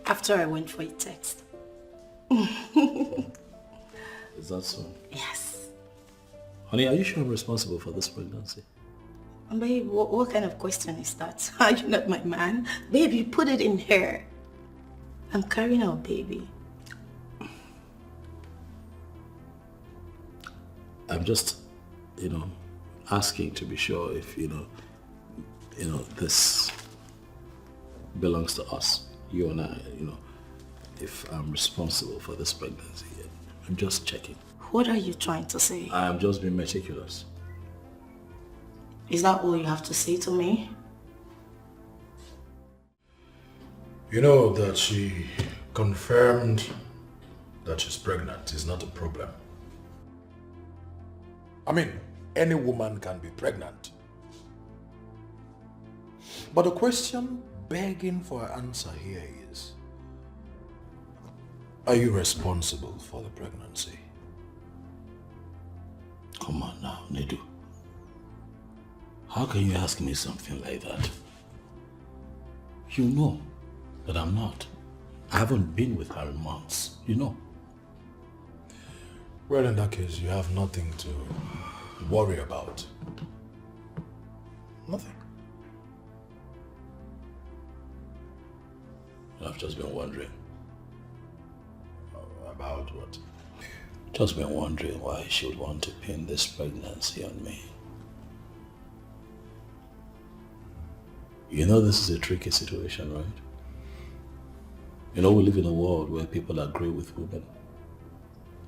After I went for a text. Is that so? Yes. Honey, are you sure I'm responsible for this pregnancy? Babe, what kind of question is that? Are you not my man? Babe, you put it in her. I'm carrying our baby. I'm just, asking to be sure if, this belongs to us, you and I, if I'm responsible for this pregnancy. I'm just checking. What are you trying to say? I'm just being meticulous. Is that all you have to say to me? You know that she confirmed that she's pregnant is not a problem. I mean, any woman can be pregnant. But the question begging for an answer here is, are you responsible for the pregnancy? Come on now, Nedu. How can you ask me something like that? You know that I'm not. I haven't been with her in months, you know. Well, in that case, you have nothing to worry about. Nothing. I've just been wondering. About what? Just been wondering why she would want to pin this pregnancy on me. You know this is a tricky situation, right? You know we live in a world where people agree with women.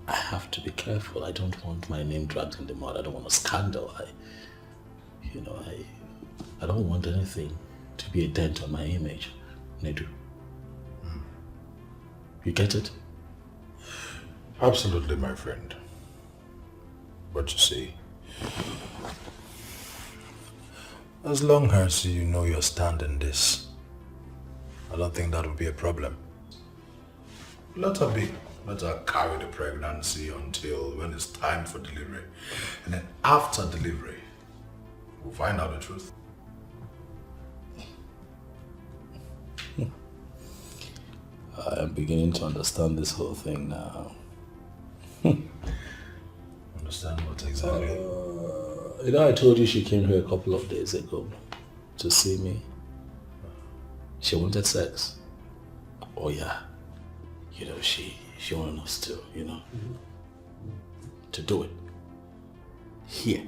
I have to be careful. I don't want my name dragged in the mud. I don't want a scandal. I don't want anything to be a dent on my image. Nedu. You get it? Absolutely, my friend. But you see, as long as you know your stand in this, I don't think that will be a problem. Let her be. Let her carry the pregnancy until when it's time for delivery. And then after delivery, we'll find out the truth. I am beginning to understand this whole thing now. Understand what exactly? I told you she came here a couple of days ago to see me. She wanted sex. Oh yeah. She wanted us to, to do it. Here.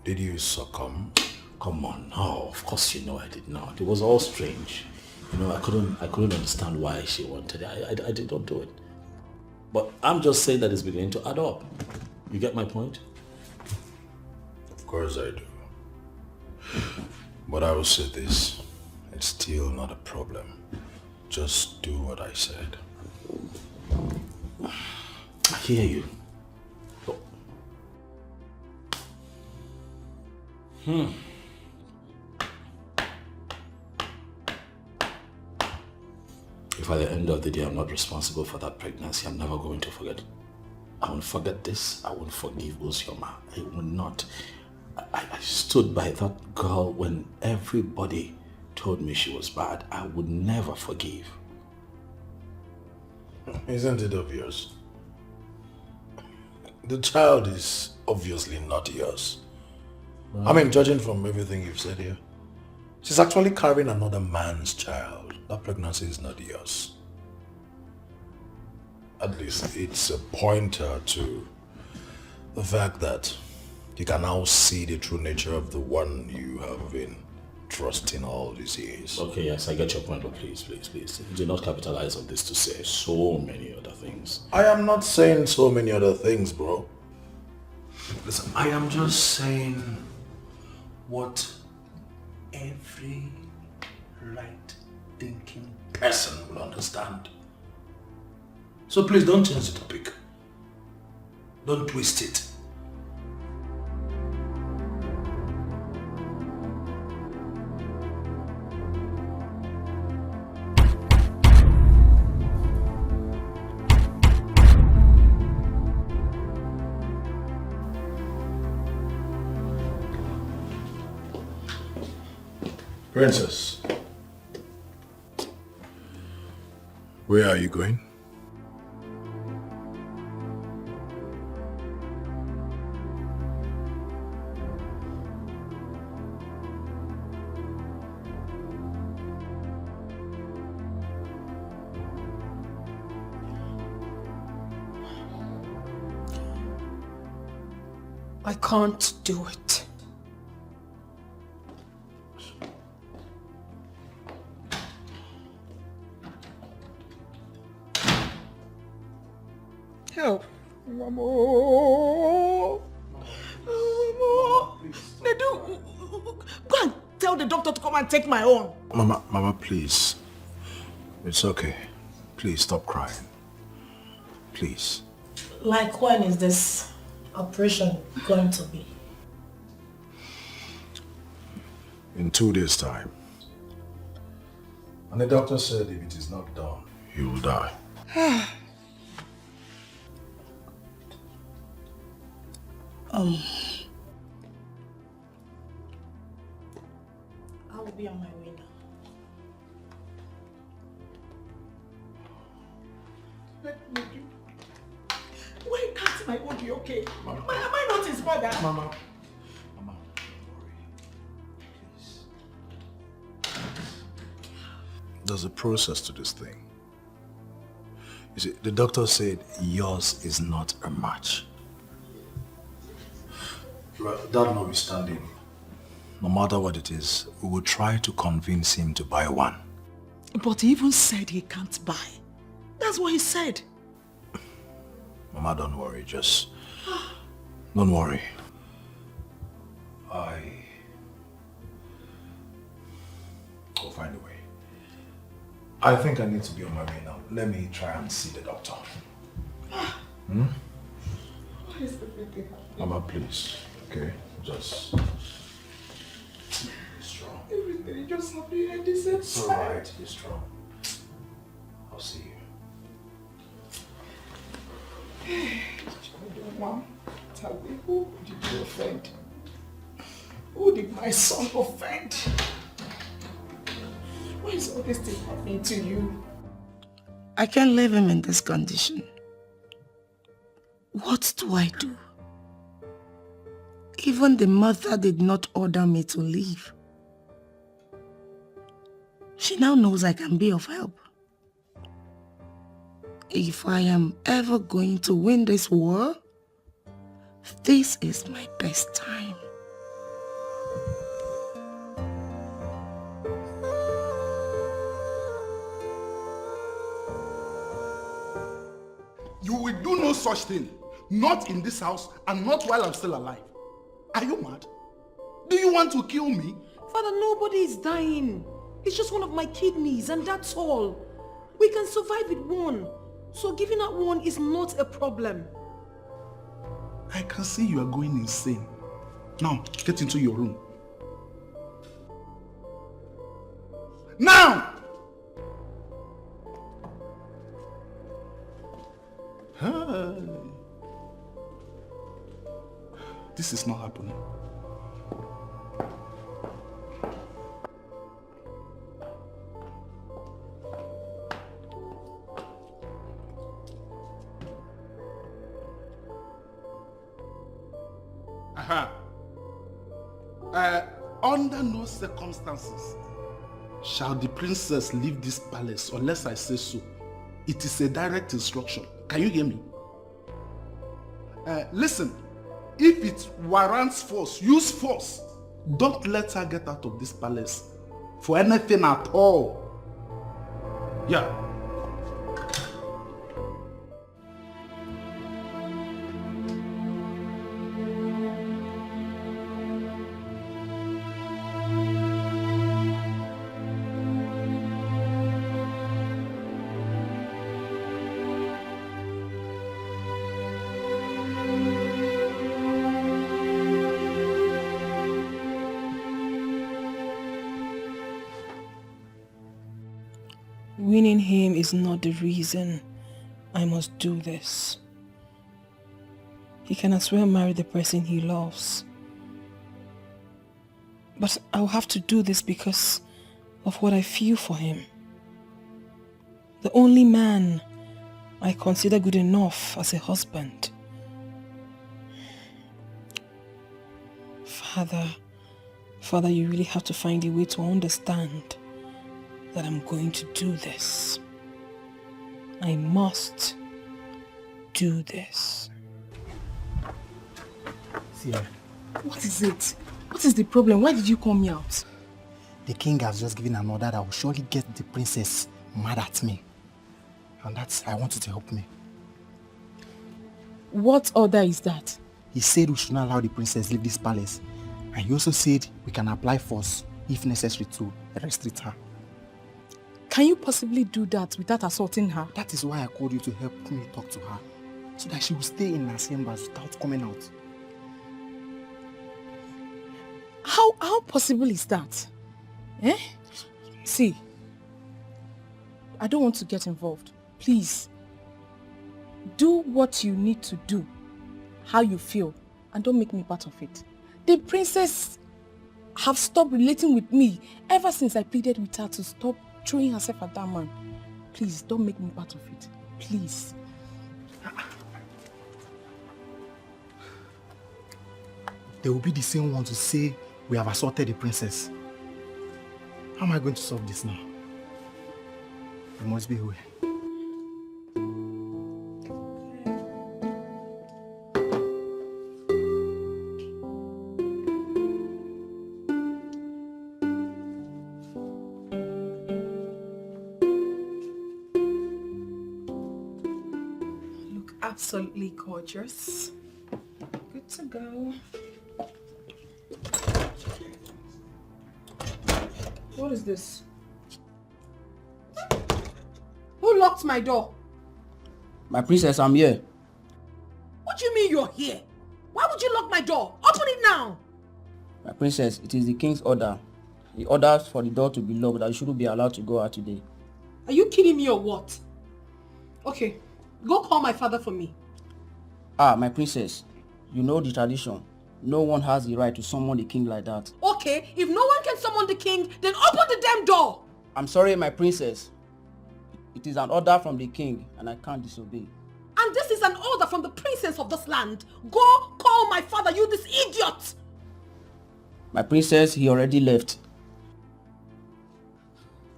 Did you succumb? Come on, no, of course you know I did not. It was all strange. You know, I couldn't understand why she wanted it. I did not do it. But I'm just saying that it's beginning to add up. You get my point? Of course I do. But I will say this, it's still not a problem. Just do what I said. I hear you. If at the end of the day I'm not responsible for that pregnancy, I'm never going to forget it. I won't forget this. I won't forgive Uzioma. I will not. I stood by that girl when everybody told me she was bad. I would never forgive. Isn't it obvious? The child is obviously not yours. I mean, judging from everything you've said here, she's actually carrying another man's child. That pregnancy is not yours. At least it's a pointer to the fact that you can now see the true nature of the one you have been trusting all these years. Okay, yes, I get your point, but please, do not capitalize on this to say so many other things. I am not saying so many other things, bro. Listen, I am just saying what every right-thinking person will understand. So please don't change the topic. Don't twist it. Princess, where are you going? I can't do it. Help. Mamo. Mamo. Nedu, go and tell the doctor to come and take my own. Mama, please. It's okay. Please stop crying. Please. Like when is this operation going to be? In 2 days' time. And the doctor said if it is not done, he will die. I will be on my way now. Why can't my own be okay? Am I not his mother? Mama. There's a process to this thing. You see, the doctor said yours is not a match. Well, that notwithstanding, no matter what it is, we will try to convince him to buy one. But he even said he can't buy. That's what he said. Mama, don't worry, just don't worry. I'll find a way. I think I need to be on my way now. Let me try and see the doctor. Why is everything happening? Mama, please. Okay? Just be strong. Everything just happening at the same time. It's alright, be strong. I'll see you. Mom, tell me, who did you offend? Who did my son offend? Why is all this thing happening to you? I can't leave him in this condition. What do I do? Even the mother did not order me to leave. She now knows I can be of help. If I am ever going to win this war, this is my best time. You will do no such thing. Not in this house and not while I'm still alive. Are you mad? Do you want to kill me? Father, nobody is dying. It's just one of my kidneys and that's all. We can survive with one. So giving out one is not a problem. I can see you are going insane. Now, get into your room. Now! Hey. This is not happening. Under no circumstances shall the princess leave this palace unless I say so. It is a direct instruction. Can you hear me? Listen, if it warrants force, use force. Don't let her get out of this palace for anything at all. Yeah. Winning him is not the reason I must do this. He can as well marry the person he loves. But I'll have to do this because of what I feel for him. The only man I consider good enough as a husband. Father, you really have to find a way to understand that I'm going to do this. I must do this. Sierra. What is it? What is the problem? Why did you call me out? The king has just given an order that will surely get the princess mad at me. And I want you to help me. What order is that? He said we should not allow the princess leave this palace. And he also said we can apply force, if necessary, to restrict her. Can you possibly do that without assaulting her? That is why I called you to help me talk to her, so that she will stay in her chambers without coming out. How possible is that? Eh? See, I don't want to get involved. Please, do what you need to do, how you feel, and don't make me part of it. The princess have stopped relating with me ever since I pleaded with her to stop throwing herself at that man. Please, don't make me part of it. Please. They will be the same ones to say we have assaulted the princess. How am I going to solve this now? There must be a way. Absolutely gorgeous. Good to go. What is this? Who locked my door? My princess, I'm here. What do you mean you're here? Why would you lock my door? Open it now! My princess, it is the king's order. He orders for the door to be locked, that you shouldn't be allowed to go out today. Are you kidding me or what? Okay, go call my father for me. Ah, my princess, you know the tradition. No one has the right to summon the king like that. Okay, if no one can summon the king, then open the damn door! I'm sorry, my princess. It is an order from the king, and I can't disobey. And this is an order from the princess of this land. Go call my father, you this idiot! My princess, he already left.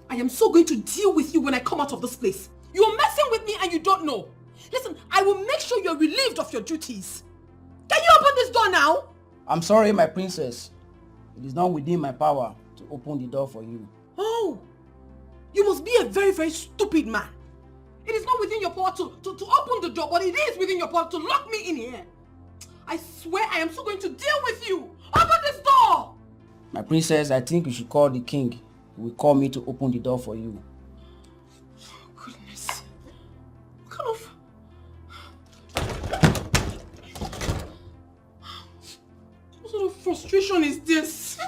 I am so going to deal with you when I come out of this place. You're messing with me and you don't know. Listen, I will make sure you're relieved of your duties. Can you open this door now? I'm sorry, my princess. It is not within my power to open the door for you. Oh, you must be a very, very stupid man. It is not within your power to open the door, but it is within your power to lock me in here. I swear I am still going to deal with you. Open this door! My princess, I think you should call the king. He will call me to open the door for you. Goodness. What kind of... What sort of frustration is this?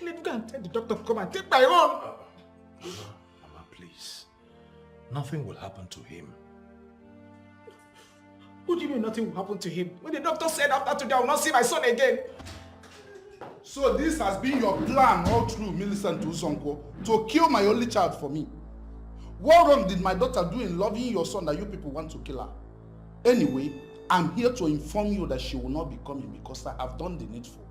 Let me go and tell the doctor to come and take my own. Mama, please. Nothing will happen to him. What do you mean nothing will happen to him? When the doctor said after today I will not see my son again. So this has been your plan all through, Millicent Usonko, to kill my only child for me. What wrong did my daughter do in loving your son that you people want to kill her? Anyway, I'm here to inform you that she will not be coming because I have done the needful.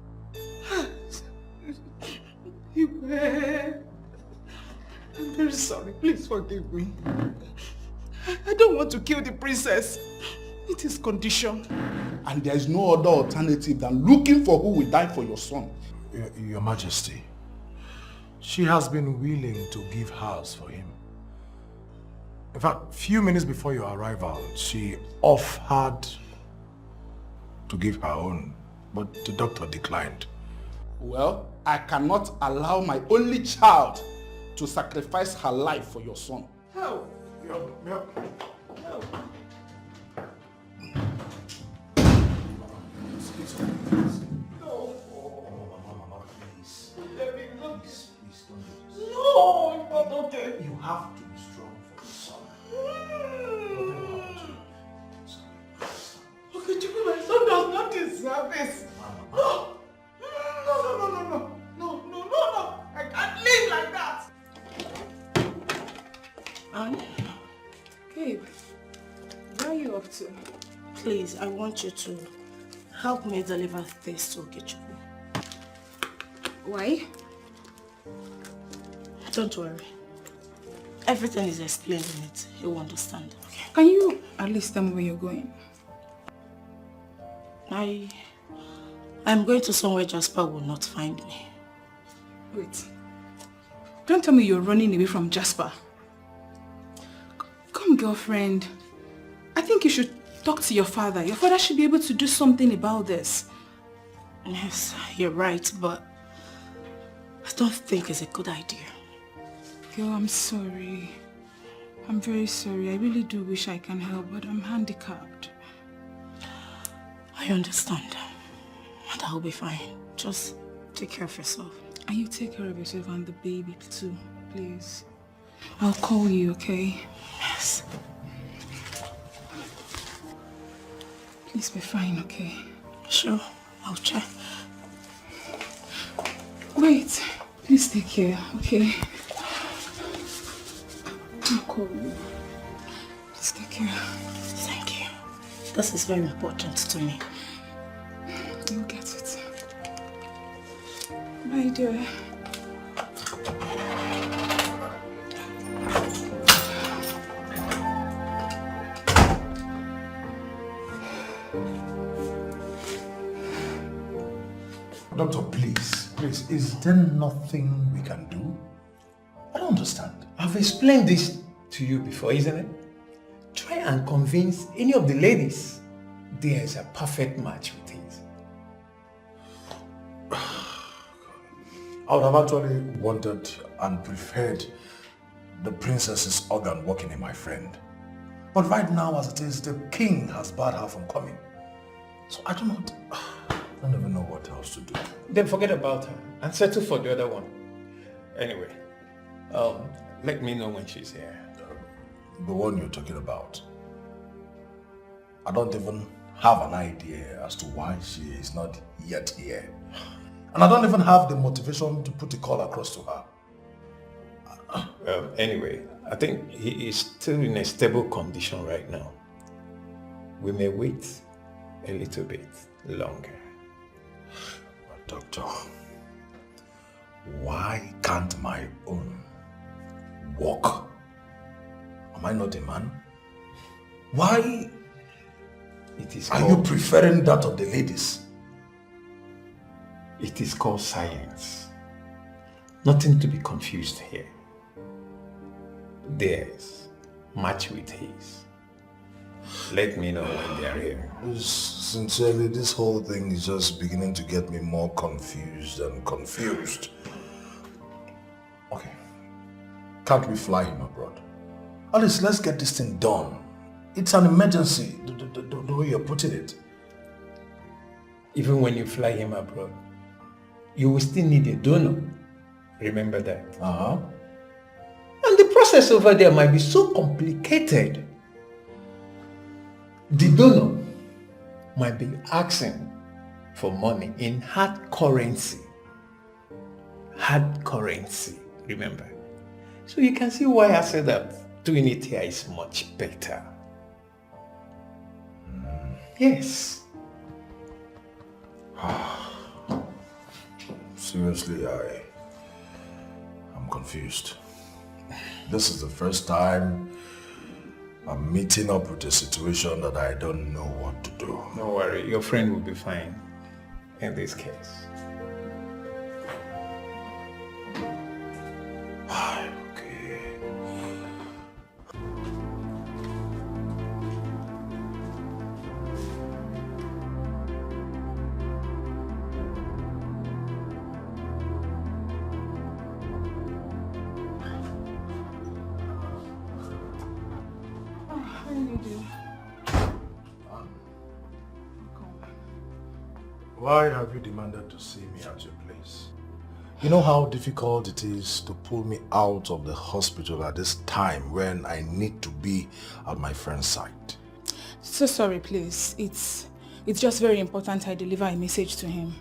I'm very sorry. Please forgive me. I don't want to kill the princess. It is conditioned. And there is no other alternative than looking for who will die for your son. Your Majesty, she has been willing to give hers for him. In fact, few minutes before your arrival, she offered to give her own, but the doctor declined. Well, I cannot allow my only child to sacrifice her life for your son. How? No. No, it's not okay. You have to be strong for your son. Nothing will happen to you. Okay, Chukwu, my son does not deserve this. No. I can't live like that. Anne? Babe, where are you up to? Please, I want you to help me deliver this to Okechukwu. Why? Don't worry. Everything is explained in it. He will understand. Okay. Can you at least tell me where you're going? I'm going to somewhere Jasper will not find me. Wait. Don't tell me you're running away from Jasper. Come, girlfriend. I think you should talk to your father. Your father should be able to do something about this. Yes, you're right, but I don't think it's a good idea. Girl, I'm sorry. I'm very sorry. I really do wish I can help, but I'm handicapped. I understand. And I'll be fine. Just take care of yourself. And you take care of yourself and the baby too, please. I'll call you, okay? Yes. Please be fine, okay? Sure, I'll try. Wait, please take care, okay? I'll call you. Please take care. Thank you. This is very important to me. You'll get it. Bye, dear. Doctor, please, is there nothing we can do? I don't understand. I've explained this to you before, isn't it? Try and convince any of the ladies there is a perfect match with things. I would have actually wanted and preferred the princess's organ working in my friend. But right now, as it is, the king has barred her from coming. So I don't even know what else to do. Then forget about her and settle for the other one. Anyway, let me know when she's here. The one you're talking about. I don't even have an idea as to why she is not yet here. And I don't even have the motivation to put the call across to her. Anyway, I think he is still in a stable condition right now. We may wait a little bit longer. Doctor, why can't my own walk? Am I not a man? Why are you preferring that of the ladies? It is called science. Nothing to be confused here. Theirs match with his. Let me know when they are here. Sincerely, this whole thing is just beginning to get me more confused and confused. Okay. Can't we fly him abroad? At least let's get this thing done. It's an emergency, the way you're putting it. Even when you fly him abroad, you will still need a donor. Remember that. And the process over there might be so complicated. The donor might be asking for money in hard currency. Hard currency, remember. So you can see why I said that doing it here is much better. Yes. Seriously, I'm confused. This is the first time I'm meeting up with a situation that I don't know what to do. Don't worry, your friend will be fine in this case. Why have you demanded to see me at your place? You know how difficult it is to pull me out of the hospital at this time when I need to be at my friend's side. So sorry, please. It's just very important I deliver a message to him.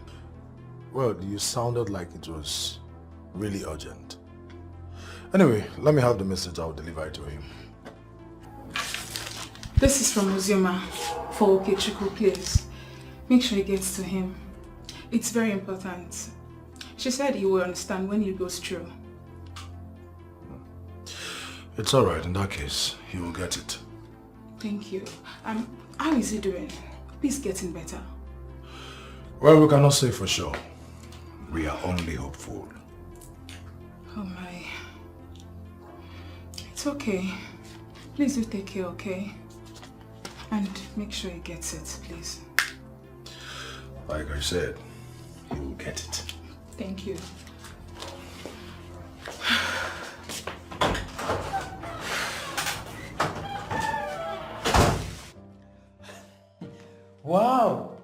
Well, you sounded like it was really urgent. Anyway, let me have the message. I'll deliver it to him. This is from Uzioma for Okechukwu, please. Make sure it gets to him. It's very important. She said he will understand when he goes through. It's alright, in that case, he will get it. Thank you. How is he doing? He's getting better. Well, we cannot say for sure. We are only hopeful. Oh my. It's okay. Please do take care, okay? And make sure he gets it, please. Like I said, he will get it. Thank you. Wow,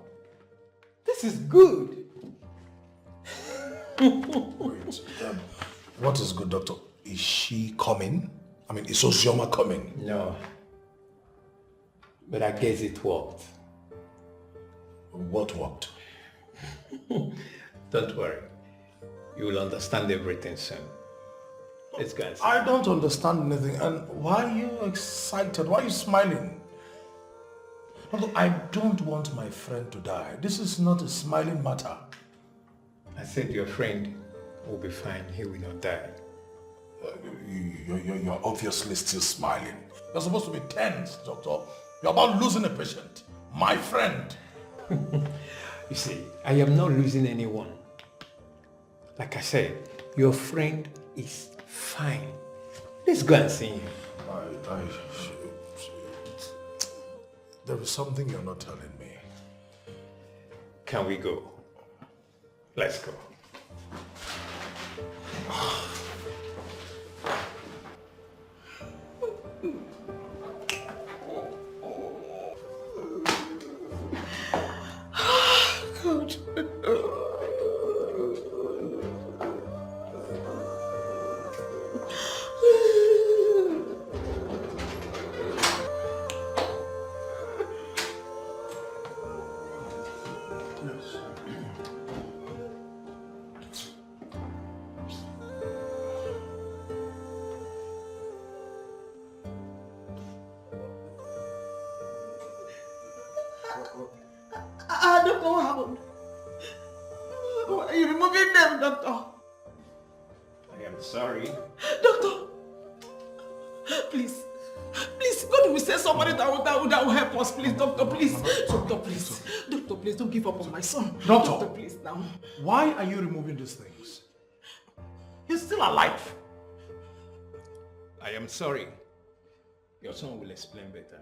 this is good. Wait, what is good, doctor? Is she coming? I mean, is Uzioma coming? No, but I guess it worked. What worked? Don't worry. You will understand everything soon. Let's go and see. I don't understand anything. And why are you excited? Why are you smiling? Look, I don't want my friend to die. This is not a smiling matter. I said your friend will be fine. He will not die. You're obviously still smiling. You're supposed to be tense, doctor. You're about losing a patient. My friend. You see, I am not losing anyone. Like I said, your friend is fine. Let's go and see him. There is something you're not telling me. Can we go? Let's go. God. I don't know what happened. Why are you removing them, doctor? I am sorry. Doctor, please, God will send somebody that will help us, please, doctor, please. Doctor, please. Doctor, please, don't give up on my son. Doctor, please, now. Why are you removing these things? He's still alive. I am sorry. Your son will explain better.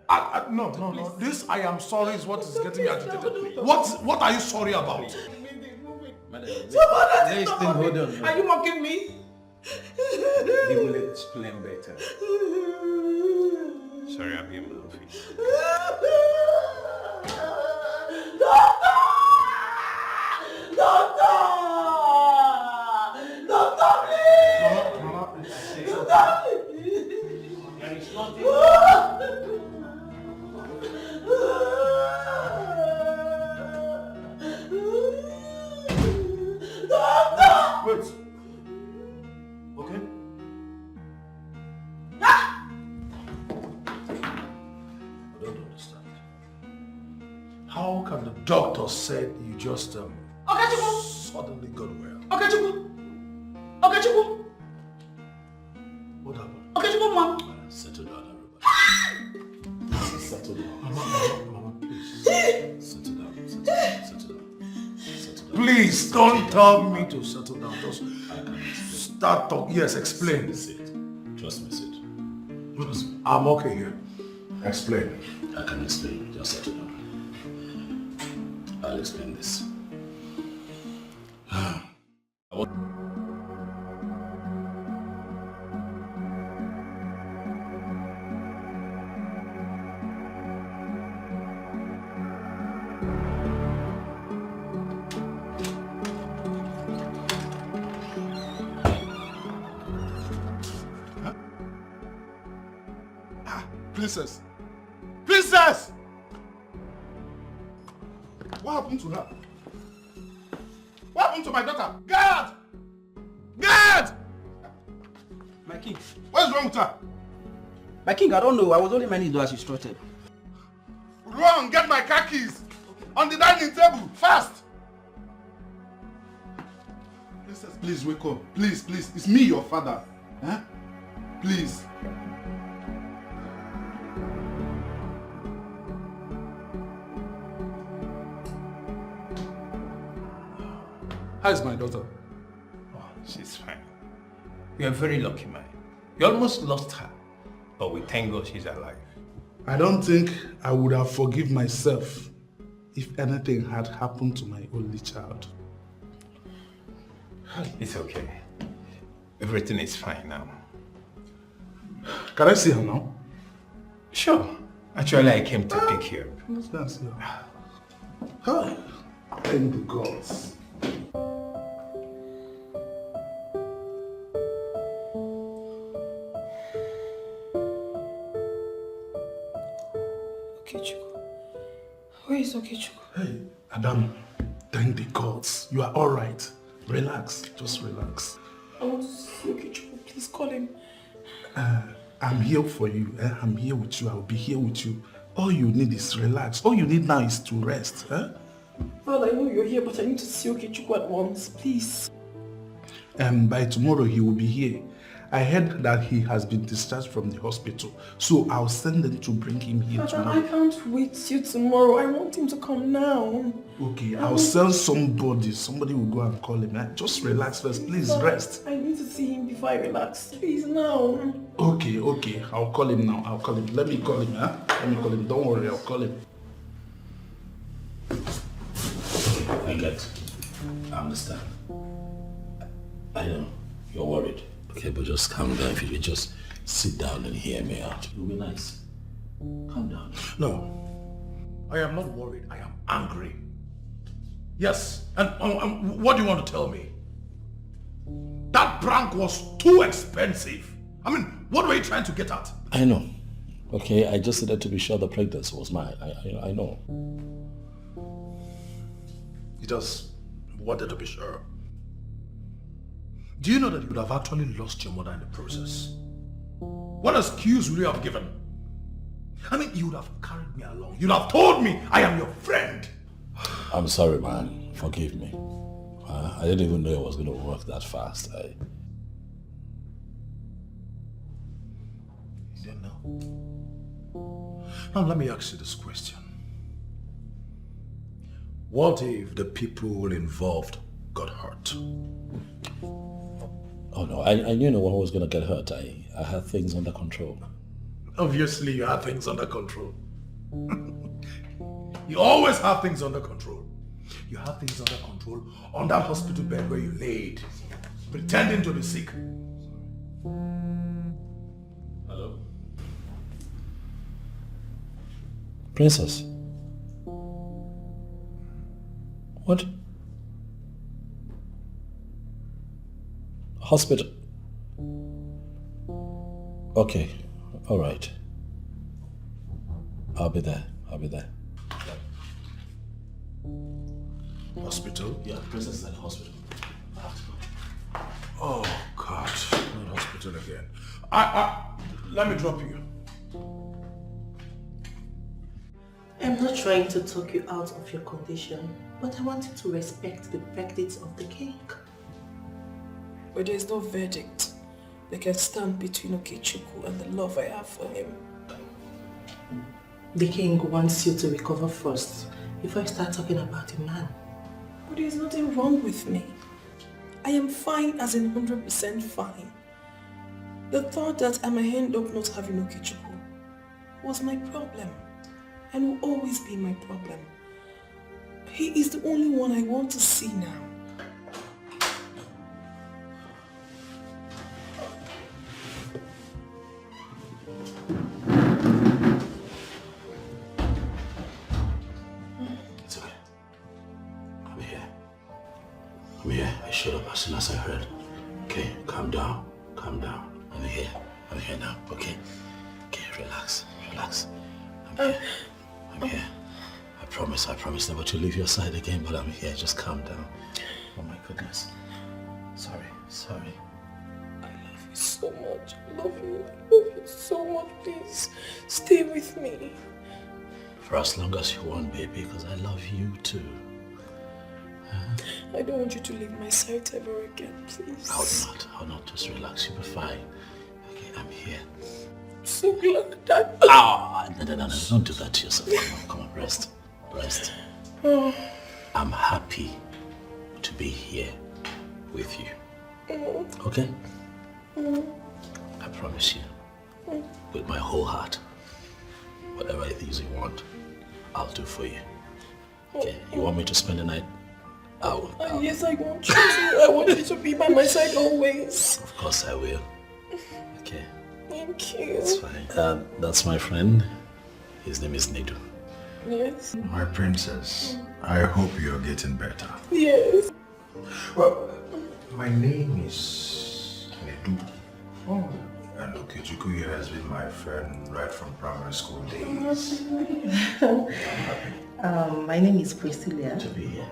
No. This I am sorry is what is getting me agitated. What are you sorry about? Madam, Listen, hold on. Are you mocking me? He will explain better. Sorry, I'll be in my office. Doctor, please! Mama, there is nothing. Wait. Okay? I don't understand. How can the doctor say you just suddenly got well? Okechukwu! What happened? Okechukwu, mom! Settle down, everybody. Settle down. Mama, please. Settle down. Please don't tell me to settle down. Just start talking. Yes, explain. Trust me, Sid. I'm okay here. Explain. I can explain. Just settle down. I'll explain this. Princess! What happened to her? What happened to my daughter? Guard! My king. What's wrong with her? My king, I don't know. I was only managed to do as instructed. Run, get my car keys. On the dining table, fast. Princess, please wake up. Please. It's me, your father. Huh? Please. How is my daughter? Oh, she's fine. You are very lucky, man. You almost lost her, but we thank God she's alive. I don't think I would have forgiven myself if anything had happened to my only child. It's okay. Everything is fine now. Can I see her now? Sure. Actually, I came to pick you up. Let's go and see her. Hi. Thank the gods. Where is Okechukwu? Hey, Adam, thank the gods. You are all right. Relax, just relax. I want to see Okechukwu. Please call him. I'm here for you. I'm here with you. I'll be here with you. All you need is relax. All you need now is to rest. Well, I know you're here, but I need to see Okechukwu at once, please. By tomorrow he will be here. I heard that he has been discharged from the hospital, so I'll send them to bring him here Father, tomorrow. I can't wait till tomorrow. I want him to come now. Okay, I'll send somebody. Somebody will go and call him. Just relax first. Please rest. I need to see him before I relax. Please, now. Okay. I'll call him now. I'll call him. Let me call him, huh? Let me call him. Don't worry, I'll call him. I get. I understand. I know. You're worried. Okay, but just calm down. If you just sit down and hear me out, it'll be nice. Calm down. No. I am not worried. I am angry. Yes. And what do you want to tell me? That prank was too expensive. I mean, what were you trying to get at? I know. Okay, I just needed to be sure the pregnancy was mine. I know. You just wanted to be sure. Do you know that you would have actually lost your mother in the process? What excuse would you have given? I mean, you would have carried me along. You'd have told me I am your friend. I'm sorry, man. Forgive me. I I didn't even know it was going to work that fast. You don't know. Now let me ask you this question. What if the people involved got hurt? Oh no, I knew no one was going to get hurt. I had things under control. Obviously you had things under control. You always have things under control. You have things under control on that hospital bed where you laid, pretending to be sick. Hello? Princess? What? Hospital? Okay, all right. I'll be there. Hospital? Yeah, Princess is at the hospital. Oh God, not hospital again. Let me drop you. I'm not trying to talk you out of your condition, but I want you to respect the verdict of the king. But there is no verdict that can stand between Okechukwu and the love I have for him. The king wants you to recover first before you start talking about the man. But there is nothing wrong with me. I am fine as in 100% fine. The thought that I may end up not having Okechukwu was my problem and will always be my problem. He is the only one I want to see now. It's okay. I'm here. I showed up as soon as I heard. Okay, calm down. I'm here now, okay? Okay, relax. I'm here. I promise never to leave your side again, but I'm here. Just calm down. Oh my goodness. Sorry. I love you so much. I love you so much. Please, stay with me. For as long as you want, baby, because I love you too. I don't want you to leave my side ever again, please. I'll not. Just relax. You'll be fine. Okay, I'm here. I'm so glad that... No. Don't do that to yourself. Come on, rest. I'm happy to be here with you. Okay? I promise you, with my whole heart, whatever it is you want, I'll do for you. Okay? You want me to spend the night? Yes, I want you to. I want you to be by my side always. Of course I will. Okay. Thank you. It's fine. That's my friend. His name is Nedu. Yes. My princess, I hope you're getting better. Yes. Well, my name is Nedu. And Okechukwu here has been my friend right from primary school days. I'm happy. My name is Priscilla. To be here.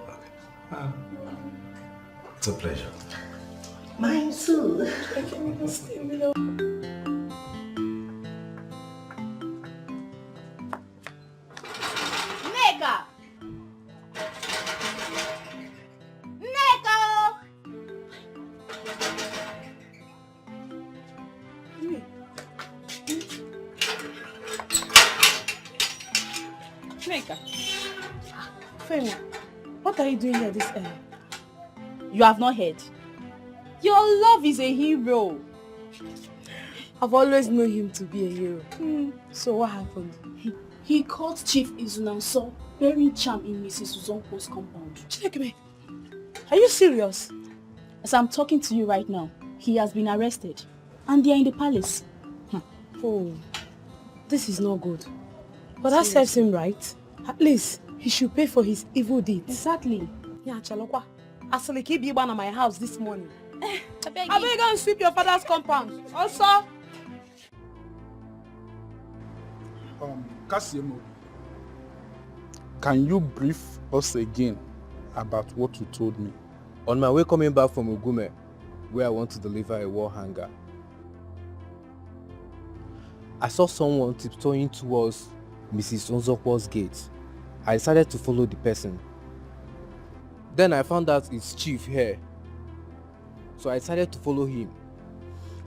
It's a pleasure. Mine too. I can't even stay without... Femi, what are you doing here this early? You have not heard. Your love is a hero. I've always known him to be a hero. So what happened? He caught Chief Izunanso bearing charm in Mrs. Uzonko's compound. Chinekeme, are you serious? As I'm talking to you right now, he has been arrested and they are in the palace. Oh, this is not good. But that serves him right. At least he should pay for his evil deeds. Exactly. Yeah, Chalokwa. Asali keep you at my house this morning. I beg you go and sweep your father's compound. Also. Kasiemo, can you brief us again about what you told me? On my way coming back from Ugume, where I want to deliver a wall hanger, I saw someone tiptoeing towards Mrs. Onzokwo's gate. I decided to follow the person. Then I found out it's Chief here. So I decided to follow him.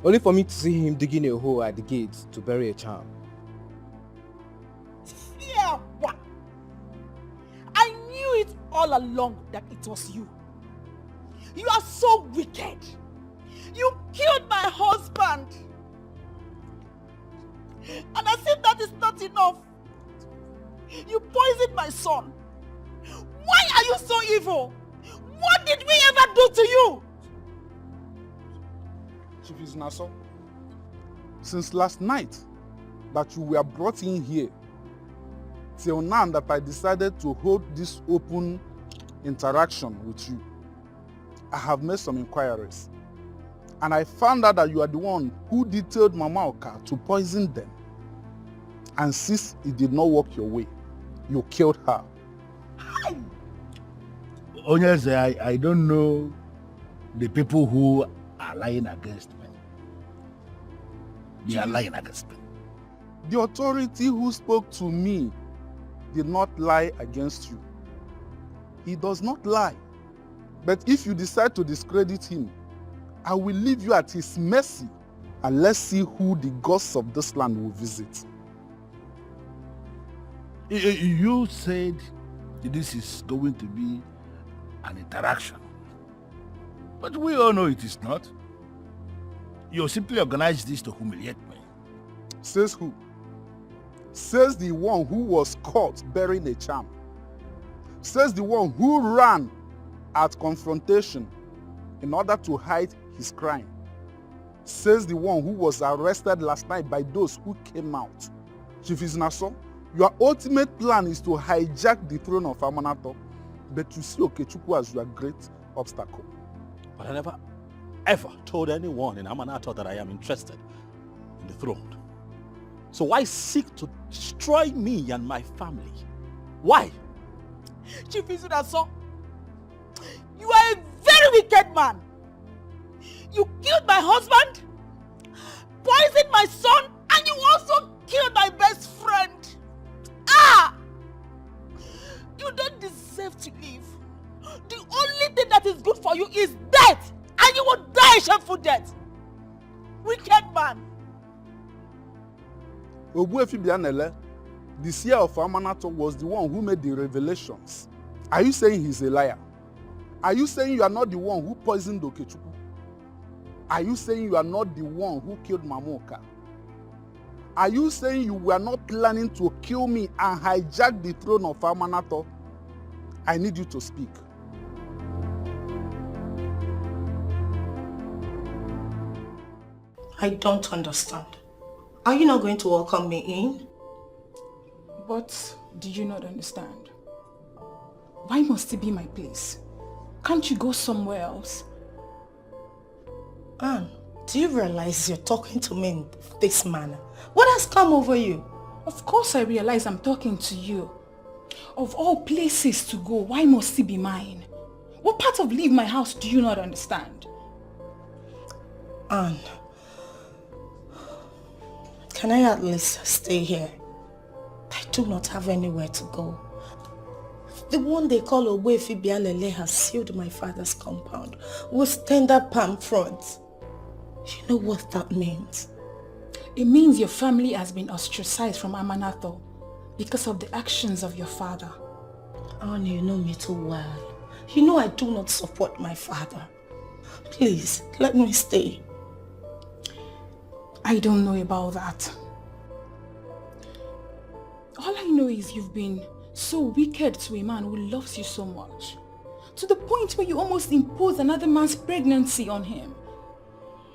Only for me to see him digging a hole at the gate to bury a charm. Yeah, what? I knew it all along that it was you. You are so wicked. You killed my husband. And as if that is not enough, you poisoned my son. Why are you so evil? What did we ever do to you? Chief Iznaso, since last night that you were brought in here, till now that I decided to hold this open interaction with you, I have made some inquiries. And I found out that you are the one who detailed Mama Oka to poison them. And since it did not work your way, you killed her. Onyeze, I don't know the people who are lying against me. They are lying against me. The authority who spoke to me did not lie against you. He does not lie. But if you decide to discredit him, I will leave you at his mercy, and let's see who the gods of this land will visit. You said this is going to be an interaction. But we all know it is not. You simply organized this to humiliate me. Says who? Says the one who was caught burying a charm. Says the one who ran at confrontation in order to hide his crime. Says the one who was arrested last night by those who came out. Chief Iznaso, your ultimate plan is to hijack the throne of Amanato, but you see Okechukwu as your great obstacle. But I never ever told anyone in Amanato that I am interested in the throne. So why seek to destroy me and my family? Why? Chief Iznaso, you are a very wicked man. You killed my husband, poisoned my son, and you also killed my best friend. Ah! You don't deserve to live. The only thing that is good for you is death, and you will die a shameful death. Wicked man. Ogbuefi Bianele, the seer of Amanato, was the one who made the revelations. Are you saying he's a liar? Are you saying you are not the one who poisoned Okechukwu? Are you saying you are not the one who killed Mamoka? Are you saying you were not planning to kill me and hijack the throne of Amanato? I need you to speak. I don't understand. Are you not going to welcome me in? But do you not understand? Why must it be my place? Can't you go somewhere else? Anne, do you realize you're talking to me in this manner? What has come over you? Of course I realize I'm talking to you. Of all places to go, why must it be mine? What part of leave my house do you not understand? Anne, can I at least stay here? I do not have anywhere to go. The one they call Ogbuefi Bialele has sealed my father's compound with tender palm fronds. You know what that means? It means your family has been ostracized from Amanato because of the actions of your father. Anne, you know me too well. You know I do not support my father. Please, let me stay. I don't know about that. All I know is you've been so wicked to a man who loves you so much, to the point where you almost impose another man's pregnancy on him.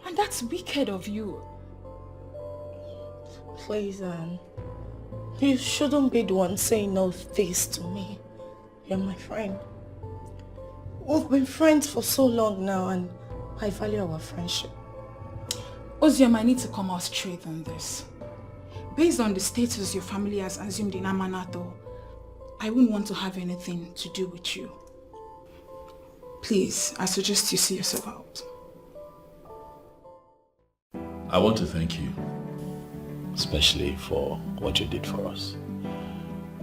And that's wicked of you. Please, Anne. You shouldn't be the one saying all this to me. You're my friend. We've been friends for so long now, and I value our friendship. Ozium, I need to come out straight on this. Based on the status your family has assumed in Amanato, I wouldn't want to have anything to do with you. Please, I suggest you see yourself out. I want to thank you, especially for what you did for us.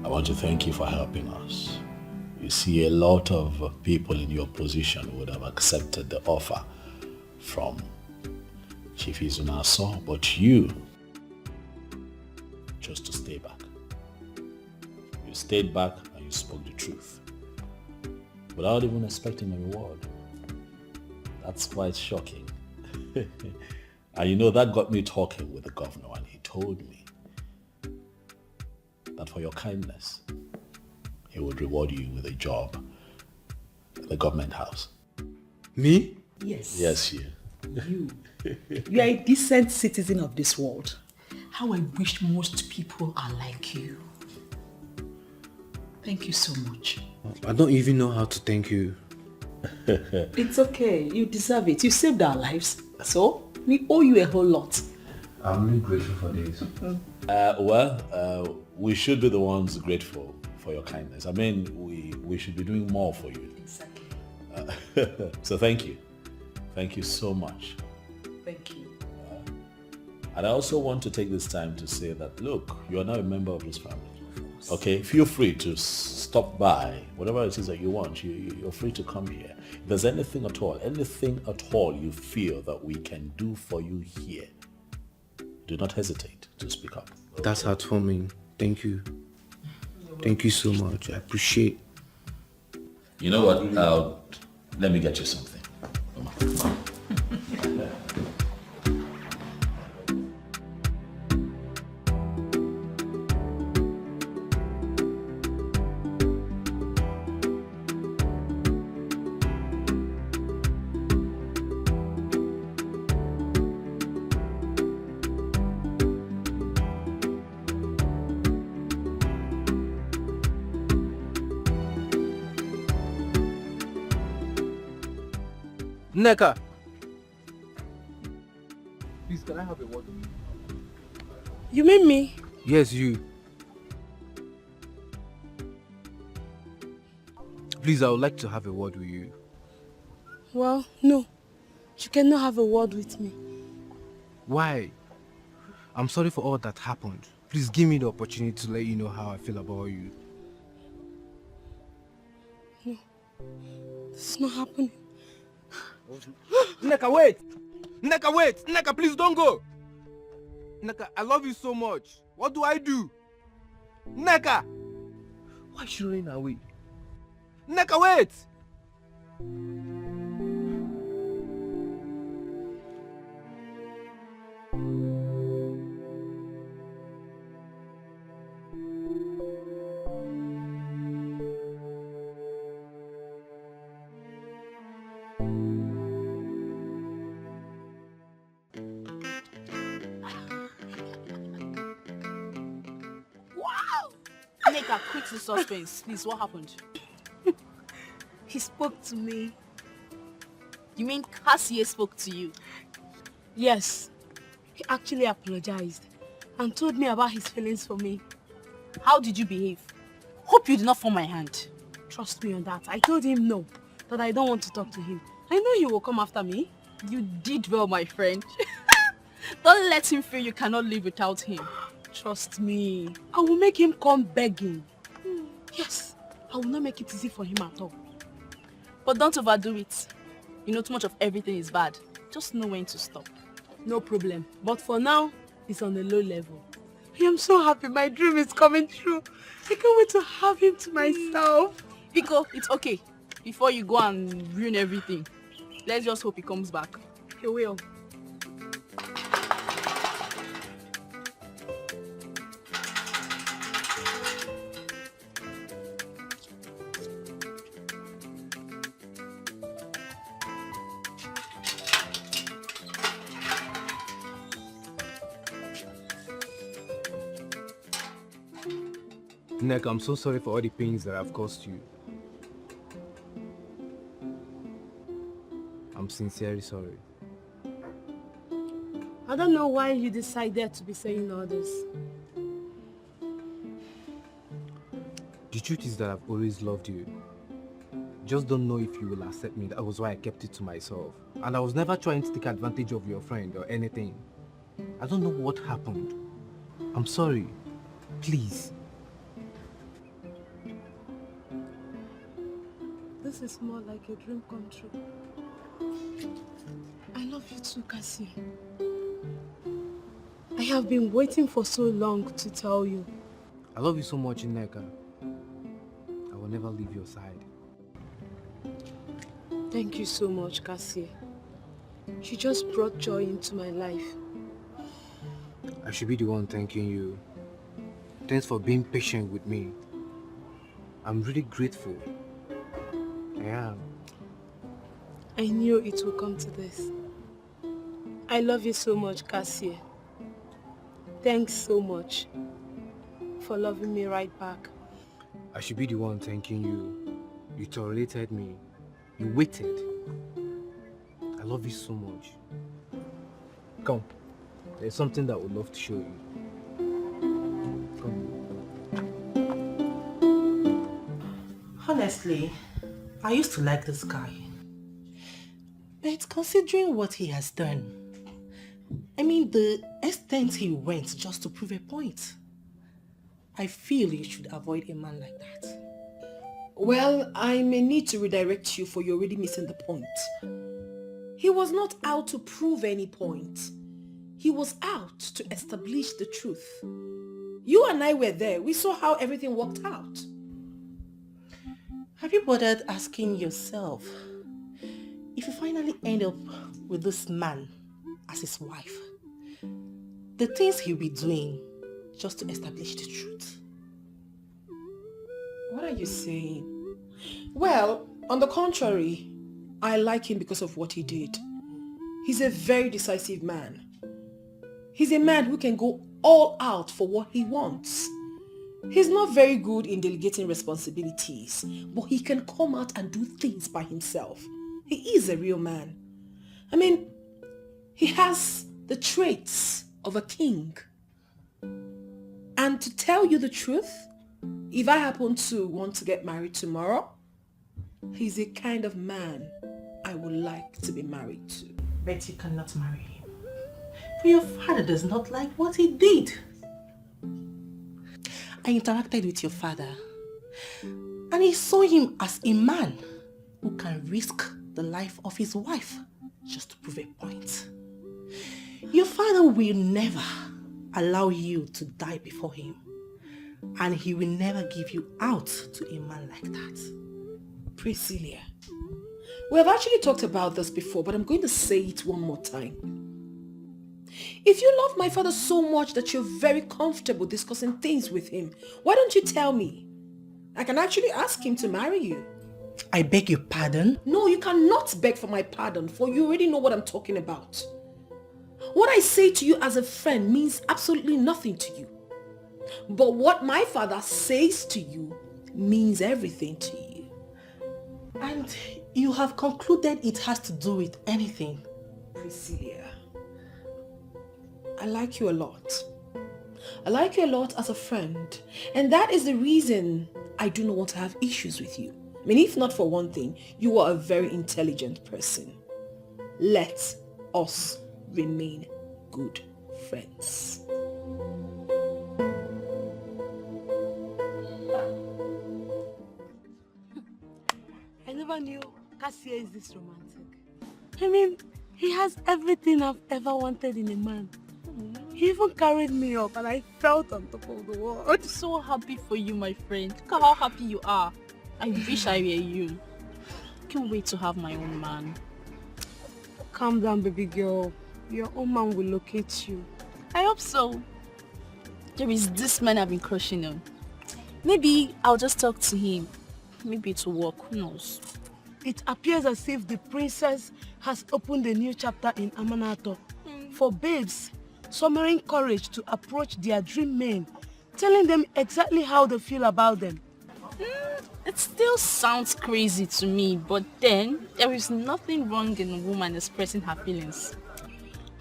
I want to thank you for helping us. You see, a lot of people in your position would have accepted the offer from Chief Izunaso, but you chose to stay back. You stayed back and you spoke the truth without even expecting a reward. That's quite shocking. And you know, that got me talking with the governor, and he told me that for your kindness, he would reward you with a job at the government house. Me? Yes. Yes, you. You. You are a decent citizen of this world. How I wish most people are like you. Thank you so much. I don't even know how to thank you. It's okay. You deserve it. You saved our lives. So, we owe you a whole lot. I'm really grateful for this. We should be the ones grateful for your kindness. I mean, we should be doing more for you. Exactly. So thank you. Thank you so much. Thank you. And I also want to take this time to say that, look, you are now a member of this family. Okay, feel free to stop by, whatever it is that you want. You're free to come here. If there's anything at all you feel that we can do for you here, do not hesitate to speak up. That's heartwarming. Thank you. Thank you so much. I appreciate. You know what? Let me get you something. Come on. Nneka! Please, can I have a word with you? You mean me? Yes, you. Please, I would like to have a word with you. Well, no. You cannot have a word with me. Why? I'm sorry for all that happened. Please give me the opportunity to let you know how I feel about you. No. It's not happening. Nneka, wait! Nneka, wait! Nneka, please don't go! Nneka, I love you so much. What do I do? Nneka! Why is she running away? Nneka, wait! Nneka, quit the suspense. Please, what happened? He spoke to me. You mean Cassie spoke to you? Yes. He actually apologized and told me about his feelings for me. How did you behave? Hope you did not form my hand. Trust me on that. I told him no, that I don't want to talk to him. I know he will come after me. You did well, my friend. Don't let him feel you cannot live without him. Trust me. I will make him come begging. Yes, I will not make it easy for him at all. But don't overdo it. You know, too much of everything is bad. Just know when to stop. No problem. But for now, it's on a low level. I am so happy. My dream is coming true. I can't wait to have him to myself. Biko, it's okay. Before you go and ruin everything, let's just hope he comes back. He will. Nneka, I'm so sorry for all the pains that I've caused you. I'm sincerely sorry. I don't know why you decided to be saying all this. The truth is that I've always loved you. Just don't know if you will accept me. That was why I kept it to myself. And I was never trying to take advantage of your friend or anything. I don't know what happened. I'm sorry. Please. This is more like a dream come true. I love you too, Cassie. I have been waiting for so long to tell you. I love you so much, Nneka. I will never leave your side. Thank you so much, Cassie. She just brought joy into my life. I should be the one thanking you. Thanks for being patient with me. I'm really grateful. I am. I knew it would come to this. I love you so much, Cassie. Thanks so much for loving me right back. I should be the one thanking you. You tolerated me. You waited. I love you so much. Come. There's something that I would love to show you. Come. Honestly, I used to like this guy. But considering what he has done, I mean the extent he went just to prove a point, I feel you should avoid a man like that. Well, I may need to redirect you for you're already missing the point. He was not out to prove any point. He was out to establish the truth. You and I were there. We saw how everything worked out. Have you bothered asking yourself, if you finally end up with this man as his wife, the things he'll be doing just to establish the truth? What are you saying? Well, on the contrary, I like him because of what he did. He's a very decisive man. He's a man who can go all out for what he wants. He's not very good in delegating responsibilities, but he can come out and do things by himself. He is a real man. I mean, he has the traits of a king. And to tell you the truth, if I happen to want to get married tomorrow, he's a kind of man I would like to be married to. But you cannot marry him. For your father does not like what he did. I interacted with your father, and he saw him as a man who can risk the life of his wife just to prove a point. Your father will never allow you to die before him, and he will never give you out to a man like that. Priscilla, we have actually talked about this before, but I'm going to say it one more time. If you love my father so much that you're very comfortable discussing things with him, why don't you tell me? I can actually ask him to marry you. I beg your pardon? No, you cannot beg for my pardon, for you already know what I'm talking about. What I say to you as a friend means absolutely nothing to you. But what my father says to you means everything to you. And you have concluded it has to do with anything. Priscilla, I like you a lot. I like you a lot as a friend. And that is the reason I do not want to have issues with you. I mean, if not for one thing, you are a very intelligent person. Let us remain good friends. I never knew Cassie is this romantic. I mean, he has everything I've ever wanted in a man. He even carried me up and I felt on top of the world. I'm so happy for you, my friend. Look at how happy you are. I wish I were you. Can't wait to have my own man. Calm down, baby girl. Your own man will locate you. I hope so. There is this man I've been crushing on. Maybe I'll just talk to him. Maybe it will work. Who knows? It appears as if the princess has opened a new chapter in Amanato for babes, summoning courage to approach their dream men, telling them exactly how they feel about them. It still sounds crazy to me, but then there is nothing wrong in a woman expressing her feelings.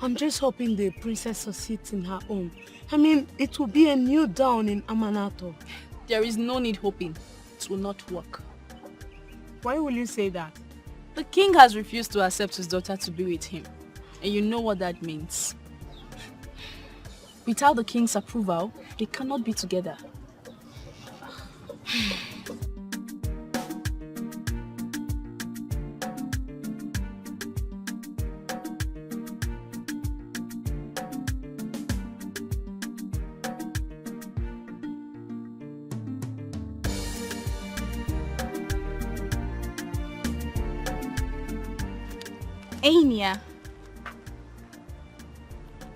I'm just hoping the princess succeeds in her own. I mean, it will be a new dawn in Amanato. There is no need hoping. It will not work. Why will you say that? The king has refused to accept his daughter to be with him. And you know what that means. Without the king's approval, they cannot be together. Anya.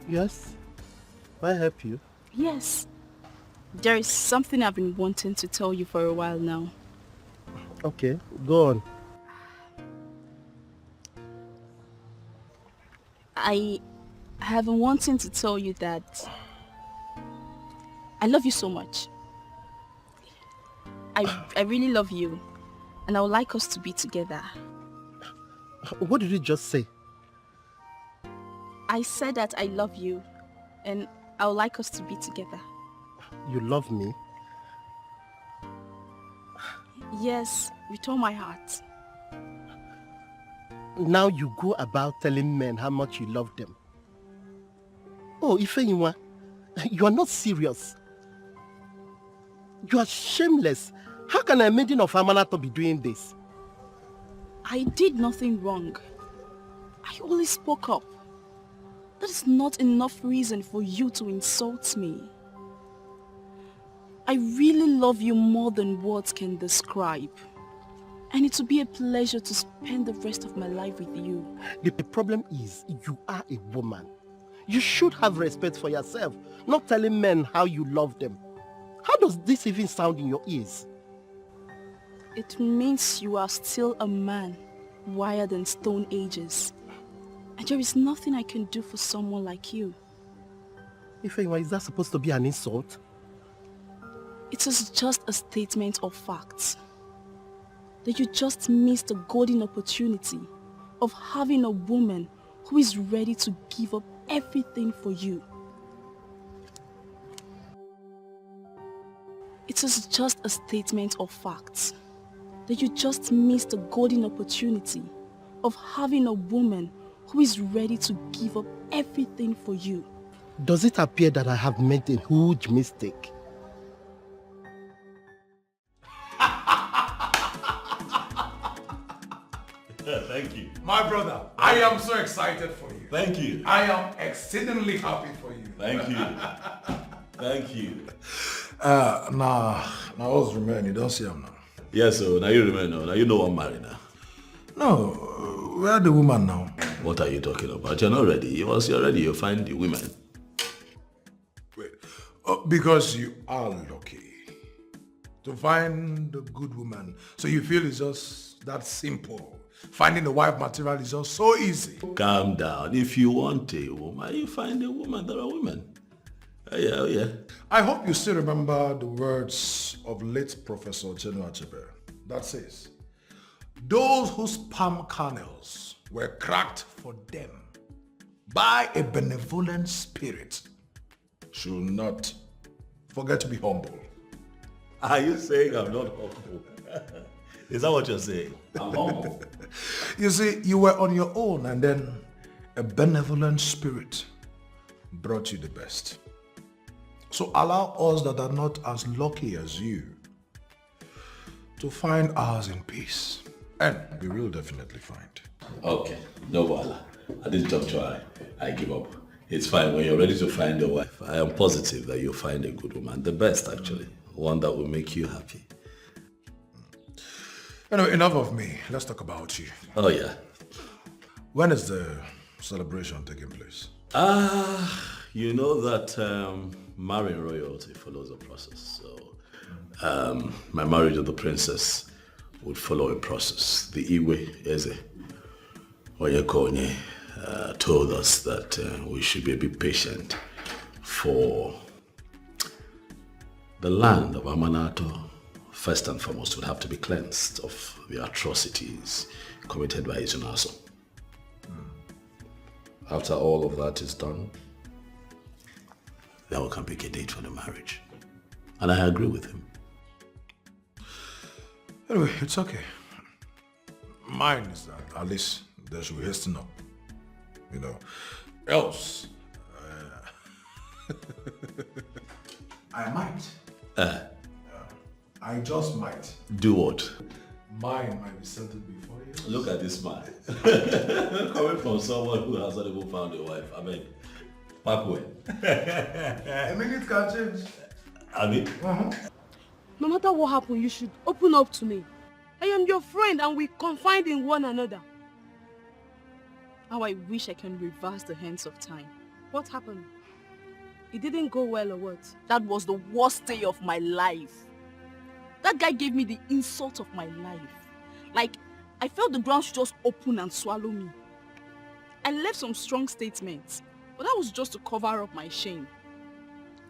Yes? May I help you? Yes. There is something I've been wanting to tell you for a while now. Okay, go on. I have been wanting to tell you that I love you so much. I really love you, and I would like us to be together. What did you just say? I said that I love you, and I would like us to be together. You love me? Yes, with all my heart. Now you go about telling men how much you love them. Oh, Ifeyinwa, you are not serious. You are shameless. How can a maiden of Amanato be doing this? I did nothing wrong. I only spoke up. That is not enough reason for you to insult me. I really love you more than words can describe. And it will be a pleasure to spend the rest of my life with you. The problem is, you are a woman. You should have respect for yourself, not telling men how you love them. How does this even sound in your ears? It means you are still a man, wired in stone ages. And there is nothing I can do for someone like you. Ifeyinwa, is that supposed to be an insult? It is just a statement of facts. That you just missed the golden opportunity of having a woman who is ready to give up everything for you. It is just a statement of facts. That you just missed the golden opportunity of having a woman who is ready to give up everything for you. Does it appear that I have made a huge mistake? Thank you. My brother, I am so excited for you. Thank you. I am exceedingly happy for you. Thank you. Thank you. Now what's remain? You don't see him now. Yes, so now you remember now. You know I'm married now. No, where the woman now? What are you talking about? You're not ready. Once you're ready, you'll find the women. Wait. Because you are lucky to find a good woman. So you feel it's just that simple. Finding a wife material is just so easy. Calm down. If you want a woman, you find a woman. There are women. Oh yeah. I hope you still remember the words of late Professor Chinua Achebe. That says, those whose palm kernels were cracked for them by a benevolent spirit should not forget to be humble. Are you saying I'm not humble? Is that what you're saying? I'm humble. You see, you were on your own and then a benevolent spirit brought you the best. So allow us that are not as lucky as you to find ours in peace. And we will definitely find. Okay, no bother. At this juncture, I give up. It's fine. When you're ready to find a wife, I am positive that you'll find a good woman. The best, actually. One that will make you happy. Anyway, enough of me. Let's talk about you. Oh, yeah. When is the celebration taking place? You know that marrying royalty follows a process. So, my marriage of the princess would follow a process. The Iwe Eze Onyekonye told us that we should be a bit patient for the land of Amanato. First and foremost, would have to be cleansed of the atrocities committed by Izunaso. After all of that is done, then we can pick a date for the marriage. And I agree with him. Anyway, it's okay. Mine is that at least they should hasten up. You know, else I might. I just might. Do what? Mine might be settled before you. Look at this man. Coming from someone who has not even found a wife. I mean, back when? I mean, it can change. I mean? No matter what happened, you should open up to me. I am your friend and we confide in one another. How I wish I can reverse the hands of time. What happened? It didn't go well or what? That was the worst day of my life. That guy gave me the insult of my life. Like, I felt the ground should just open and swallow me. I left some strong statements, but that was just to cover up my shame.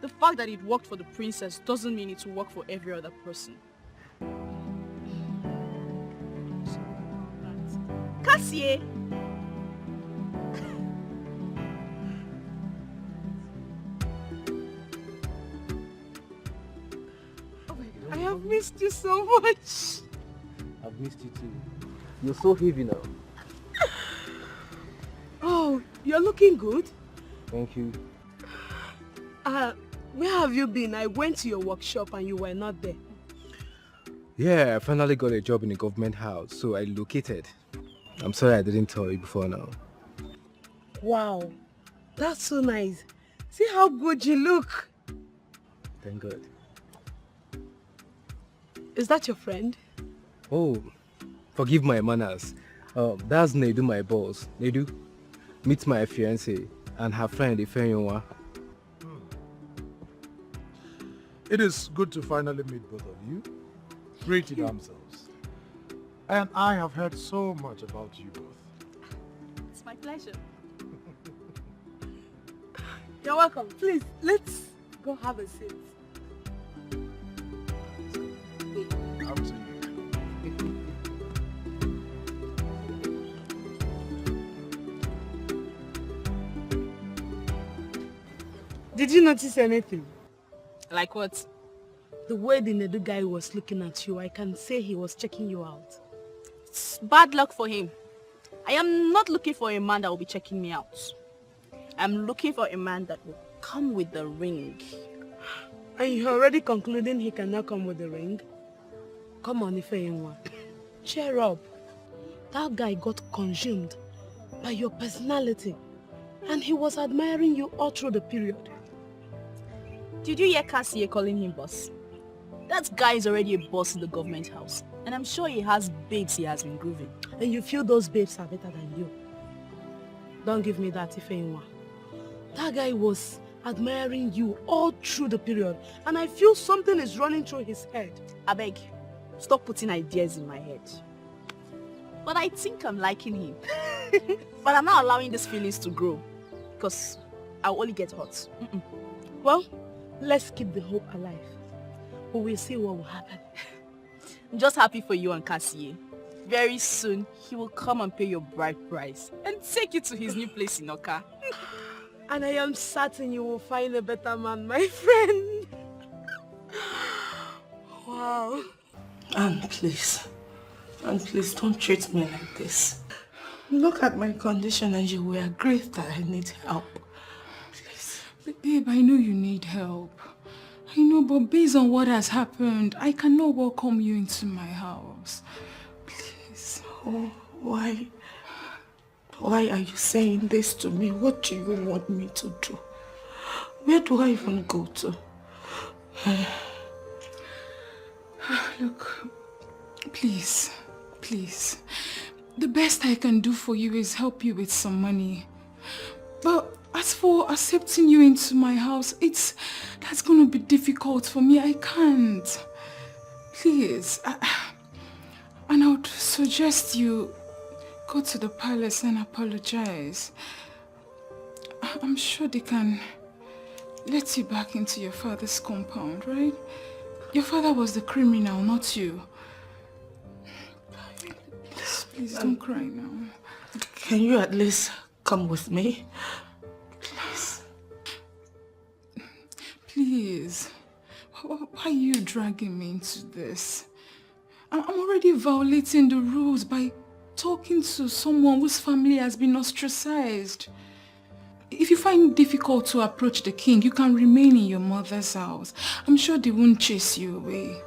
The fact that it worked for the princess doesn't mean it will work for every other person. Cassie! I have missed you so much. I've missed you too. You're so heavy now. Oh, you're looking good. Thank you. Where have you been? I went to your workshop and you were not there. Yeah, I finally got a job in a government house, so I relocated. I'm sorry I didn't tell you before now. Wow, that's so nice. See how good you look. Thank God. Is that your friend? Oh, forgive my manners. That's Nedu, my boss. Nedu, meet my fiancée and her friend Ifeanyiwa. It is good to finally meet both of you. Pretty damsels. And I have heard so much about you both. It's my pleasure. You're welcome. Please, let's go have a seat. Up to you. Did you notice anything? Like what? The way the Nedu guy was looking at you, I can say he was checking you out. It's bad luck for him. I am not looking for a man that will be checking me out. I'm looking for a man that will come with the ring. And you're already concluding he cannot come with the ring? Come on, Ifeanyiwa. Cheer up. That guy got consumed by your personality. And he was admiring you all through the period. Did you hear Cassie calling him boss? That guy is already a boss in the government house. And I'm sure he has babes he has been grooving. And you feel those babes are better than you. Don't give me that, Ifeanyiwa. That guy was admiring you all through the period. And I feel something is running through his head. I beg, stop putting ideas in my head. But I think I'm liking him. But I'm not allowing these feelings to grow. Because I'll only get hot. Well, let's keep the hope alive. But we'll see what will happen. I'm just happy for you and Cassie. Very soon, he will come and pay your bride price and take you to his new place in Oka. And I am certain you will find a better man, my friend. Wow. And please don't treat me like this. Look at my condition and you will agree that I need help. Please. But babe, I know you need help. I know, but based on what has happened, I cannot welcome you into my house. Please. Oh, why? Why are you saying this to me? What do you want me to do? Where do I even go to? Look, please. The best I can do for you is help you with some money. But as for accepting you into my house, that's going to be difficult for me. I can't. Please. And I would suggest you go to the palace and apologize. I'm sure they can let you back into your father's compound, right? Your father was the criminal, not you. Please don't cry now. Can you at least come with me? Please. Please. Why are you dragging me into this? I'm already violating the rules by talking to someone whose family has been ostracized. If you find it difficult to approach the king, you can remain in your mother's house. I'm sure they won't chase you away.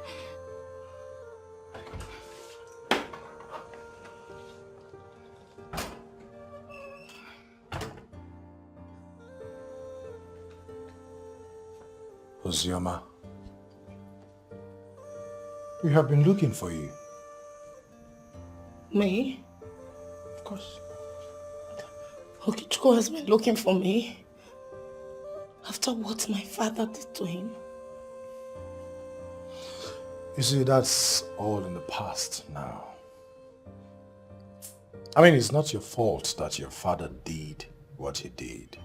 Ozioma, we have been looking for you. Me? Of course. Okichukwu has been looking for me after what my father did to him. You see, that's all in the past now. I mean, it's not your fault that your father did what he did.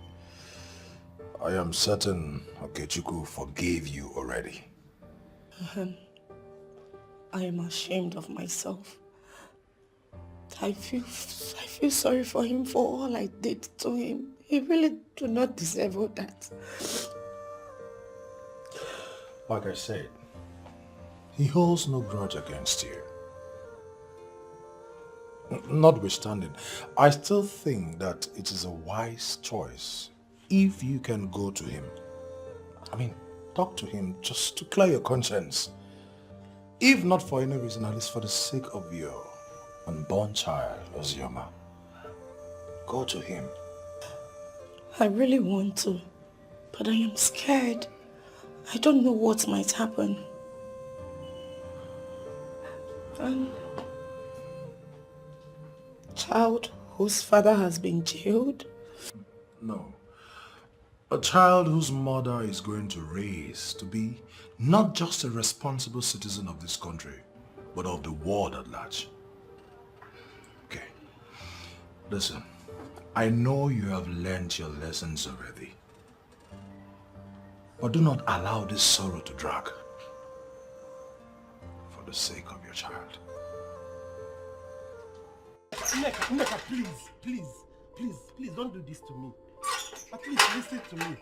I am certain Okechukwu forgave you already. I am ashamed of myself. I feel sorry for him for all I did to him. He really do not deserve all that. Like I said, he holds no grudge against you. Notwithstanding, I still think that it is a wise choice if you can go to him. I mean, talk to him just to clear your conscience. If not for any reason, at least for the sake of your unborn child, Ozioma. Go to him. I really want to, but I am scared. I don't know what might happen. Child whose father has been jailed? No. A child whose mother is going to raise to be not just a responsible citizen of this country, but of the world at large. Okay. Listen, I know you have learned your lessons already. But do not allow this sorrow to drag. For the sake of your child. Nneka, please, don't do this to me. Please, listen to me.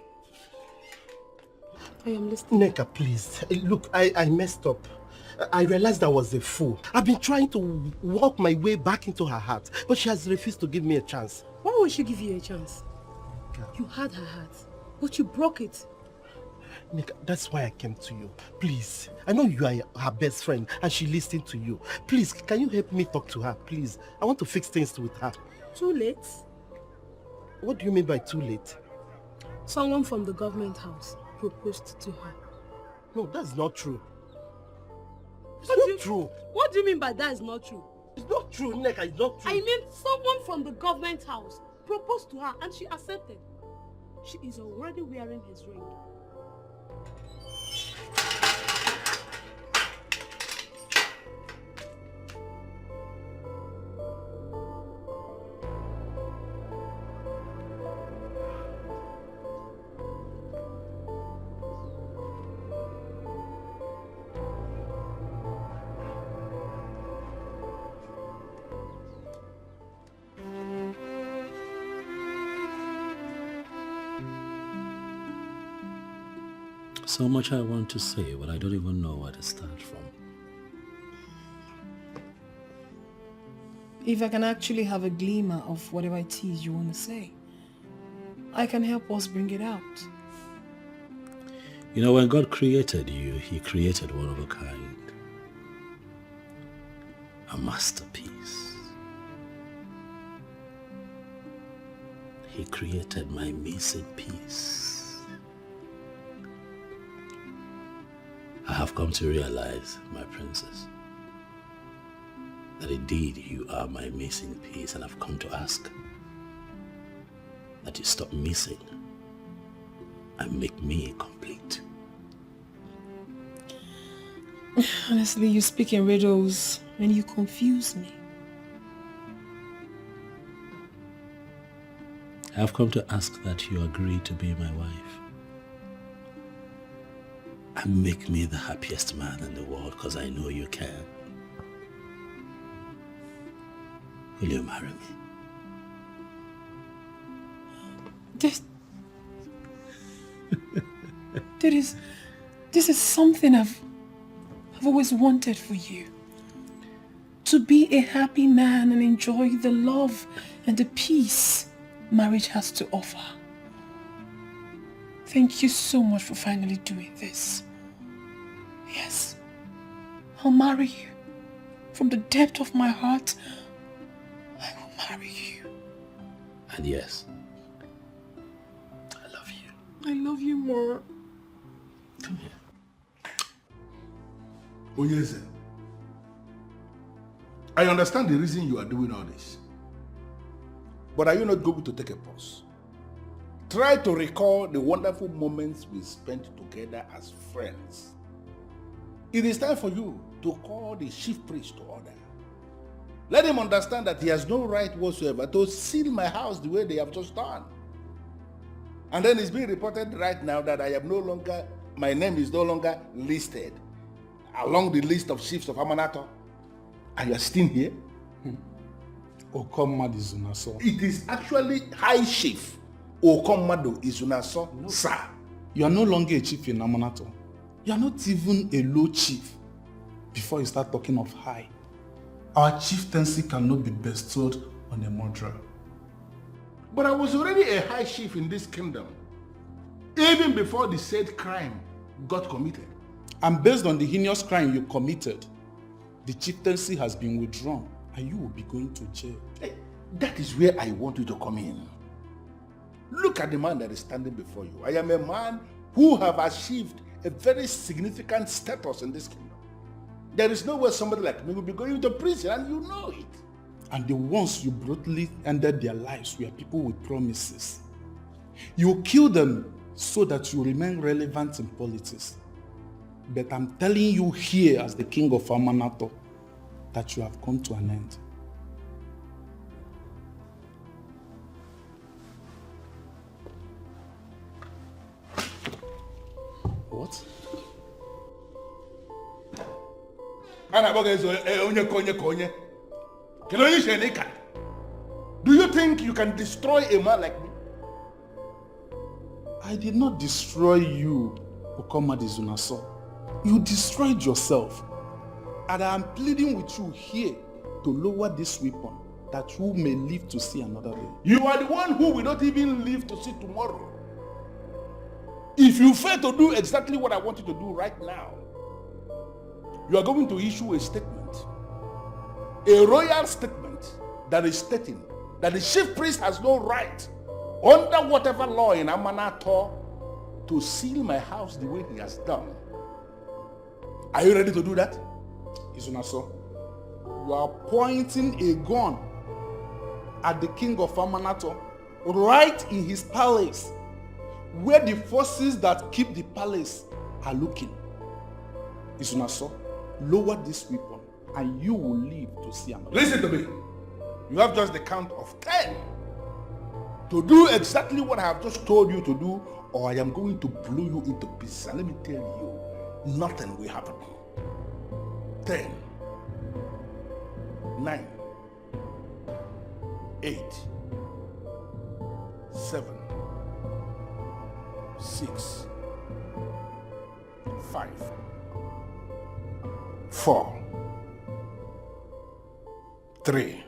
I am listening. Nneka, please. Look, I messed up. I realized I was a fool. I've been trying to walk my way back into her heart, but she has refused to give me a chance. Why would she give you a chance? You had her heart, but you broke it. Nneka, that's why I came to you. Please, I know you are her best friend and she listened to you. Please, can you help me talk to her, please? I want to fix things with her. Too late? What do you mean by too late? Someone from the government house proposed to her. No, that's not true. It's not true. What do you mean by that is not true? It's not true, Nneka, it's not true. I mean, someone from the government house proposed to her and she accepted. She is already wearing his ring. So much I want to say, but I don't even know where to start from. If I can actually have a glimmer of whatever it is you want to say, I can help us bring it out. You know, when God created you, He created one of a kind. A masterpiece. He created my missing piece. I have come to realize, my princess, that indeed you are my missing piece, and I've come to ask that you stop missing and make me complete. Honestly, you speak in riddles and you confuse me. I've come to ask that you agree to be my wife and make me the happiest man in the world, because I know you can. Will you marry me? This is something I've always wanted for you. To be a happy man and enjoy the love and the peace marriage has to offer. Thank you so much for finally doing this. Yes, I'll marry you. From the depth of my heart, I will marry you. And yes, I love you more. come here. Oyeze, I understand the reason you are doing all this. But are you not going to take a pause? Try to recall the wonderful moments we spent together as friends. It is time for you to call the chief priest to order. Let him understand that he has no right whatsoever to seal my house the way they have just done. And then it's being reported right now that my name is no longer listed along the list of chiefs of Amanato. And you are still here? Okomadu Izunaso. It is actually High Chief Okomadu Izunaso, no, sir. You are no longer a chief in Amanato. You are not even a low chief before you start talking of high. Our chieftaincy cannot be bestowed on a murderer. But I was already a high chief in this kingdom, even before the said crime got committed. And based on the heinous crime you committed, the chieftaincy has been withdrawn and you will be going to jail. That is where I want you to come in. Look at the man that is standing before you. I am a man who have achieved a very significant status in this kingdom. There is no way somebody like me will be going to prison, and you know it. And the ones you brutally ended their lives were people with promises. You kill them so that you remain relevant in politics. But I'm telling you here as the king of Amanato that you have come to an end. What? Do you think you can destroy a man like me? I did not destroy you, Okomadu Izunaso. You destroyed yourself. And I am pleading with you here to lower this weapon that you may live to see another day. You are the one who will not even live to see tomorrow. If you fail to do exactly what I want you to do right now, you are going to issue a statement, a royal statement that is stating that the chief priest has no right, under whatever law in Amanato, to seal my house the way he has done. Are you ready to do that? Izunaso, you are pointing a gun at the king of Amanato right in his palace, where the forces that keep the palace are looking. Izunaso, lower this weapon and you will live to see another. Listen to me. You have just the count of 10 to do exactly what I have just told you to do, or I am going to blow you into pieces. And let me tell you, nothing will happen. 10, 9, 8, 7, 6, 5, 4, 3,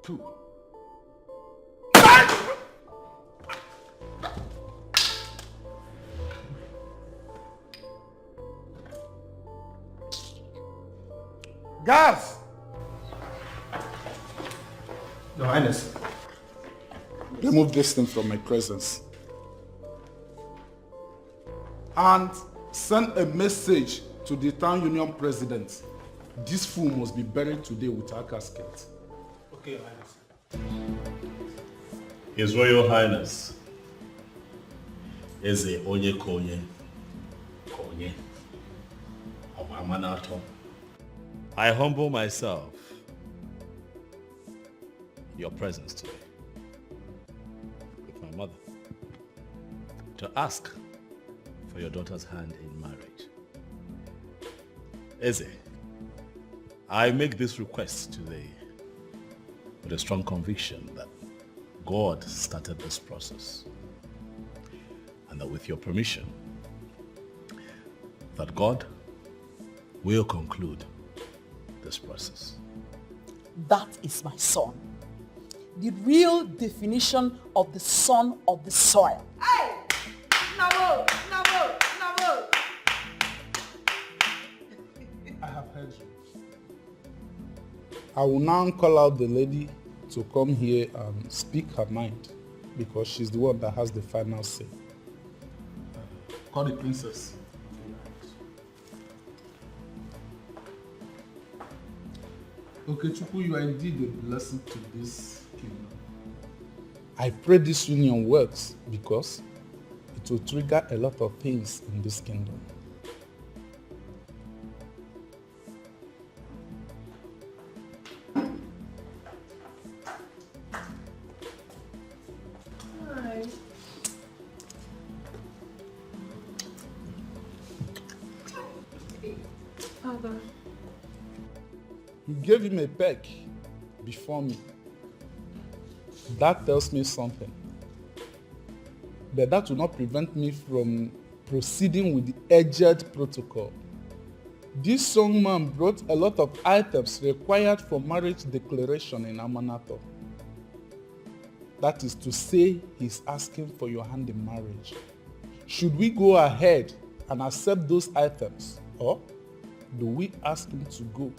2. Guards! Your Highness, remove this thing from my presence. And send a message to the town union president. This fool must be buried today with our casket. Okay, Your Highness. His Royal Highness, Eze Onye Konye of Amanato. I humble myself in your presence today with my mother to ask for your daughter's hand in marriage. Eze, I make this request today with a strong conviction that God started this process, and that with your permission, that God will conclude this process. That is my son. The real definition of the son of the soil. Hey! Nabo! Nabo! Nabo! I have heard you. I will now call out the lady to come here and speak her mind, because she's the one that has the final say. Call the princess. Okay, Chukwu, you are indeed a blessing to this kingdom. I pray this union works because it will trigger a lot of things in this kingdom. Hi. Father. You gave him a peg before me. That tells me something. But that will not prevent me from proceeding with the aged protocol. This young man brought a lot of items required for marriage declaration in Amanato. That is to say, he's asking for your hand in marriage. Should we go ahead and accept those items, or do we ask him to go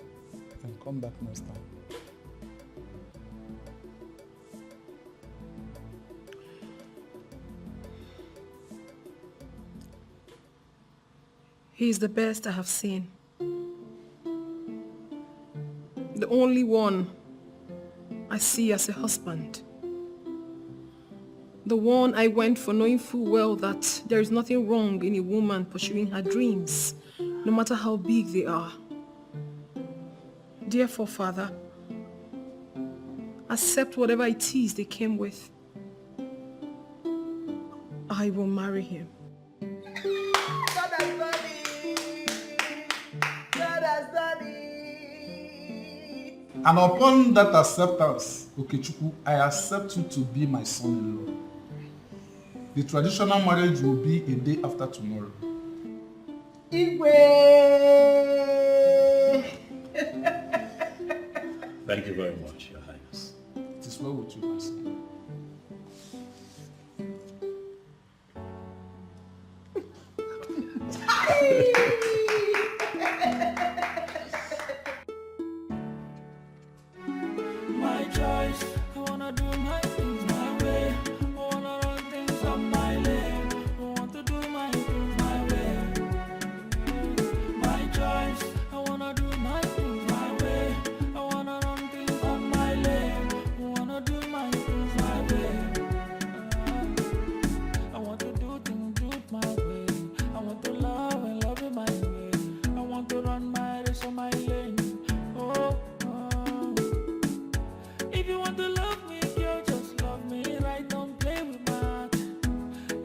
and come back next time? He is the best I have seen. The only one I see as a husband. The one I went for, knowing full well that there is nothing wrong in a woman pursuing her dreams, no matter how big they are. Therefore, Father, accept whatever it is they came with. I will marry him. God has done it. God has done it. And upon that acceptance, Okechukwu, I accept you to be my son-in-law. The traditional marriage will be a day after tomorrow. Igwe! Thank you very much, Your Highness. It is well with you, my son. My choice, I wanna do my things my way. I wanna run things up my lane. I want to do my things my way. My choice, I wanna do my things my way. I wanna run things up my lane. I wanna do my things my way. I want to do things my way. I want to love and love it my way. I want to run my race on my lane. Oh. If you want to love me, girl, just love me right, don't play with my heart.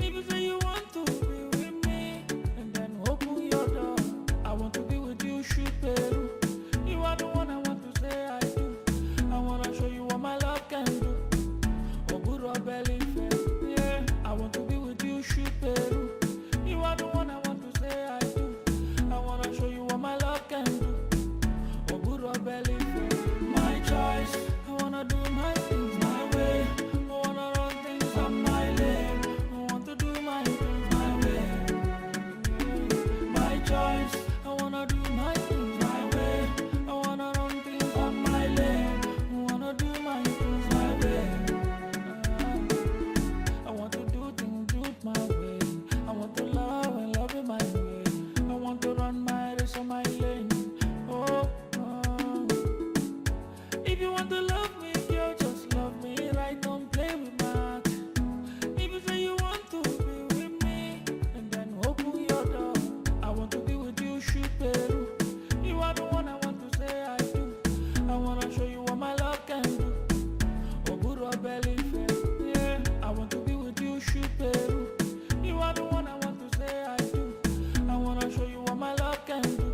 If you say you want to be with me, and then open your door. I want to be with you, shoot Peru. You are the one I want to say I do. I want to show you what my love can do. Oh, good or belly fat, yeah. I want to be with you, shoot Peru. You are the one I want to say I do. I want to show you what my love can do. Oh, good or belly fat, my choice. I wanna do my things my way. I wanna run things up my lane. I want to do my things my way. My choice. I wanna do my things my way. I wanna run things up my lane. I wanna do my things my way. I want to do things my way. I want to love and love it my way. I want to run my race on my lane. Oh. If you want to love me, girl, just love me right, don't play with my heart. If you say you want to be with me, and then open your door. I want to be with you, shoot Peru. You are the one I want to say I do. I want to show you what my love can do. Oh, good or belly fat, yeah. I want to be with you, shoot Peru. You are the one I want to say I do. I want to show you what my love can do.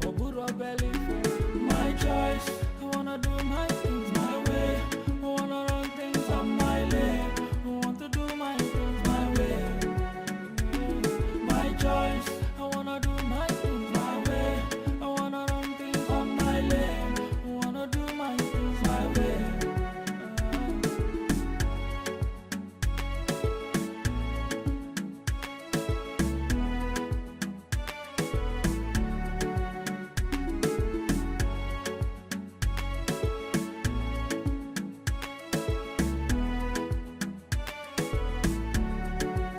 Oh, good or belly fat, my choice. I wanna do my thing.